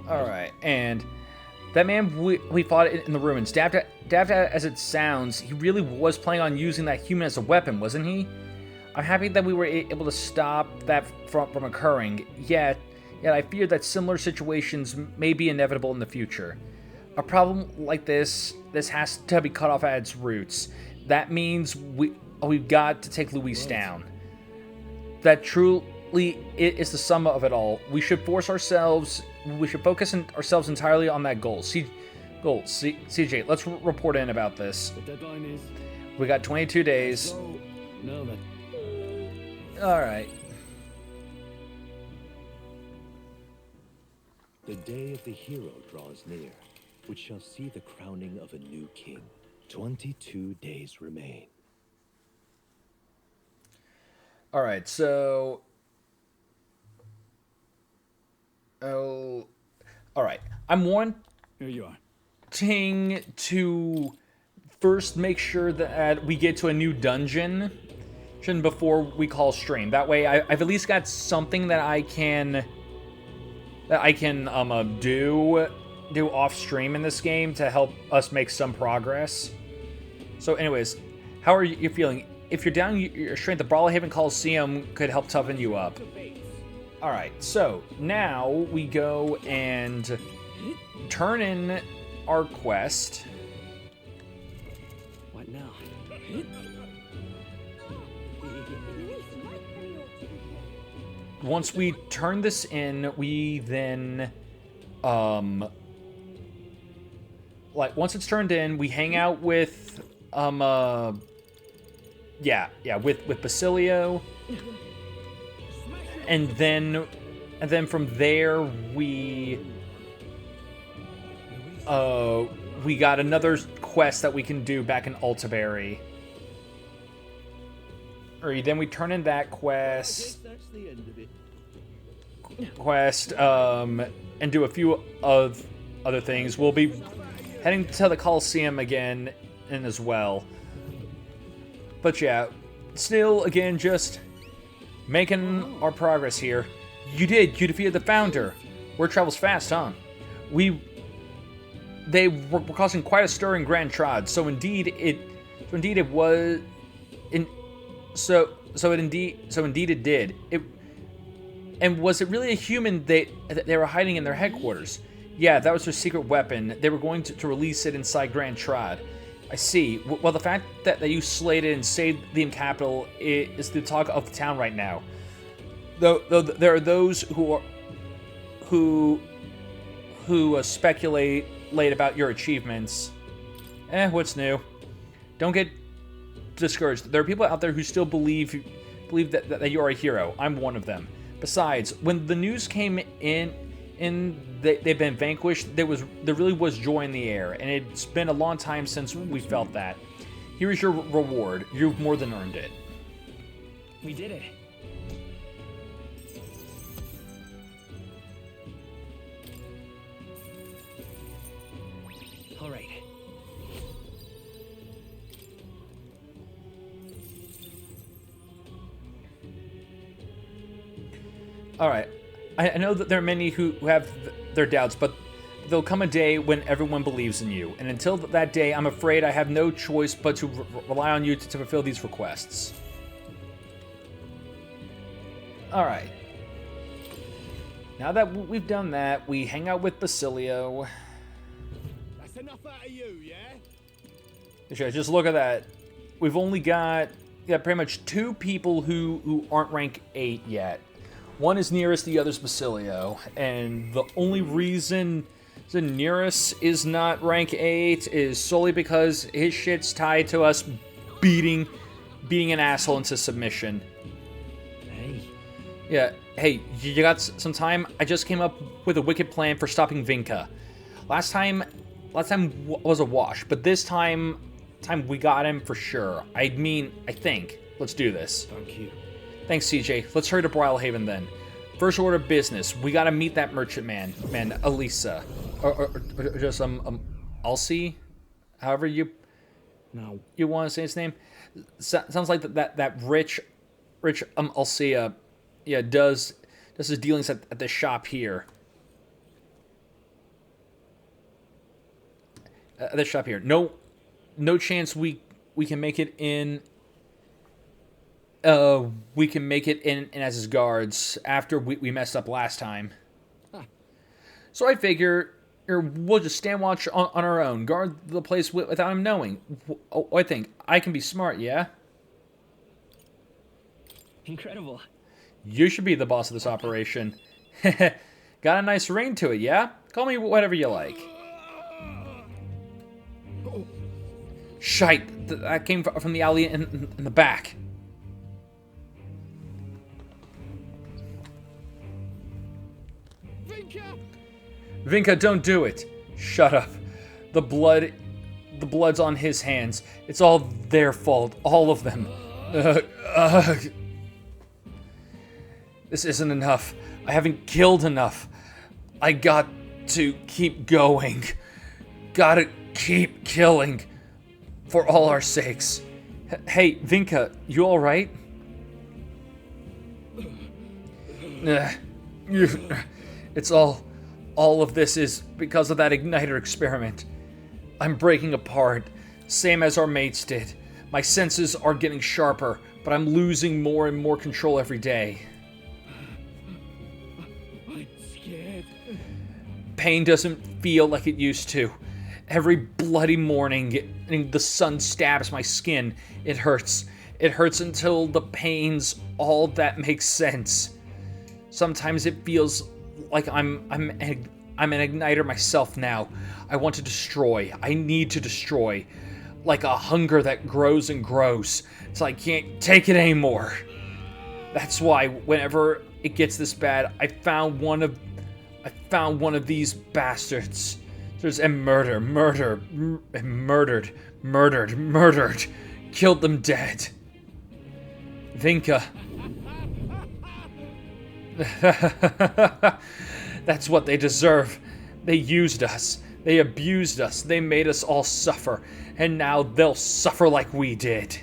All right, and that man we fought in the ruins, daft as it sounds, he really was planning on using that human as a weapon, wasn't he? I'm happy that we were able to stop that from occurring, yet I fear that similar situations may be inevitable in the future. A problem like this has to be cut off at its roots. That means we've got to take Luis down. That truly is the sum of it all. We should focus ourselves entirely on that goal. CJ, let's report in about this. The deadline is... We got 22 days. No, that... Alright. The day of the hero draws near, which shall see the crowning of a new king. 22 days remain. Alright, so... Oh... Alright. I'm Here you are. wanting to first make sure that we get to a new dungeon before we call stream. That way, I've at least got something that I can do off stream in this game to help us make some progress. So, anyways, how are you feeling? If you're down your strength, the Brawlhaven Coliseum could help toughen you up. All right, so now we go and turn in our quest. what now? Once we turn this in, we then, once it's turned in, we hang out with, with Basilio, and then from there we got another quest that we can do back in Altaberry. Or then we turn in that quest. That's the end of it. And do a few of other things. We'll be heading to the Coliseum again and as well. But yeah, still, again, just making our progress here. You defeated the Founder. Word travels fast, huh? They were causing quite a stir in Grand Trod, so indeed it did. And was it really a human they were hiding in their headquarters? Yeah, that was their secret weapon. They were going to release it inside Grand Trod. I see. Well, the fact that you slayed it and saved the capital is the talk of the town right now. Though there are those who speculate about your achievements. What's new? Don't get discouraged. There are people out there who still believe that you are a hero. I'm one of them. Besides, when the news came in they've been vanquished, there really was joy in the air, and it's been a long time since we felt that. Here is your reward. You've more than earned it. We did it. All right. All right. I know that there are many who have their doubts, but there'll come a day when everyone believes in you. And until that day, I'm afraid I have no choice but to rely on you to fulfill these requests. Alright. Now that we've done that, we hang out with Basilio. That's enough out of you, yeah? Just look at that. We've only got pretty much 2 people who aren't rank 8 yet. One is Nearest, the other's Basilio. And the only reason the Nearest is not rank 8 is solely because his shit's tied to us beating an asshole into submission. Hey. Yeah, hey, you got some time? I just came up with a wicked plan for stopping Vinka. Last time was a wash, but this time we got him for sure. I think. Let's do this. Thank you. Thanks, CJ. Let's hurry to Bridlehaven then. First order of business, we gotta meet that merchant man, Elisa. Or just, Alcy? However you want to say his name. Sounds like that rich, Alcia, yeah, does his dealings at the shop here. At this shop here. No chance we can make it in. We can make it in as his guards after we messed up last time. So I figure we'll just stand watch on our own, guard the place without him knowing. I think I can be smart, yeah? Incredible. You should be the boss of this operation. Got a nice ring to it, yeah? Call me whatever you like. Shite, that came from the alley in the back. Vinka, don't do it. Shut up. The blood's on his hands. It's all their fault, all of them. This isn't enough. I haven't killed enough. I got to keep going. Gotta keep killing. For all our sakes. Hey, Vinka, you alright? It's all of this is because of that igniter experiment. I'm breaking apart, same as our mates did. My senses are getting sharper, but I'm losing more and more control every day. I'm scared. Pain doesn't feel like it used to. Every bloody morning, the sun stabs my skin. It hurts. It hurts until the pain's all that makes sense. Sometimes it feels like I'm an igniter myself now. I want to destroy. I need to destroy. Like a hunger that grows and grows. Till I can't take it anymore. That's why whenever it gets this bad, I found one of these bastards. There's a murdered. Killed them dead. Vinka. That's what they deserve. They used us. They abused us. They made us all suffer. And now they'll suffer like we did.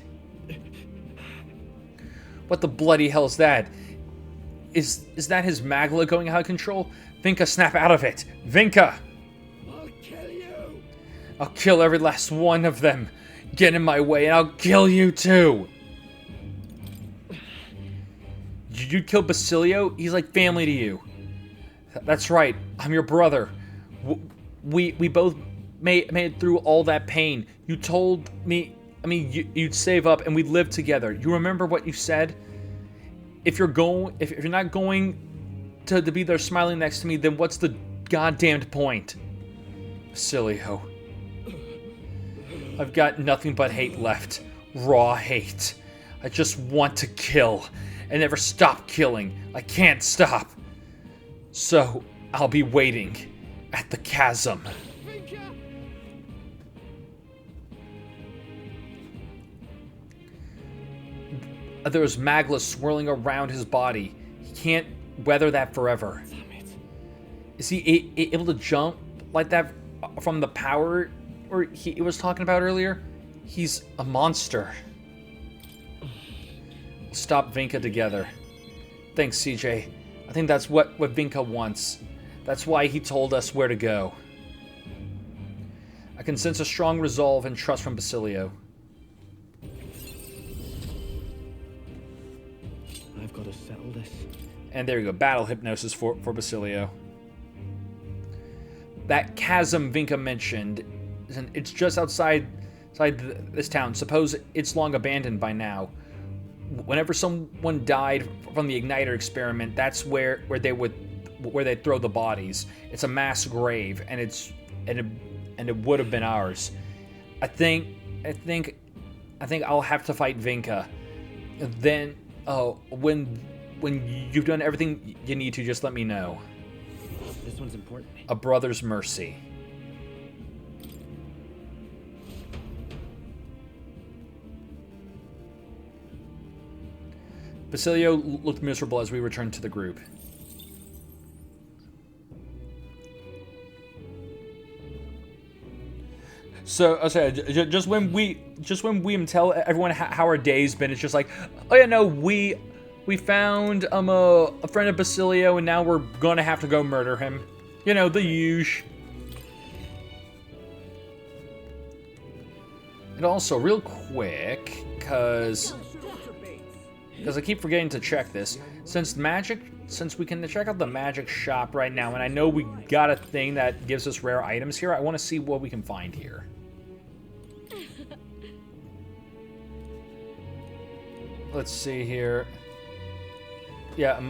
What the bloody hell is that? Is that his magla going out of control? Vinka, snap out of it. Vinka! I'll kill every last one of them. Get in my way and I'll kill you too. You killed Basilio? He's like family to you. That's right. I'm your brother. We both made it through all that pain. You told me, you'd save up and we'd live together. You remember what you said? If you're not going to be there smiling next to me, then what's the goddamned point? Basilio. I've got nothing but hate left. Raw hate. I just want to kill and never stop killing. I can't stop. So, I'll be waiting at the chasm. There's magla swirling around his body. He can't weather that forever. Is he able to jump like that from the power he was talking about earlier? He's a monster. Stop Vinka together. Thanks, CJ. I think that's what Vinka wants. That's why he told us where to go. I can sense a strong resolve and trust from Basilio. I've got to settle this. And there you go, battle hypnosis for Basilio. That chasm Vinka mentioned, it's just outside this town. Suppose it's long abandoned by now. Whenever someone died from the igniter experiment, that's where they throw the bodies. It's a mass grave, and it would have been ours. I think I'll have to fight Vinka. Then, when you've done everything you need to, just let me know. This one's important. A brother's mercy. Basilio looked miserable as we returned to the group. So, just when we tell everyone how our day's been, it's just like, oh yeah, no, we found a friend of Basilio, and now we're gonna have to go murder him. You know, the usual. And also, real quick, because I keep forgetting to check this, since we can check out the magic shop right now, and I know we got a thing that gives us rare items here, I want to see what we can find here. Let's see here. Yeah,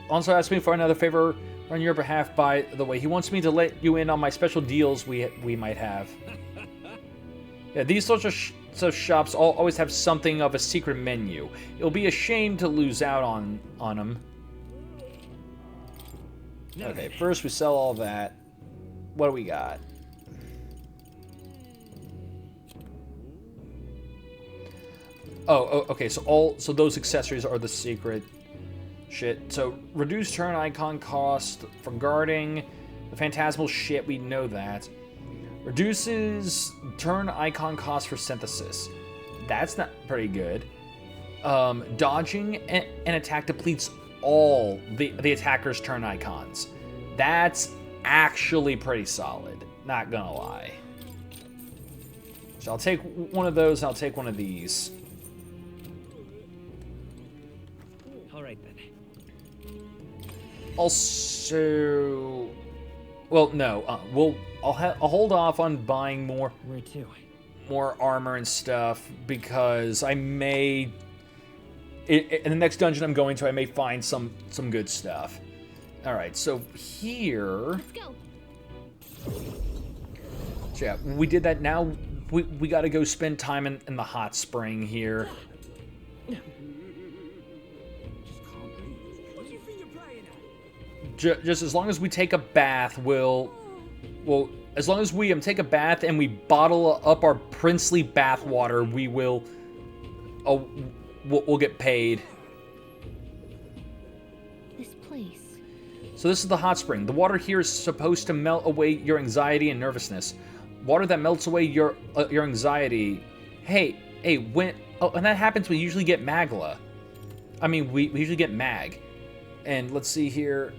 Alonso asked me for another favor on your behalf, by the way. He wants me to let you in on my special deals we might have. Yeah, these sorts of shops always have something of a secret menu. It'll be a shame to lose out on them. Okay, first we sell all that. What do we got? Oh, okay. So those accessories are the secret shit. So reduce turn icon cost for guarding the phantasmal shit. We know that. Reduces turn icon cost for synthesis. That's not pretty good. Dodging an attack depletes all the attacker's turn icons. That's actually pretty solid. Not gonna lie. So I'll take one of those, and I'll take one of these. Alright then. Also... Well, no. I'll hold off on buying more... Where to? More armor and stuff, because I may... In the next dungeon I'm going to, I may find some good stuff. Alright, so here... Let's go. So yeah, we did that. Now we gotta go spend time in the hot spring here. Just as long as we take a bath, well, as long as we take a bath and we bottle up our princely bath water, we will... we'll get paid. This place. So this is the hot spring. The water here is supposed to melt away your anxiety and nervousness. Water that melts away your anxiety. Hey, when... Oh, and that happens, we usually get Magla. I mean, we usually get Mag. And let's see here.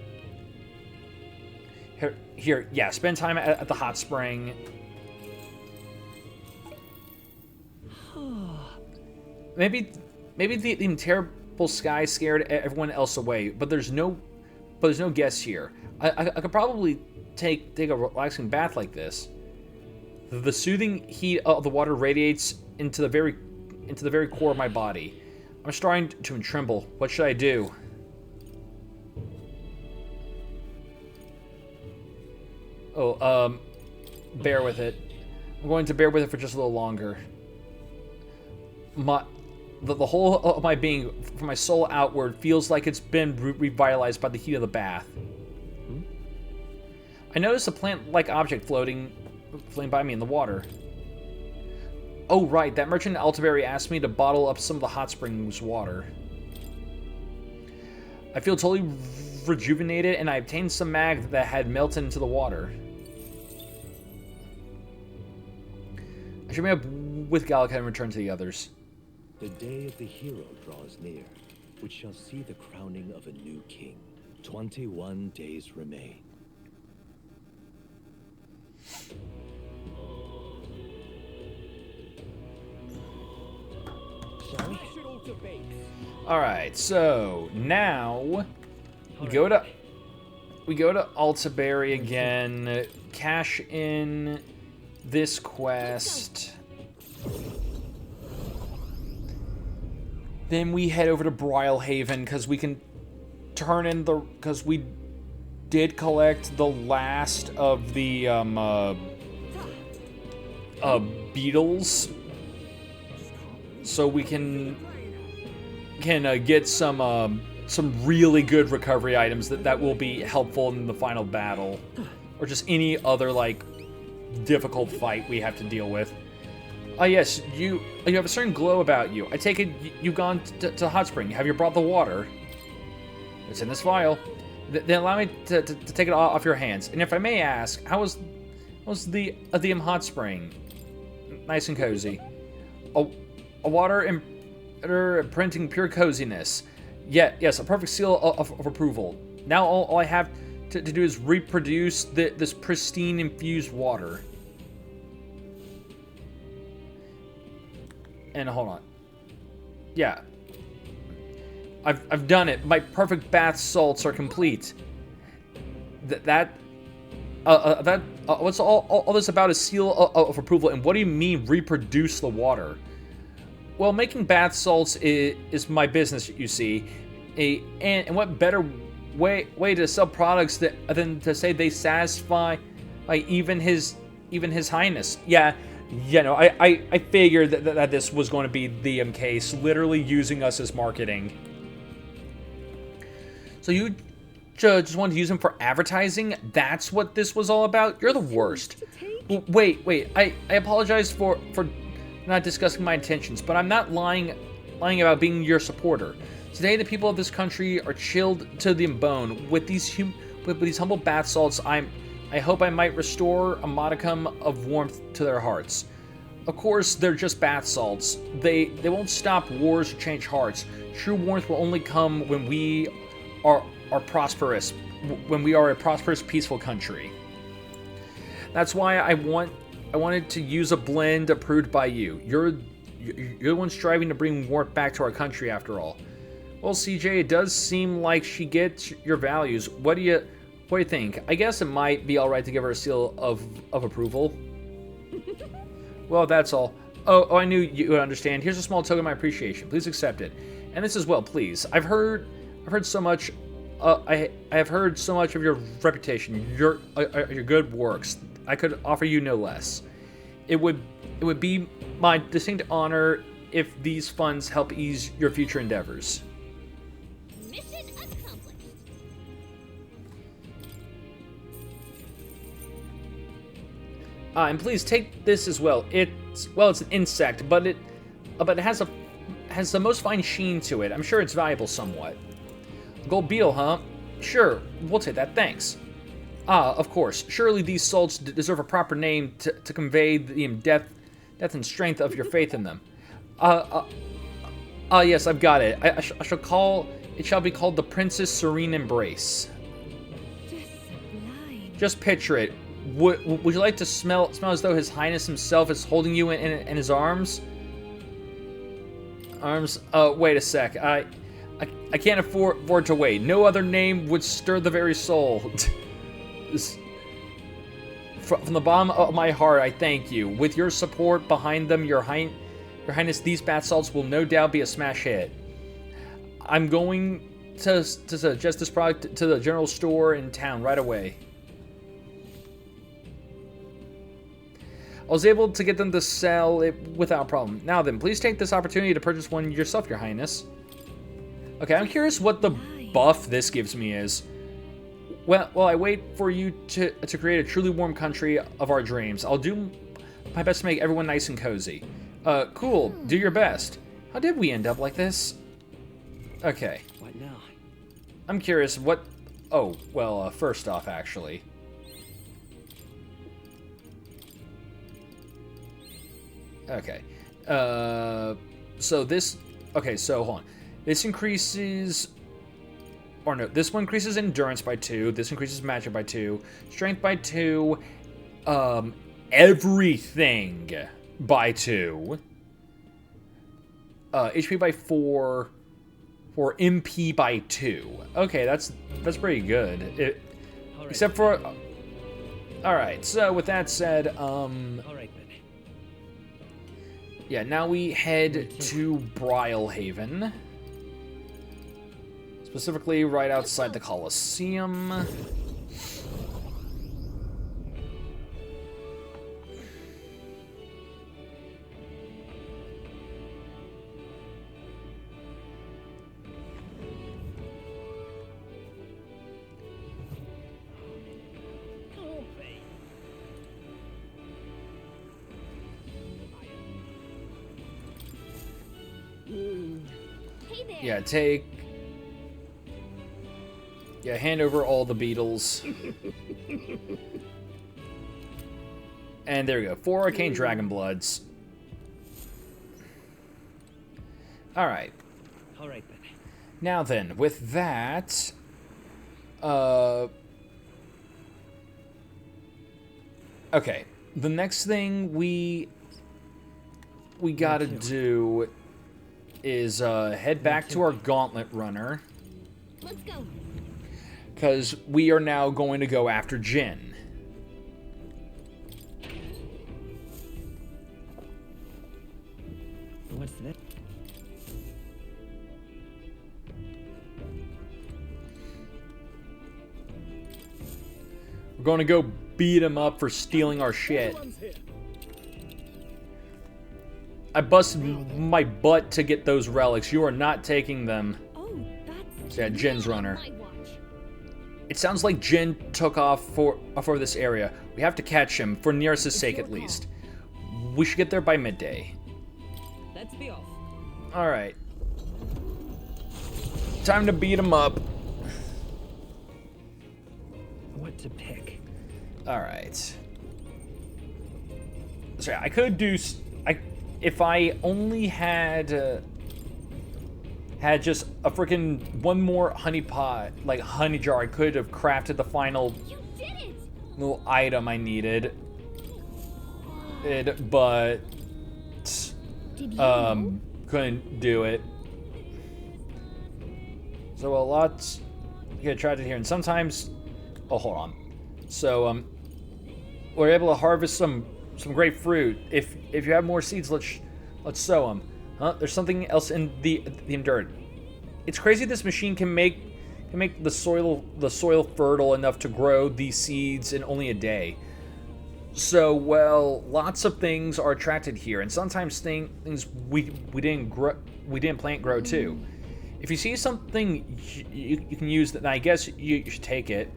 Here, yeah, spend time at the hot spring. Maybe the terrible sky scared everyone else away, but there's no guests here. I could probably take a relaxing bath like this. The soothing heat of the water radiates into the very core of my body. I'm starting to tremble. What should I do? Oh, bear with it. I'm going to bear with it for just a little longer. The whole of my being, from my soul outward, feels like it's been revitalized by the heat of the bath. I noticed a plant-like object floating by me in the water. Oh, right, that merchant in Altaberry asked me to bottle up some of the hot springs water. I feel totally rejuvenated, and I obtained some mag that had melted into the water. I should meet up with Gallica and return to the others. The day of the hero draws near, which shall see the crowning of a new king. 21 days remain. Sorry? Alright, so now We go to Altaberry again, cash in this quest. Then we head over to Brylehaven because we can turn in the, because we did collect the last of the beetles, so we can get some really good recovery items that will be helpful in the final battle, or just any other like difficult fight we have to deal with. Yes, you have a certain glow about you. I take it you've gone to Hot Spring. Have you brought the water? It's in this vial. Then allow me to take it off your hands. And if I may ask, how was the Hot Spring? Nice and cozy. A water imprinting pure coziness. Yes, a perfect seal of approval. Now all I have to do is reproduce this pristine infused water. And hold on. Yeah. I've done it. My perfect bath salts are complete. What's all this about a seal of approval, and what do you mean reproduce the water? Well, making bath salts is my business, you see. And what better way to sell products than to say they satisfy even his highness. Yeah, I figured that this was going to be the case, literally using us as marketing. So you just wanted to use them for advertising? That's what this was all about? You're the worst. Wait, I apologize for not discussing my intentions, but I'm not lying about being your supporter. Today, the people of this country are chilled to the bone. With these humble bath salts, I hope I might restore a modicum of warmth to their hearts. Of course, they're just bath salts. They won't stop wars or change hearts. True warmth will only come when we are prosperous, when we are a prosperous, peaceful country. That's why I wanted to use a blend approved by you. You're the one striving to bring warmth back to our country, after all. Well, CJ, it does seem like she gets your values. What do you think? I guess it might be all right to give her a seal of approval. Well, that's all. Oh, I knew you would understand. Here's a small token of my appreciation. Please accept it. And this as well, please. I've heard so much. I have heard so much of your reputation, your good works. I could offer you no less. It would be my distinct honor if these funds help ease your future endeavors. Mission accomplished. And please take this as well. It's an insect, but it has the most fine sheen to it. I'm sure it's valuable somewhat. Gold beetle, huh? Sure, we'll take that, thanks. Of course. Surely these salts deserve a proper name to convey the depth and strength of your faith in them. Yes, I've got it. I shall be called the Princess Serene Embrace. Just picture it. Would you like to smell as though His Highness himself is holding you in his arms? Wait a sec. I can't afford to wait. No other name would stir the very soul. From the bottom of my heart, I thank you. With your support behind them, Your Highness, these bath salts will no doubt be a smash hit. I'm going to suggest this product to the general store in town right away. I was able to get them to sell it without problem. Now then, please take this opportunity to purchase one yourself, Your Highness. Okay, I'm curious what the buff this gives me is. Well, I wait for you to create a truly warm country of our dreams. I'll do my best to make everyone nice and cozy. Cool. Do your best. How did we end up like this? Okay. What now? I'm curious what... Oh, well, first off, actually. Okay. So this... Okay, so hold on. This increases... Or no, this one increases endurance by 2. This increases magic by 2. Strength by 2. Everything by 2. HP by 4. for MP by 2. Okay, that's pretty good. Except for... Alright, so with that said, yeah, now we head to Brylehaven. Specifically right outside the Colosseum. Yeah, hand over all the beetles. And there we go. 4 Arcane Dragon Bloods. Alright. Alright then. Now then, with that... Okay. The next thing we gotta do is head back to our Gauntlet Runner. Let's go. Because we are now going to go after Jin. What's that? We're going to go beat him up for stealing our shit. I busted my butt to get those relics. You are not taking them. So yeah, Jin's runner. It sounds like Jin took off for this area. We have to catch him, for Nearest' sake at least. We should get there by midday. Let's be off. Alright. Time to beat him up. What to pick? Alright. So yeah, I could do... If I only had just a freaking one more honey pot, like honey jar, I could have crafted the final little item I needed. But couldn't do it. So a lot get attracted here, and sometimes, oh, hold on. So we're able to harvest some great fruit. If you have more seeds, let's sow them. There's something else in the endured. It's crazy this machine can make the soil fertile enough to grow these seeds in only a day. So, well, lots of things are attracted here, and sometimes things we didn't plant grow too. If you see something you can use, that I guess you should take it.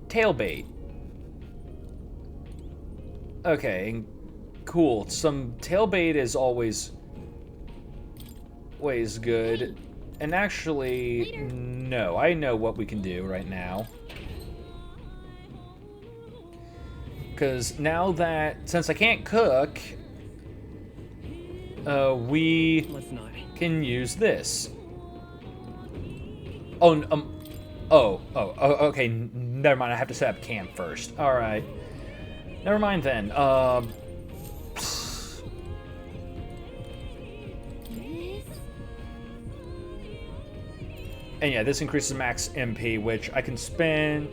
Tailbait. Okay, cool. Some tailbait is always good. And actually, no, I know what we can do right now. Because now that, since I can't cook, we can use this. Okay, never mind, I have to set up camp first. Alright. Never mind then. And yeah, this increases max MP, which I can spend.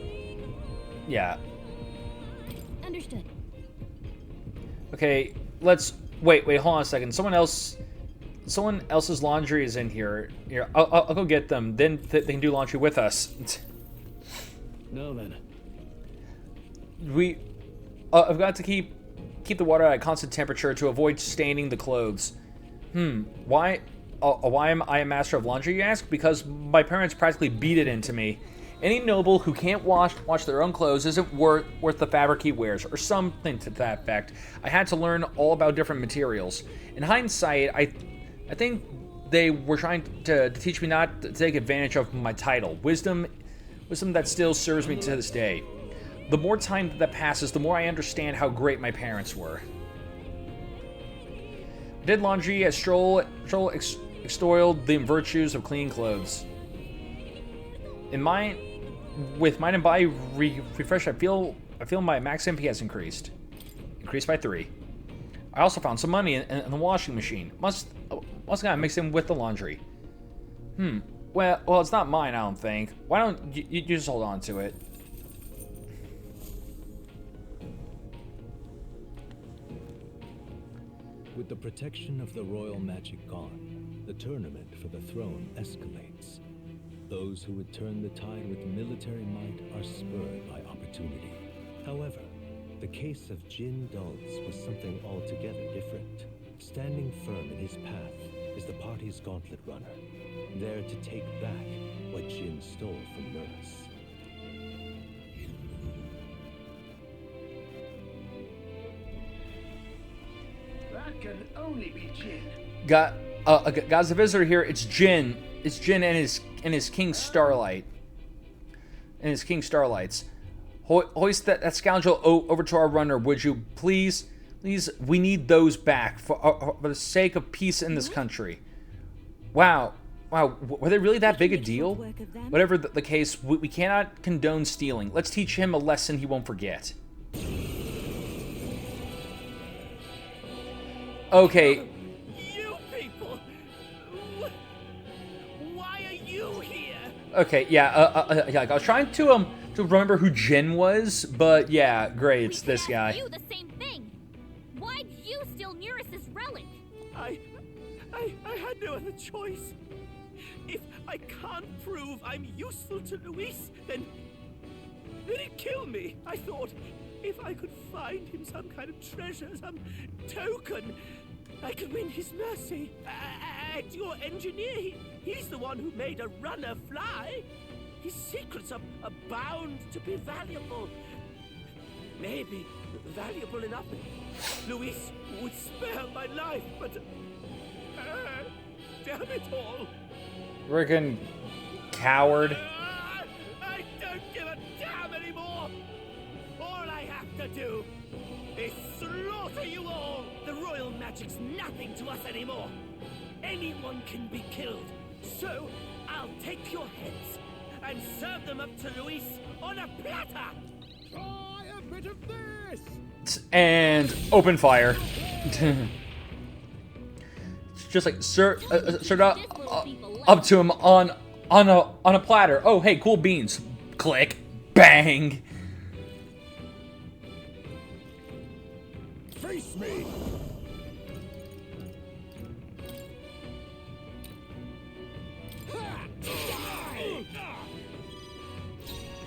Yeah. Understood. Okay, let's wait. Hold on a second. Someone else's laundry is in here. Here, I'll go get them. Then they can do laundry with us. No then. I've got to keep the water at a constant temperature to avoid staining the clothes. Why am I a master of laundry, you ask? Because my parents practically beat it into me. Any noble who can't wash their own clothes isn't worth the fabric he wears, or something to that effect. I had to learn all about different materials. In hindsight, I think they were trying to teach me not to take advantage of my title. Wisdom that still serves me to this day. The more time that passes, the more I understand how great my parents were. I did laundry as Stroll extolled the virtues of clean clothes. With mind and body refreshed, I feel my max MP has increased by 3. I also found some money in the washing machine. Must gotta mix in with the laundry. Well, it's not mine, I don't think. Why don't you just hold on to it? With the protection of the royal magic gone, the tournament for the throne escalates. Those who would turn the tide with military might are spurred by opportunity. However, the case of Jin Dulz was something altogether different. Standing firm in his path is the party's gauntlet runner, there to take back what Jin stole from Nurse. That can only be Jin. God's the visitor here. It's Jin. It's Jin and his King Starlight. And his King Starlights. Hoist that scoundrel over to our runner, would you? Please, we need those back for the sake of peace in this country. Wow, were they really that big a deal? Whatever the case, we cannot condone stealing. Let's teach him a lesson he won't forget. Okay. You people! Why are you here? Okay, yeah, I was trying to remember who Jin was, but yeah, great, it's this guy. You the same thing. Why'd you steal Neris's relic? I had no other choice. If I can't prove I'm useful to Luis, then he'd kill me. I thought if I could find him some kind of treasure, some token, I could win his mercy. And your engineer, he's the one who made a runner fly. His secrets are bound to be valuable. Maybe valuable enough that Luis would spare my life, but damn it all. Frickin' coward. I don't give a damn anymore. All I have to do is slaughter you all. The royal magic's nothing to us anymore. Anyone can be killed. So I'll take your heads and serve them up to Luis on a platter. Try a bit of this. And open fire. Just like served up to him on a platter. Oh, hey, cool beans. Click, bang. Face me.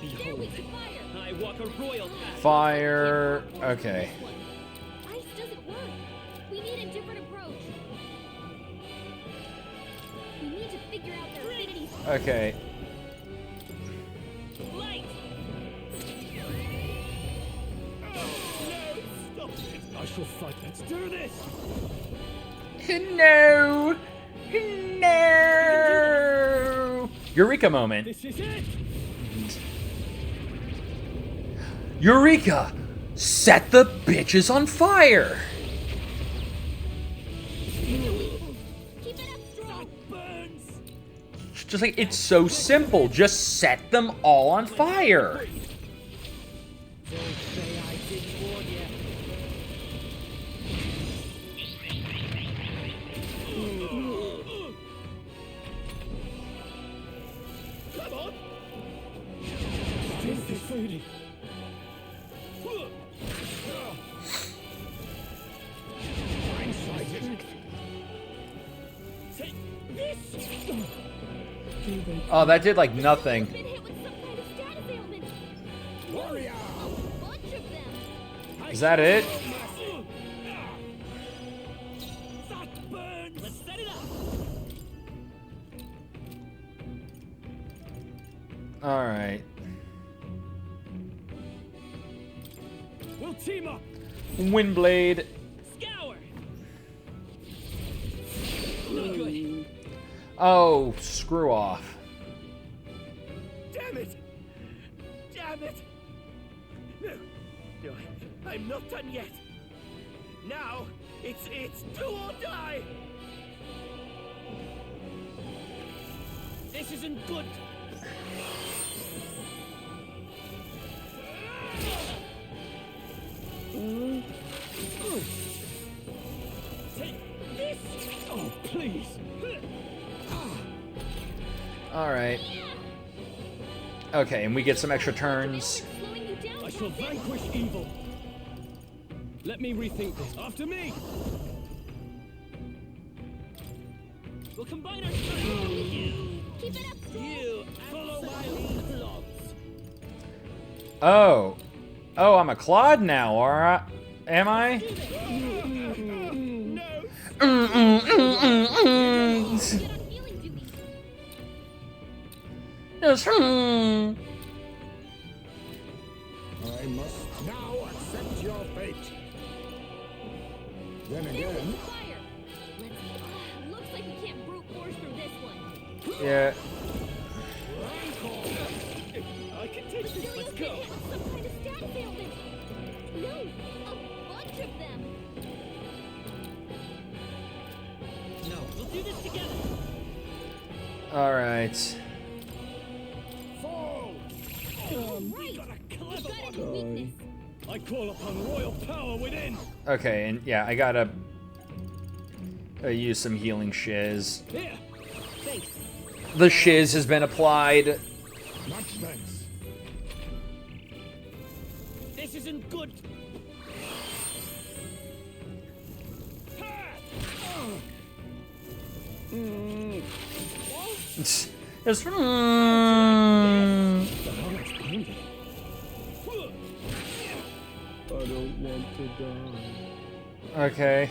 Behold, I walk a royal path. Fire. Okay. Ice doesn't work. We need a different approach. We need to figure out their affinities. Okay. Light. No, stop it. I shall fight. Let's do this. No. No. Eureka moment. This is it. Eureka! Set the bitches on fire! Keep it up strong. Burns. Just like, it's so simple. Just set them all on fire. Don't say I didn't warn you. Come on. Strength is fading. Take this. Oh, that did like nothing. Been hit with some kind of status ailment. Warrior. A bunch of them. Is that it? That burns. Let's set it up. All right. We'll team up. Windblade. Scour. Not good. Oh, screw off. Damn it! Damn it! No, I'm not done yet. Now it's do or die. This isn't good. Take this! Oh, please! Alright. Okay, and we get some extra turns. I shall vanquish evil. Let me rethink this. After me! We'll combine our strength. Keep it up, You follow my lead. Oh. Oh, I'm a Claude now, alright. Am I? Yes. I must now accept your fate. Then again, Looks like we can't brute force through this one. Yeah. I can take this. Let's go. Some kind of stat ailment. No, a bunch of them. No, we'll do this together. Alright. Fall! Right. Got a clever Got a weakness. I call upon royal power within. Okay, and yeah, I gotta use some healing shiz. Here. Thanks. The shiz has been applied. much thanks. This isn't good. It's I don't want to die. okay.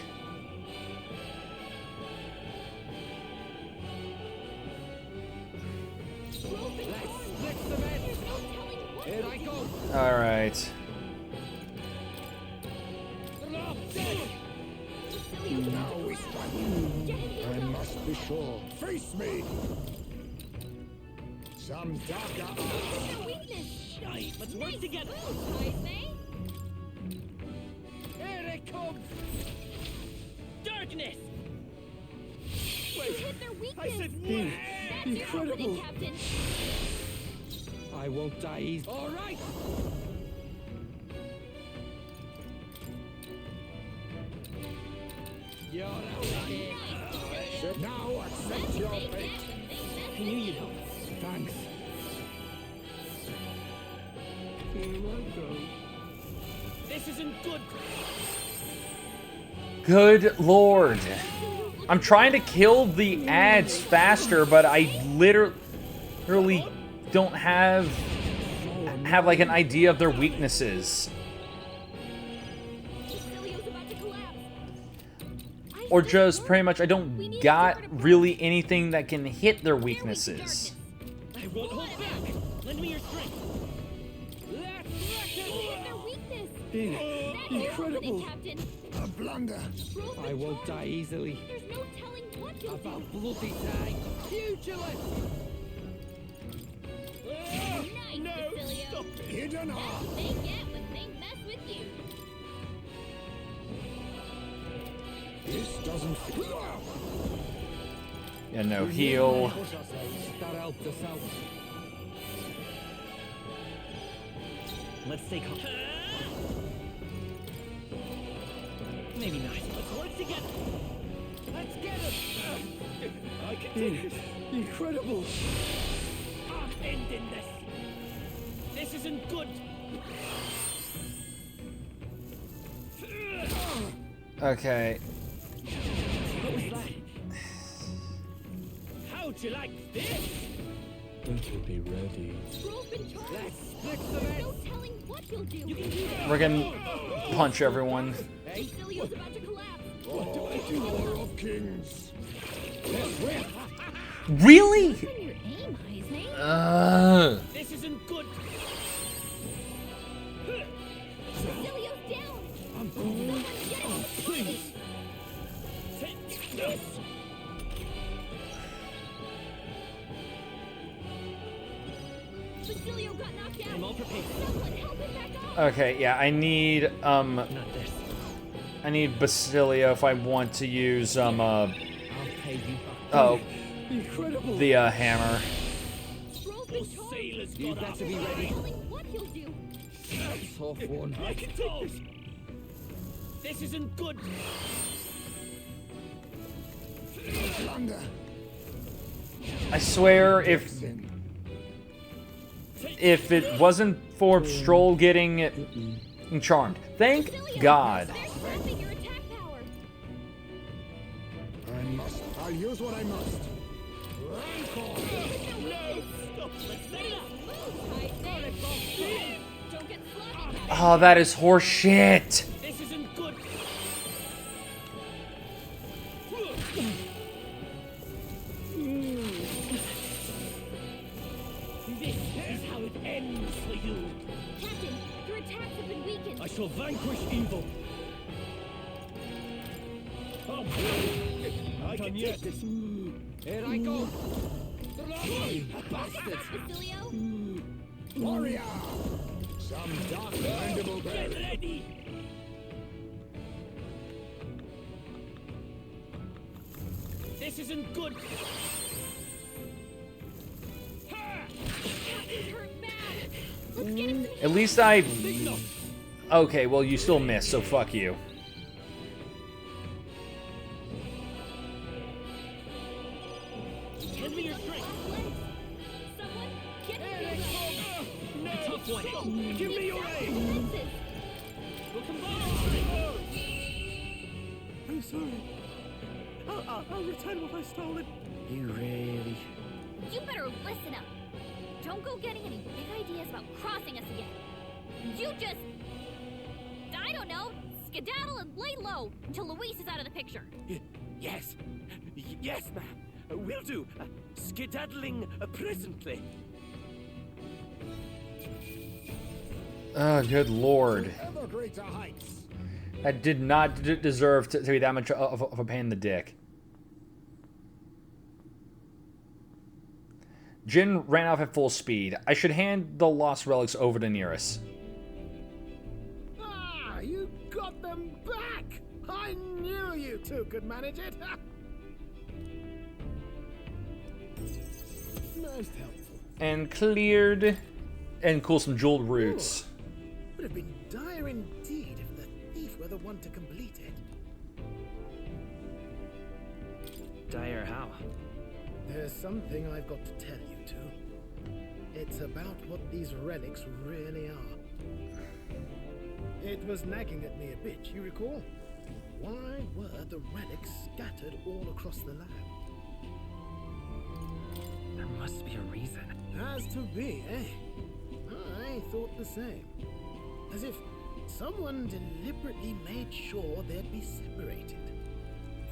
Here I go. All right. Now we strike. I must be sure. Face me. Some darker Shite. Let's work together. Here it comes. Darkness. You hit their weakness. I said That's your opening, Captain. I won't die easy. All right. You're out of here. now accept your fate. I knew you'd help. Thanks. Here I go. This isn't good. Good lord. I'm trying to kill the ads faster, but I literally don't have like an idea of their weaknesses. Or just pretty much I don't got really anything that can hit their weaknesses. I won't hold back. Lend me your strength. Incredible. A blunder. I won't die easily. There's no telling what you'll do. About bloody die. Pugilist! Nice, Facilio. Hidden That's heart. what they get when they mess with you. This doesn't fit. Yeah, no heal. That helped us out. Let's take off. Maybe not. Let's work together. Let's get it. I can take this. Incredible. I'm ending this. This isn't good. Okay. What was that? How'd you like this? It'll be ready. Scroll's been charged. Let's split the There's bed. no telling what you'll do. You can do that. We're gonna punch everyone. Facilio's about to collapse. What do I do? War of Kings. Really? Open your aim, Heisman. This isn't good. Facilio's down. Someone get him. Please. Take this. Facilio got knocked out. I'm all prepared. Someone help him back up. Okay, yeah, I need Not this. I need Basilio if I want to use I'll pay you back. oh Incredible. the hammer. Scroll's been Those charged. sailors You got better be ready. Telling what he'll do. Tough one. I can take this. This isn't good. Blunder. I swear, if it wasn't for Stroll getting charmed, thank God. I'll use what I must. Oh, that is horseshit. This isn't good. This is how it ends for you. Captain, your attacks have been weakened. I shall vanquish evil. Oh, I can yet. Here I go. Bastard. Warrior! Some dark mandible Get berry. ready. This isn't good. At least I... Okay, well, you still missed, so fuck you. Give me your strength. Tough one. Give me your aid. We'll combine. I'm sorry. I'll return what I've stolen. You really... You better listen up. Don't go getting any big ideas about crossing us again. You just... I don't know. Skedaddle and lay low until Luis is out of the picture. Yes. Yes, ma'am. Will do. Skedaddling presently. Oh, good lord. Ever greater heights. That did not deserve to be that much of a pain in the dick. Jin ran off at full speed. I should hand the lost relics over to Nearest. Ah, you got them back! I knew you two could manage it! Most helpful. And cleared. And cool some jeweled roots. Would have been dire indeed if the thief were the one to complete it. Dire how? There's something I've got to tell you two. It's about what these relics really are. It was nagging at me a bit, you recall? Why were the relics scattered all across the lab? There must be a reason. Has to be, eh? I thought the same. As if someone deliberately made sure they'd be separated.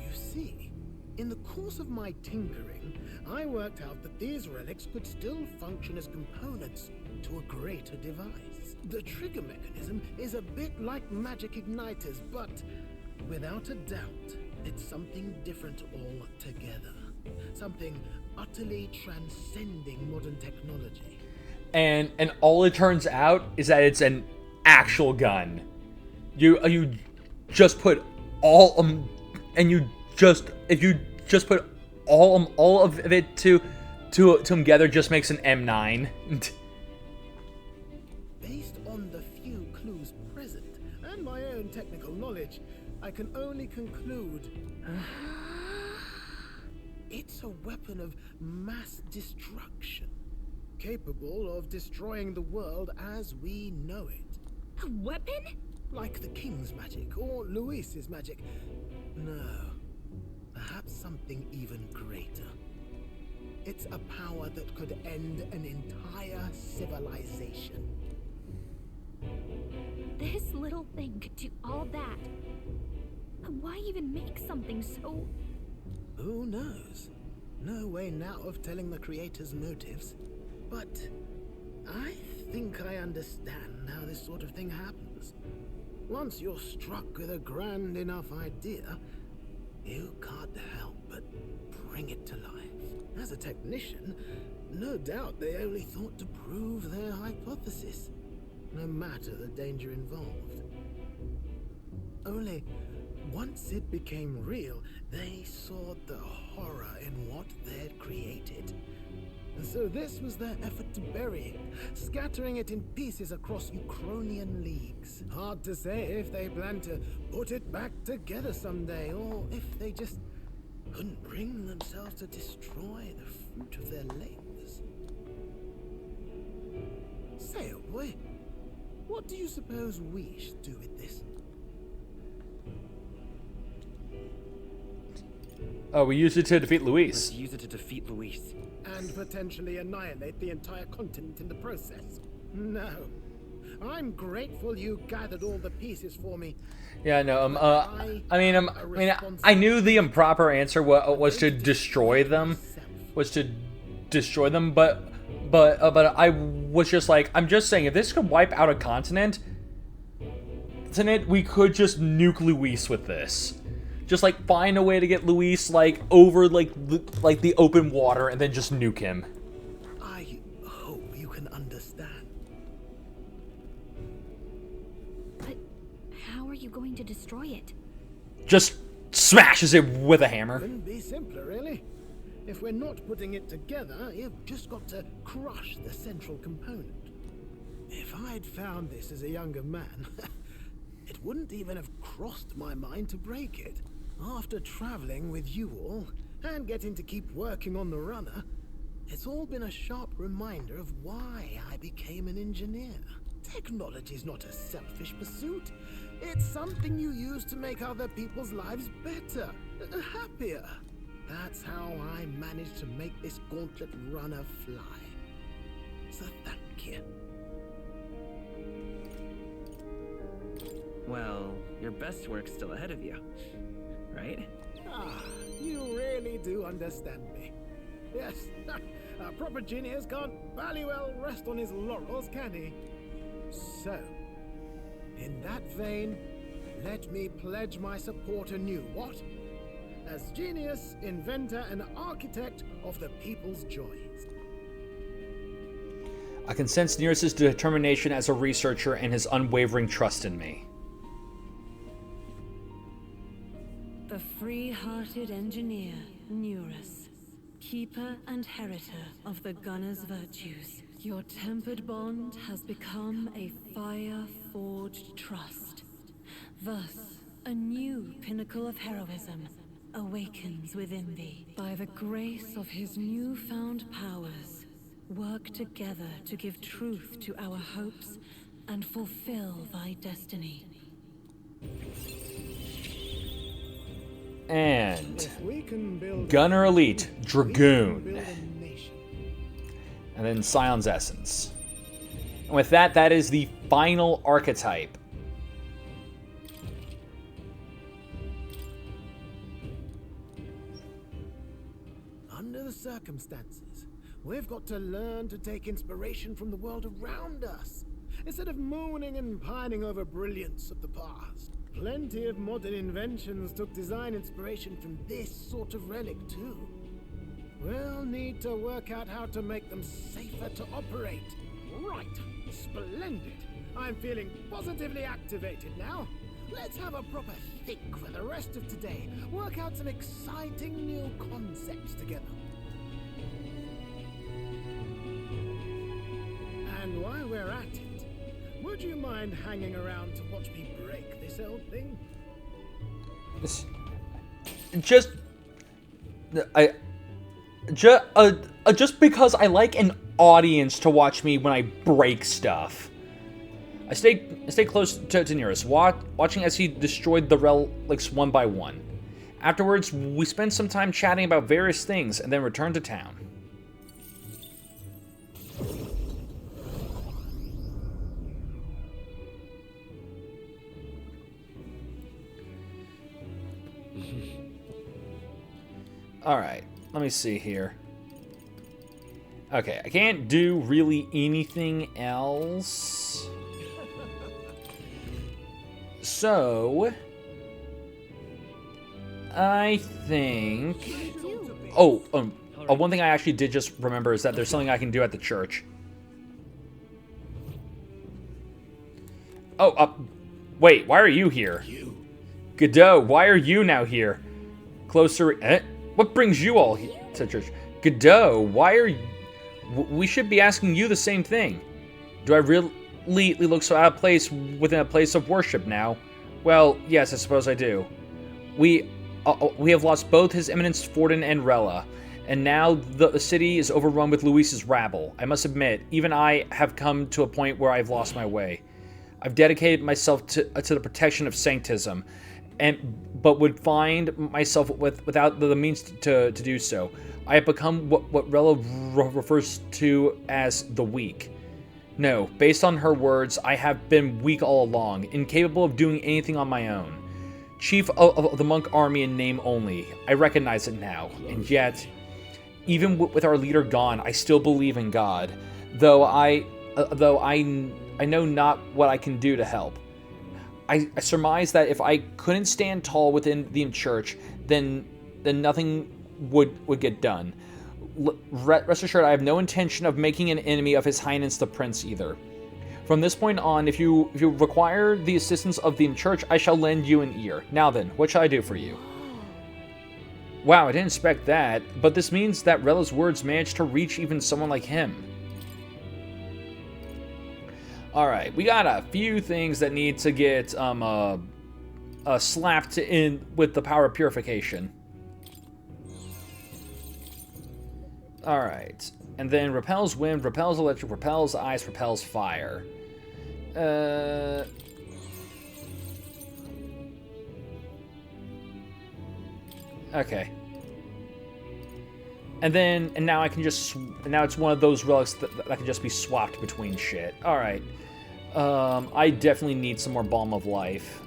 You see, in the course of my tinkering, I worked out that these relics could still function as components to a greater device. The trigger mechanism is a bit like magic igniters, but without a doubt, it's something different altogether. Something utterly transcending modern technology. And all it turns out is that it's an actual gun. You just put all and you just if you just put all of it together just makes an M9. Based on the few clues present and my own technical knowledge, I can only conclude it's a weapon of mass destruction, capable of destroying the world as we know it. A weapon? Like the King's magic or Luis's magic. No, perhaps something even greater. It's a power that could end an entire civilization. This little thing could do all that. And why even make something so... Who knows? No way now of telling the creator's motives. But I think I understand how this sort of thing happens. Once you're struck with a grand enough idea, you can't help but bring it to life. As a technician, no doubt they only thought to prove their hypothesis, no matter the danger involved. Only, once it became real, they saw the horror in what they'd created. And so this was their effort to bury it, scattering it in pieces across Ukrainian leagues. Hard to say if they plan to put it back together someday, or if they just couldn't bring themselves to destroy the fruit of their labors. Say, old boy, what do you suppose we should do with this? Oh, we used it to defeat Luis. Let's use it to defeat Luis. And potentially annihilate the entire continent in the process. No. I'm grateful you gathered all the pieces for me. Yeah, no. I knew the improper answer was to destroy them. But I was just like, I'm just saying, if this could wipe out a continent, we could just nuke Luis with this. Just like find a way to get Luis like over like the open water and then just nuke him. I hope you can understand. But how are you going to destroy it? Just smashes it with a hammer. Couldn't be simpler, really. If we're not putting it together, you've just got to crush the central component. If I'd found this as a younger man, it wouldn't even have crossed my mind to break it. After traveling with you all, and getting to keep working on the runner, it's all been a sharp reminder of why I became an engineer. Technology's not a selfish pursuit. It's something you use to make other people's lives better, happier. That's how I managed to make this gauntlet runner fly. So thank you. Well, your best work's still ahead of you, right? Ah, you really do understand me. Yes, a proper genius can't very well rest on his laurels, can he? So, in that vein, let me pledge my support anew, what? As genius, inventor, and architect of the people's joys. I can sense Nearest's determination as a researcher and his unwavering trust in me. The free-hearted engineer, Nearest, keeper and heritor of the gunner's virtues. Your tempered bond has become a fire-forged trust. Thus, a new pinnacle of heroism awakens within thee. By the grace of his newfound powers, work together to give truth to our hopes and fulfill thy destiny. And Gunner Elite, Dragoon. And then Scion's Essence. And with that, that is the final archetype. Under the circumstances, we've got to learn to take inspiration from the world around us, instead of moaning and pining over brilliance of the past. Plenty of modern inventions took design inspiration from this sort of relic too. We'll need to work out how to make them safer to operate. Right, splendid. I'm feeling positively activated now. Let's have a proper think for the rest of today. Work out some exciting new concepts together. And while we're at it, would you mind hanging around to watch me break this old thing? Just because I like an audience to watch me when I break stuff. I stay close to Nearest, watching as he destroyed the relics one by one. Afterwards, we spend some time chatting about various things and then return to town. Alright, let me see here. Okay, I can't do really anything else. So, I think... one thing I actually did just remember is that there's something I can do at the church. Wait, why are you here? Godot, why are you now here? Closer... What brings you all here to church? Godot, why are you... We should be asking you the same thing. Do I really look so out of place within a place of worship now? Well, yes, I suppose I do. We we have lost both His Eminence Forden and Rella, and now the city is overrun with Luis's rabble. I must admit, even I have come to a point where I've lost my way. I've dedicated myself to the protection of sanctism, but would find myself without the means to do so. I have become what Rella refers to as the weak. No, based on her words, I have been weak all along, incapable of doing anything on my own. Chief of the monk army in name only. I recognize it now, and yet, even with our leader gone, I still believe in God, though I know not what I can do to help. I surmise that if I couldn't stand tall within the church, then nothing would get done. Rest assured, I have no intention of making an enemy of His Highness the Prince either. From this point on, if you require the assistance of the church, I shall lend you an ear. Now then, what shall I do for you? Wow, I didn't expect that, but this means that Rella's words managed to reach even someone like him. Alright, we got a few things that need to get slapped in with the power of purification. Alright, and then repels wind, repels electric, repels ice, repels fire. Okay. And now I can just, now it's one of those relics that can just be swapped between shit. Alright. I definitely need some more Balm of Life.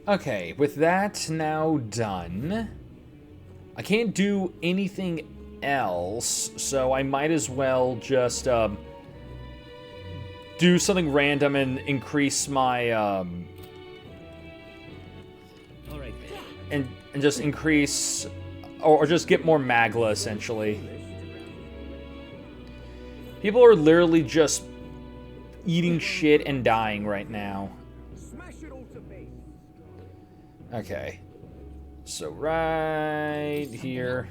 Okay, with that now done, I can't do anything else, so I might as well just do something random and increase my and just increase or just get more Magla essentially. People are literally just eating shit and dying right now. Okay, so right here.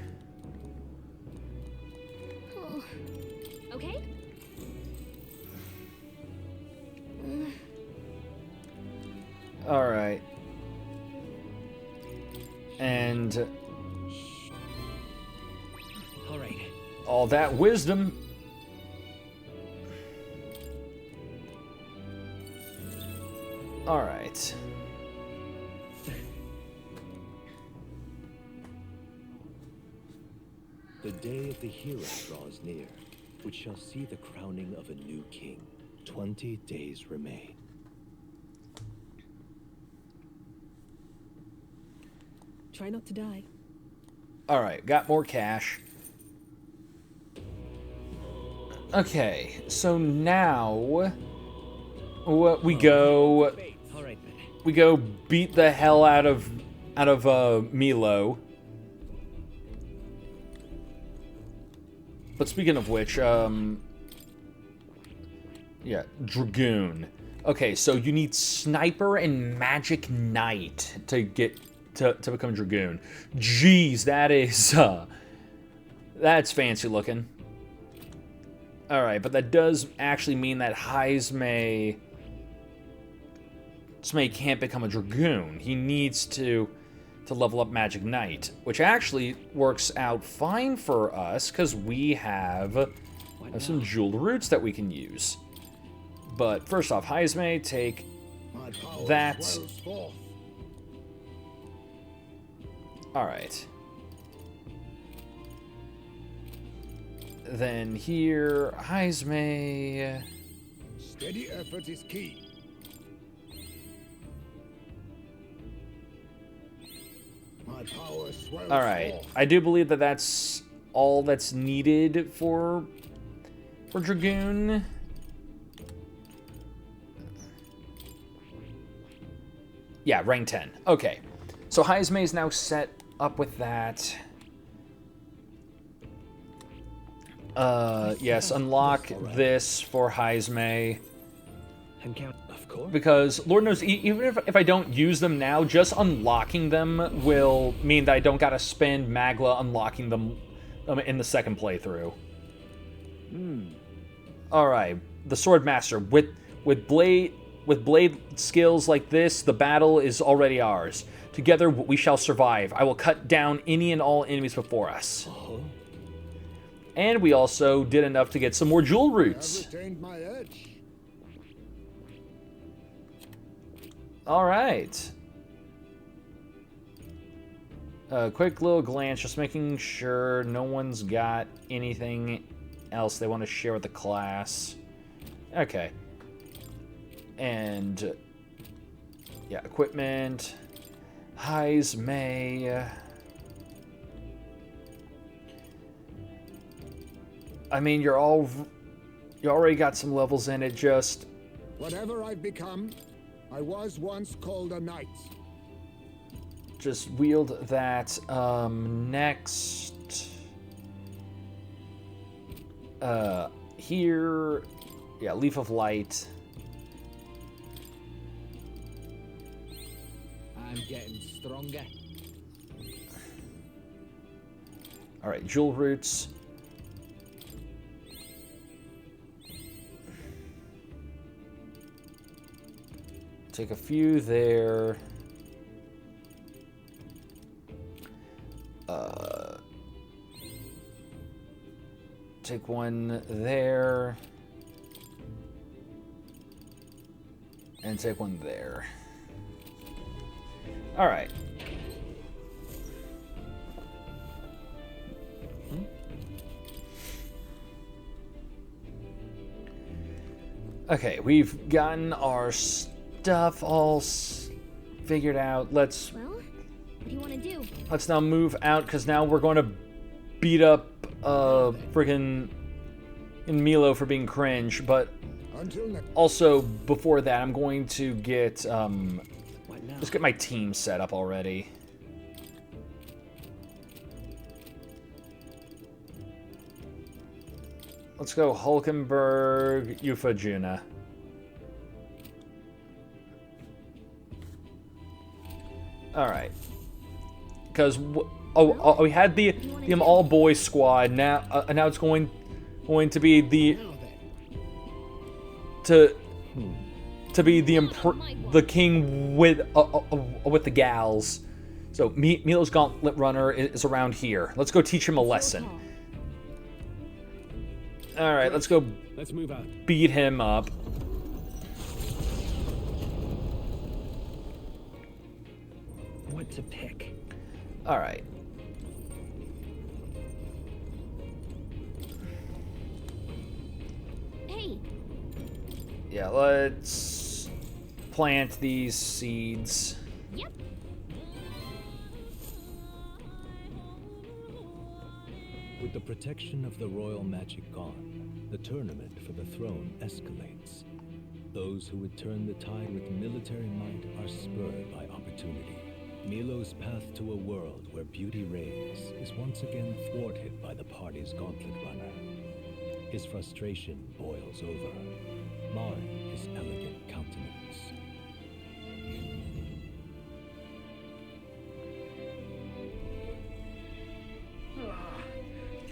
Okay. All right. And all right. All that wisdom. All right. The day of the hero draws near, which shall see the crowning of a new king. 20 days remain. Try not to die. All right, got more cash. Okay, so now we go beat the hell out of Milo. But speaking of which, yeah, Dragoon. Okay, so you need Sniper and Magic Knight to get to become Dragoon. Jeez, that is that's fancy looking. All right, but that does actually mean that Heismay can't become a Dragoon. He needs to level up Magic Knight, which actually works out fine for us because we have some jeweled roots that we can use. But first off, Heismay, take that. All right. Then here, Heismay. Steady effort is key. All right, I do believe that that's all that's needed for Dragoon. Yeah, rank 10. Okay, so Heismay is now set up with that. Yes, unlock this for Heismay. Because, Lord knows, even if I don't use them now, just unlocking them will mean that I don't gotta spend Magla unlocking them in the second playthrough. All right, the sword master with blade skills like this, the battle is already ours. Together we shall survive. I will cut down any and all enemies before us. And we also did enough to get some more jewel roots. I've retained my edge. All right. A quick little glance, just making sure no one's got anything else they want to share with the class. Okay. And yeah, equipment. Highs may. I mean, you already got some levels in it. Just Whatever I've become, I was once called a knight. just wield that. Next. Here. Yeah, Leaf of Light. I'm getting stronger. All right, jewel roots. Take a few there. Take one there. And take one there. All right. Okay, we've gotten our stuff all figured out. Let's Well, what do you want to do? let's now move out because now we're going to beat up friggin' Milo for being cringe. But also before that, I'm going to get let's get my team set up already. Let's go Hulkenberg, Euphagina. All right. Because we had the all boys squad. Now it's going to be the the king with the gals. So Milo's Gauntlet Runner is around here. Let's go teach him a lesson. All right, let's go. Let's move out. Beat him up. What to pick? All right. Hey. Yeah, let's plant these seeds. Yep. With the protection of the royal magic gone, the tournament for the throne escalates. Those who would turn the tide with military might are spurred by opportunity. Milo's path to a world where beauty reigns is once again thwarted by the party's gauntlet runner. His frustration boils over, marring his elegant countenance.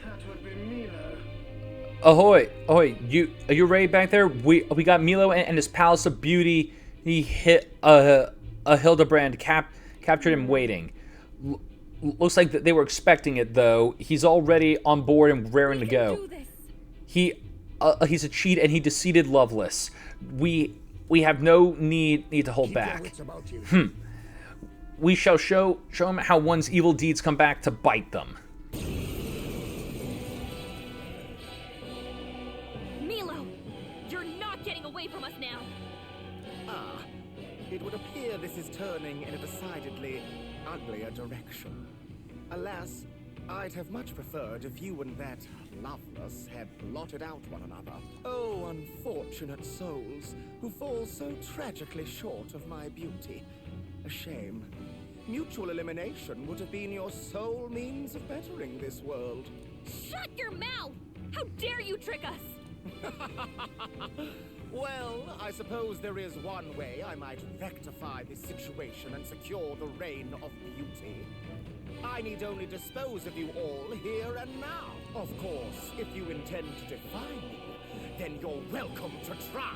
That would be Milo. Ahoy! Ahoy! Are you ready back there? We got Milo and his Palace of Beauty. He hit a Hildebrand captured him waiting. Looks like they were expecting it though. He's already on board and raring to go. He's a cheat and he defeated Loveless. We have no need to hold back. We shall show him how one's evil deeds come back to bite them. Milo, you're not getting away from us now. Ah, it would appear this is turning in a decidedly uglier direction. Alas, I'd have much preferred if you and that Loveless had blotted out one another. Oh, unfortunate souls who fall so tragically short of my beauty. A shame. Mutual elimination would have been your sole means of bettering this world. Shut your mouth! How dare you trick us! Well, I suppose there is one way I might rectify this situation and secure the reign of beauty. I need only dispose of you all here and now. Of course, if you intend to defy me, then you're welcome to try.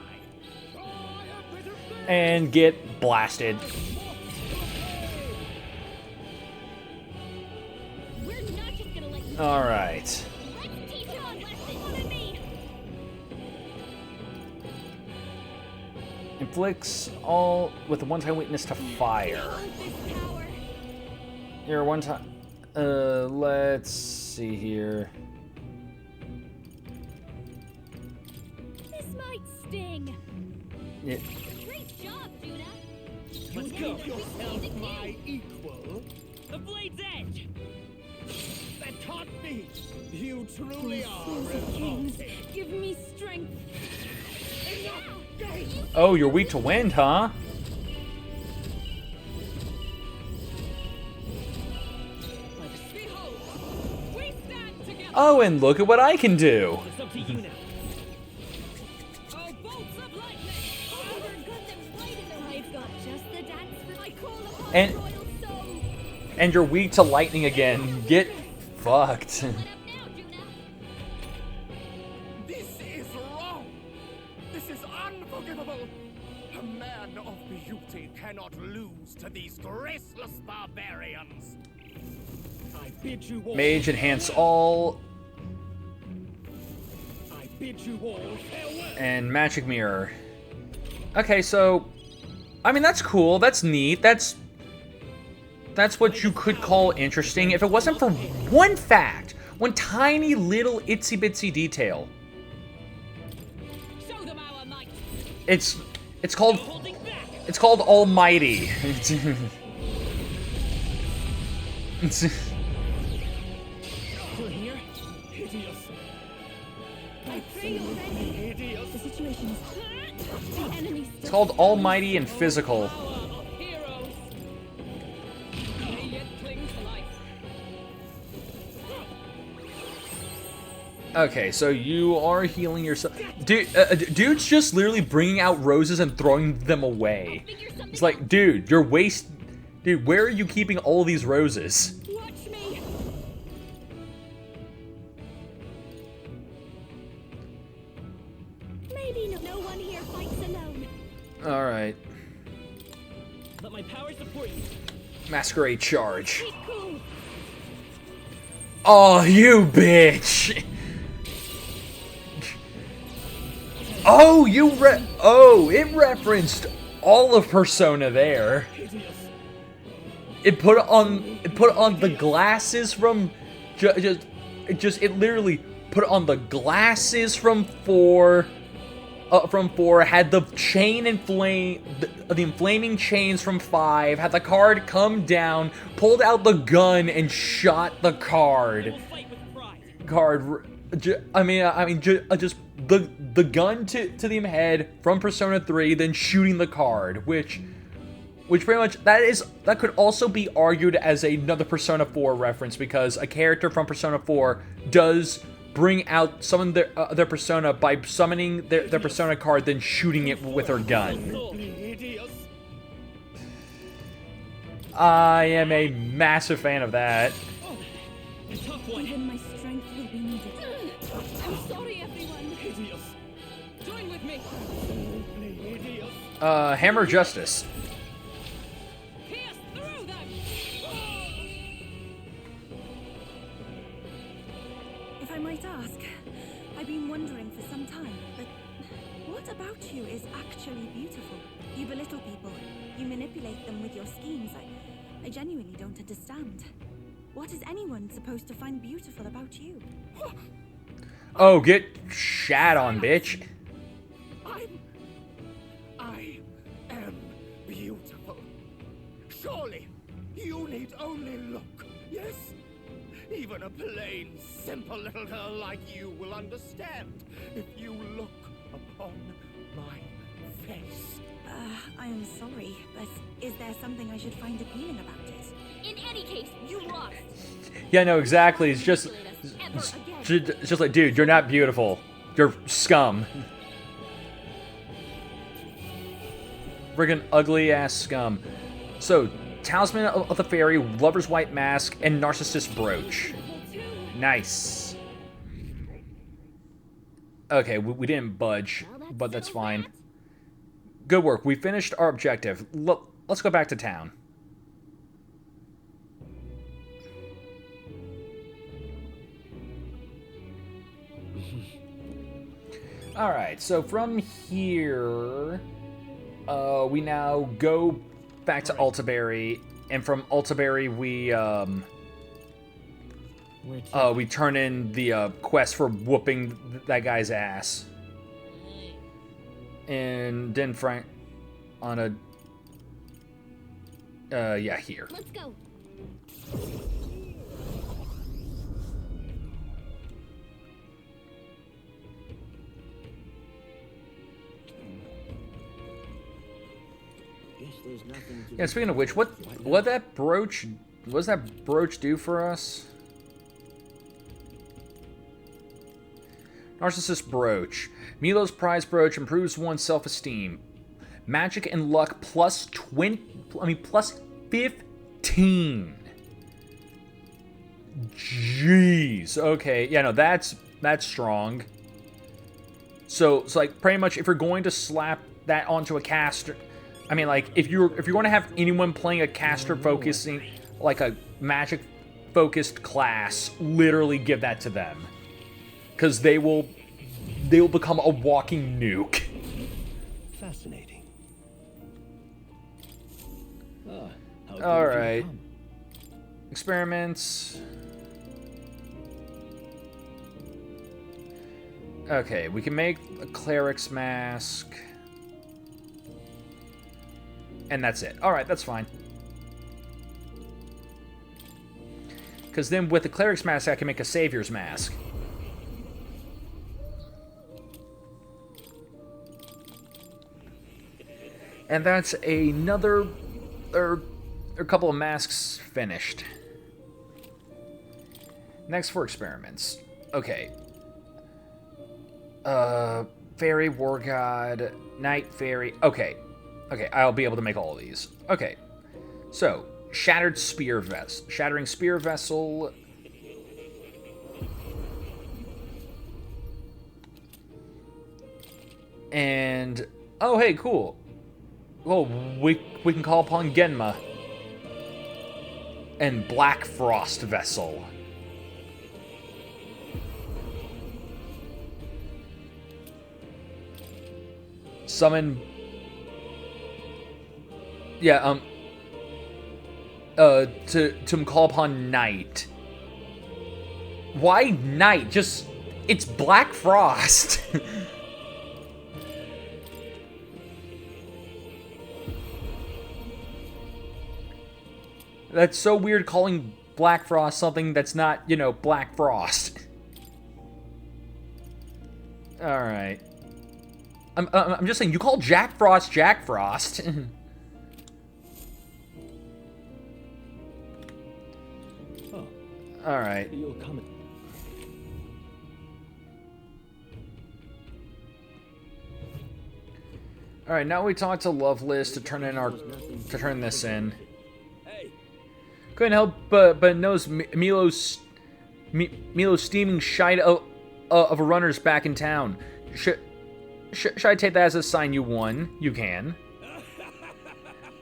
And get blasted. We're not just gonna let you. All right. Let's teach you a lesson. Follow me. Inflicts all with a one-time weakness to fire. You're one time. Let's see here. This might sting. Yeah. Great job, Juna. Let's go. Yourself my equal. The blade's edge. That can't be. You truly are Kings, revolting. give me strength. Oh, you're weak to wind, huh? Oh, and look at what I can do. It's up to you now. I've got just the dance for my call upon And royal soul. and you're weak to lightning again. Get fucked. This is wrong. This is unforgivable. A man of beauty cannot lose to these graceless barbarians. I bid you all. Mage enhance all I bid you all farewell. and magic mirror. Okay, so I mean that's cool. That's neat. That's what you could call interesting if it wasn't for one fact, one tiny little itsy bitsy detail. Show them our might. It's called Almighty. It's- You're here? Hideous. I pray already. Hideous. The situation is the enemy It's called Almighty and Physical. Heroes. They yet cling to life. Okay, so you are healing yourself. Dude's just literally bringing out roses and throwing them away. It's like, dude, you're Dude, where are you keeping all these roses? Watch me. Maybe no one here fights alone. Alright. Let my power support you. Masquerade charge. Keep cool. Oh, you bitch! Oh, it referenced all of Persona there. It put on the glasses from it literally put on the glasses from 4 had the chain the inflaming chains from 5, had the card come down, pulled out the gun and shot the card. Just the gun to the head from Persona 3, then shooting the card, which pretty much that could also be argued as another Persona 4 reference, because a character from Persona 4 does bring out some of their persona by summoning their persona card, then shooting it with her gun. I am a massive fan of that. Even my strength will be needed. I'm sorry, everyone. Join with me. Hammer Justice. Pierce through them. If I might ask, I've been wondering for some time, but what about you is actually beautiful? You belittle people. You manipulate them with your schemes. I genuinely don't understand. What is anyone supposed to find beautiful about you? Oh, get shat on, bitch. I am beautiful. Surely, you need only look, yes? Even a plain, simple little girl like you will understand if you look upon my face. I am sorry, but is there something I should find appealing about it? In any case, you lost. Yeah, no, exactly. It's just like, dude, you're not beautiful. You're scum. Friggin' ugly ass scum. So, Talisman of the Fairy, Lover's White Mask, and Narcissus Brooch. Nice. Okay, we didn't budge, but that's fine. Good work. We finished our objective. Let's go back to town. Alright, so from here, we now go back to Altaberry, and from Altaberry we turn in the quest for whooping that guy's ass. And then Frank on a yeah, here. Let's go. Yeah, speaking of which, what that brooch do for us? Narcissus Brooch. Milo's prize brooch improves one's self-esteem. Magic and luck plus 15. Jeez. Okay. Yeah, no, that's strong. So it's like pretty much if you're going to slap that onto a caster, I mean, like if you're going to have anyone playing a caster focusing like a magic focused class, literally give that to them. Because they will become a walking nuke. Fascinating. All right. Experiments. Okay, we can make a cleric's mask. And that's it. All right, that's fine. Because then with the cleric's mask, I can make a savior's mask. And that's another a couple of masks finished. Next for experiments. Okay. Fairy, War God, Night Fairy. Okay. Okay, I'll be able to make all of these. Okay. So, Shattering Spear Vessel. And oh, hey, cool. Oh, we can call upon Genma. And Black Frost Vessel. Summon. Yeah, to call upon Night. Why Night? Just, it's Black Frost. That's so weird calling Black Frost something that's not, you know, Black Frost. Alright. I'm just saying, you call Jack Frost Jack Frost. Oh. Alright. You'll come. Alright, now we talk to Lovelace to turn this in. Couldn't help but notice Milo's steaming shite of a runner's back in town. Should I take that as a sign you won? You can.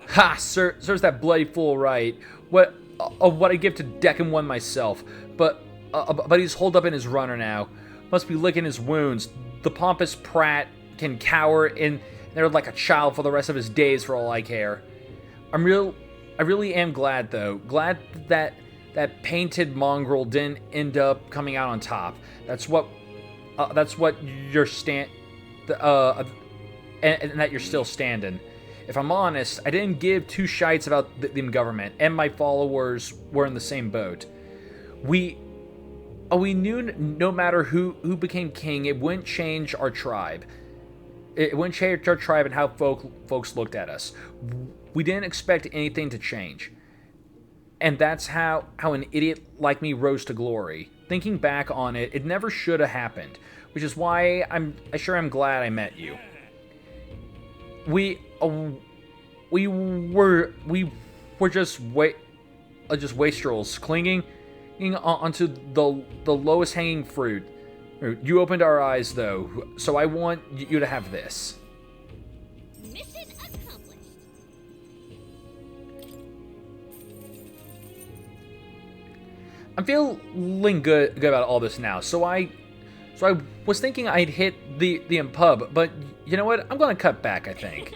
Ha! Serves that bloody fool right. What I give to Deccan one myself. But he's holed up in his runner now. Must be licking his wounds. The pompous prat can cower in there like a child for the rest of his days for all I care. I really am glad, though. Glad that painted mongrel didn't end up coming out on top. That's what you're and that you're still standing. If I'm honest, I didn't give two shites about the government, and my followers were in the same boat. We knew no matter who became king, it wouldn't change our tribe. It wouldn't change our tribe and how folks looked at us. We didn't expect anything to change. And that's how an idiot like me rose to glory. Thinking back on it, it never should have happened. Which is why I'm glad I met you. We were we're just wastrels clinging onto the lowest hanging fruit. You opened our eyes, though, so I want you to have this. Mission accomplished. I'm feeling good about all this now. So I was thinking I'd hit the pub, but you know what? I'm gonna cut back, I think.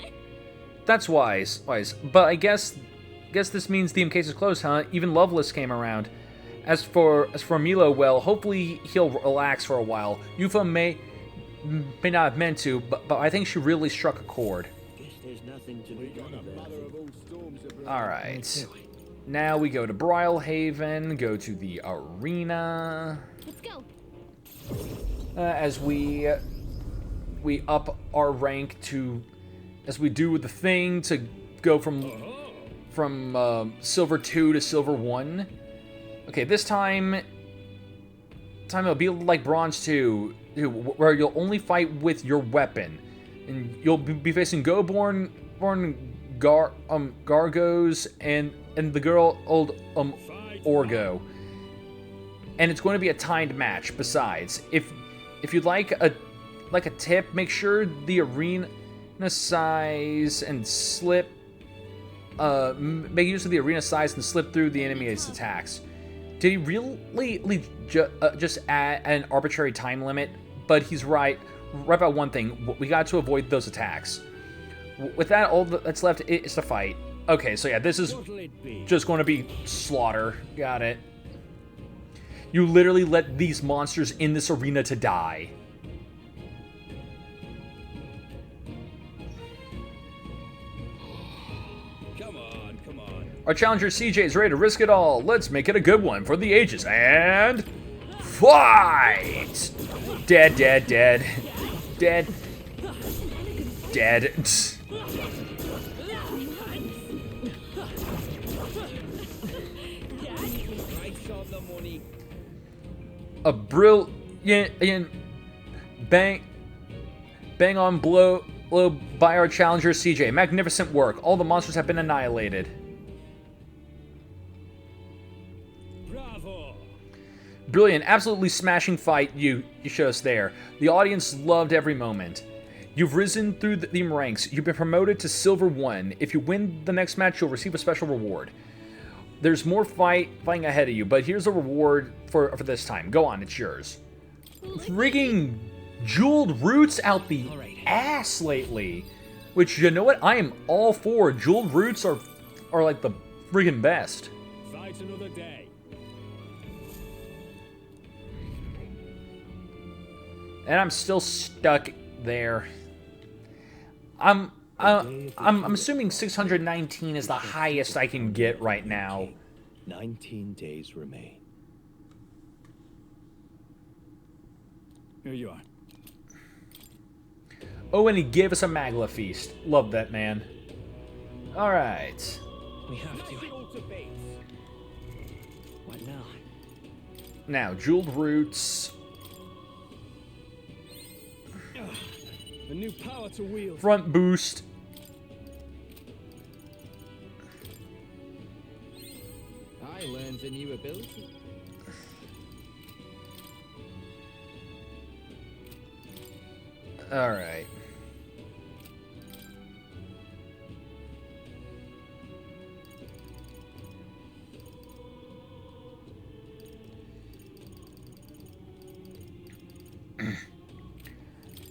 That's wise. But I guess this means the case is closed, huh? Even Loveless came around. As for Milo, well, hopefully he'll relax for a while. Yufa may not have meant to, but I think she really struck a chord. Guess there's nothing to be done about it. All right. Now we go to Brylehaven, go to the arena. Let's go. As we up our rank to, as we do the thing to go from Silver 2 to Silver 1. Okay, this time it'll be like Bronze 2, where you'll only fight with your weapon, and you'll be facing Goborn, Gargos, and the girl old Orgo, and it's going to be a timed match. Besides, if you'd like a tip, make sure the arena size and slip. Make use of the arena size and slip through the enemy's attacks. Did he really just add an arbitrary time limit? But he's right about one thing. We got to avoid those attacks. With that, all that's left is to fight. Okay, so yeah, this is just going to be slaughter. Got it. You literally let these monsters in this arena to die. Our challenger CJ is ready to risk it all. Let's make it a good one for the ages. And fight! Dead. A brilliant bang on blow by our challenger CJ. Magnificent work. All the monsters have been annihilated. Brilliant, absolutely smashing fight you showed us there. The audience loved every moment. You've risen through the ranks. You've been promoted to Silver 1. If you win the next match, you'll receive a special reward. There's more fighting ahead of you, but here's a reward for this time. Go on, it's yours. Frigging jeweled roots out the ass lately. Which, you know what? I am all for. Jeweled roots are like the friggin' best. Fight another day. And I'm still stuck there. I'm assuming 619 is the highest I can get right now. 19 days remain. Here you are. Oh, and he gave us a Magla feast. Love that, man. All right. We have to. What now? Now, jeweled roots. A new power to wield. Front boost. I learned a new ability. All right.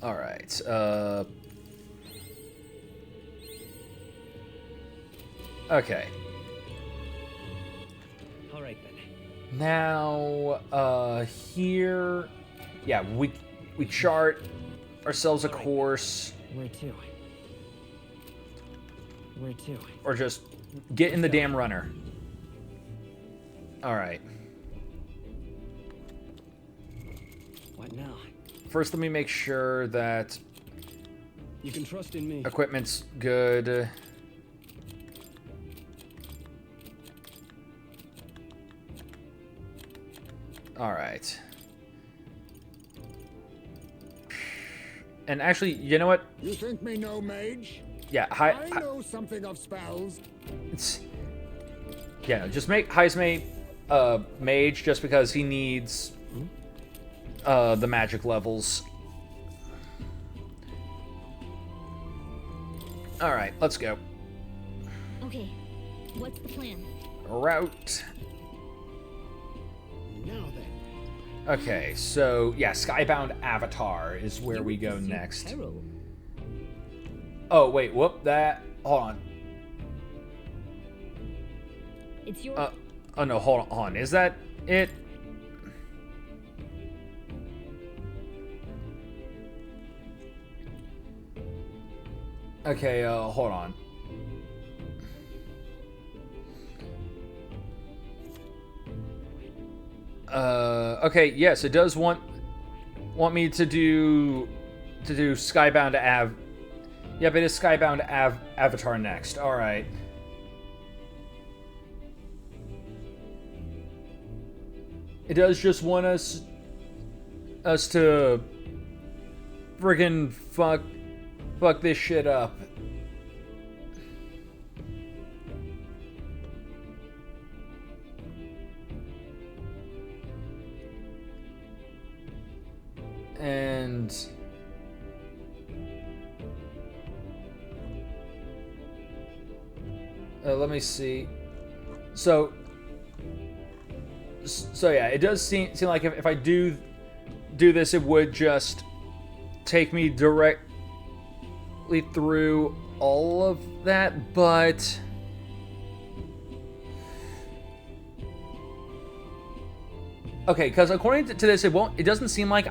All right. Okay. All right then. Now, here, yeah, we chart ourselves a course. Where to? Where to? Or just get in the damn runner. All right. What now? First, let me make sure that you can trust in me. Equipment's good. All right. And actually, you know what? You think me no mage? Yeah, I know something of spells. Yeah, no, just make Heisme mage just because he needs the magic levels. Alright, let's go. Okay, what's the plan? Route. Now then. Okay, so yeah, Skybound Avatar is where we go next. Peril. Oh, wait, whoop, that. Hold on. It's your. Oh no, hold on. Is that it? Okay, hold on. Okay, yes, it does want me to do Skybound Av. Yep, it is Skybound Avatar next. All right. It does just want us to friggin' fuck this shit up. And let me see. So yeah, it does seem like if I do this, it would just take me directly through all of that, but okay, because according to this, it doesn't seem like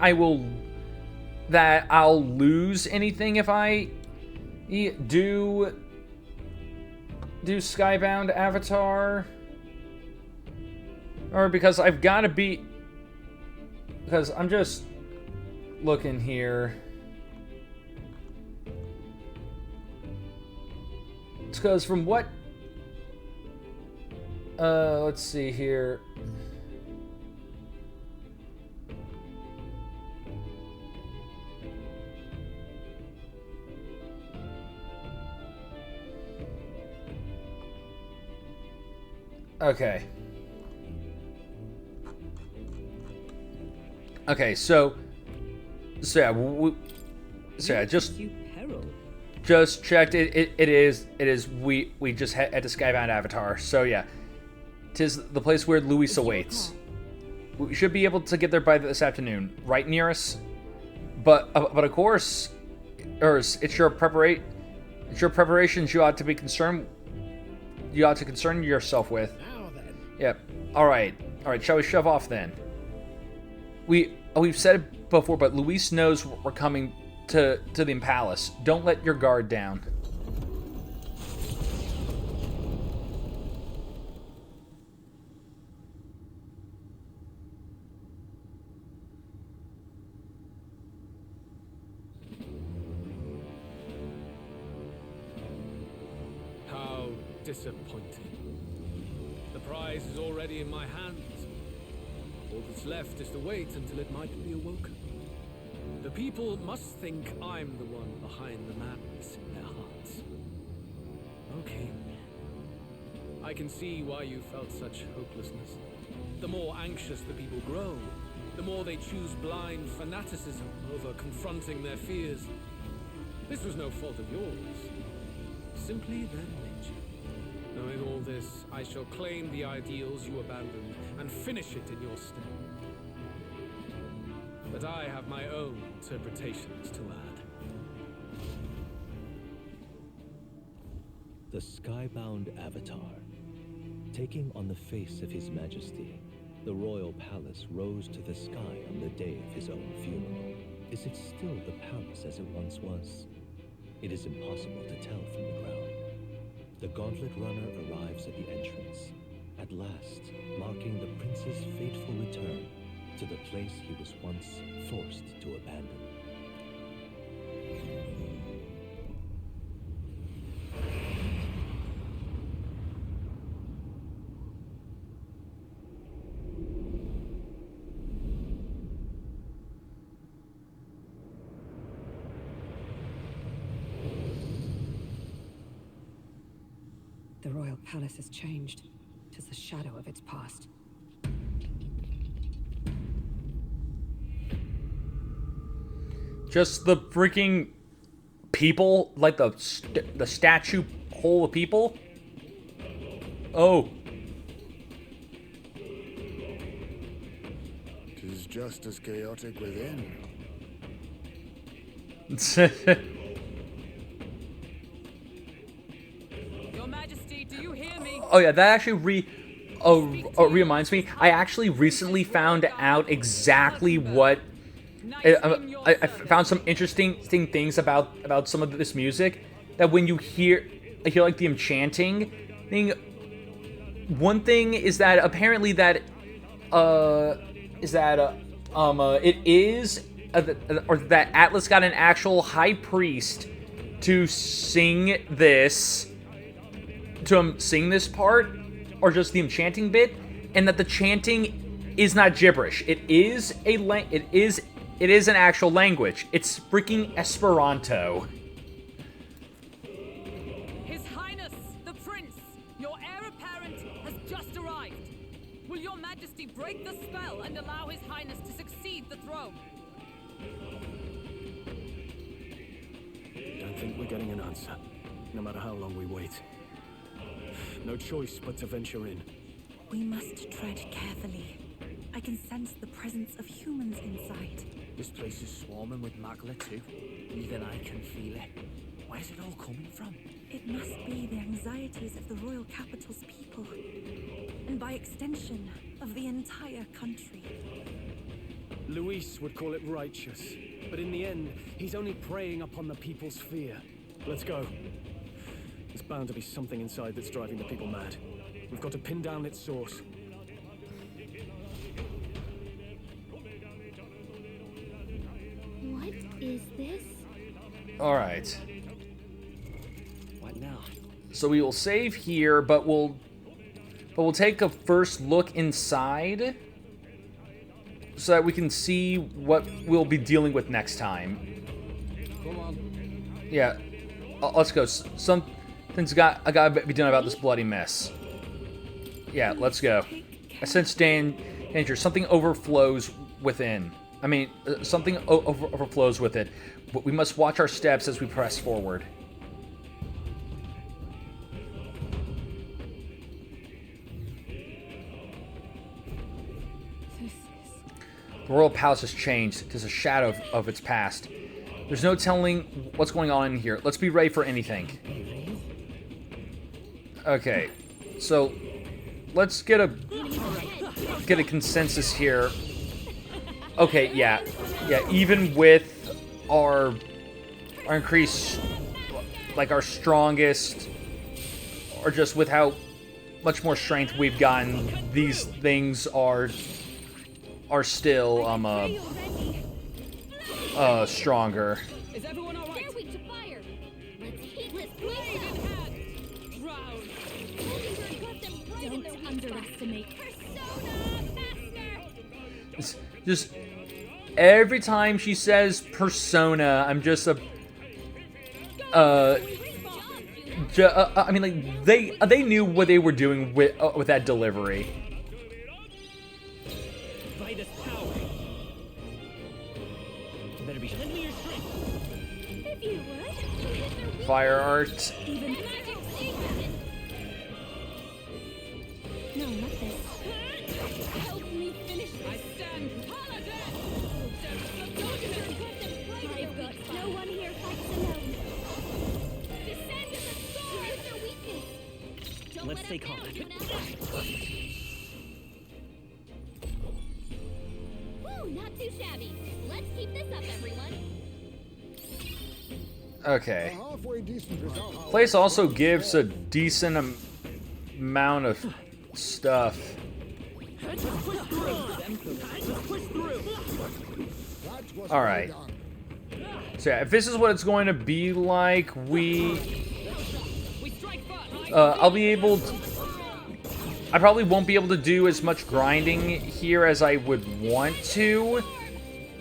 I'll lose anything if I do Skybound Avatar. Or because I've got to be... Because I'm just looking here. It's because from what... let's see here. Okay. Okay, so yeah, just checked. It is. We just had to Skybound Avatar. So yeah, 'tis the place where Luis awaits. We should be able to get there by this afternoon, right near us. But of course, it's your preparations you ought to be concerned. You ought to concern yourself with. Now then. Yep. All right. Shall we shove off then? We've said it before, but Luis knows we're coming to the palace. Don't let your guard down. How disappointing. The prize is already in my hands. All that's left is to wait until it might be awoken. The people must think I'm the one behind the madness in their hearts. Okay. I can see why you felt such hopelessness. The more anxious the people grow, the more they choose blind fanaticism over confronting their fears. This was no fault of yours. Simply their nature. Knowing all this, I shall claim the ideals you abandoned and finish it in your stead. But I have my own interpretations to add. The Skybound Avatar. Taking on the face of His Majesty, the royal palace rose to the sky on the day of his own funeral. Is it still the palace as it once was? It is impossible to tell from the ground. The Gauntlet Runner arrives at the entrance, at last marking the prince's fateful return to the place he was once forced to abandon. The royal palace has changed. 'Tis a shadow of its past. Just the freaking people, like the statue whole of people. Oh. Tis just as chaotic within. Your Majesty, do you hear me? Oh yeah, that actually reminds me. I actually recently found out exactly what. I found some interesting things about some of this music. That when you hear like the enchanting thing. One thing is that apparently that it is or that Atlas got an actual high priest to sing this part, or just the enchanting bit, and that the chanting is not gibberish. It is an actual language. It's freaking Esperanto. His Highness, the Prince, your heir apparent, has just arrived. Will your Majesty break the spell and allow His Highness to succeed the throne? Don't think we're getting an answer, no matter how long we wait. No choice but to venture in. We must tread carefully. I can sense the presence of humans inside. This place is swarming with Magla too. Even I can feel it. Where's it all coming from? It must be the anxieties of the royal capital's people. And by extension, of the entire country. Luis would call it righteous, but in the end, he's only preying upon the people's fear. Let's go. There's bound to be something inside that's driving the people mad. We've got to pin down its source. What is this? All right. What now? So we will save here, but we'll take a first look inside so that we can see what we'll be dealing with next time. Come on. Yeah, let's go. Something's gotta be done about this bloody mess. Yeah, let's go. I sense danger. Something overflows within. I mean, something overflows with it. But we must watch our steps as we press forward. The royal palace has changed. It is a shadow of its past. There's no telling what's going on in here. Let's be ready for anything. Okay, so let's get a consensus here. Okay, yeah. Even with our increased, like our strongest, or just with how much more strength we've gotten, these things are still stronger. Is everyone all right? They're weak to fire. Let's heat this place up. Don't underestimate It's just every time she says persona, I'm just I mean, like they knew what they were doing with that delivery. By this power. You better be sure. Lend me your strength. If you would. Fire art. Even no, not this. Help me finish. I stand paladin. I've got no one here fights alone. Descend to the sword. Use your weakness. Don't Let's let stay us calm. down, Yuna. Woo, not too shabby. Let's keep this up, everyone. Okay. Place also gives a decent amount of stuff. All right. So yeah, if this is what it's going to be like, I'll be able to. I probably won't be able to do as much grinding here as I would want to,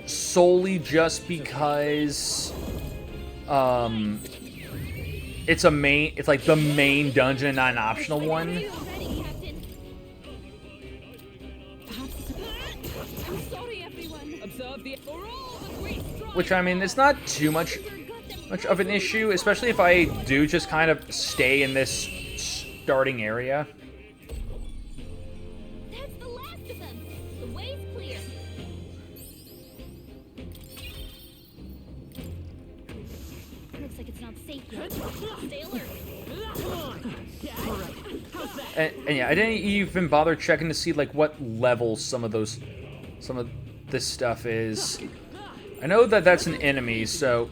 solely just because it's like the main dungeon, not an optional one. which, I mean, it's not too much of an issue, especially if I do just kind of stay in this starting area. That's the last of them. The way's clear. Looks like it's not safe yet. Stay alert. Come on. All right. How's that? And yeah, I didn't even bother checking to see like what level some of this stuff is. I know that that's an enemy, so.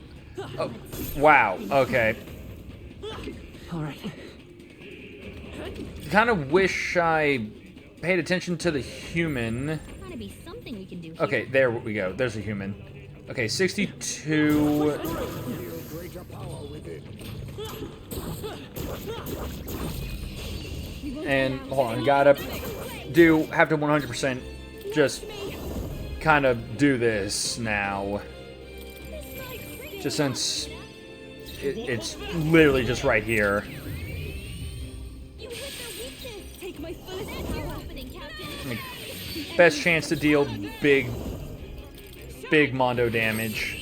Oh, wow. Okay. All right. Kind of wish I paid attention to the human. Gotta be something we can do here. Okay, there we go. There's a human. Okay, 62. And hold on, have to 100% just kind of do this now. Just since it's literally just right here. Best chance to deal big Mondo damage.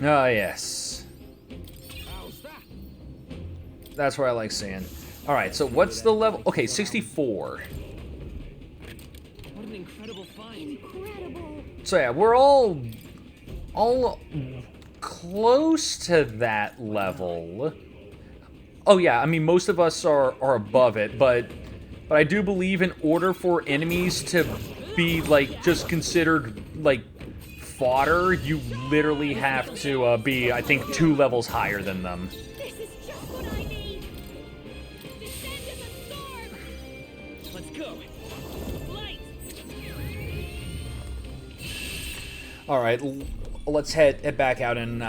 Ah, yes. That's what I like seeing. Alright, so what's the level? Okay, 64. What an incredible find. So yeah, we're all close to that level. Oh yeah, I mean most of us are above it, but I do believe in order for enemies to be like just considered like fodder, you literally have to be, I think, 2 levels higher than them. This is just what I need. Descend in the storm. Let's go. Light. All right, let's head back out, and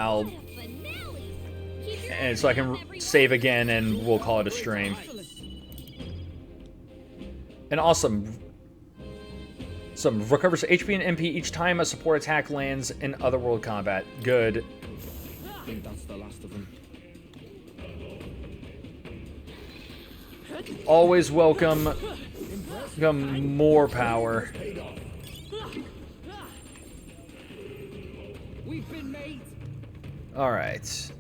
so I can save again, and we'll call it a stream. And awesome. Some recovers HP and MP each time a support attack lands in otherworld combat. Good. I think that's the last of them. Always welcome more power. We've been made. All right.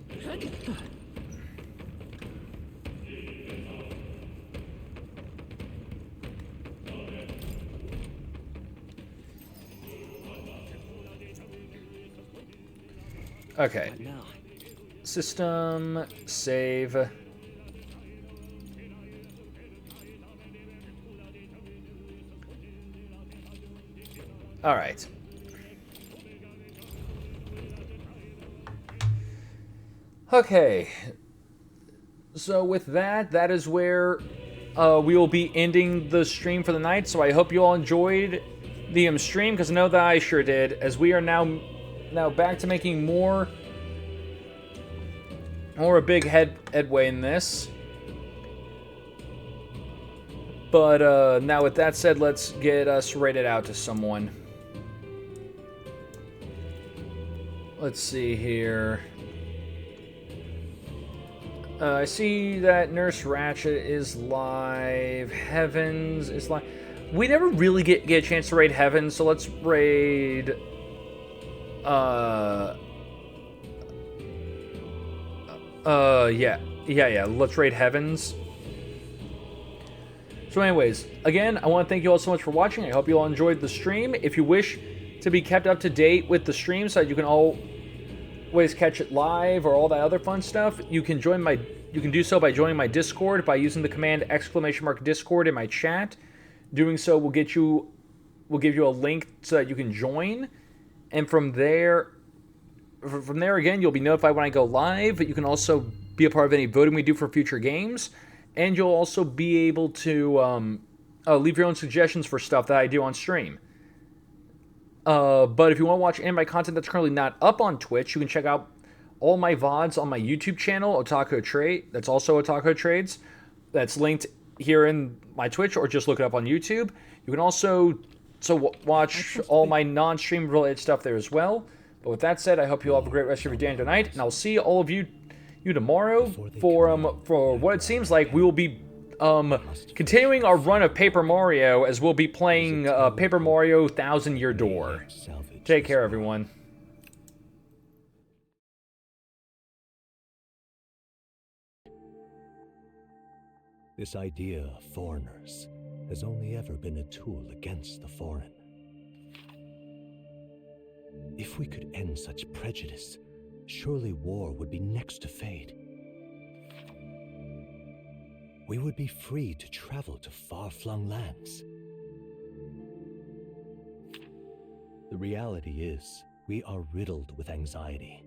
Okay. System, save. All right. Okay. So with that, that is where we will be ending the stream for the night. So I hope you all enjoyed the stream, because I know that I sure did, as we are now back to making more a big headway in this. But now with that said, let's get us rated out to someone. Let's see here. I see that Nurse Ratchet is live. Heavens is live. We never really get a chance to raid Heavens, so let's raid yeah, let's raid Heavens. So anyways, again, I want to thank you all so much for watching. I hope you all enjoyed the stream. If you wish to be kept up to date with the stream so that you can always catch it live or all that other fun stuff, you can do so by joining my Discord by using the command !Discord in my chat. Doing so will give you a link so that you can join, and from there again, you'll be notified when I go live. But you can also be a part of any voting we do for future games, and you'll also be able to leave your own suggestions for stuff that I do on stream. But if you want to watch any of my content that's currently not up on Twitch, you can check out all my VODs on my YouTube channel, Otaku Trade. That's also Otaku Trades. That's linked here in my Twitch, or just look it up on YouTube. You can also watch all my non-stream related stuff there as well. But with that said, I hope you all have a great rest of your day and tonight, and I'll see all of you tomorrow for what it seems like we will be continuing our run of Paper Mario, as we'll be playing Paper Mario Thousand Year Door. Take care, everyone. This idea of foreigners has only ever been a tool against the foreign. If we could end such prejudice, surely war would be next to fade. We would be free to travel to far-flung lands. The reality is, we are riddled with anxiety.